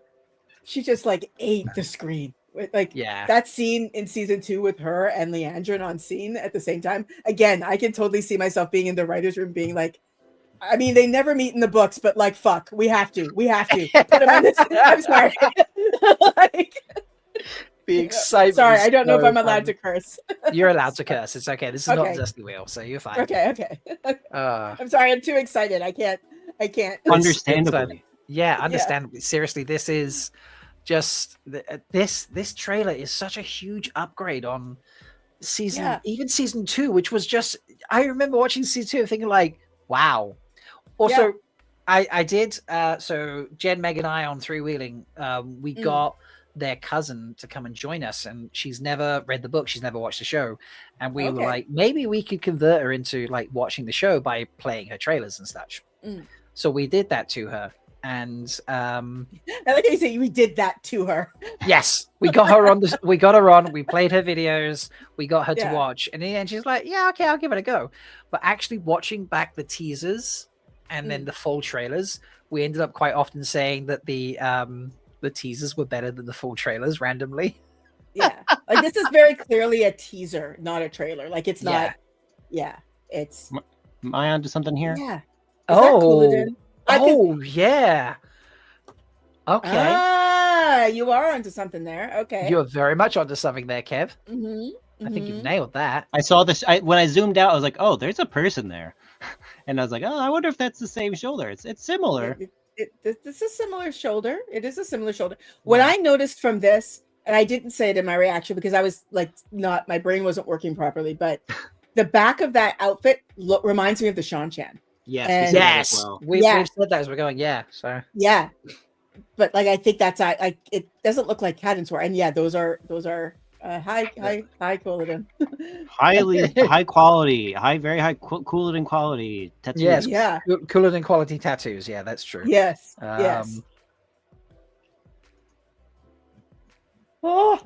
She just like ate the screen. Like Yeah. that scene in season 2 with her and Leandrin on scene at the same time. Again, I can totally see myself being in the writer's room being like, I mean, they never meet in the books, but like, fuck, we have to put them in this. I'm sorry. Like, The excitement. sorry, is I don't know if so I'm allowed to fun. curse. You're allowed to curse. It's okay. This is not Okay. Dusty Wheel, so you're fine. Okay. Uh, I'm sorry, I'm too excited. I can't. Understandably. Yeah, understandably. Seriously, this is just this trailer is such a huge upgrade on season, even season 2, which was just. I remember watching season 2 and thinking like, wow. Also, I did. So Jen, Meg, and I on Three Wheeling, we got their cousin to come and join us, and she's never read the book, she's never watched the show, and we were like, maybe we could convert her into like watching the show by playing her trailers and such. So we did that to her, and I like how you say we did that to her. yes, we got her on we got her on, we played her videos, we got her to Yeah. watch, and in the end she's like, yeah, okay, I'll give it a go. But actually watching back the teasers and then the full trailers, we ended up quite often saying that the teasers were better than the full trailers randomly. Yeah, like this is very clearly a teaser, not a trailer. Like it's not. Yeah, it's. Am I onto something here? Yeah. Oh, yeah. Okay. Ah, you are onto something there. Okay. You're very much onto something there, Kev. Mm-hmm. I think you've nailed that. I saw this when I zoomed out. I was like, "Oh, there's a person there," and I was like, "Oh, I wonder if that's the same shoulder." It's similar. This is a similar shoulder. It is a similar shoulder. What I noticed from this, and I didn't say it in my reaction because I was like, my brain wasn't working properly, but the back of that outfit reminds me of the Shan-Chan. Yes, And- we said that as Yes, well. we've said that as we're going. Yeah, so yeah, but like I think that's it doesn't look like Cadence wear, and yeah, those are high quality. High quality, very high Cooladin quality tattoos. yes, Yeah. cooler than quality tattoos. Yeah, that's true. Yes, yes. Oh,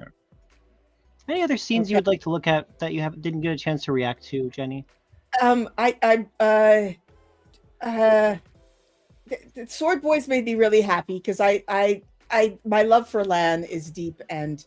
Any other scenes you would like to look at that you didn't get a chance to react to, Jenny? the Sword Boys made me really happy because I my love for Lan is deep and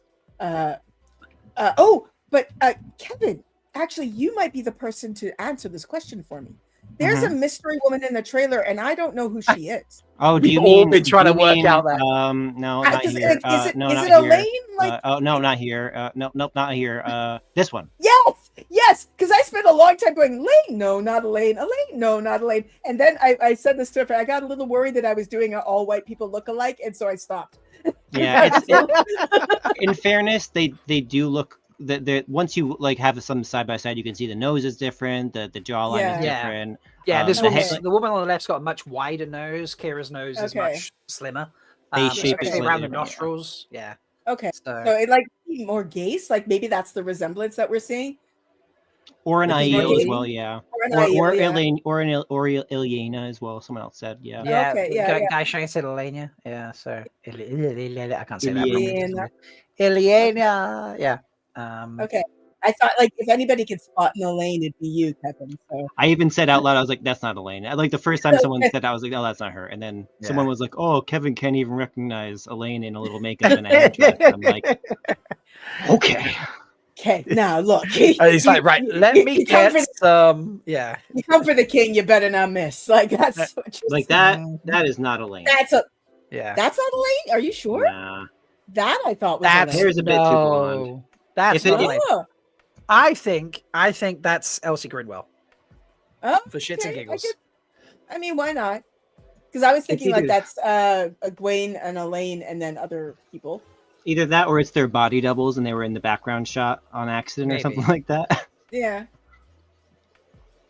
Kevin, actually you might be the person to answer this question for me. There's a mystery woman in the trailer and I don't know who she is. Oh, do you We've all mean? been trying do to you work mean, out that. No, not Is here. it No, is not it here. Elaine? Like Oh no, not here. Nope, not here. This one. Yes, because I spent a long time going, Elaine, no, not Elaine, Elaine, no, not Elaine. And then I said this to her, I got a little worried that I was doing an all white people look alike, and so I stopped. Yeah, in fairness, they do look that once you like have some side by side, you can see the nose is different, the jawline is different. Yeah, this the one's head- the woman on the left's got a much wider nose. Kira's nose is much slimmer. Face shape is especially slightly around the different, yeah. nostrils. Yeah. Okay, So- so it like more gaze, like maybe that's the resemblance that we're seeing. Or an Like, is Aiel as Aiel? well, yeah. Or an Or Aiel, yeah. Elaine, or Ilyena as well. Someone else said, yeah. Yeah, Okay, the yeah, yeah. guy Shane said Elena. Yeah, so I can't say Ilyena. that. Elena. Yeah. Okay, I thought like if anybody could spot an Elaine, it'd be you, Kevin. So I even said out loud, I was like, "That's not Elaine." Like the first time someone said that, I was like, "Oh, that's not her." And then someone was like, "Oh, Kevin can't even recognize Elaine in a little makeup and a headdress." I'm like, "Okay." Okay, now look. He's like, right, let me you come get for some. Yeah. You come for the king, you better not miss. Like that's what you're Like saying. that is not Elaine. That's Yeah. That's not Elaine. Are you sure? Nah. That I thought was That's Elaine. Hair's a bit too blonde. That's If it- not if- Elaine. Oh, I think that's Elsie Gridwell oh, for shits and okay, giggles. I mean, why not? Because I was thinking either- like that's Gwen and Elaine and then other people. Either that, or it's their body doubles, and they were in the background shot on accident, or something like that. Yeah.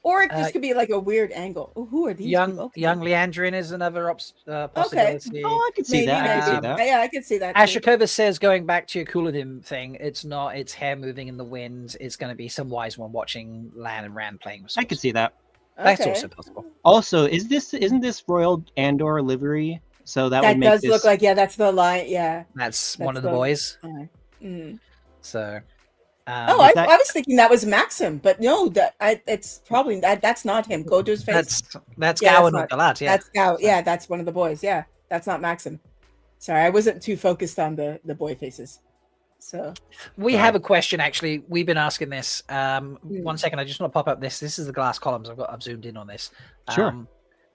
Or it just could be like a weird angle. Oh, who are these people? Young Leandrin is another possibility. Oh, I could see Maybe, that. I could see maybe. that. Yeah, I could see that. too. Ashikova says, going back to your Cooladin thing, it's not, it's hair moving in the wind. It's going to be some wise one watching Lan and Rand playing with I could see that. That's Okay. also possible. Also, isn't this Royal Andor livery? So that That would make does this look like that's the line. Yeah. That's one of the boys. Mm. So. Oh, I was thinking that was Maxim, but no, it's probably that's not him. Go to his face. That's Yeah, Gowan that's with the lads. Yeah. That's Gow. Yeah, that's one of the boys. Yeah, that's not Maxim. Sorry, I wasn't too focused on the boy faces. So We have a question actually. We've been asking this. 1 second, I just want to pop up this. This is the glass columns. I've zoomed in on this. Sure.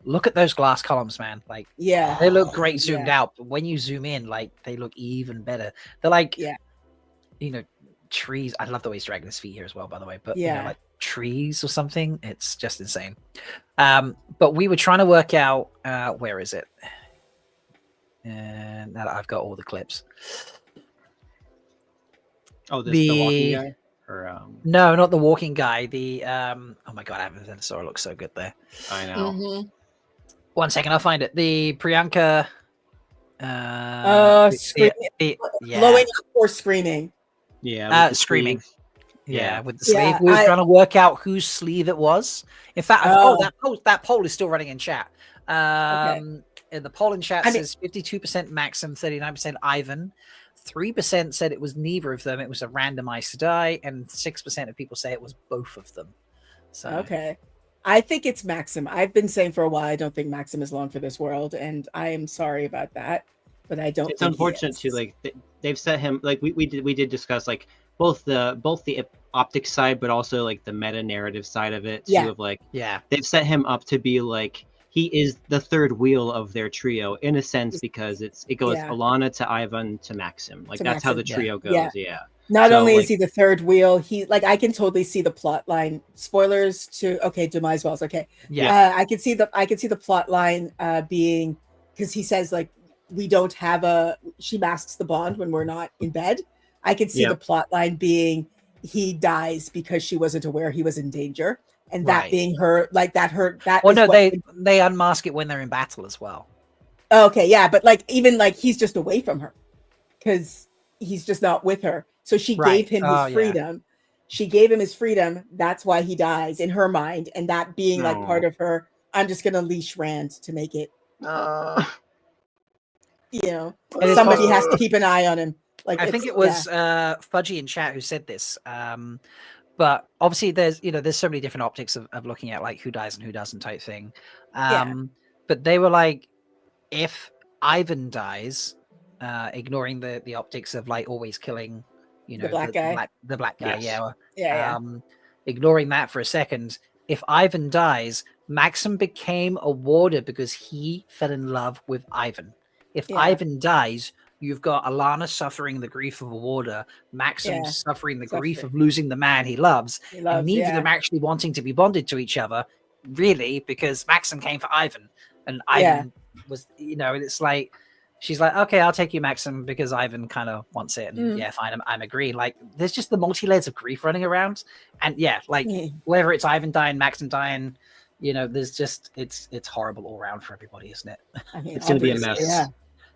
Look at those glass columns, man. Like, yeah, they look great zoomed Yeah. out, but when you zoom in, like, they look even better. They're like, you know, trees. I love the way he's dragging his feet here as well, by the way. But you know, like trees or something. It's just insane. But we were trying to work out where is it? And now that I've got all the clips. Oh, the walking guy? Or, No, not the walking guy. The oh my god, Avatar Sora looks so good there. I know. Mm-hmm. 1 second, I'll find it. The Priyanka. Screaming, blowing up or screaming. Yeah, with the screaming. sleeve. Yeah, with the Yeah, sleeve. We were trying to work out whose sleeve it was. In fact, that poll is still running in chat. And the poll in chat says 52% Maxim, 39% Ivan. 3% said it was neither of them. It was a randomized to die, and 6% of people say it was both of them. So Okay. I think it's Maxim. I've been saying for a while I don't think Maxim is long for this world, and I am sorry about that. But I don't. It's think he unfortunate is. too. Like they've set him like we did discuss like both the optics side, but also like the meta narrative side of it too. Yeah. Of like yeah, they've set him up to be like he is the third wheel of their trio in a sense because it goes Yeah. Alana to Ivan to Maxim. Like To that's how the Maxim, trio goes. yeah. Yeah. Not So, only like, is he the third wheel, he like I can totally see the plot line. Spoilers to Demise Wells. Okay, Yeah. I can see the plot line being because he says like we don't have she masks the bond when we're not in bed. I could see Yep. the plot line being he dies because she wasn't aware he was in danger, and that Right. being her, like that her that. Well, is no, what they unmask it when they're in battle as well. Okay, yeah, but like even like he's just away from her because he's just not with her. So she Right. gave him Oh, his yeah. freedom. She gave him his freedom. That's why he dies in her mind, and that being like part of her. I'm just gonna leash Rand to make it. You know, It is somebody possible. has to keep an eye on him. Like I think it was Fudgy in chat who said this. But obviously there's so many different optics of looking at like who dies and who doesn't type thing. But they were like, if Ivan dies, ignoring the optics of like always killing, you know, The black guy. the black guy, Yes. yeah. Yeah. Ignoring that for a second, if Ivan dies, Maxim became a warder because he fell in love with Ivan. If Yeah. Ivan dies, you've got Alana suffering the grief of a warder, Maxim Yeah. suffering the grief Suffering. of losing the man he loves, He and loves, neither yeah. of them actually wanting to be bonded to each other, really, because Maxim came for Ivan, and Yeah. Ivan was, you know, and it's like, she's like, okay, I'll take you, Maxim, because Ivan kind of wants it, and yeah, fine, I'm agreeing. Like, there's just the multi-layers of grief running around, and yeah, like, whether it's Ivan dying, Maxim dying, you know, there's just, it's horrible all around for everybody, isn't it? I mean, It's gonna be a obviously, mess. Yeah.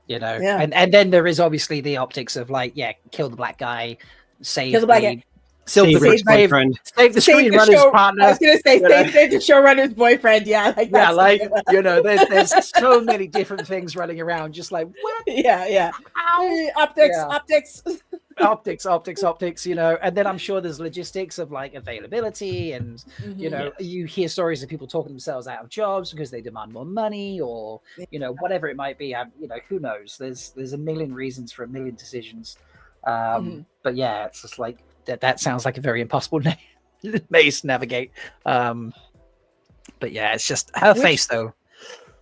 You know, Yeah. and then there is obviously the optics of like, yeah, kill the black guy, save Kill the black guy. save the Rick's boyfriend. save the Save the screenrunner's show- partner. I was gonna say you know. save the showrunner's boyfriend. Yeah, like Yeah, that's like, you know, there's so many different things running around, just like, what? yeah. Optics, Yeah. optics, you know, and then I'm sure there's logistics of like availability and you know, you hear stories of people talking themselves out of jobs because they demand more money or you know, whatever it might be. You know, who knows? There's a million reasons for a million decisions. But yeah, it's just like that sounds like a very impossible maze to navigate. But yeah, it's just her face though.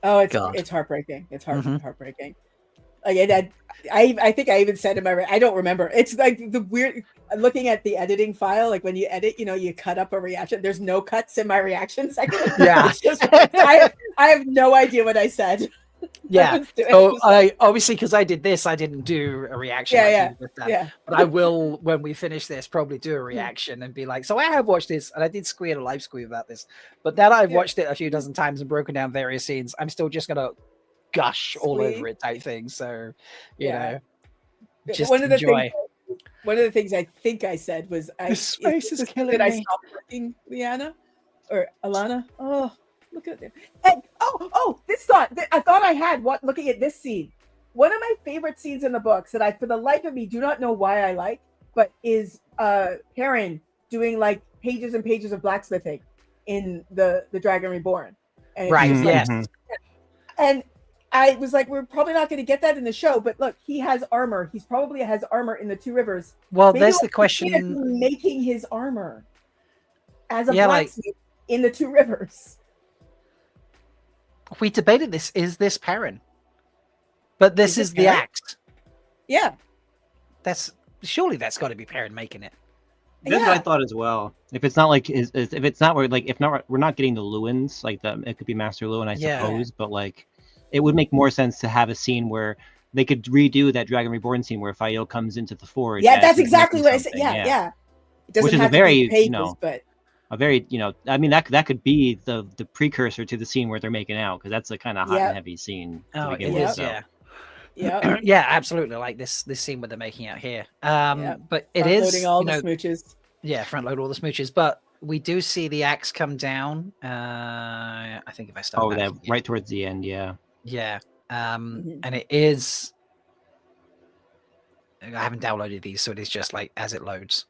Oh, it's God. it's heartbreaking. It's Mhm. heartbreaking. Like I think I even said in my I don't remember. It's like the weird looking at the editing file. Like when you edit, you know, you cut up a reaction. There's no cuts in my reaction section. Yeah. It's just, I have no idea what I said. Yeah. So I obviously, because I did this, I didn't do a reaction. like Yeah, you just done. yeah. But I will, when we finish this, probably do a reaction and be like, so I have watched this, and I did squeal a live squeal about this. But now that I've watched it a few dozen times and broken down various scenes, I'm still just gonna gush all over it type thing. So you know, just one of the enjoy. things I think I said was This space is killing Did I me. stop working, Liana or Alana? Oh, look at it. And this thought I thought I had what looking at this scene. One of my favorite scenes in the books that I, for the life of me, do not know why I like, but is Perrin doing like pages and pages of blacksmithing in the Dragon Reborn. And it's Right. just like- Yes. And I was like, we're probably not going to get that in the show, but look, he has armor. He's probably has armor in the Two Rivers. Well, Maybe there's we'll the see question- him making his armor as a Yeah, like- blacksmith in the Two Rivers. We debated this. Is this Perrin? But this Is is this the Perrin? axe. Yeah. That's surely that's got to be Perrin making it. That's what I thought as well. If it's not like, if it's not where like, if not, we're not getting the Lewins, like it could be Master Lewin, I Yeah. suppose. But like, it would make more sense to have a scene where they could redo that Dragon Reborn scene where Fael comes into the forge. Yeah, as that's he's exactly making what I said. something, Yeah. It doesn't Which is have a very, to be pages, you know, but a very, you know, I mean that could be the precursor to the scene where they're making out, because that's a kind of hot Yep. and heavy scene to Oh, begin it with. is, So. yeah. yeah. Yeah, absolutely. Like this scene where they're making out here. Yeah. But it is Front-loading all you the know, smooches. yeah, front load all the smooches. But we do see the axe come down. I think if I start. Oh, back that again. right towards the end, yeah. Yeah. Mm-hmm. And it is. I haven't downloaded these, so it is just like as it loads.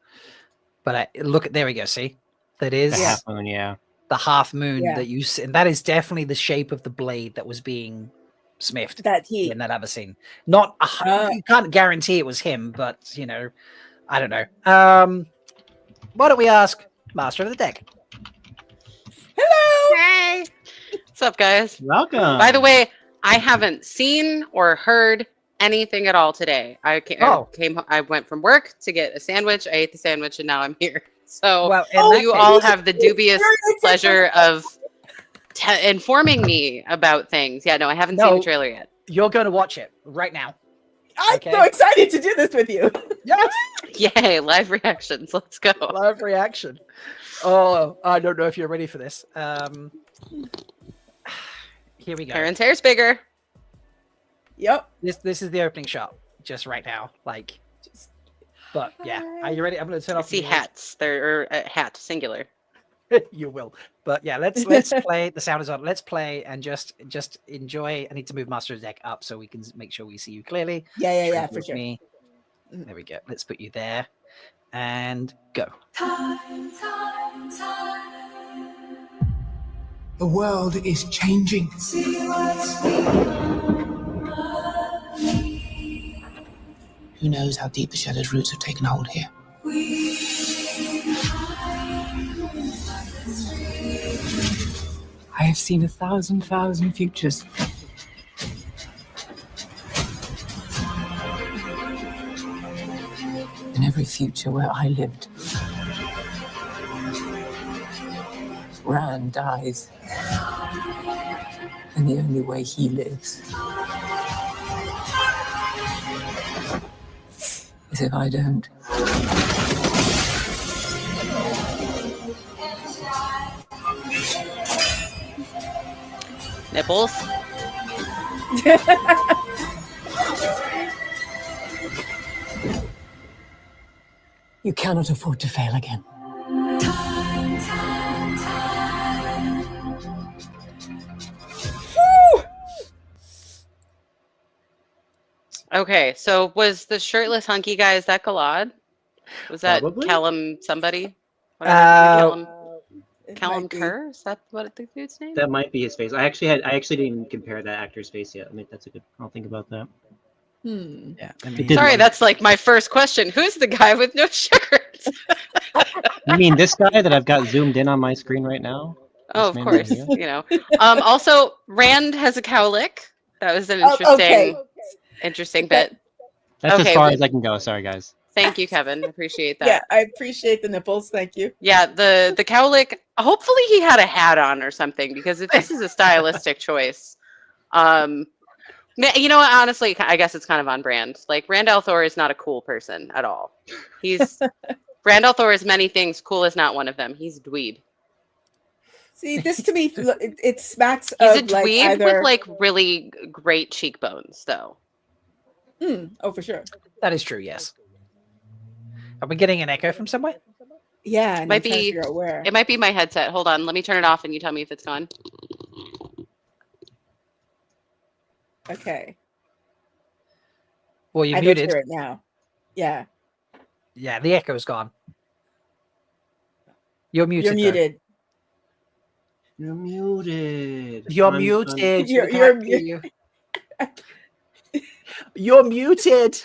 But look at there we go. See, that is The half moon, yeah. the half moon Yeah. that you see, and that is definitely the shape of the blade that was being smithed That he in that other scene. Not you can't guarantee it was him, but you know, I don't know. Why don't we ask Master of the Deck? Hello. Hey. What's up, guys? Welcome. By the way, I haven't seen or heard anything at all today. I went from work to get a sandwich. I ate the sandwich, and now I'm here. So Well, in that you case- all have the dubious pleasure of informing me about things. Yeah, no, I haven't seen No. the trailer yet. You're going to watch it right now. I'm Okay. so excited to do this with you. Yes. Yay! Live reactions. Let's go. Live reaction. Oh, I don't know if you're ready for this. Here we go. Karen's hair's bigger. Yep. This is the opening shot, just right now. Like, but yeah, are you ready? I'm going to turn I off. see hats. They're hat singular. You will, but yeah, let's play. The sound is on. Let's play and just enjoy. I need to move Master of Deck up so we can make sure we see you clearly. Yeah, for With sure. me. There we go. Let's put you there, and go. The world is changing. Who knows how deep the shadow's roots have taken hold here? I have seen 1,000 futures. In every future where I lived, Rand dies. And the only way he lives is if I don't. Nipples. You cannot afford to fail again. Okay, so was the shirtless hunky guy, is that Galad? Was that Probably. Callum somebody? Callum be. Kerr? Is that what the dude's name? That might be his face. I actually didn't even compare that actor's face yet. I mean, that's a good. I'll think about that. Yeah. Sorry, that's like my first question. Who's the guy with no shirt? You mean this guy that I've got zoomed in on my screen right now? Oh, of This man right course. here? You know. Also, Rand has a cowlick. That was an interesting bit. That's Okay, as far well- as I can go. Sorry, guys. Thank you, Kevin. Appreciate that. Yeah, I appreciate the nipples. Thank you. Yeah, the cowlick. Hopefully, he had a hat on or something, because if this is a stylistic choice, you know what? Honestly, I guess it's kind of on brand. Like, Rand al'Thor is not a cool person at all. Rand al'Thor is many things. Cool is not one of them. He's a dweeb. See, this to me, it smacks He's a of like dweeb either. with like really great cheekbones, though. Oh, for sure. That is true. Yes. Are we getting an echo from somewhere? Yeah, It and might I'm trying to be. figure out where. It might be my headset. Hold on. Let me turn it off, and you tell me if it's gone. Okay. Well, you're I don't muted. hear it now. Yeah. Yeah, the echo's gone. You're muted. You're muted. You're muted. You're I'm- muted. You're We can't hear muted. you. You're muted.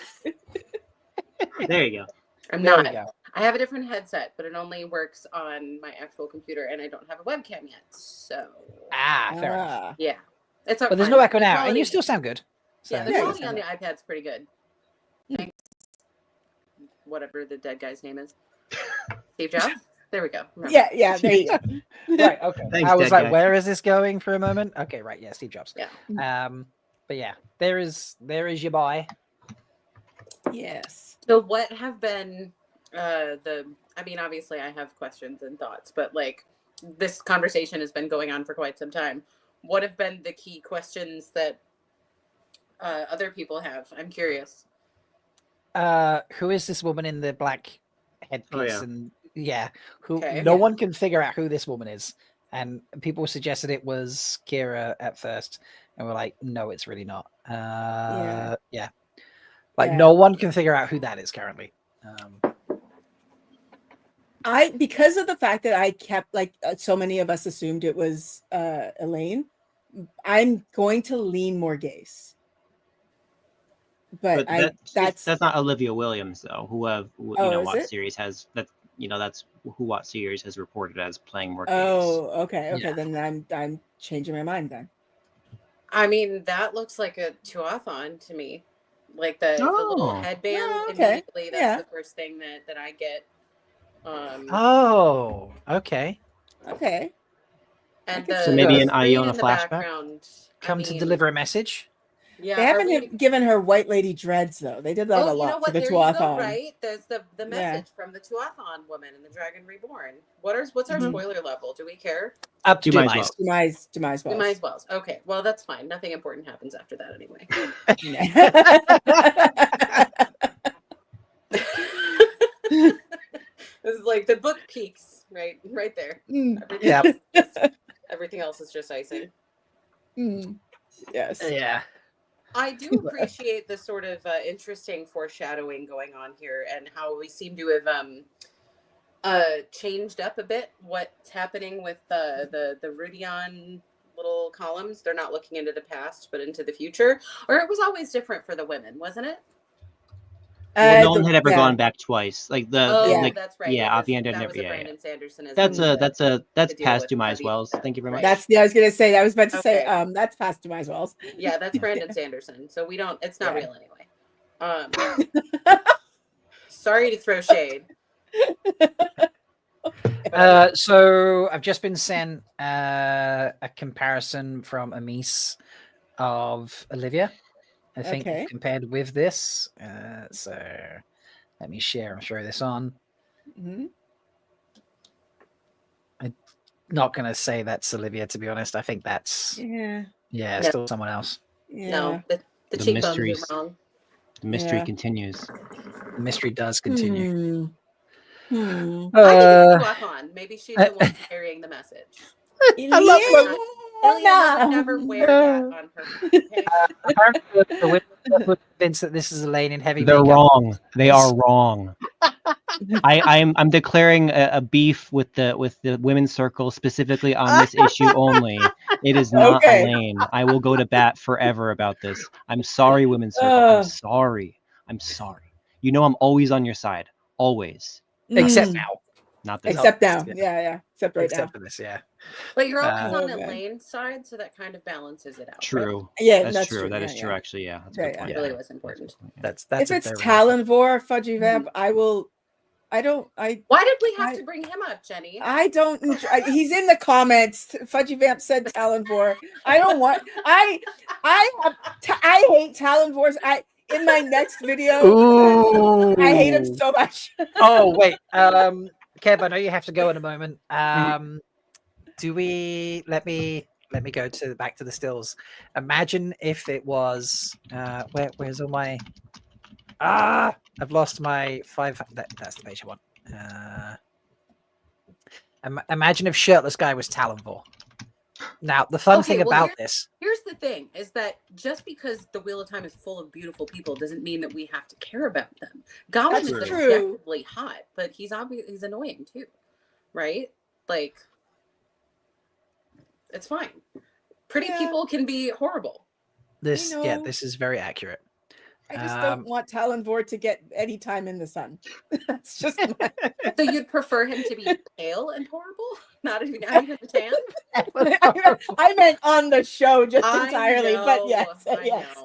There you go. I'm There we not. go. I have a different headset, but it only works on my actual computer, and I don't have a webcam yet. So Fair enough. Ah. yeah, it's. But there's no echo now, and you still sound good. So. Yeah, the Yeah, you quality sound on the iPad's pretty good. Thanks. Whatever the dead guy's name is. Steve Jobs? There we go. Remember. Yeah, there you go. Right. Okay. Thanks, I was dead like, guy. where is this going for a moment? Okay. Right. Yeah. Steve Jobs. Yeah. But yeah, there is your boy. Yes. So what have been I mean, obviously I have questions and thoughts, but like this conversation has been going on for quite some time. What have been the key questions that other people have? I'm curious. Who is this woman in the black headpiece? yeah. And yeah, who Okay. no one can figure out who this woman is. And people suggested it was Kira at first, and we're like, no, it's really not. Yeah. Like Yeah. no one can figure out who that is currently. Because of the fact that I kept so many of us assumed it was Elaine, I'm going to lean more gaze. But that's not Olivia Williams though, who is WoT it? series has that. That's who WoT series has reported as playing more games. Oh, okay. Yeah. Then I'm changing my mind then. I mean, that looks like a Tuathon to me. Like the little Oh. headband. Oh, okay. Immediately, that's Yeah. the first thing that I get. Oh, okay. Okay. And can the see maybe the an screen Iona in the flashback? background, I Come to mean, deliver a message. Yeah, They haven't given her white lady dreads though. They did that a you know lot for what? the There you go. Tuathon. Right? There's the message from the Tuathon woman and the Dragon Reborn. What's our spoiler level? Do we care? Up to Demise Demise Wells. Okay, well that's fine. Nothing important happens after that anyway. This is like the book peaks right there. Everything else is just icing. Yes. Yeah. I do appreciate the sort of interesting foreshadowing going on here, and how we seem to have changed up a bit what's happening with the Rudion little columns. They're not looking into the past, but into the future. Or it was always different for the women, wasn't it? Well, no one had ever gone back twice. Like that's right. Yeah, at the end, that never. was a Brandon Sanderson. That's past Demise Wells. Thank you very much. I was gonna say. I was about to say. That's past Demise Wells. Yeah, that's Brandon Sanderson. So we don't. It's not real anyway. Sorry to throw shade. So I've just been sent a comparison from Amis of Olivia, I think, compared with this. So let me share and throw this on. I'm not going to say that's Olivia, to be honest. I think that's still someone else. No, the cheekbones are wrong. The mystery continues. The mystery does continue. I think it's Tuathon. Maybe she's the one carrying the message. I love Ilya would never wear that on her. Apparently, the women are convinced that this is Elaine in heavy They're makeup. wrong. They are wrong. I'm declaring a beef with the women's circle, specifically on this issue only. It is not Elaine. I will go to bat forever about this. I'm sorry, women's circle. I'm sorry. You know I'm always on your side. Always. Except now. Not this. Except now. Yeah. Except right now. For this, yeah. But you're always on Elaine's side, so that kind of balances it out. True. Right? Yeah, that's true. That is true, actually. Yeah. That's a good point. Really was important. That's if it's Talonvor, Fudgy Vamp, I will. Why did we have to bring him up, Jenny? I don't. He's in the comments. Fudgy Vamp said Talonvor. I don't want. I hate Talonvors. In my next video, I hate him so much. Oh wait, Kev, I know you have to go in a moment. Do we let me go back to the stills? Imagine if it was where's all my I've lost my 5. That's the page I want. Imagine if shirtless guy was Talonvor. Now, the fun thing about this... Here's the thing, is that just because the Wheel of Time is full of beautiful people doesn't mean that we have to care about them. Gollum is objectively hot, but he's annoying too, right? Like, it's fine. Pretty people can be horrible. This is very accurate. I just don't want Talonvor to get any time in the sun. That's just my... So you'd prefer him to be pale and horrible? Not even a tan? I meant on the show just entirely, but yes.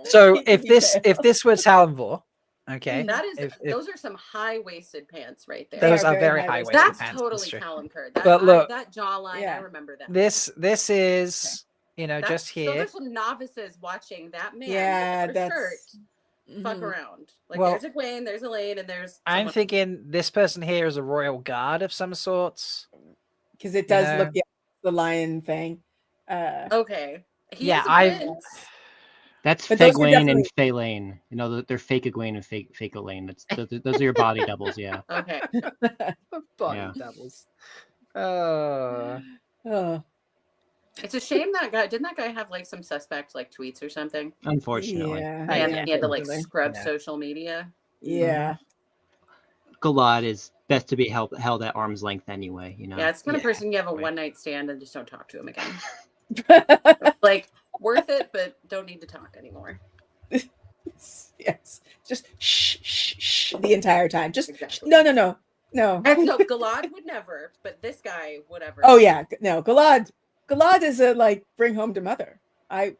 So if this were Talonvor, okay. That is those are some high-waisted pants right there. Those are very high-waisted pants. That's totally Talonvor. But look, that jawline, I remember that. This is just here. So there's some novices watching that man with a shirt. Fuck around. Like there's Egwene, there's Elaine, and there's I'm thinking this person here is a royal guard of some sorts. Because it does look the lion thing. Okay. That's Egwene and Faylane. You know, they're fake Egwene and fake Elaine. Those are your body doubles, yeah. Okay. Body doubles. It's a shame that guy didn't that guy have like some suspect like tweets or something? Unfortunately. Yeah. He had to like scrub social media. Yeah. Galad is best to be held at arm's length anyway, you know. Yeah, it's the kind of person you have a one-night stand and just don't talk to him again. Like worth it, but don't need to talk anymore. Yes. Just shh the entire time. Just no. No, Galad would never, but this guy would ever. Oh yeah, no, Galad is a like bring home to mother. I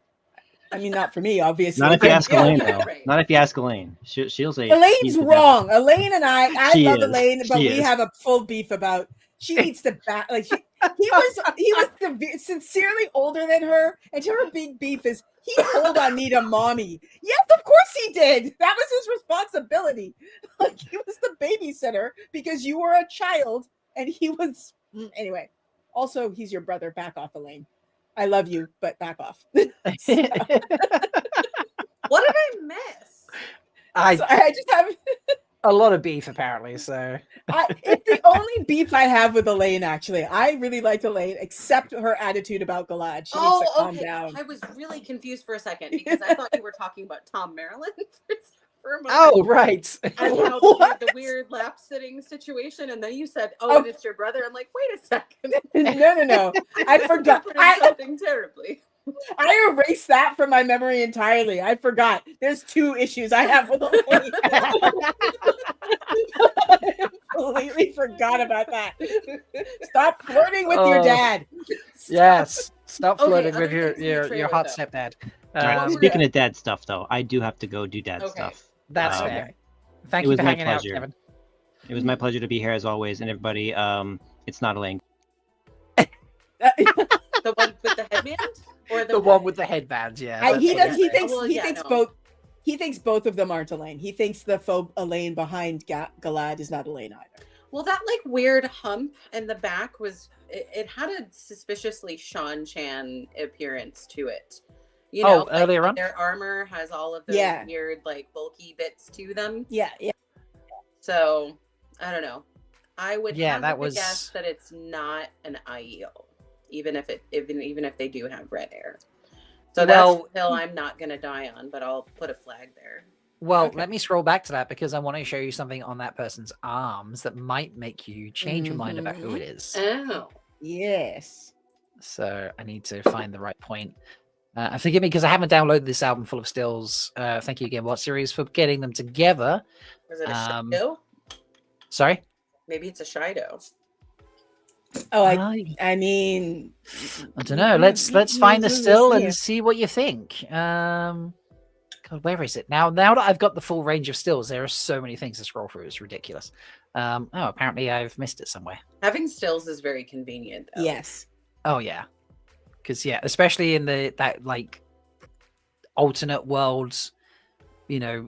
mean, not for me, obviously. Not if you ask Elaine, though. Not if you ask Elaine. She'll say Elaine's wrong. Elaine and I love Elaine, but we is. have a full beef about. She needs to back. Like he was sincerely older than her, and her big beef is he told on me to mommy. Yes, of course he did. That was his responsibility. Like he was the babysitter because you were a child, and he was anyway. Also, he's your brother. Back off, Elaine. I love you, but back off. So, What did I miss? I just have a lot of beef apparently. So it's the only beef I have with Elaine. Actually, I really liked Elaine, except her attitude about Galad. She needs to calm down. I was really confused for a second because I thought you were talking about Tom Maryland for a moment. Oh, right. And how the weird lap sitting situation, and then you said, "Oh, and it's your brother." I'm like, wait a second. No. I forgot. Something terribly. I erased that from my memory entirely. I forgot. There's two issues I have with Elaine. I completely forgot about that. Stop flirting with your dad. Yes. Stop flirting other with things in the your trailer, hot though. stepdad. All right, speaking of dad stuff, though, I do have to go do dad stuff. That's Um, fair. Thank it you was for my hanging out, pleasure. Kevin. It was my pleasure to be here as always, and everybody. It's not Elaine. The one with the headband, or The one with the headband, yeah. He that's does. what He it is. thinks both. He thinks both of them aren't Elaine. He thinks the faux Elaine behind Galad is not Elaine either. Well, that like weird hump in the back was it had a suspiciously Sean Chan appearance to it. You know, earlier on? their armor has all of those weird like bulky bits to them. Yeah. So I don't know. I would that to was guess that it's not an IEO, even if they do have red hair. So that's a hill I'm not gonna die on, but I'll put a flag there. Well, let me scroll back to that because I want to show you something on that person's arms that might make you change your mind about who it is. Oh, yes. So I need to find the right point. Forgive me because I haven't downloaded this album full of stills. Thank you again, WoT Series, for getting them together. Was it a Shido? Sorry? Maybe it's a Shido. Oh, I mean, I don't know. Let's find the still and see what you think. God, where is it now? Now that I've got the full range of stills, there are so many things to scroll through. It's ridiculous. Apparently I've missed it somewhere. Having stills is very convenient, though. Yes. Oh yeah, because especially in that like alternate worlds,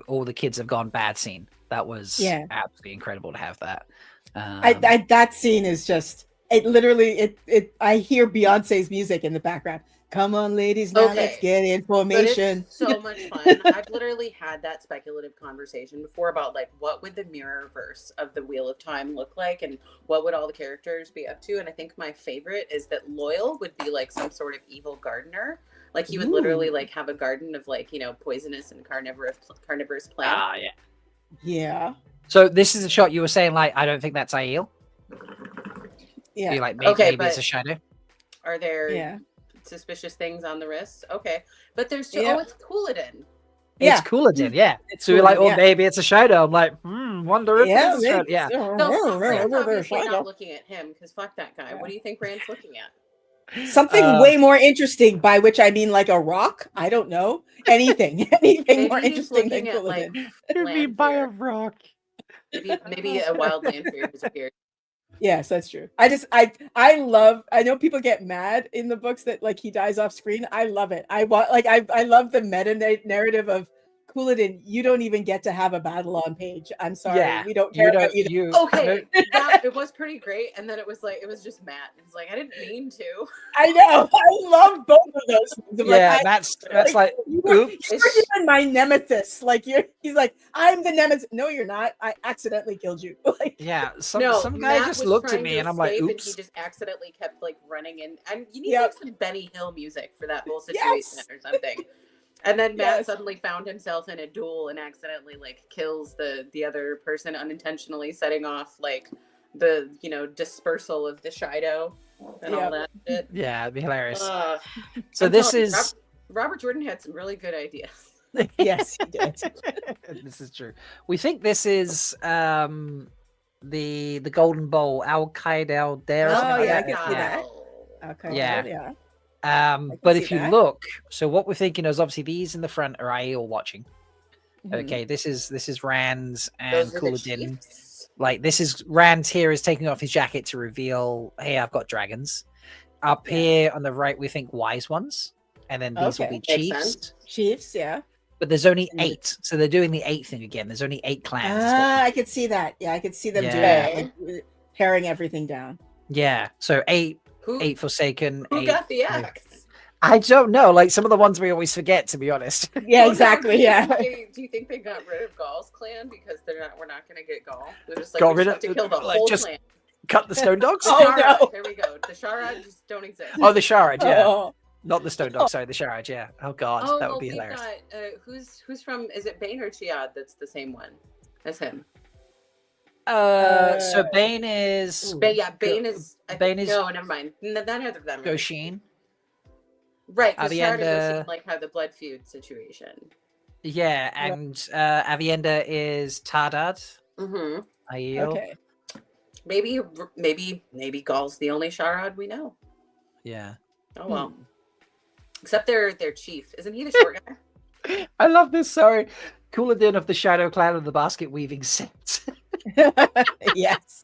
all the kids have gone bad scene. That was absolutely incredible to have that. That scene is just it. Literally, I hear Beyonce's music in the background. Come on, ladies, now let's get information. But it's so much fun. I've literally had that speculative conversation before about like what would the mirror verse of the Wheel of Time look like, and what would all the characters be up to. And I think my favorite is that Loyal would be like some sort of evil gardener. Like he would literally like have a garden of like poisonous and carnivorous plants. Ah, yeah. Yeah. So this is a shot you were saying like I don't think that's Aiel. Yeah. You're like maybe it's a shadow. Are there suspicious things on the wrist? Okay, but there's it's Couladin. It's Couladin, yeah. So you're like, maybe it's a shadow. I'm like, wonder if it's a shadow. Yeah. So Rand's obviously not looking at him because fuck that guy. What do you think Rand's looking at? Something way more interesting, by which I mean like a rock. I don't know. Anything more interesting than Couladin. You mean by a rock? Maybe a wild Lanfear disappeared. Yes, that's true. I know people get mad in the books that like he dies off screen. I love it. I love the meta narrative of Couladin. You don't even get to have a battle on page. I'm sorry. We don't care about you. Okay. It was pretty great. And then it was just Matt. It was like, I didn't mean to. I know. I love both of those things. I'm that's like oops. You're even my nemesis. Like he's like, I'm the nemesis. No, you're not. I accidentally killed you. Like, some guy Matt just was looked at trying me to and I'm like, escape, oops. And he just accidentally kept like running in. And you need like some Benny Hill music for that whole situation or something. And then Matt suddenly found himself in a duel and accidentally like kills the other person unintentionally, setting off like the dispersal of the Shido and all that shit. Yeah, it'd be hilarious. So this is Robert Jordan had some really good ideas. Yes, he did. This is true. We think this is the Golden Bowl, Al Qaeda there. Oh yeah, I can see that. Okay. Yeah. But if you look, so what we're thinking is obviously these in the front are Aiel watching. Okay, this is Rand and Couladin. Like this is Rand here is taking off his jacket to reveal, hey, I've got dragons. Up here on the right, we think wise ones, and then these will be Makes chiefs. sense. Chiefs, yeah. But there's only 8, so they're doing the 8 thing again. There's only 8 clans. I could see that. Yeah, I could see them doing that, like paring everything down. Yeah, so 8 Forsaken. Who 8, got the axe? I don't know. Like some of the ones we always forget, to be honest. Yeah, exactly. Yeah. Do you think they got rid of Gaul's clan because we're not going to get Gaul? They're just like, Got we rid just of- have to kill the like, whole just clan. Cut the stone dogs. Sharad, there we go. The Sharad just don't exist. Oh, the Sharad, yeah. Oh. Not the stone dog. Sorry, the Sharad, yeah. Oh god, Oh, that well, would be we hilarious. got who's from? Is it Bane or Chiad? That's the same one as him. So Bane is Bane is. Bane is no, never mind. None of them. Goshin. Right, because Sharad and Avienda- Goshin like have the blood feud situation. Yeah, and Avienda is Tardad. Mm-hmm. Aiel. Okay. Maybe Gaul's the only Sharad we know. Yeah. Oh well. Except their chief, isn't he the short guy? I love this. Sorry. Cooladin of the Shadow Clan of the Basket Weaving Set. Yes.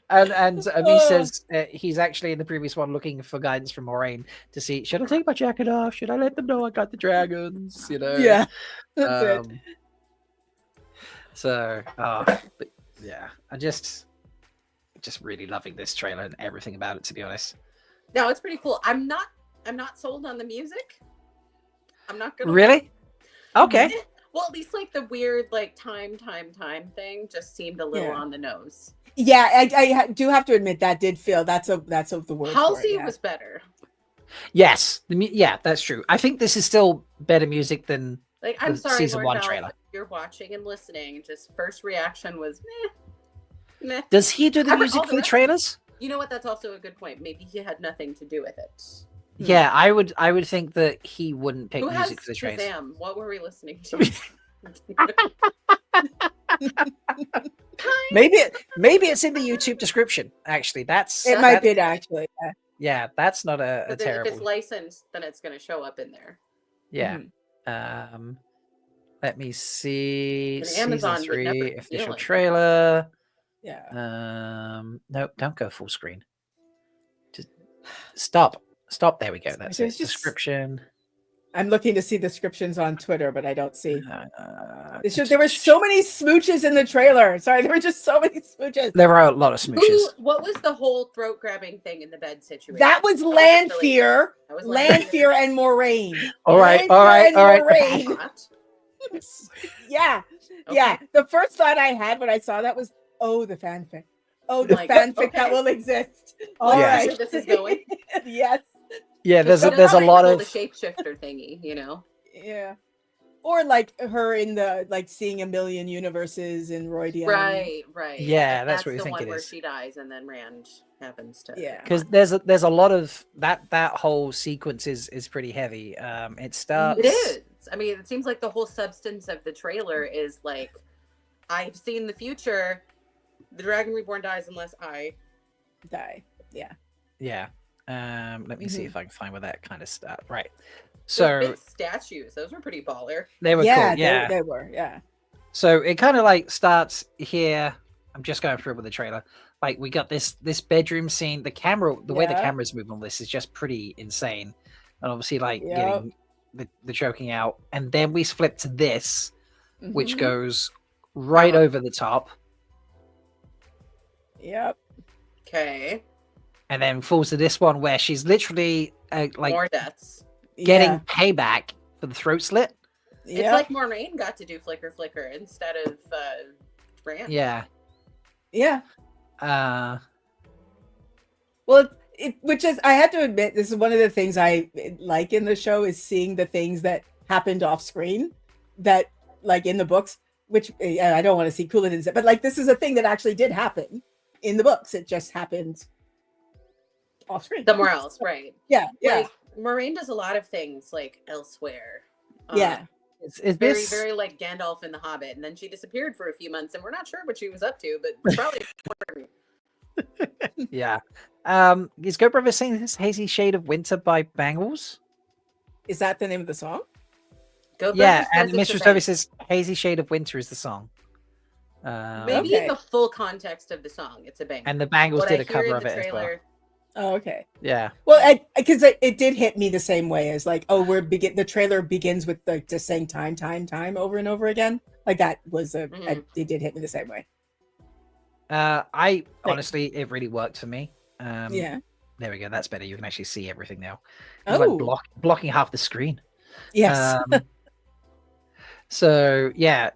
And Ami says he's actually in the previous one looking for guidance from Moraine to see, should I take my jacket off? Should I let them know I got the dragons? You know? Yeah. That's it. So, but yeah, I just really loving this trailer and everything about it, to be honest. No, it's pretty cool. I'm not sold on the music. I'm not gonna Really? Okay. Well, at least like the weird like time thing just seemed a little on the nose. Yeah, I do have to admit that did feel that's the word. Halsey for it, was better. Yes. Yeah, that's true. I think this is still better music than Like, I'm the sorry, season Lord 1 Valve, trailer. if you're watching and listening. Just first reaction was meh. Does he do the All music for the rest- trailers? You know what? That's also a good point. Maybe he had nothing to do with it. Yeah, I would think that he wouldn't pick Who has music for the trailers. Shazam? What were we listening to? Maybe it's in the YouTube description. Actually, that's It might be actually. Yeah. Yeah, that's not a But then if terrible. it's licensed, then it's going to show up in there. Yeah. Mm-hmm. Let me see. And Season Amazon would 3 never official steal it. trailer. Yeah. Nope, don't go full screen. Just stop. There we go. That's There's it. just- Description. I'm looking to see descriptions on Twitter, but I don't see. Uh, There were so many smooches in the trailer. Sorry, there were just so many smooches. There are a lot of smooches. What was the whole throat grabbing thing in the bed situation? That was really Lanfear, good. That was Lanfear and Moraine. All right. Moraine. What? Yeah, Okay. yeah. The first thought I had when I saw that was, oh, the fanfic. Oh, the Like, fanfic that okay. will exist. All Yeah. right. Where this is going. Yes. Yeah, there's But a that's how they lot pull of the shapeshifter thingy, you know. Yeah. Or like her in the seeing a million universes in Roydian. Right. Yeah, Like, that's what you the think one it where is. she dies and then Rand happens to. Yeah. because there's a lot of that whole sequence is pretty heavy. It starts. It is. I mean, it seems like the whole substance of the trailer is like, I've seen the future. The Dragon Reborn dies unless I Die. Yeah. Yeah. Let me see if I can find where that kind of starts. Right. Those So big statues. Those were pretty baller. they were Yeah, cool. Yeah. they were. Yeah. So it kind of like starts here. I'm just going through with the trailer. Like we got this bedroom scene. The camera, the way the Yeah. camera's moving on this is just pretty insane. And obviously, like Yep. getting the choking out, and then we flip to this, which Mhm. goes right over the top, Yep. Okay. and then falls to this one where she's literally like More deaths. getting Yeah. payback for the throat slit. It's Yep. like Moraine got to do Flicker Flicker instead of Rand. Yeah. Yeah. Well, which is, I have to admit, this is one of the things I like in the show is seeing the things that happened off screen that, like in the books, which I don't want to see Cooladin's, but like this is a thing that actually did happen in the books. It just happened off screen. Somewhere else, right. Yeah. Yeah. Like, Moraine does a lot of things like elsewhere. Yeah. Is Very, this very like Gandalf in The Hobbit. And then she disappeared for a few months and we're not sure what she was up to, but probably yeah. Is Go Brother singing this Hazy Shade of Winter by Bangles? Is that the name of the song? Go Yeah, Brothers and says it's Mistress a Toby bang. says Hazy Shade of Winter is the song. Maybe the full context of the song. It's a banger. And the Bangles What did I a hear cover in of the it as well. trailer- Oh, okay. Yeah. Well, because it did hit me the same way as like, oh, the trailer begins with like just saying time over and over again. Like that was it did hit me the same way. I honestly, it really worked for me. Yeah. There we go. That's better. You can actually see everything now. Oh. It's like blocking half the screen. Yes. So yeah,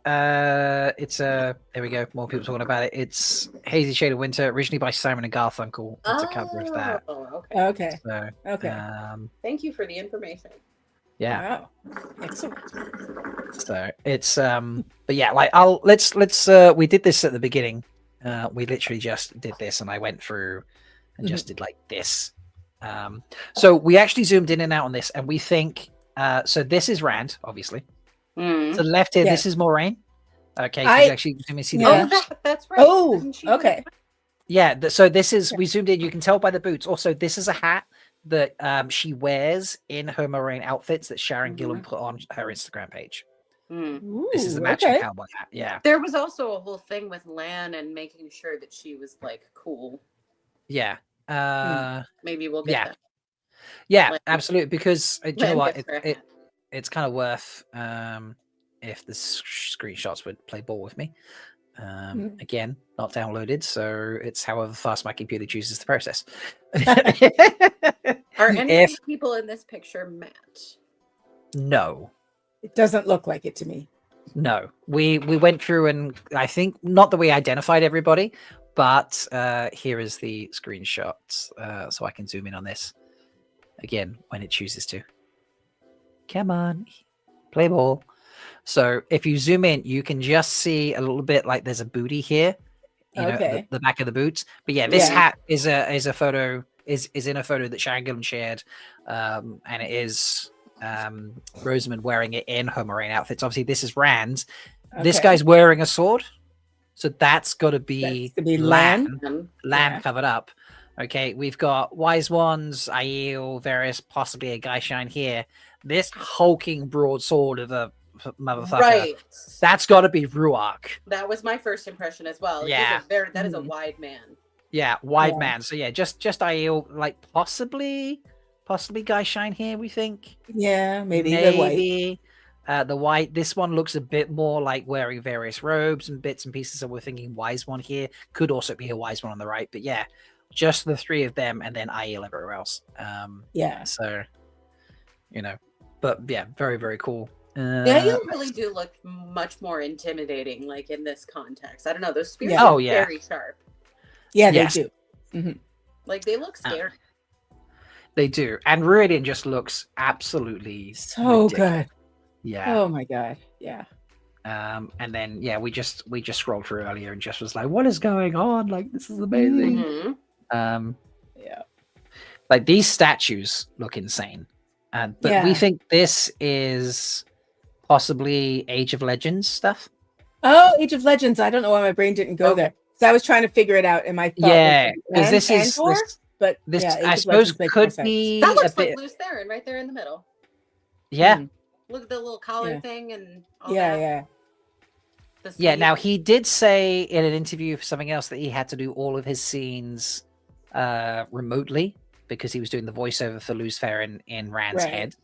it's there we go. More people talking about it. It's Hazy Shade of Winter, originally by Simon and Garfunkel. It's a cover of that. Oh, okay. Okay. So, okay. Thank you for the information. Yeah. Wow. Excellent. So it's but yeah, like let's we did this at the beginning. We literally just did this, and I went through and just did like this. So we actually zoomed in and out on this, and we think so this is Rand, obviously. To the left here, this is Moraine. Okay, so you actually let me see the that's right. Oh, okay. Yeah, so this is we zoomed in. You can tell by the boots. Also, this is a hat that she wears in her Moraine outfits that Sharon Gillan put on her Instagram page. This is the matching cowboy hat. Yeah. There was also a whole thing with Lan and making sure that she was like cool. Yeah. Maybe we'll get that. Yeah, Lan. absolutely. Because you know Lan what, gets her it's kind of worth if the screenshots would play ball with me. Again, not downloaded, so it's however fast my computer chooses to process. Are any of the people in this picture Matt? No. It doesn't look like it to me. No. We went through, and I think not that we identified everybody, but here is the screenshots, so I can zoom in on this again when it chooses to. Come on, play ball. So if you zoom in, you can just see a little bit like there's a booty here, you know, the back of the boots. But yeah, this hat is a photo is in a photo that Sharon Gillan shared, and it is Rosamund wearing it in her Moraine outfits. Obviously, this is Rand. This guy's wearing a sword, so that's got to be Lan covered up. Okay, we've got Wise Ones, Aiel, various, possibly a Guy Shine here. This hulking broadsword of a motherfucker. Right. That's got to be Ruark. That was my first impression as well. Yeah. That is a wide man. Yeah, wide man. So yeah, just Aiel, like possibly Guy Shine here, we think. Yeah, maybe. The white. This one looks a bit more like wearing various robes and bits and pieces. So we're thinking Wise One here. Could also be a Wise One on the right. But yeah, just the three of them, and then Aiel everywhere else. So, you know, but yeah, very, very cool. Aiel really do look much more intimidating, like in this context. I don't know. Those spears Yeah. are Oh, yeah. very sharp. Yeah, Yes. they do. Like they look scary. They do. And Radiant just looks absolutely So ridiculous. good. Yeah. Oh my god. Yeah. And then yeah, we just scrolled through earlier and just was like, what is going on? Like, this is amazing. Yeah. Like these statues look insane. But we think this is possibly Age of Legends stuff. Oh, Age of Legends. I don't know why my brain didn't go there. So I was trying to figure it out in my thought. Yeah, because this is Andor, but this yeah, Age I of suppose Legends makes could more sense. be That a looks bit. like Luce Theron right there in the middle. Yeah. Look at the little collar Yeah. thing and all Yeah, that. yeah. The Yeah, sleeve. now he did say in an interview for something else that he had to do all of his scenes remotely because he was doing the voiceover for Luce Theron in Rand's Right. head.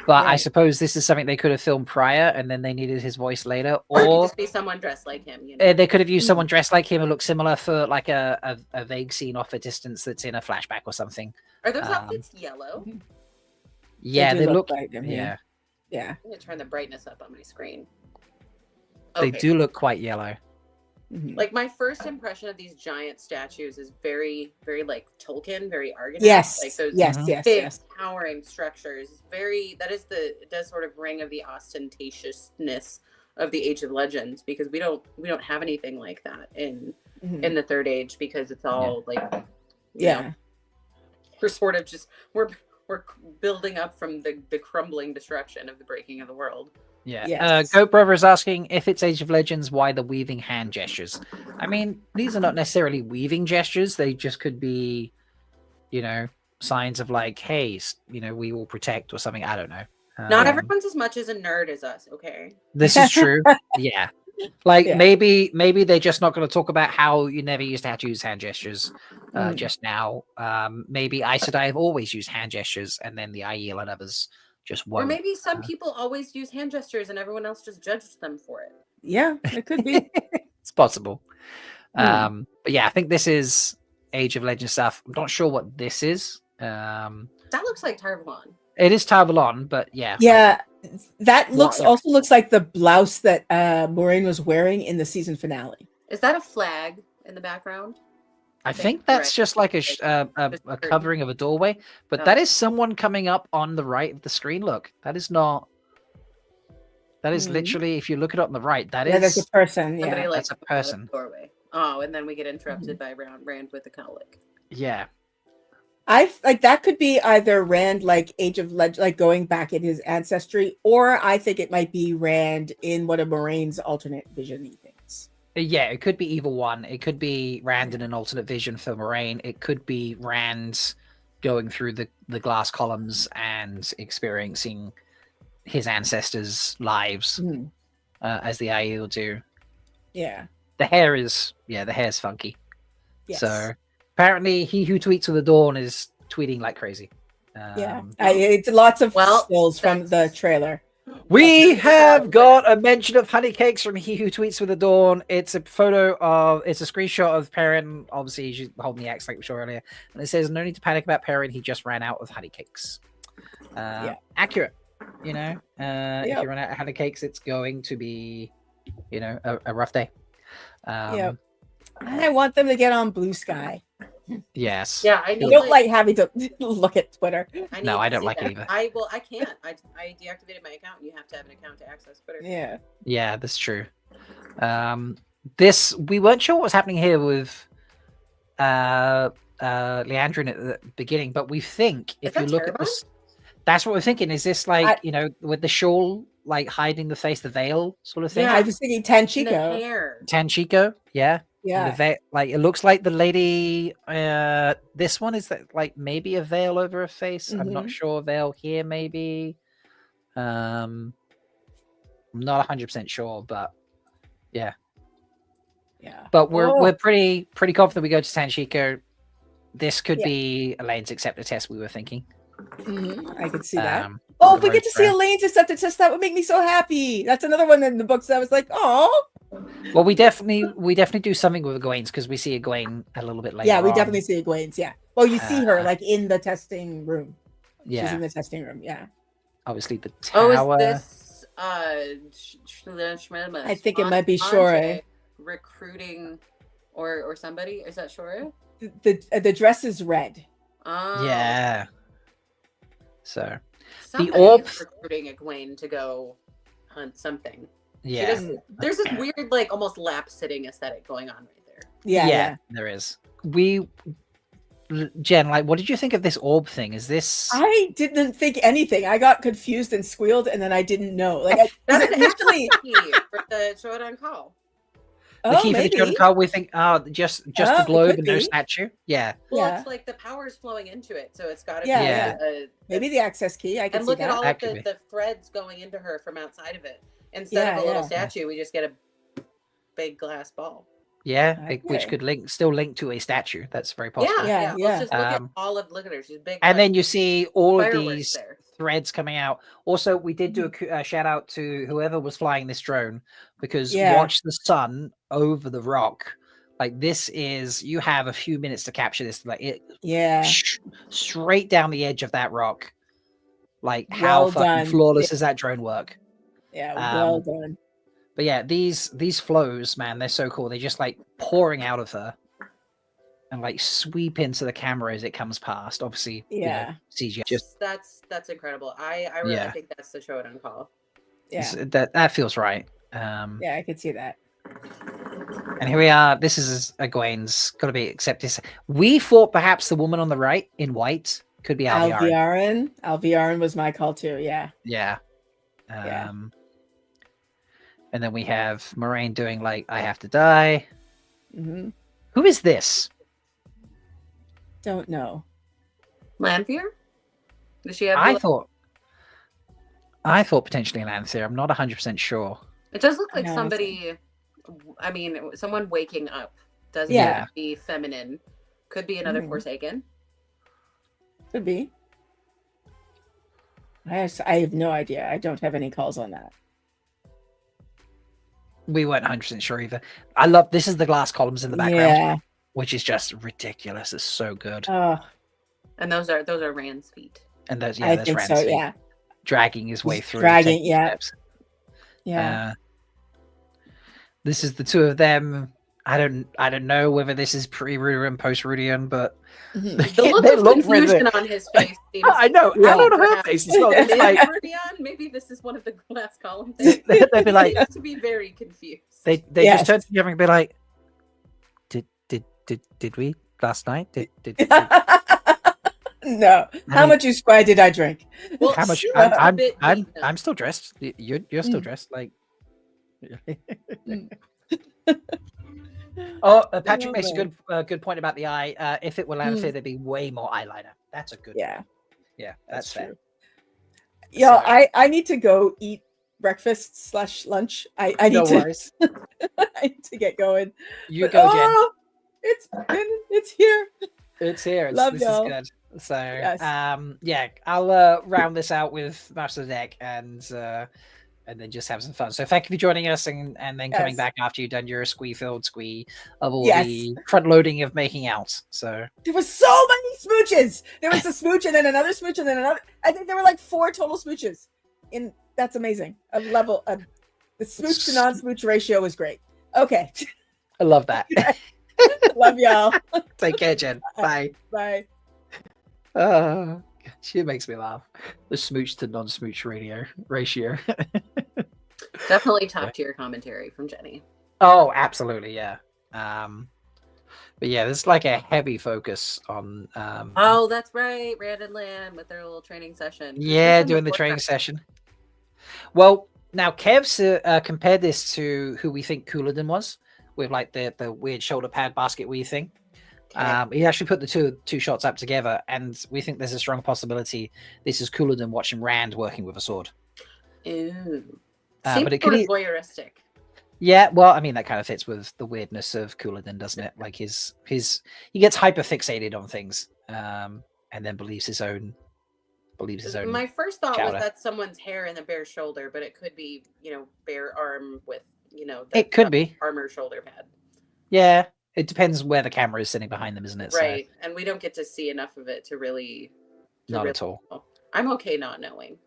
But I Right. suppose this is something they could have filmed prior and then they needed his voice later. Or it could Or just be someone dressed like him. You know? they could have used someone dressed like him and look similar for like a vague scene off a distance that's in a flashback or something. Are those outfits yellow? Yeah, do they look look like him, yeah. Yeah. I'm gonna turn the brightness up on my screen. They Okay. do look quite yellow. Like my first impression of these giant statues is very, very like Tolkien, very Argonaut. Yes, Like those yes, yes, big, yes. towering structures. It does sort of ring of the ostentatiousness of the Age of Legends because we don't have anything like that in the Third Age because it's all like you know, we're sort of just we're building up from the crumbling destruction of the breaking of the world. Yeah. Yes. Goat Brother is asking if it's Age of Legends, why the weaving hand gestures? I mean, these are not necessarily weaving gestures. They just could be, you know, signs of like, hey, you know, we will protect or something. I don't know. Not everyone's as much as a nerd as us, okay? This is true. Yeah. Like Yeah. maybe they're just not going to talk about how you never used to have to use hand gestures just now. Maybe Aes Sedai have always used hand gestures, and then the Aiel and others just Or won't. maybe some people always use hand gestures and everyone else just judged them for it. Yeah, it could be. It's possible. Hmm. But yeah, I think this is Age of Legends stuff. I'm not sure what this is. That looks like Tarvalon. It is Tarvalon, but yeah. Yeah, that What- also looks like the blouse that Moraine was wearing in the season finale. Is that a flag in the background? I think that's just like a covering of a doorway, but that is someone coming up on the right of the screen. Look, that is not. That is literally, if you look it up on the right, that is that's a person. Somebody Yeah, like that's a person. doorway. Oh, and then we get interrupted by Rand with the cowlick. Yeah. I like that could be either Rand like Age of Legend, like going back in his ancestry, or I think it might be Rand in one of Moraine's alternate vision things. Yeah, it could be either one. It could be Rand in an alternate vision for Moraine. It could be Rand going through the glass columns and experiencing his ancestors' lives as the Aiel do. Yeah. The hair's funky. Yes. So apparently he who tweets with the dawn is tweeting like crazy. Yeah, it's lots of stills from the trailer. We have got a mention of honey cakes from He Who Tweets with the Dawn. It's a screenshot of Perrin. Obviously, he's holding the axe like we saw earlier. And it says, no need to panic about Perrin. He just ran out of honey cakes. Accurate. You know, if you run out of honey cakes, it's going to be, you know, a rough day. Yeah. I want them to get on Bluesky. Yes. Yeah, I I need, don't like having to look at Twitter. No, I don't see like it that. either. I can't. I deactivated my account, and you have to have an account to access Twitter. Yeah. Yeah, that's true. We weren't sure what was happening here with Leandrin at the beginning, but we think if you look at this, that's what we're thinking. Is this like you know, with the shawl like hiding the face, the veil sort of thing? Yeah, I was thinking Tanchico. Tanchico, yeah. Yeah. Like it looks like the lady. This one is that like maybe a veil over her face. I'm not sure. Veil here, maybe. I'm not 100% sure, but yeah. Yeah. But we're pretty confident we go to Tanchico. This could be Elaine's acceptor test. We were thinking. I could see that. Oh, if we get to see Elaine's accepted test, that would make me so happy. That's another one in the books that I was like, oh. Well, we definitely do something with Egwene's because we see Egwene a little bit later. Yeah, we on. definitely see Egwene's. Yeah. Well, you see her like in the testing room. Yeah. She's in the testing room. Yeah. Obviously, the tower. Oh, is this I think it might be Shore. Recruiting or somebody? Is that Shore? The dress is red. Oh. Yeah. So Somebody the orb is recruiting Egwene to go hunt something. Yeah. There's this weird, like almost lap sitting aesthetic going on right there. Yeah, there is. Jen, like, what did you think of this orb thing? Is this? I didn't think anything. I got confused and squealed, and then I didn't know. Like, That's was it an initially key for the show it on call. The key for the Jordan card, we think, just the globe and no be. statue. Yeah. Well, it's like the power's flowing into it, so it's got to Yeah. be maybe the access key. I can and see look that. at all That of could the threads going into her from outside of it. Instead of a little statue, we just get a big glass ball. Yeah, which could still link to a statue. That's very possible. Yeah. Let's just look at her. She's big. And then you see all of fireworks these there. threads coming out. Also, we did do a shout out to whoever was flying this drone because Yeah. watch the sun over the rock. Like this is, you have a few minutes to capture this. Like it, straight down the edge of that rock. Like how Well fucking done. flawless does that drone work? Yeah, well done. But yeah, these flows, man, they're so cool. They're just like pouring out of her and like sweep into the camera as it comes past. Obviously, Yeah. CGI. Just That's incredible. I really think that's the show it on call. Yeah. that feels right. Yeah, I could see that. And here we are. This is Egwene's got to be accepted. We thought perhaps the woman on the right in white could be Alviarin. Alviarin was my call too. Yeah. Yeah. And then we have Moraine doing like I have to die. Mm-hmm. Who is this? Don't know. Lanfear? Does she have? I thought potentially an answer. I'm not 100% sure. It does look like No, somebody I mean, someone waking up doesn't Yeah. have to be feminine. Could be another Forsaken. Could be. I have no idea. I don't have any calls on that. We weren't 100% sure either. I love this is the glass columns in the background, Yeah. which is just ridiculous. It's so good. And those are Rand's feet. And those, I that's think Rand's so. feet, Yeah. dragging his way He's through. dragging, taking yeah. steps. Yeah. This is the two of them. I don't know whether this is pre-Rudian and post-Rudian, but The look of confusion on his face seems. I know. Yeah, I don't know her perhaps face as well. It's mid like Rudian, maybe this is one of the glass column things. they'd be like, He seems to be very confused. they Yes. just turn to each other and be like, did we last night? Did No. How much Square did I drink? Well, how much? she was a bit I'm still dressed. You're still dressed. Like. Oh, Patrick makes a good point about the eye. If it were Lanfear, there'd be way more eyeliner. That's a good. Yeah. Yeah, that's fair. true. Yeah, I need to go eat breakfast / lunch. I need No to. worries. I need to get going. You But, go, Jen. It's here. It's here. Love This y'all. is good. So, Yes. yeah, I'll round this out with Master of the Deck and then just have some fun. So thank you for joining us and then coming Yes. back after you've done your squee-filled squee of all Yes. the front-loading of making out. So There was so many smooches. There was a smooch and then another smooch and then another. I think there were like 4 total smooches. That's amazing. The smooch to non-smooch ratio was great. Okay. I love that. Love y'all. Take care, Jen. Bye. Bye. She makes me laugh. The smooch to non-smooch ratio. Definitely top tier commentary from Jenny. Oh, absolutely, yeah. But yeah, there's like a heavy focus on. Oh, that's right, Rand and Lan with their little training session. Yeah, doing the training session. Well, now Kev's compared this to who we think Cooladin was, with like the weird shoulder pad basket weave thing. He actually put the two shots up together, and we think there's a strong possibility this is cooler than watching Rand working with a sword. Ooh. But Seems it could sort of voyeuristic. Yeah, well, I mean that kind of fits with the weirdness of Cooladin, doesn't it? Like his he gets hyper fixated on things, and then believes his own. My first thought chowder. was that's someone's hair in the bare shoulder, but it could be, bare arm with, It could be. armor shoulder pad. Yeah, it depends where the camera is sitting behind them, isn't it? Right. And we don't get to see enough of it to really. Not at all. Know. I'm okay not knowing.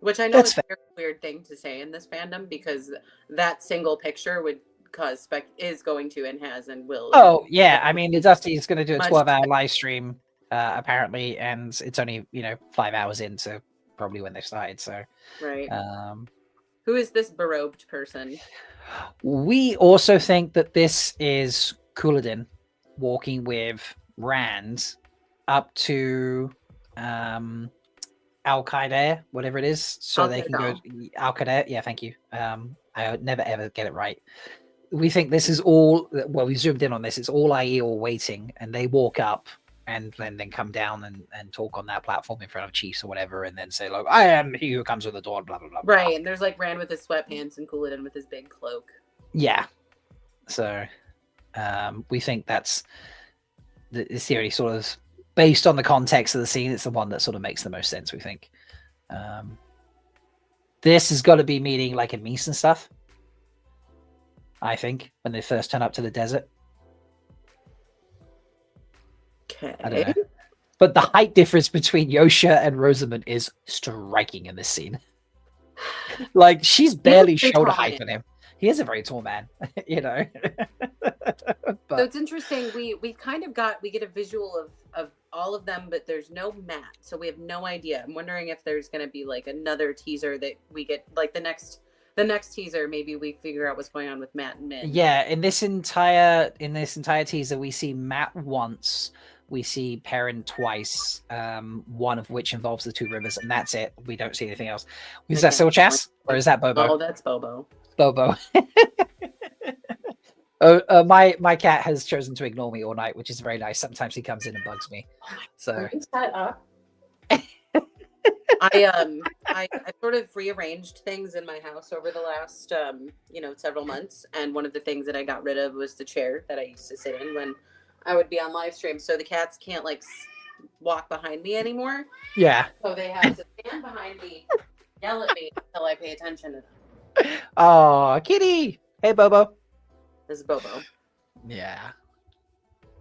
Which I know That's is a very weird thing to say in this fandom because that single picture would cause is going to and has and will. Oh yeah, I mean, Dusty is going to do a Much 12-hour live stream apparently, and it's only 5 hours into probably when they started. So right. Who is this berobed person? We also think that this is Cooladin walking with Rand up to Al Qaeda, whatever it is, so they can go Al Qaeda. Yeah, thank you. I would never ever get it right. We think this is all. Well, we zoomed in on this. It's all IE or waiting, and they walk up and then come down and talk on that platform in front of chiefs or whatever, and then say, "Look, I am he who comes with the dawn." Blah blah blah. Right, and there's like Rand with his sweatpants and Cooladin with his big cloak. Yeah. So we think that's the theory, sort of based on the context of the scene. It's the one that sort of makes the most sense. We think this has got to be meeting like a Mies and stuff. I think when they first turn up to the desert. Okay. I don't know. But the height difference between Josha and Rosamund is striking in this scene. Like she's barely shoulder height on him. He is a very tall man, So it's interesting. We kind of get a visual of all of them, but there's no Matt, so we have no idea. I'm wondering if there's going to be like another teaser that we get, like the next teaser. Maybe we figure out what's going on with Matt and Min. Yeah, in this entire teaser, we see Matt once, we see Perrin twice, one of which involves the 2 rivers, and that's it. We don't see anything else. Is that still Chas, or is that Bobo? Oh, that's Bobo. Bobo. My cat has chosen to ignore me all night, which is very nice. Sometimes he comes in and bugs me. So Shut up. I sort of rearranged things in my house over the last several months, and one of the things that I got rid of was the chair that I used to sit in when I would be on live stream. So the cats can't like walk behind me anymore. Yeah. So they have to stand behind me, yell at me until I pay attention to them. Oh, kitty. Hey, Bobo. This is Bobo. Yeah.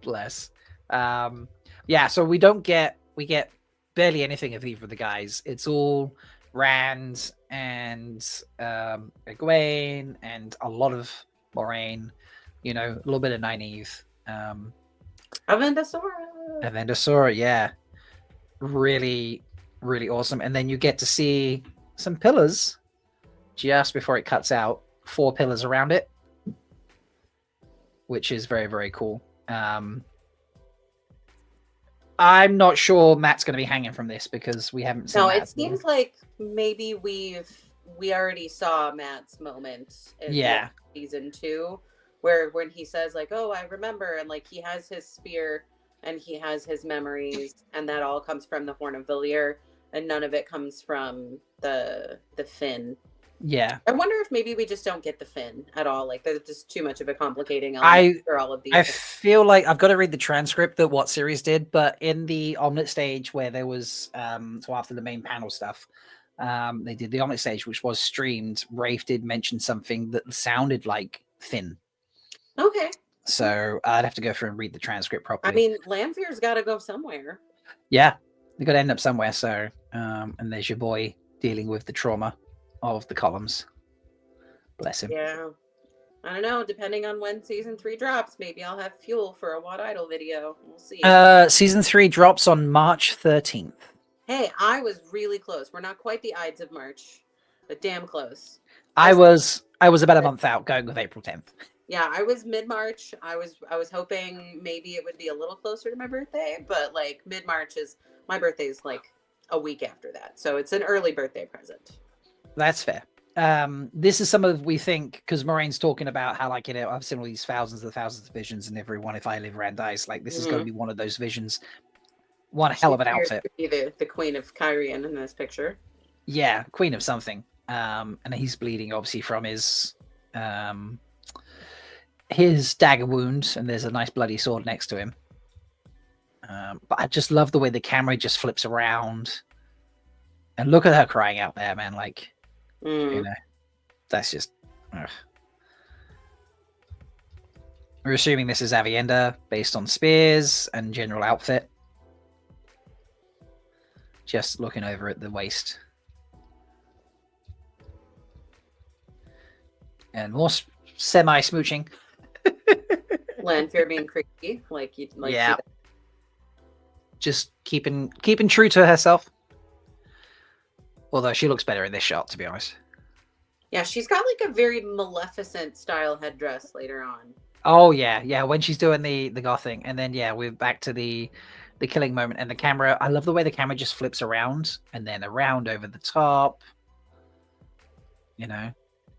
Bless. Yeah, so we get barely anything of either of the guys. It's all Rand and Egwene and a lot of Moraine, a little bit of Nynaeve. Avendasora, yeah. Really, really awesome. And then you get to see some pillars just before it cuts out. 4 pillars around it, which is very, very cool. I'm not sure Matt's going to be hanging from this because we haven't seen. No, it seems like maybe we already saw Matt's moment in season 2, where when he says like, "Oh, I remember," and like he has his spear and he has his memories, and that all comes from the Horn of Villiers, and none of it comes from the fin. Yeah. I wonder if maybe we just don't get the fin at all. Like there's just too much of a complicating element for all of these. I feel like I've got to read the transcript that WoT series did, but in the omelet stage where there was so after the main panel stuff, they did the omelet stage, which was streamed. Rafe did mention something that sounded like Finn. Okay. So I'd have to go through and read the transcript properly. I mean, Lanfear's got to go somewhere. Yeah, they got to end up somewhere. So, and there's your boy dealing with the trauma of the columns. Bless him. Yeah. I don't know. Depending on when season 3 drops, maybe I'll have fuel for a WoT Idol video. We'll see. Season 3 drops on March 13th. Hey, I was really close. We're not quite the Ides of March, but damn close. I was about a month out, going with April 10th. Yeah, I was mid-March. I was hoping maybe it would be a little closer to my birthday, but like mid-March is my birthday is like a week after that, so it's an early birthday present. That's fair. This is some of we think because Moraine's talking about how like I've seen all these thousands of visions, and everyone if I live around dies. Like this is going to be one of those visions. One hell of an outfit. To be the Queen of Kyrian in this picture. Yeah, Queen of something. And he's bleeding obviously from his dagger wound, and there's a nice bloody sword next to him. But I just love the way the camera just flips around, and look at her crying out there, man. Like. That's just we're assuming this is Avienda based on spears and general outfit. Just looking over at the waist and more semi smooching. Lanfear being creepy, yeah, just keeping true to herself. Although she looks better in this shot, to be honest. Yeah, she's got like a very Maleficent style headdress later on. Oh yeah, when she's doing the goth thing, and then we're back to the killing moment, and the camera. I love the way the camera just flips around and then around over the top. And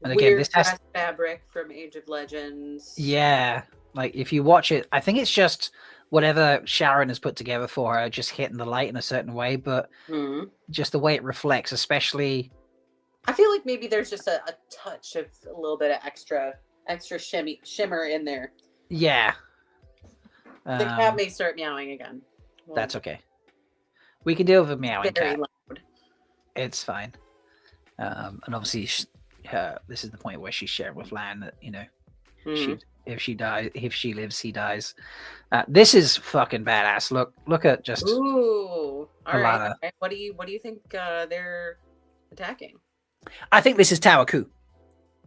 again, this has fabric from Age of Legends. Yeah, like if you watch it, I think it's just whatever Sharon has put together for her, just hitting the light in a certain way, but just the way it reflects, especially. I feel like maybe there's just a touch of a little bit of extra shimmer in there. Yeah. The cat may start meowing again. Well, that's okay. We can deal with a meowing very cat. Loud. It's fine. And obviously, this is the point where she's sharing with Lan that if she lives, he dies. This is fucking badass. Look at just. Ooh. All right. What do you think they're attacking? I think this is Tower Coup.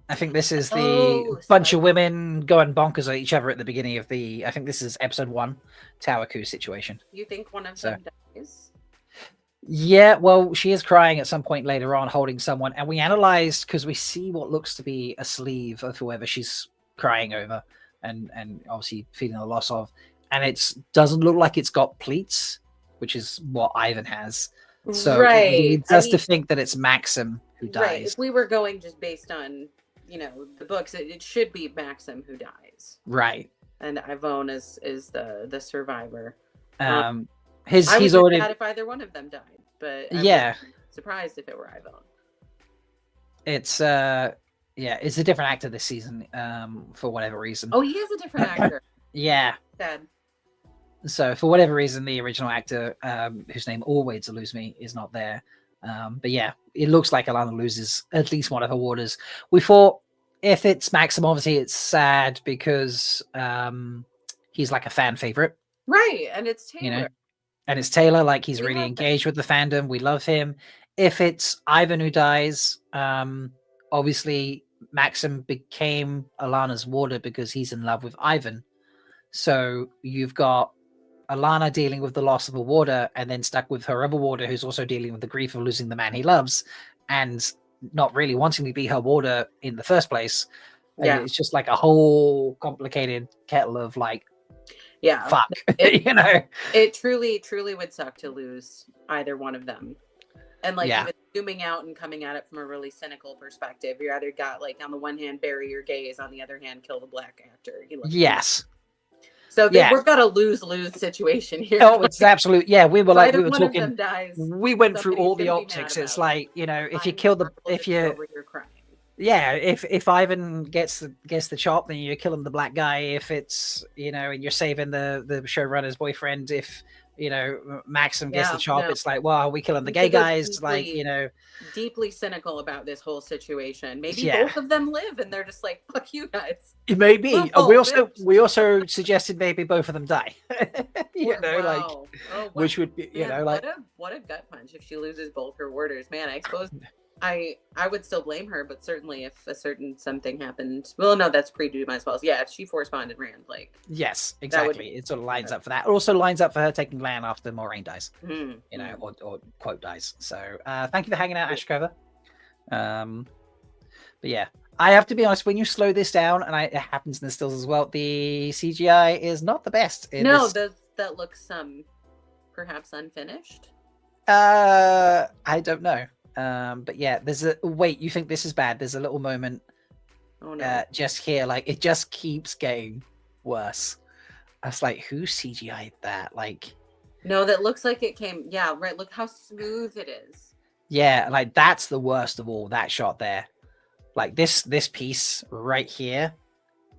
I think this is the bunch of women going bonkers at each other at the beginning of I think this is episode 1, Tower Coup situation. You think one of them dies? Yeah, well, she is crying at some point later on, holding someone, and we analyzed because we see what looks to be a sleeve of whoever she's crying over, and obviously feeling the loss of, and it doesn't look like it's got pleats, which is what Ivan has. So it leads us to think that it's Maxim who dies. Right. If we were going just based on, the books, it should be Maxim who dies. Right. And Ivone is the survivor. He's I would already be mad if either one of them died. but Yeah. surprised if it were Ivan. It's it's a different actor this season, for whatever reason. Oh, he is a different actor. Yeah. Sad. So for whatever reason, the original actor, whose name always eludes me, is not there. But yeah, it looks like Alana loses at least one of her warders. We thought if it's Maxim, obviously it's sad because he's like a fan favorite, Right, and it's Taylor. you know, and it's Taylor. Like he's We really love engaged with the fandom. We love him. If it's Ivan who dies, obviously Maxim became Alana's warder because he's in love with Ivan. So you've got Alana dealing with the loss of a warder and then stuck with her other warder who's also dealing with the grief of losing the man he loves and not really wanting to be her warder in the first place. Yeah. It's just like a whole complicated kettle of like, Yeah. fuck, you know? It truly would suck to lose either one of them. And like Yeah. even zooming out and coming at it from a really cynical perspective, you either got like on the one hand bury your gays, on the other hand kill the black actor. Yes. So Yeah. we've got a lose-lose situation here. Oh, it's absolute. Yeah, we were So like, either we were one of talking. them dies, We went through all the somebody's gonna be mad optics. It's about like, you know, if you kill the, if you, over your crime. yeah, if Ivan gets the chop, then you're killing the black guy. If it's, you know, and you're saving the showrunner's boyfriend, if you know Maxim gets the chop, it's like, well, are we killing the gay guys? Like, you know, deeply cynical about this whole situation. Maybe Yeah. both of them live, and they're just like, "Fuck you guys." it may be. Oh, we also suggested maybe both of them die. You know, Wow. like, Oh, which wow. would be, you Man, know, like, what a gut punch if she loses both her warders. Man, I suppose I would still blame her, but certainly if a certain something happened, well, no, that's pre-due my spells. Yeah, if she force bonded Rand, like, yes, that would exactly. It sort of lines up for that. It also lines up for her taking land after Moraine dies. Mhm. You know, or quote dies. So thank you for hanging out, Ashcover. But yeah, I have to be honest, when you slow this down, and it happens in the stills as well, the CGI is not the best. In no, this. that looks perhaps unfinished. I don't know. But yeah, there's a wait. You think this is bad? There's a little moment. Oh no. Just here, like it just keeps getting worse. I was like, who CGI'd that? Like, No, that looks like it came. Yeah, right. Look how smooth it is. yeah, like that's the worst of all. That shot there, like this piece right here,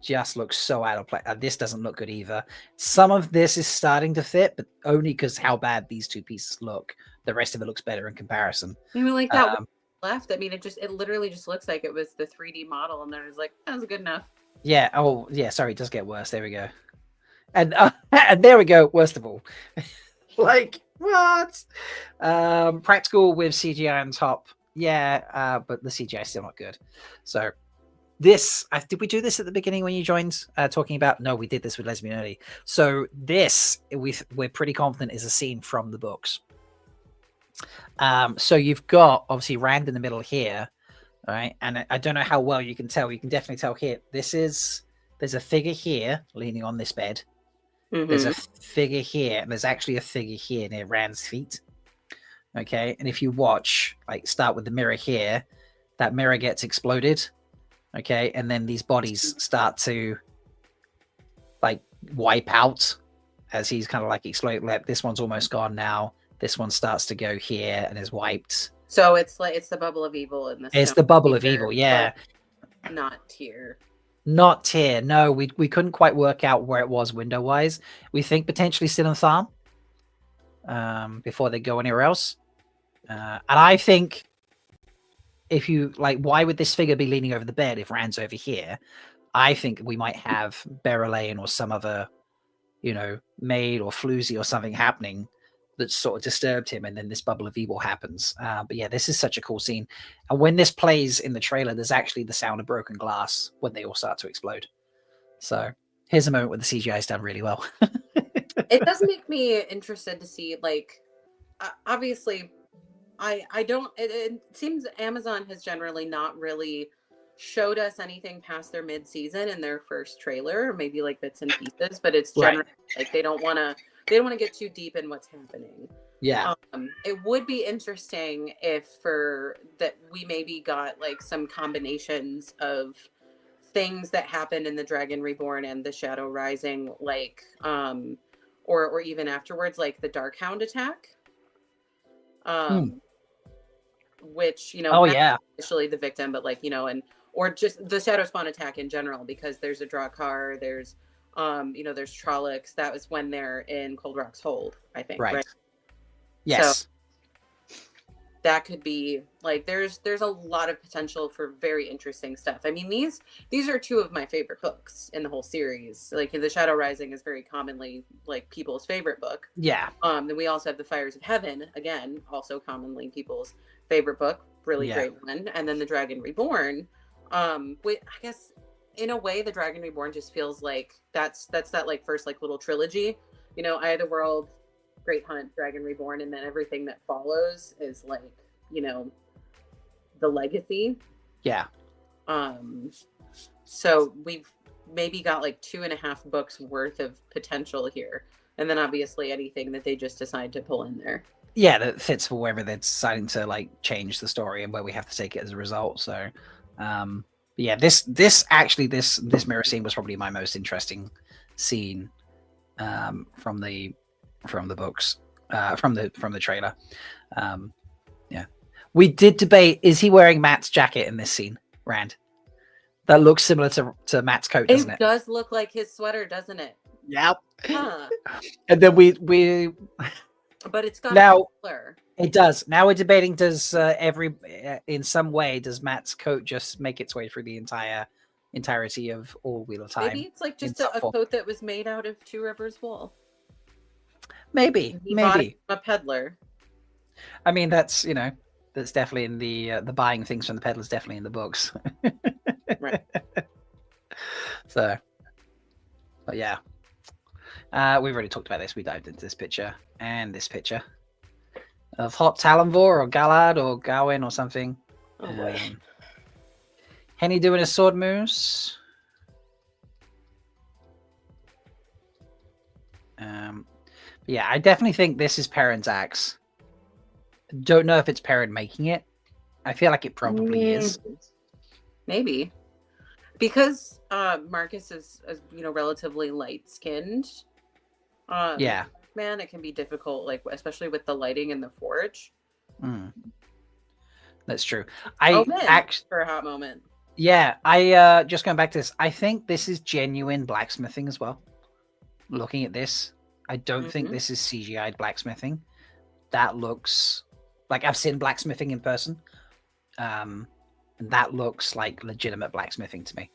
just looks so out of place. This doesn't look good either. Some of this is starting to fit, but only because how bad these two pieces look. The rest of it looks better in comparison. I mean, like that one left. I mean, it literally just looks like it was the 3D model, and then it was like, that was good enough. Yeah. Oh, yeah. Sorry, it does get worse. There we go. And there we go. Worst of all, like what? Practical with CGI on top. Yeah, but the CGI is still not good. So this, did we do this at the beginning when you joined? Talking about no, we did this with Lesbian Early. So this we're pretty confident is a scene from the books. So you've got obviously Rand in the middle here, right? And I don't know how well you can tell. You can definitely tell here. There's a figure here leaning on this bed. Mm-hmm. There's a figure here, and there's actually a figure here near Rand's feet. Okay, and if you watch, like start with the mirror here, that mirror gets exploded. Okay, and then these bodies start to like wipe out as he's kind of like exploding. Like, this one's almost gone now. This one starts to go here and is wiped. So it's the bubble of evil in this. It's the bubble of evil, yeah. Not here. Not here. No, we couldn't quite work out where it was window wise. We think potentially still in Tharm. Before they go anywhere else. And I think if you like, why would this figure be leaning over the bed if Rand's over here? I think we might have Berylane or some other, you know, maid or floozy or something happening that sort of disturbed him, and then this bubble of evil happens. But yeah, this is such a cool scene. And when this plays in the trailer, there's actually the sound of broken glass when they all start to explode. So here's a moment where the CGI is done really well. It does make me interested to see, like, obviously, I don't. It seems Amazon has generally not really showed us anything past their mid-season in their first trailer, or maybe like bits and pieces. But it's generally like they don't want to get too deep in what's happening. Yeah. It would be interesting if we maybe got like some combinations of things that happened in the Dragon Reborn and the Shadow Rising, like or even afterwards, like the Darkhound attack. which, you know, Oh, Matt's yeah. initially the victim, but like, you know, and or just the shadow spawn attack in general, because there's a Drakkar, there's you know, there's Trollocs. That was when they're in Cold Rock's hold, I think. Right. Yes. So that could be like there's a lot of potential for very interesting stuff. I mean, these are two of my favorite books in the whole series. Like The Shadow Rising is very commonly like people's favorite book. Yeah. Then we also have The Fires of Heaven, again, also commonly people's favorite book, really great one. And then The Dragon Reborn. I guess in a way, The Dragon Reborn just feels like that's that like first like little trilogy. You know, Eye of the World, Great Hunt, Dragon Reborn, and then everything that follows is like, you know, the legacy. Yeah. So we've maybe got like 2.5 books worth of potential here, and then obviously anything that they just decide to pull in there. Yeah, that fits for wherever they're deciding to like change the story and where we have to take it as a result. So, yeah, this mirror scene was probably my most interesting scene from the books, from the trailer. Yeah, we did debate: is he wearing Matt's jacket in this scene, Rand? That looks similar to Matt's coat, doesn't it? It does look like his sweater, doesn't it? Yep. Huh. And then we but it's got now a color. It does. Now we're debating: does in some way does Matt's coat just make its way through the entirety of all Wheel of Time? Maybe it's like just a coat that was made out of Two Rivers wool. Maybe. Bought it from a peddler. I mean, that's definitely in the buying things from the peddlers, definitely in the books. Right. So, but yeah, we've already talked about this. We dived into this picture and this picture of Hot Talonvor or Galad or Gawain or something. Oh boy. Henny doing a sword moose. Yeah, I definitely think this is Perrin's axe. Don't know if it's Perrin making it. I feel like it probably is. Maybe. Because Marcus is relatively light-skinned. Yeah. Man, it can be difficult, like especially with the lighting in the forge. That's true. For a hot moment. Yeah, I just going back to this. I think this is genuine blacksmithing as well. Looking at this, I don't think this is CGI'd blacksmithing. That looks like I've seen blacksmithing in person, and that looks like legitimate blacksmithing to me.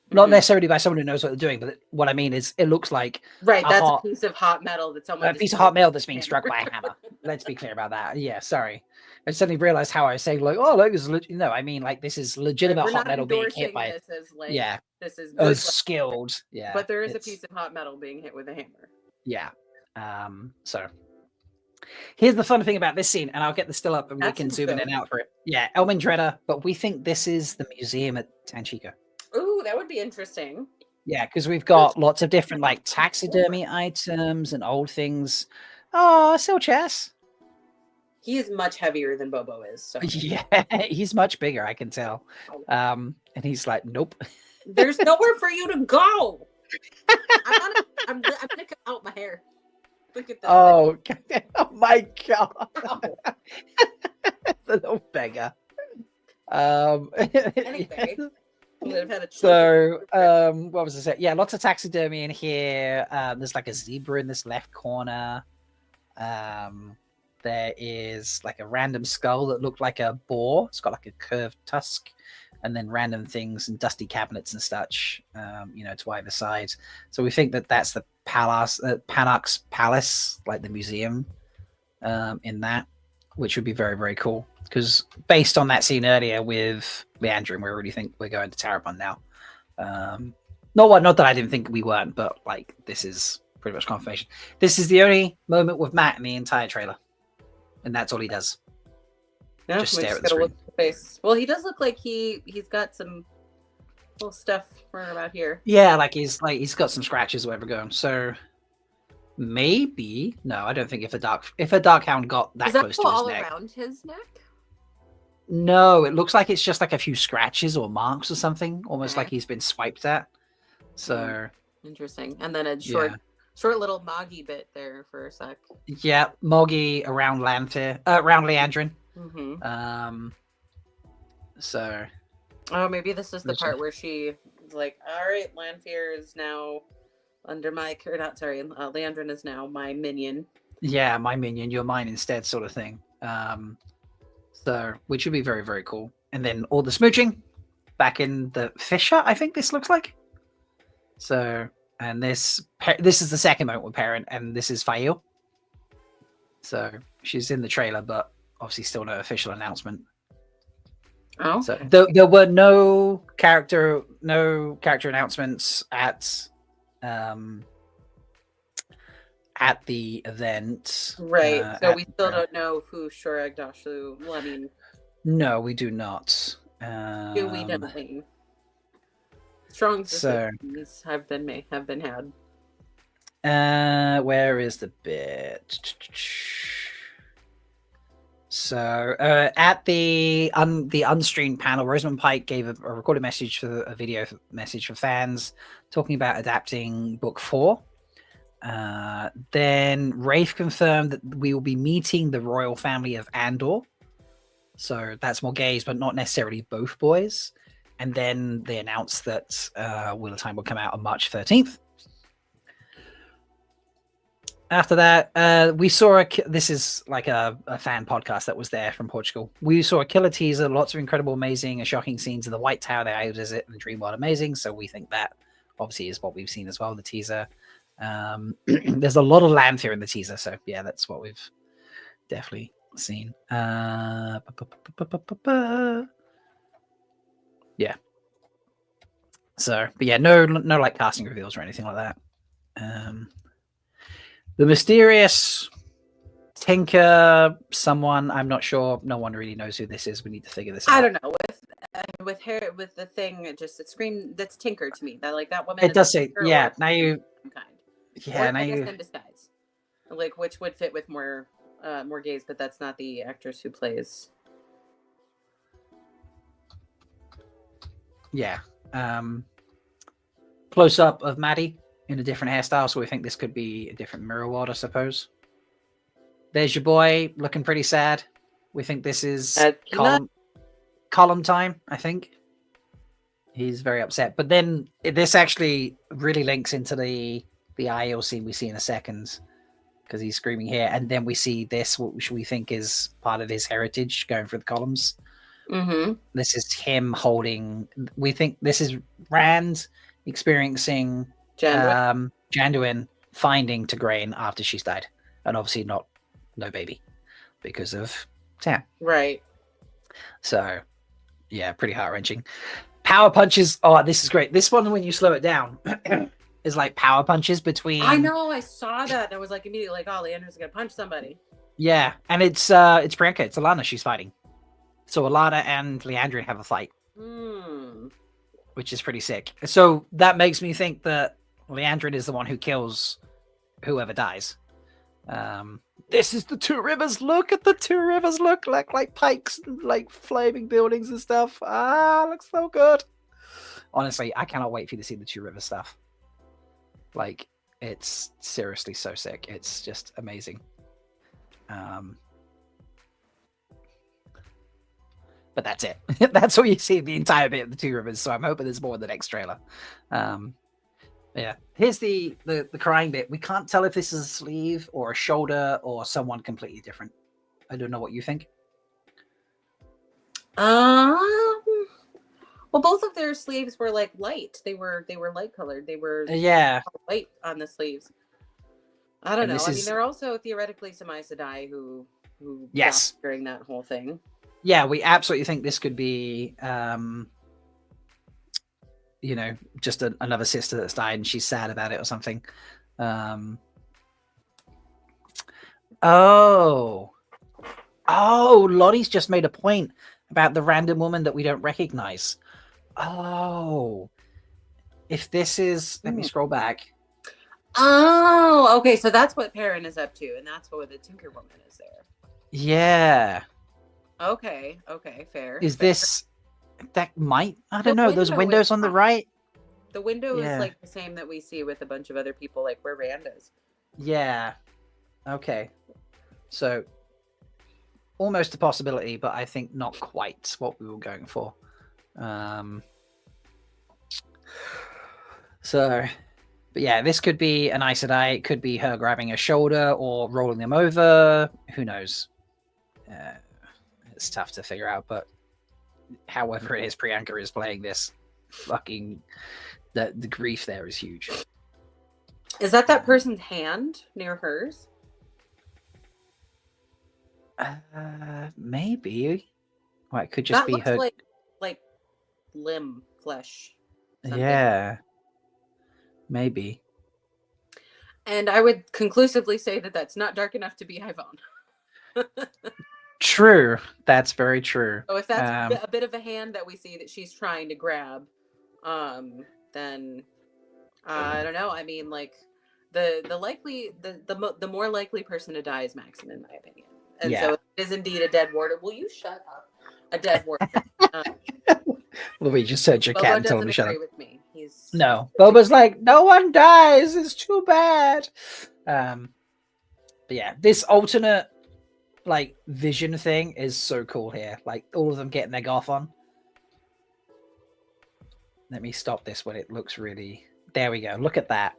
Not necessarily by someone who knows what they're doing, but what I mean is it looks like a piece of hot metal that someone a piece of hot metal that's being struck by a hammer. Let's be clear about that. Yeah, sorry. I suddenly realized how I was saying like, oh, look, I mean like this is legitimate hot metal being hit by this as, like, yeah, this is as skilled. Yeah, but there is a piece of hot metal being hit with a hammer. Yeah. So here's the fun thing about this scene, and I'll get the still up and we can zoom in and out for it. Yeah, Elmin Dredder, but we think this is the museum at Tanchico. Ooh, that would be interesting. Yeah, because we've got lots of different like taxidermy items and old things. Oh, still chess. He is much heavier than Bobo is. So. Yeah, he's much bigger, I can tell. And he's like, nope. There's nowhere for you to go. I'm gonna cut out my hair. Look at that. Oh my god. The little beggar. Anyway. So, what was I saying? Yeah, lots of taxidermy in here. There's like a zebra in this left corner. There is like a random skull that looked like a boar. It's got like a curved tusk, and then random things and dusty cabinets and such, to either side. So we think that that's the palace, Panak's palace, like the museum, in that, which would be very, very cool. Because based on that scene earlier with Leandrin, we already think we're going to Tarabon now. Not that I didn't think we weren't, but like this is pretty much confirmation. This is the only moment with Matt in the entire trailer, and that's all he does. Yeah, just stare at the screen. Face. Well, he does look like he's got some little stuff running about here. Yeah, like he's got some scratches or whatever going. So maybe I don't think if a dark hound got that close to his all neck. Around his neck? No, it looks like it's just like a few scratches or marks or something, almost like he's been swiped at. So interesting. And then a short Short little Moggy bit there for a sec. Yeah, Moggy around around Leandrin. Mm-hmm. So. Oh, maybe this is the part where she's like, all right, Lanfear is now under my, or not, sorry, Leandrin is now my minion. Yeah, my minion, you're mine instead, sort of thing. So, which would be very, very cool. And then all the smooching back in the Fisher, I think this looks like. So, and this is the second moment with Perrin, and this is Fail. So she's in the trailer, but obviously still no official announcement. Oh, so there were no character announcements at the event. Right. So we still don't know who Shorag Dashu. Well, I mean, no, we do not. Do we don't we? Strong suspicions have been had. Where is the bit? So at the unstreamed panel, Rosamund Pike gave a recorded message for a video message for fans talking about adapting book 4. Then Rafe confirmed that we will be meeting the royal family of Andor. So that's more gays, but not necessarily both boys. And then they announced that Wheel of Time will come out on March 13th. After that, we saw this is like a fan podcast that was there from Portugal. We saw a killer teaser, lots of incredible, amazing, and shocking scenes in the White Tower, the Isle Visit, and the Dream World Amazing. So we think that obviously is what we've seen as well, the teaser. There's a lot of Lanfear in the teaser, so yeah, that's what we've definitely seen. Yeah. So, but yeah, no like casting reveals or anything like that. The mysterious Tinker, someone, I'm not sure. No one really knows who this is. We need to figure this out. I don't know. With her, with the thing, it screamed. That's Tinker to me. That woman. It does say, yeah. Now you. Yeah, now you. In disguise, like which would fit with more gays, but that's not the actress who plays. Yeah. Close up of Maddie in a different hairstyle, so we think this could be a different Mirror World, I suppose. There's your boy looking pretty sad. We think this is column time, I think. He's very upset. But then this actually really links into the IEL scene we see in a second, because he's screaming here. And then we see this, which we think is part of his heritage going through the columns. Mm-hmm. This is him holding. We think this is Rand experiencing Janduin finding Tigraine after she's died, and obviously no baby because of Sam. Right. So, yeah, pretty heart wrenching. Power punches. Oh, this is great. This one, when you slow it down, is like power punches between. I know. I saw that. I was like immediately like, "Oh, Leandra's gonna punch somebody." Yeah, and it's Priyanka. It's Alana she's fighting. So Alana and Leandrin have a fight, which is pretty sick. So that makes me think that Leandrin is the one who kills whoever dies. This is the Two Rivers. Look at the Two Rivers. Look like pikes, like flaming buildings and stuff. Looks so good. Honestly, I cannot wait for you to see the Two Rivers stuff. Like, it's seriously so sick. It's just amazing. But that's it. That's all you see the entire bit of the Two Rivers. So I'm hoping there's more in the next trailer. Yeah. Here's the crying bit. We can't tell if this is a sleeve or a shoulder or someone completely different. I don't know what you think. Well, both of their sleeves were like light. They were light colored. They were light on the sleeves. I don't know. I mean, there are also theoretically some Aes Sedai who died during that whole thing. Yeah, we absolutely think this could be, just another sister that's died and she's sad about it or something. Lottie's just made a point about the random woman that we don't recognize. Oh, if this is, let me scroll back. Oh, okay. So that's what Perrin is up to, and that's what the Tinker Woman is there. Yeah. Okay, fair. Is this that might? I don't know. Those windows on the right. The window is Yeah. like the same that we see with a bunch of other people, like where Rand is. Yeah. Okay. So almost a possibility, but I think not quite what we were going for. But yeah, this could be an Aes Sedai. It could be her grabbing a shoulder or rolling them over. Who knows? It's tough to figure out, but however it is, Priyanka is playing this. Fucking the grief there is huge. Is that person's hand near hers? Maybe. Well, it could just That be looks her. like limb flesh. Something. Yeah. Maybe. And I would conclusively say that that's not dark enough to be Yvonne. True. That's very true. So if that's a bit of a hand that we see that she's trying to grab, then I don't know. I mean, like the more likely person to die is Maxim, in my opinion. And so it is indeed a dead warder. Will you shut up? A dead warder. Louis just said your Bobo cat and told him doesn't to shut up. agree with me. No. Boba's like, no one dies. It's too bad. But yeah, this alternate like vision thing is so cool here. Like all of them getting their goth on. Let me stop this when it looks really. There we go. Look at that.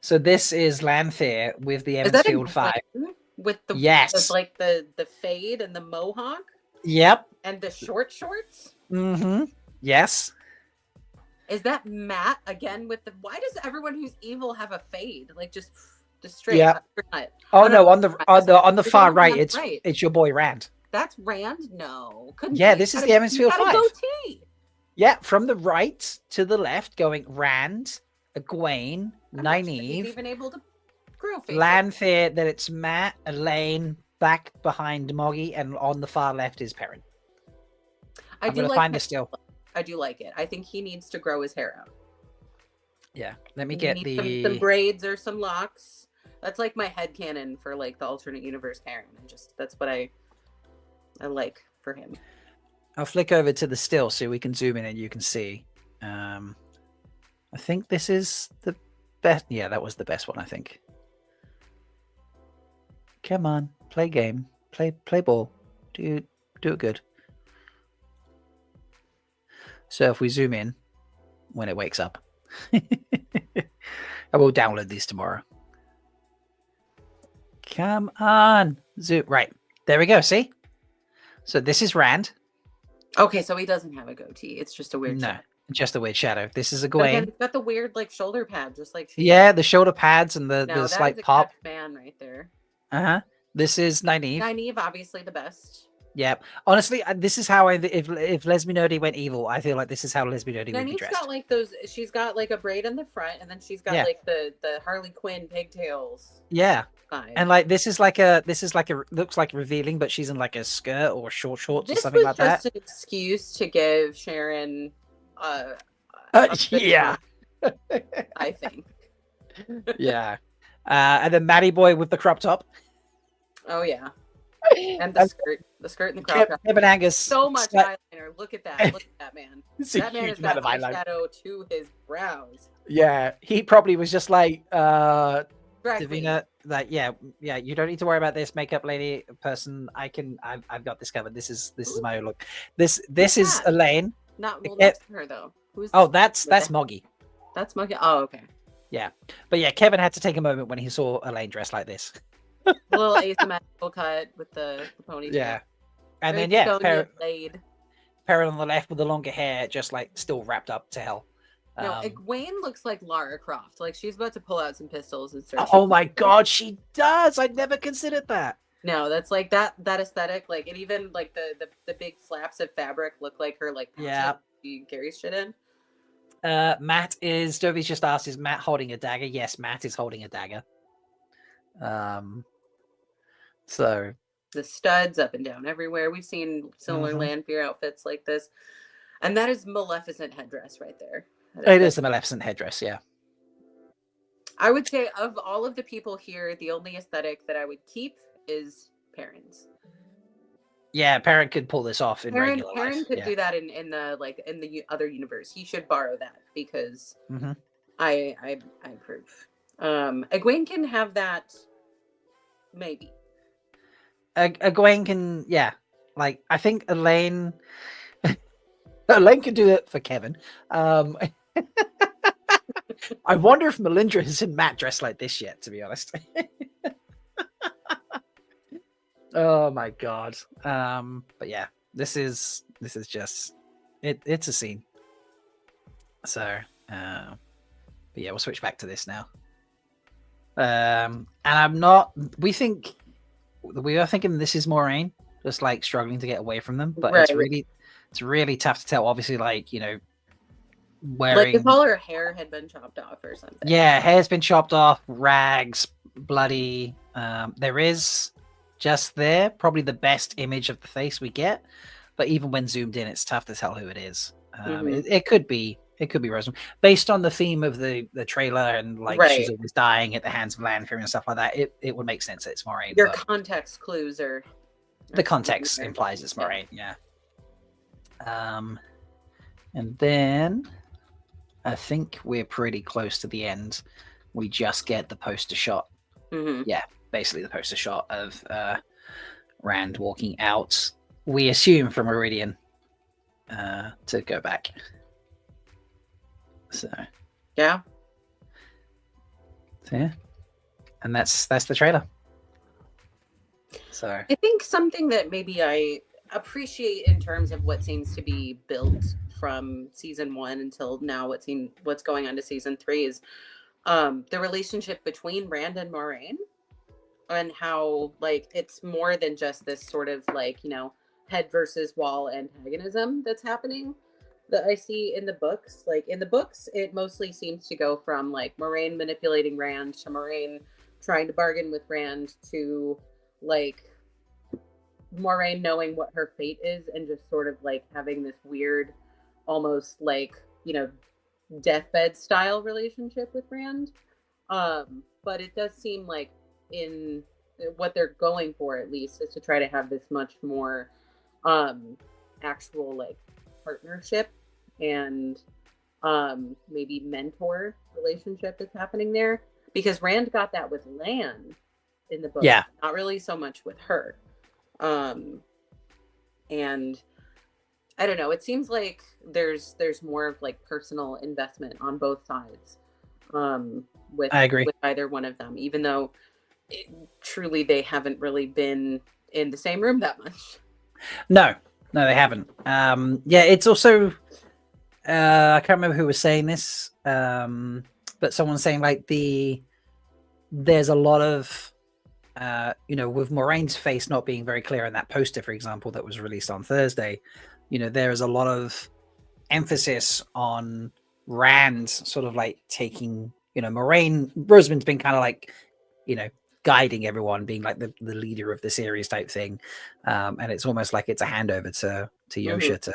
So this is Lanthir with the Emmonsfield 5. With the like the fade and the mohawk. Yep. And the short shorts. Mm-hmm. Yes. Is that Matt again with the? Why does everyone who's evil have a fade? Like just straight. Yeah. Oh no, on the far right, right. it's your boy Rand. That's Rand. No. Couldn't Yeah, be. this is the Emmonsfield 5. Goatee. Yeah, from the right to the left, going Rand, Egwene, Nynaeve, Even able to grow face. Lanthir. Then it's Matt, Elaine, back behind Moggy, and on the far left is Perrin. I'm gonna find this still. I do like it. I think he needs to grow his hair out. Yeah, let me get some braids or some locks. That's like my headcanon for like the alternate universe Perrin. That's what I like for him. I'll flick over to the still so we can zoom in and you can see. I think this is the best. Yeah, that was the best one, I think. Come on, play game, play ball, do it good. So if we zoom in when it wakes up, I will download these tomorrow. Come on, zoom. Right, there we go. See? So this is Rand. Okay, so he doesn't have a goatee. It's just a weird shadow. Just a weird shadow. This is a But again, Egwene. it's got the weird like shoulder pad, just like Yeah, the shoulder pads and the that slight is a pop. kept man right there. This is Nynaeve. Nynaeve, obviously the best. Yep. Honestly, this is how if Lesbianody went evil, I feel like this is how Lesbianody would be Nynaeve's dressed. got like those. She's got like a braid in the front, and then she's got Yeah. like the Harley Quinn pigtails. Yeah. Vibe. And like this is like a looks like revealing, but she's in like a skirt or short shorts or This something was like just that. an excuse to give Sharon. Yeah. I think. Yeah. And then Maddie Boy with the crop top. Oh yeah. And the skirt and the crop top. Kevin Angus. So much eyeliner. Look at that. Look at that man. It's a That man huge has got amount of eyeliner. eyeshadow to his brows. Yeah. He probably was just like Drag queen. Davina, like yeah, you don't need to worry about this makeup lady person. I've got this covered. This is my own look. This is that? Elaine. Not well, Yeah. next to her though. Who's Oh, this? that's Moggy. That's Moggy. Oh, okay. Yeah. But yeah, Kevin had to take a moment when he saw Elaine dressed like this. A little asymmetrical cut with the ponytail. Yeah. And Very then yeah, Sonya Blade. Perrin on the left with the longer hair, just like still wrapped up to hell. No, Egwene looks like Lara Croft. Like she's about to pull out some pistols and start. Oh my god, she does! I'd never considered that. No, that's like that aesthetic. Like, and even like the big flaps of fabric look like her. Like Yeah. she carries shit in. Matt is Dovey's just asked, is Matt holding a dagger? Yes, Matt is holding a dagger. So The studs up and down everywhere. We've seen similar Lanfear outfits like this, and that is Maleficent headdress right there. it is the Maleficent headdress, yeah. I would say of all of the people here, the only aesthetic that I would keep is Perrin's. Yeah, Perrin could pull this off in Perrin regular life. could Yeah. do that in the other universe. He should borrow that because Mhm. I approve. Egwene can have that, maybe. Egwene can, yeah. Like, I think Elaine can do it for Kevin. I wonder if Melindra has seen Matt dressed like this yet, to be honest. Oh my god. But yeah, this is just it's a scene. So but yeah, we'll switch back to this now. And we are thinking this is Moraine, just like struggling to get away from them, but Right. it's really tough to tell. Obviously, like, you know, Like if all her hair had been chopped off or something. yeah, hair's been chopped off, rags, bloody. There is just there probably the best image of the face we get, but even when zoomed in, it's tough to tell who it is. It could be Rosamund, based on the theme of the trailer, and like she's Right. always dying at the hands of Lanfear and stuff like that. It would make sense that it's Moraine. Your but context clues are the context implies it's Moraine, yeah. And then I think we're pretty close to the end. We just get the poster shot. Mhm. Yeah, basically the poster shot of Rand walking out. We assume from Meridian to go back. So yeah, and that's the trailer. So I think something that maybe I appreciate in terms of what seems to be built from season 1 until now, what's going on to season 3 is the relationship between Rand and Moraine, and how like it's more than just this sort of like, you know, head versus wall antagonism that's happening that I see in the books. Like in the books, it mostly seems to go from like Moraine manipulating Rand to Moraine trying to bargain with Rand to like Moraine knowing what her fate is and just sort of like having this weird, almost like, you know, deathbed style relationship with Rand. But it does seem like in what they're going for, at least, is to try to have this much more actual like partnership and maybe mentor relationship that's happening there, because Rand got that with Lan in the book, Yeah. not really so much with her. And I don't know, it seems like there's more of like personal investment on both sides with I agree with either one of them, even though truly they haven't really been in the same room that much. No, they haven't. Yeah, it's also I can't remember who was saying this, but someone's saying like there's a lot of you know, with Moraine's face not being very clear in that poster, for example, that was released on Thursday, you know, there is a lot of emphasis on Rand sort of like taking, you know, Rosamund's been kind of like, you know, guiding everyone, being like the leader of the series type thing, and it's almost like it's a handover to Josha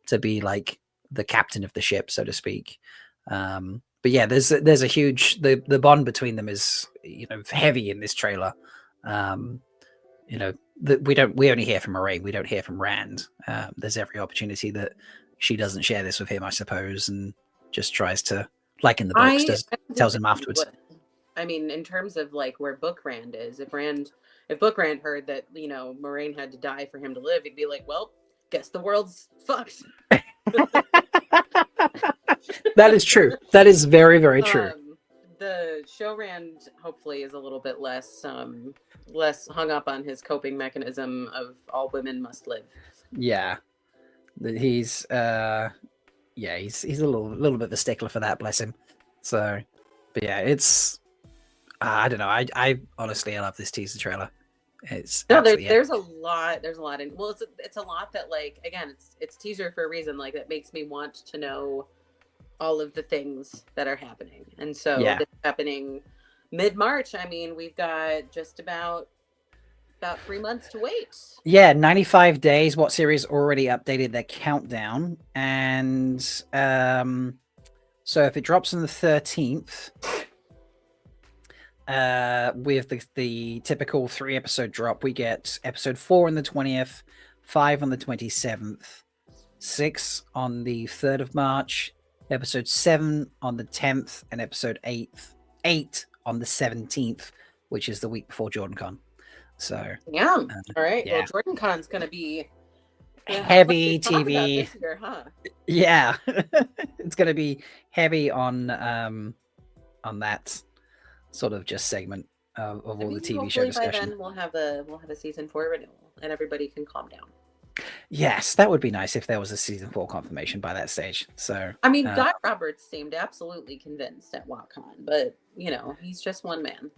to be like the captain of the ship, so to speak. But yeah, there's a huge the bond between them is, you know, heavy in this trailer. You know, we only hear from Moraine, we don't hear from Rand. There's every opportunity that she doesn't share this with him, I suppose, and just tries to, like in the books, tells him afterwards. I mean, in terms of like where Book Rand is, if Book Rand heard that, you know, Moraine had to die for him to live, he'd be like, well, guess the world's fucked. That is true. That is very, very true. The show Rand hopefully is a little bit less hung up on his coping mechanism of all women must live. Yeah, he's he's a little bit of a stickler for that, bless him. So, but yeah, it's I don't know. I honestly I love this teaser trailer. It's there's a lot in, well, it's a lot that, like, again, it's teaser for a reason, like that makes me want to know all of the things that are happening. And so this is happening mid-March. I mean, we've got just about 3 months to wait. Yeah, 95 days. WoT series already updated their countdown, and so if it drops on the 13th, with the typical 3-episode drop, we get episode 4 on the 20th, 5 on the 27th, 6 on the 3rd of March, episode 7 on the 10th, and episode 8 on the 17th, which is the week before JordanCon. So yeah. All right. yeah. Well, JordanCon's going to be heavy talk about TV. this year, huh? Yeah, it's going to be heavy on that sort of just segment of all the TV show hopefully discussion. By then we'll have a season 4 renewal, and everybody can calm down. Yes, that would be nice if there was a season 4 confirmation by that stage. So I mean, Guy Roberts seemed absolutely convinced at WoTCon, but he's just one man.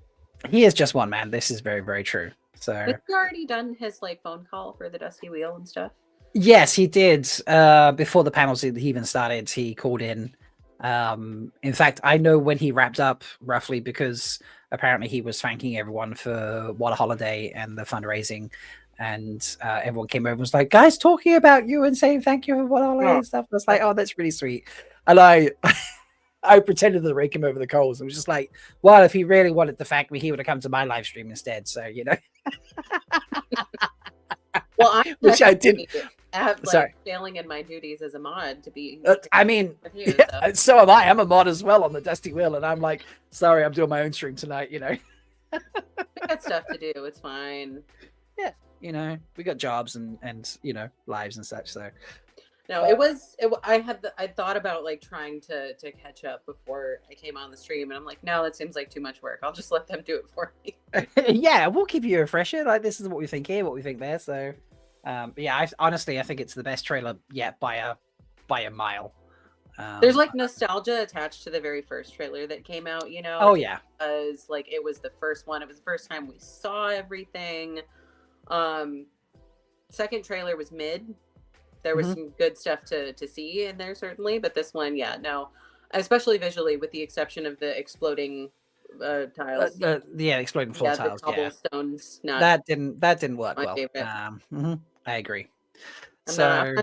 He is just one man. This is very, very true. So has he already done his phone call for the Dusty Wheel and stuff? Yes, he did. Before the panels even started, he called in. In fact, I know when he wrapped up roughly because apparently he was thanking everyone for What a Holiday and the fundraising. And everyone came over and was like, guys, talking about you and saying thank you for What a Holiday and stuff. I was like, oh, that's really sweet. And I pretended to rake him over the coals. I was just like, well, if he really wanted to thank me, he would have come to my live stream instead. So, Well, which I didn't. Sorry. Failing in my duties as a mod to be. I mean, so am I. I'm a mod as well on the Dusty Wheel, and I'm like, sorry, I'm doing my own stream tonight. We got stuff to do. It's fine. Yeah, we got jobs and lives and such. So no, I thought about trying to catch up before I came on the stream, and I'm like, no, that seems like too much work. I'll just let them do it for me. Yeah, we'll give you a refresher. Like, this is what we think here, what we think there. So but yeah, I think it's the best trailer yet by a mile. There's nostalgia attached to the very first trailer that came out, Oh yeah, because it was the first one. It was the first time we saw everything. Second trailer was mid. There was some good stuff to see in there, certainly, but this one, yeah, no, especially visually, with the exception of the exploding tiles. Exploding floor tiles. The cobblestones. That didn't work well. I agree. I'm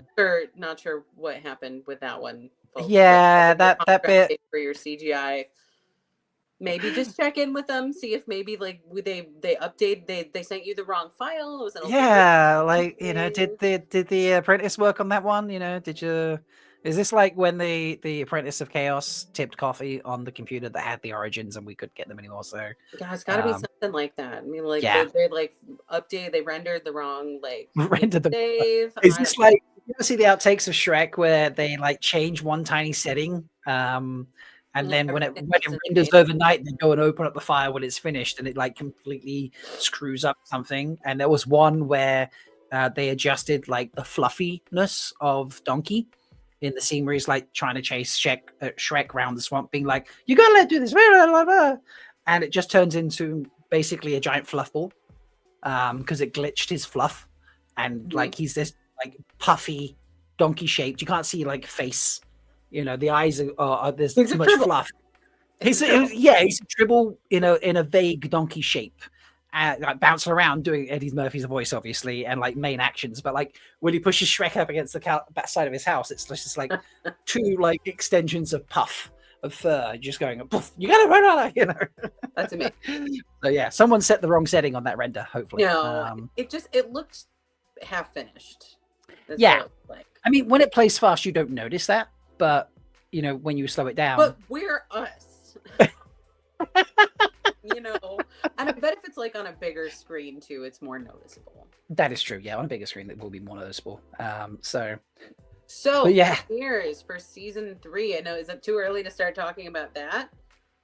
not sure what happened with that one. Folks. Yeah, that bit for your CGI. Maybe just check in with them, see if maybe they update, they sent you the wrong file. Was it did the apprentice work on that one? Is this like when the Apprentice of Chaos tipped coffee on the computer that had the origins and we couldn't get them anymore? So yeah, it's got to be something like that. I mean, they update, they rendered the wrong rendered the save. Is this like you ever see the outtakes of Shrek where they change one tiny setting? And then when it renders overnight, they go and open up the file when it's finished, and it completely screws up something. And there was one where they adjusted the fluffiness of Donkey in the scene where he's trying to chase Shrek around the swamp, being like, "You gotta let do this," and it just turns into basically a giant fluff ball because it glitched his fluff, and he's this puffy donkey shaped. You can't see face. The eyes are there's too much fluff. He's a dribble in a vague donkey shape, bouncing around doing Eddie Murphy's voice, obviously, and main actions. But when he pushes Shrek up against the back side of his house, it's just two extensions of puff of fur, just going poof. You gotta run on it, That's amazing. So yeah, someone set the wrong setting on that render. Hopefully, no, it looked half finished. Yeah, I mean, when it plays fast, you don't notice that. But when you slow it down, but we're us, and I bet if it's on a bigger screen too, it's more noticeable. That is true. Yeah, on a bigger screen, it will be more noticeable. So yeah, premieres for season 3. I know, is it too early to start talking about that?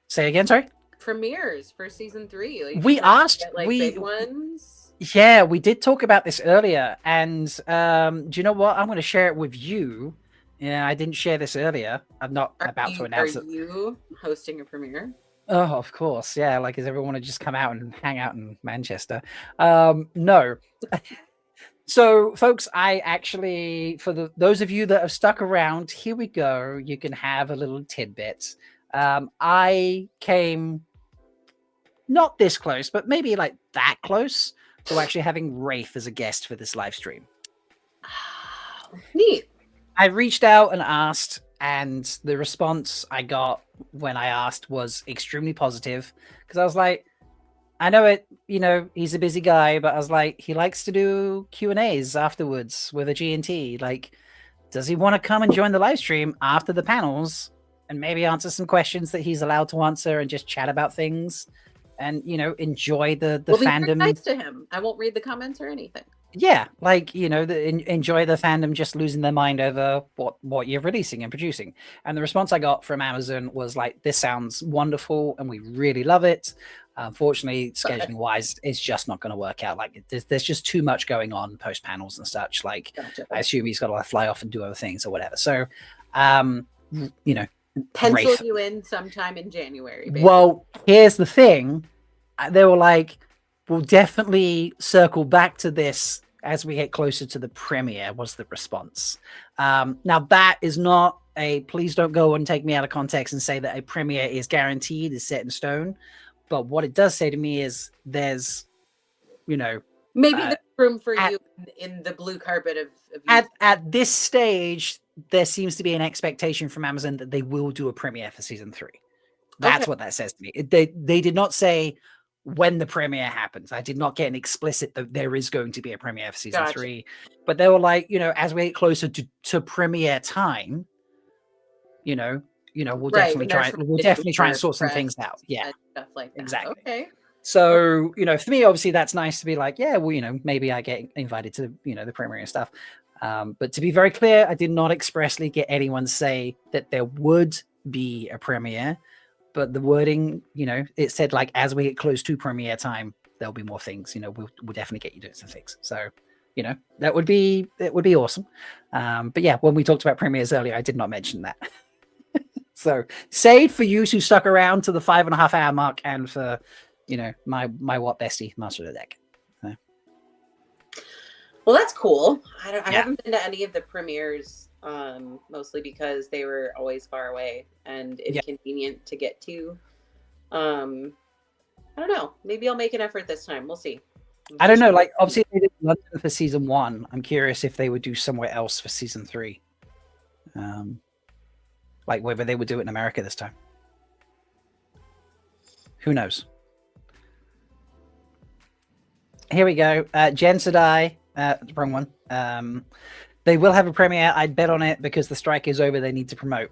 Say again, sorry. Premieres for season 3. We asked big ones. Yeah, we did talk about this earlier, and do you know what? I'm going to share it with you. Yeah, I didn't share this earlier. I'm not about to announce it. Are you hosting a premiere? Oh, of course. Yeah, does everyone want to just come out and hang out in Manchester? No. So, folks, I actually, for those of you that have stuck around, here we go. You can have a little tidbit. I came not this close, but maybe that close to actually having Rafe as a guest for this live stream. Neat. I reached out and asked, and the response I got when I asked was extremely positive, because I was like, I know it, he's a busy guy, but I was like, he likes to do Q&As afterwards with a G&T. Like, does he want to come and join the live stream after the panels and maybe answer some questions that he's allowed to answer and just chat about things and, enjoy the We'll be fandom? nice to him. I won't read the comments or anything. Yeah, like, enjoy the fandom just losing their mind over what you're releasing and producing. And the response I got from Amazon was like, this sounds wonderful and we really love it. Unfortunately, scheduling wise, it's just not going to work out. Like, there's just too much going on post panels and such. Like, Gotcha. I assume he's got to fly off and do other things or whatever. So, Pencil Rafe. you in sometime in January. Basically. Well, here's the thing. They were like, we'll definitely circle back to this as we get closer to the premiere, was the response. Now, that is not please don't go and take me out of context and say that a premiere is guaranteed, is set in stone. But what it does say to me is there's, maybe there's room for you in the blue carpet of at this stage, there seems to be an expectation from Amazon that they will do a premiere for season 3. That's what that says to me. They did not say when the premiere happens. I did not get an explicit that there is going to be a premiere for season 3, but they were like, as we get closer to premiere time, we'll definitely try and sort some things out. Yeah, stuff like that. Exactly. Okay. So, for me, obviously that's nice to be like, yeah, well, maybe I get invited to, the premiere and stuff. But to be very clear, I did not expressly get anyone say that there would be a premiere. But the wording, it said like, as we get close to premiere time, there'll be more things, we'll definitely get you doing some things. So, that would be awesome. But yeah, when we talked about premieres earlier, I did not mention that. So save for you who stuck around to the 5.5 hour mark and for, my WoT bestie, Master of the Deck. So. Well, that's cool. I haven't been to any of the premieres. Mostly because they were always far away and inconvenient to get to. I don't know. Maybe I'll make an effort this time. We'll see. I don't know. Like, obviously, they did London for season 1. I'm curious if they would do somewhere else for season 3. Like whether they would do it in America this time. Who knows? Here we go. Jen Sadai. Wrong one. They will have a premiere. I'd bet on it because the strike is over. They need to promote.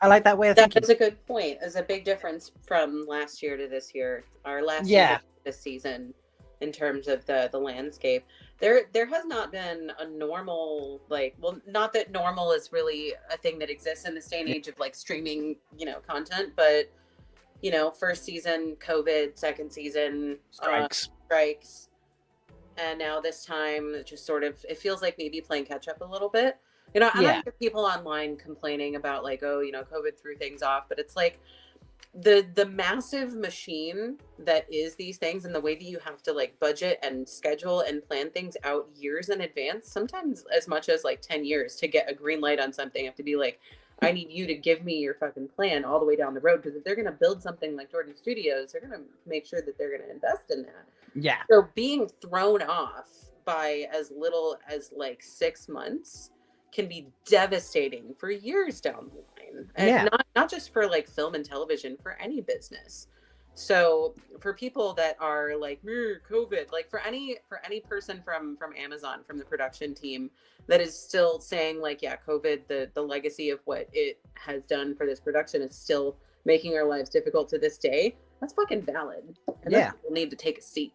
I like that way of thinking. That's a good point. There's a big difference from last year to this year. Our last season to this season in terms of the landscape. There has not been a normal, not that normal is really a thing that exists in this day and age of streaming, content, but first season, COVID, second season, strikes. And now this time, just sort of, it feels like maybe playing catch up a little bit. And I hear people online complaining about COVID threw things off, but it's like the massive machine that is these things and the way that you have to budget and schedule and plan things out years in advance, sometimes as much as 10 years to get a green light on something. You have to be like, I need you to give me your fucking plan all the way down the road. Because if they're going to build something like Jordan Studios, they're going to make sure that they're going to invest in that. Yeah. So being thrown off by as little as 6 months can be devastating for years down the line. And not just for film and television, for any business. So for people that are COVID, for any person from Amazon, from the production team that is still saying COVID, the legacy of what it has done for this production is still making our lives difficult to this day. That's fucking valid. And those people need to take a seat.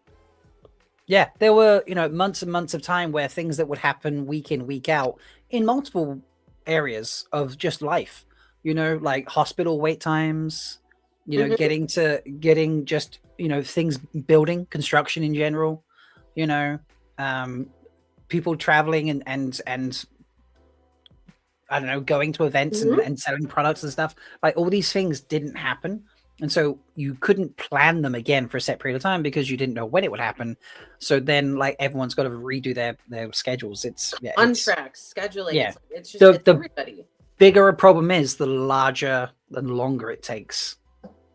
Yeah, there were, months and months of time where things that would happen week in, week out in multiple areas of just life, like hospital wait times, getting just, things, building, construction in general, people traveling and I don't know, going to events and selling products and stuff. All these things didn't happen. And so you couldn't plan them again for a set period of time because you didn't know when it would happen. So then everyone's got to redo their schedules. It's on track scheduling. Yeah. It's just everybody. Bigger a problem is, the larger and longer it takes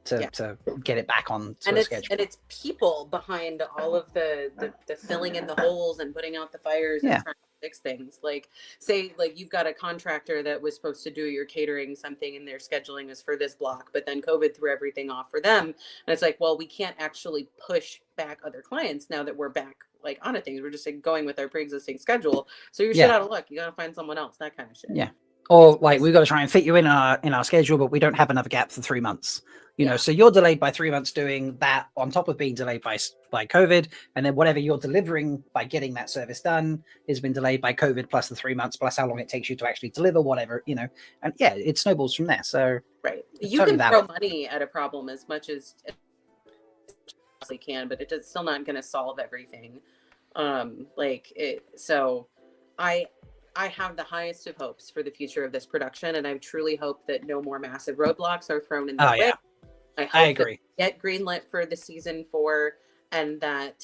to get it back on a schedule. And it's people behind all of the filling in the holes and putting out the fires and trying to fix things. Like, say, like you've got a contractor that was supposed to do your catering something and their scheduling is for this block, but then COVID threw everything off for them. And it's like, well, we can't actually push back other clients now that we're back like on a thing. We're just like, going with our pre-existing schedule. So you're shit out of luck. You gotta find someone else. That kind of shit. Yeah. Or like we've got to try and fit you in our schedule, but we don't have another gap for 3 months. You know, so you're delayed by 3 months doing that on top of being delayed by COVID, and then whatever you're delivering by getting that service done has been delayed by COVID plus the 3 months plus how long it takes you to actually deliver whatever, you know, and yeah, it snowballs from there. So you totally can throw money at a problem as much as you can, but it's still not going to solve everything. So I have the highest of hopes for the future of this production, and I truly hope that no more massive roadblocks are thrown in the way. Yeah. I agree. Get greenlit for the season 4, and that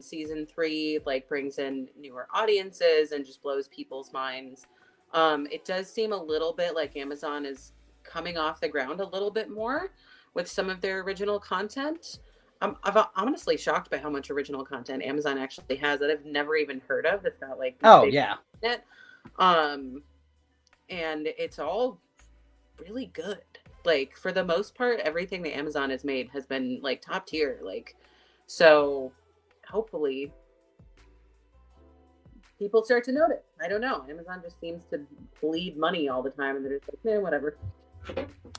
season 3 like brings in newer audiences and just blows people's minds. It does seem a little bit like Amazon is coming off the ground a little bit more with some of their original content. I'm honestly shocked by how much original content Amazon actually has that I've never even heard of. That's not like it. And it's all really good. Like for the most part, everything that Amazon has made has been like top tier. Like, so hopefully people start to notice. I don't know. Amazon just seems to bleed money all the time, and they're just like, whatever.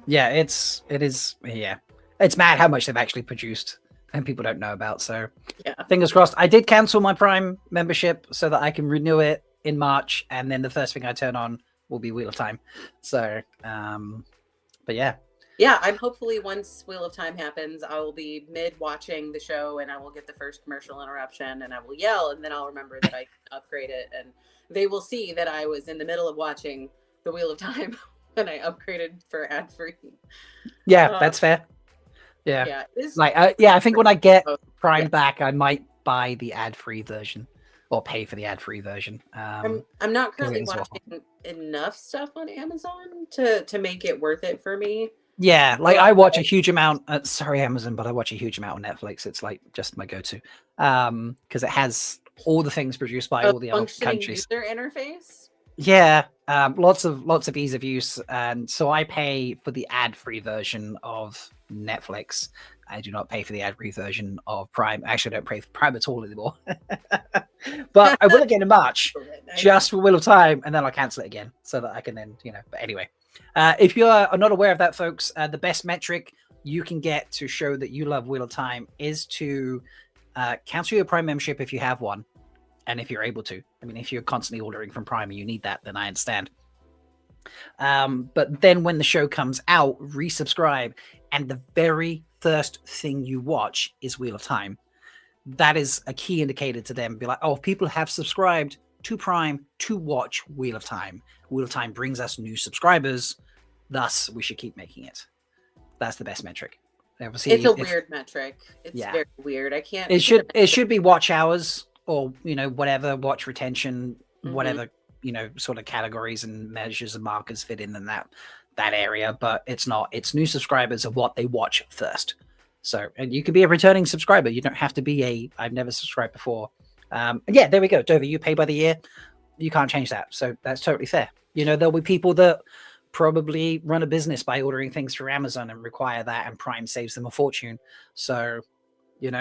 Yeah, it is. Yeah, it's mad how much they've actually produced and people don't know about. So fingers crossed. I did cancel my Prime membership so that I can renew it in March, and then the first thing I turn on will be Wheel of Time. So, but yeah, I'm hopefully once Wheel of Time happens, I will be mid watching the show and I will get the first commercial interruption and I will yell, and then I'll remember that I upgrade it, and they will see that I was in the middle of watching the Wheel of Time and I upgraded for ad free. Yeah, that's fair. Yeah, I think when I get Prime back, I might buy the ad-free version or pay for the ad-free version. I'm not currently watching enough stuff on Amazon to make it worth it for me. Yeah, like I watch a huge amount. Sorry, Amazon, but I watch a huge amount on Netflix. It's like just my go-to because it has all the things produced by all the other countries. User interface. Yeah, lots of ease of use, and so I pay for the ad-free version of Netflix. I do not pay for the ad-free version of Prime. Actually, I don't pay for Prime at all anymore. But I will again in March, just for Wheel of Time, and then I'll cancel it again so that I can then, But anyway, if you are not aware of that, folks, the best metric you can get to show that you love Wheel of Time is to cancel your Prime membership if you have one. And if you're able to, I mean, if you're constantly ordering from Prime and you need that, then I understand. But then when the show comes out, resubscribe, and the very first thing you watch is Wheel of Time. That is a key indicator to them. Be like, oh, people have subscribed to Prime to watch Wheel of Time. Wheel of Time brings us new subscribers. Thus, we should keep making it. That's the best metric. Obviously, it's a weird metric. It's very weird. I can't. It should be watch hours. Or, whatever, watch retention, whatever, sort of categories and measures and markers fit in that area. But it's not. It's new subscribers of what they watch first. So, and you could be a returning subscriber. You don't have to be I've never subscribed before. Yeah, there we go. Dover, you pay by the year. You can't change that. So that's totally fair. There'll be people that probably run a business by ordering things through Amazon and require that, and Prime saves them a fortune. So, they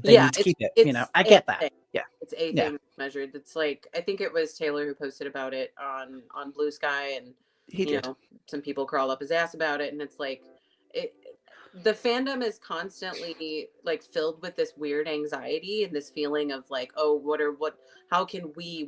need to keep it. I get that. Yeah, it's a thing measured. It's like, I think it was Taylor who posted about it on Bluesky, and he did. Some people crawl up his ass about it, and it's like the fandom is constantly like filled with this weird anxiety and this feeling of like, oh, what can we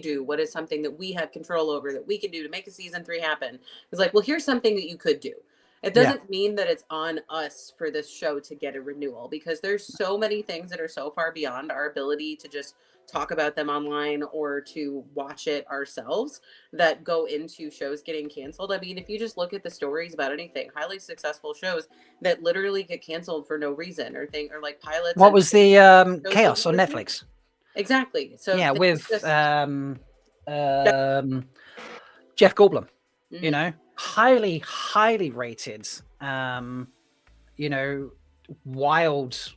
do? What is something that we have control over that we can do to make a season 3 happen? It's like, well, here's something that you could do. It doesn't mean that it's on us for this show to get a renewal, because there's so many things that are so far beyond our ability to just talk about them online or to watch it ourselves that go into shows getting canceled. I mean, if you just look at the stories about anything, highly successful shows that literally get canceled for no reason or like pilots. What was the Chaos on Netflix? Exactly. So yeah, with Jeff Goldblum, highly rated, wild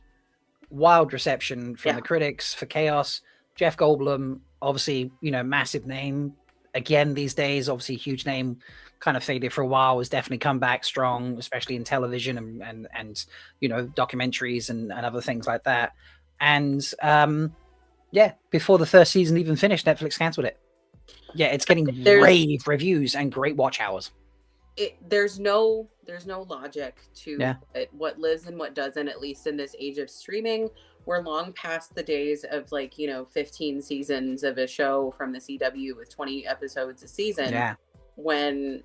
reception from the critics for Chaos. Jeff Goldblum obviously, massive name again these days. Obviously, huge name, kind of faded for a while, has definitely come back strong, especially in television and documentaries and other things like that. And before the first season even finished, Netflix cancelled it. Yeah, it's getting rave reviews and great watch hours. There's no logic to what lives and what doesn't, at least in this age of streaming. We're long past the days of 15 seasons of a show from the CW with 20 episodes a season. Yeah. When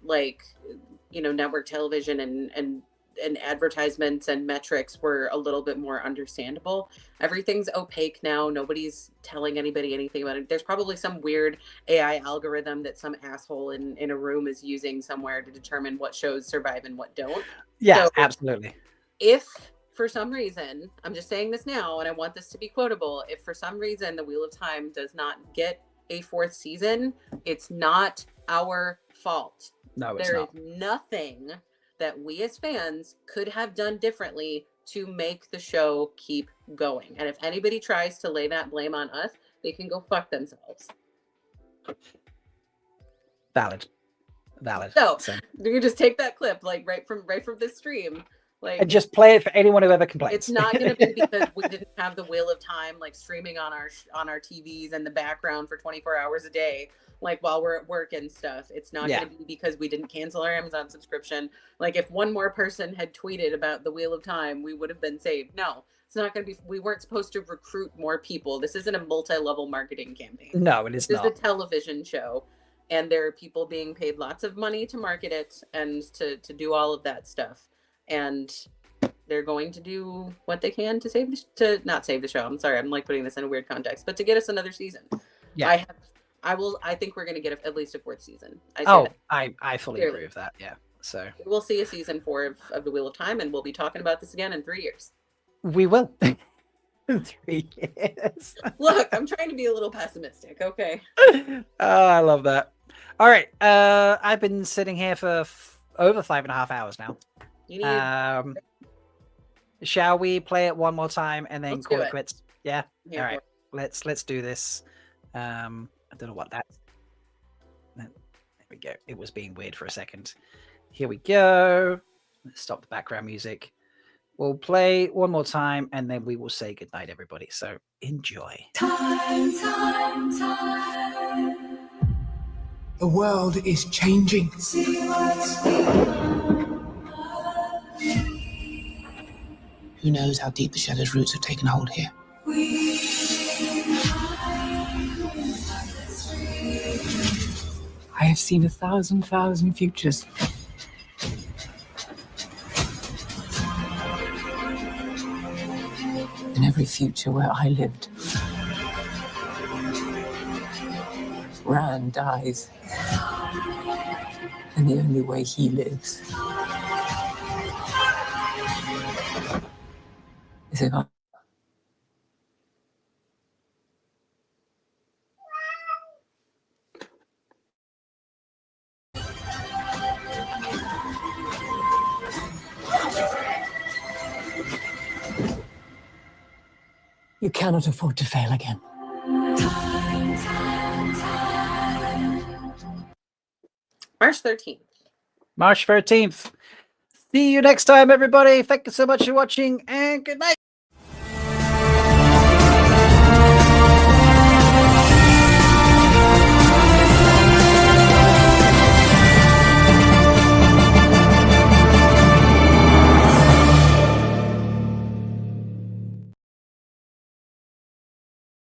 network television and advertisements and metrics were a little bit more understandable. Everything's opaque now. Nobody's telling anybody anything about it. There's probably some weird AI algorithm that some asshole in a room is using somewhere to determine what shows survive and what don't. Yeah, so absolutely. If for some reason, I'm just saying this now, and I want this to be quotable, if for some reason the Wheel of Time does not get a 4th season, it's not our fault. No, it's not. There is nothing that we as fans could have done differently to make the show keep going. And if anybody tries to lay that blame on us, they can go fuck themselves. Valid. So you can just take that clip, right from this stream. And just play it for anyone who ever complains. It's not going to be because we didn't have the Wheel of Time streaming on our TVs in the background for 24 hours a day, while we're at work and stuff. It's not going to be because we didn't cancel our Amazon subscription. If one more person had tweeted about the Wheel of Time, we would have been saved. No, it's not going to be. We weren't supposed to recruit more people. This isn't a multi-level marketing campaign. No, it is not. This is a television show, and there are people being paid lots of money to market it and to do all of that stuff. And they're going to do what they can to not save the show. I'm sorry, I'm putting this in a weird context, but to get us another season. Yeah, I think we're going to get at least a 4th season. I fully agree with that. Yeah, so we'll see a season 4 of the Wheel of Time, and we'll be talking about this again in 3 years. We will. 3 years. Look, I'm trying to be a little pessimistic. Okay. I love that. All right, I've been sitting here for over 5.5 hours now. Shall we play it one more time and then call it quits? Yeah. All right. Let's do this. I don't know what that's. There we go. It was being weird for a second. Here we go. Let's stop the background music. We'll play one more time and then we will say goodnight, everybody. So enjoy. Time. The world is changing. Who knows how deep the shadow's roots have taken hold here? I have seen 1,000 futures. In every future where I lived, Rand dies. And the only way he lives is if I... You cannot afford to fail again. March 13th. March 13th. See you next time, everybody. Thank you so much for watching and good night.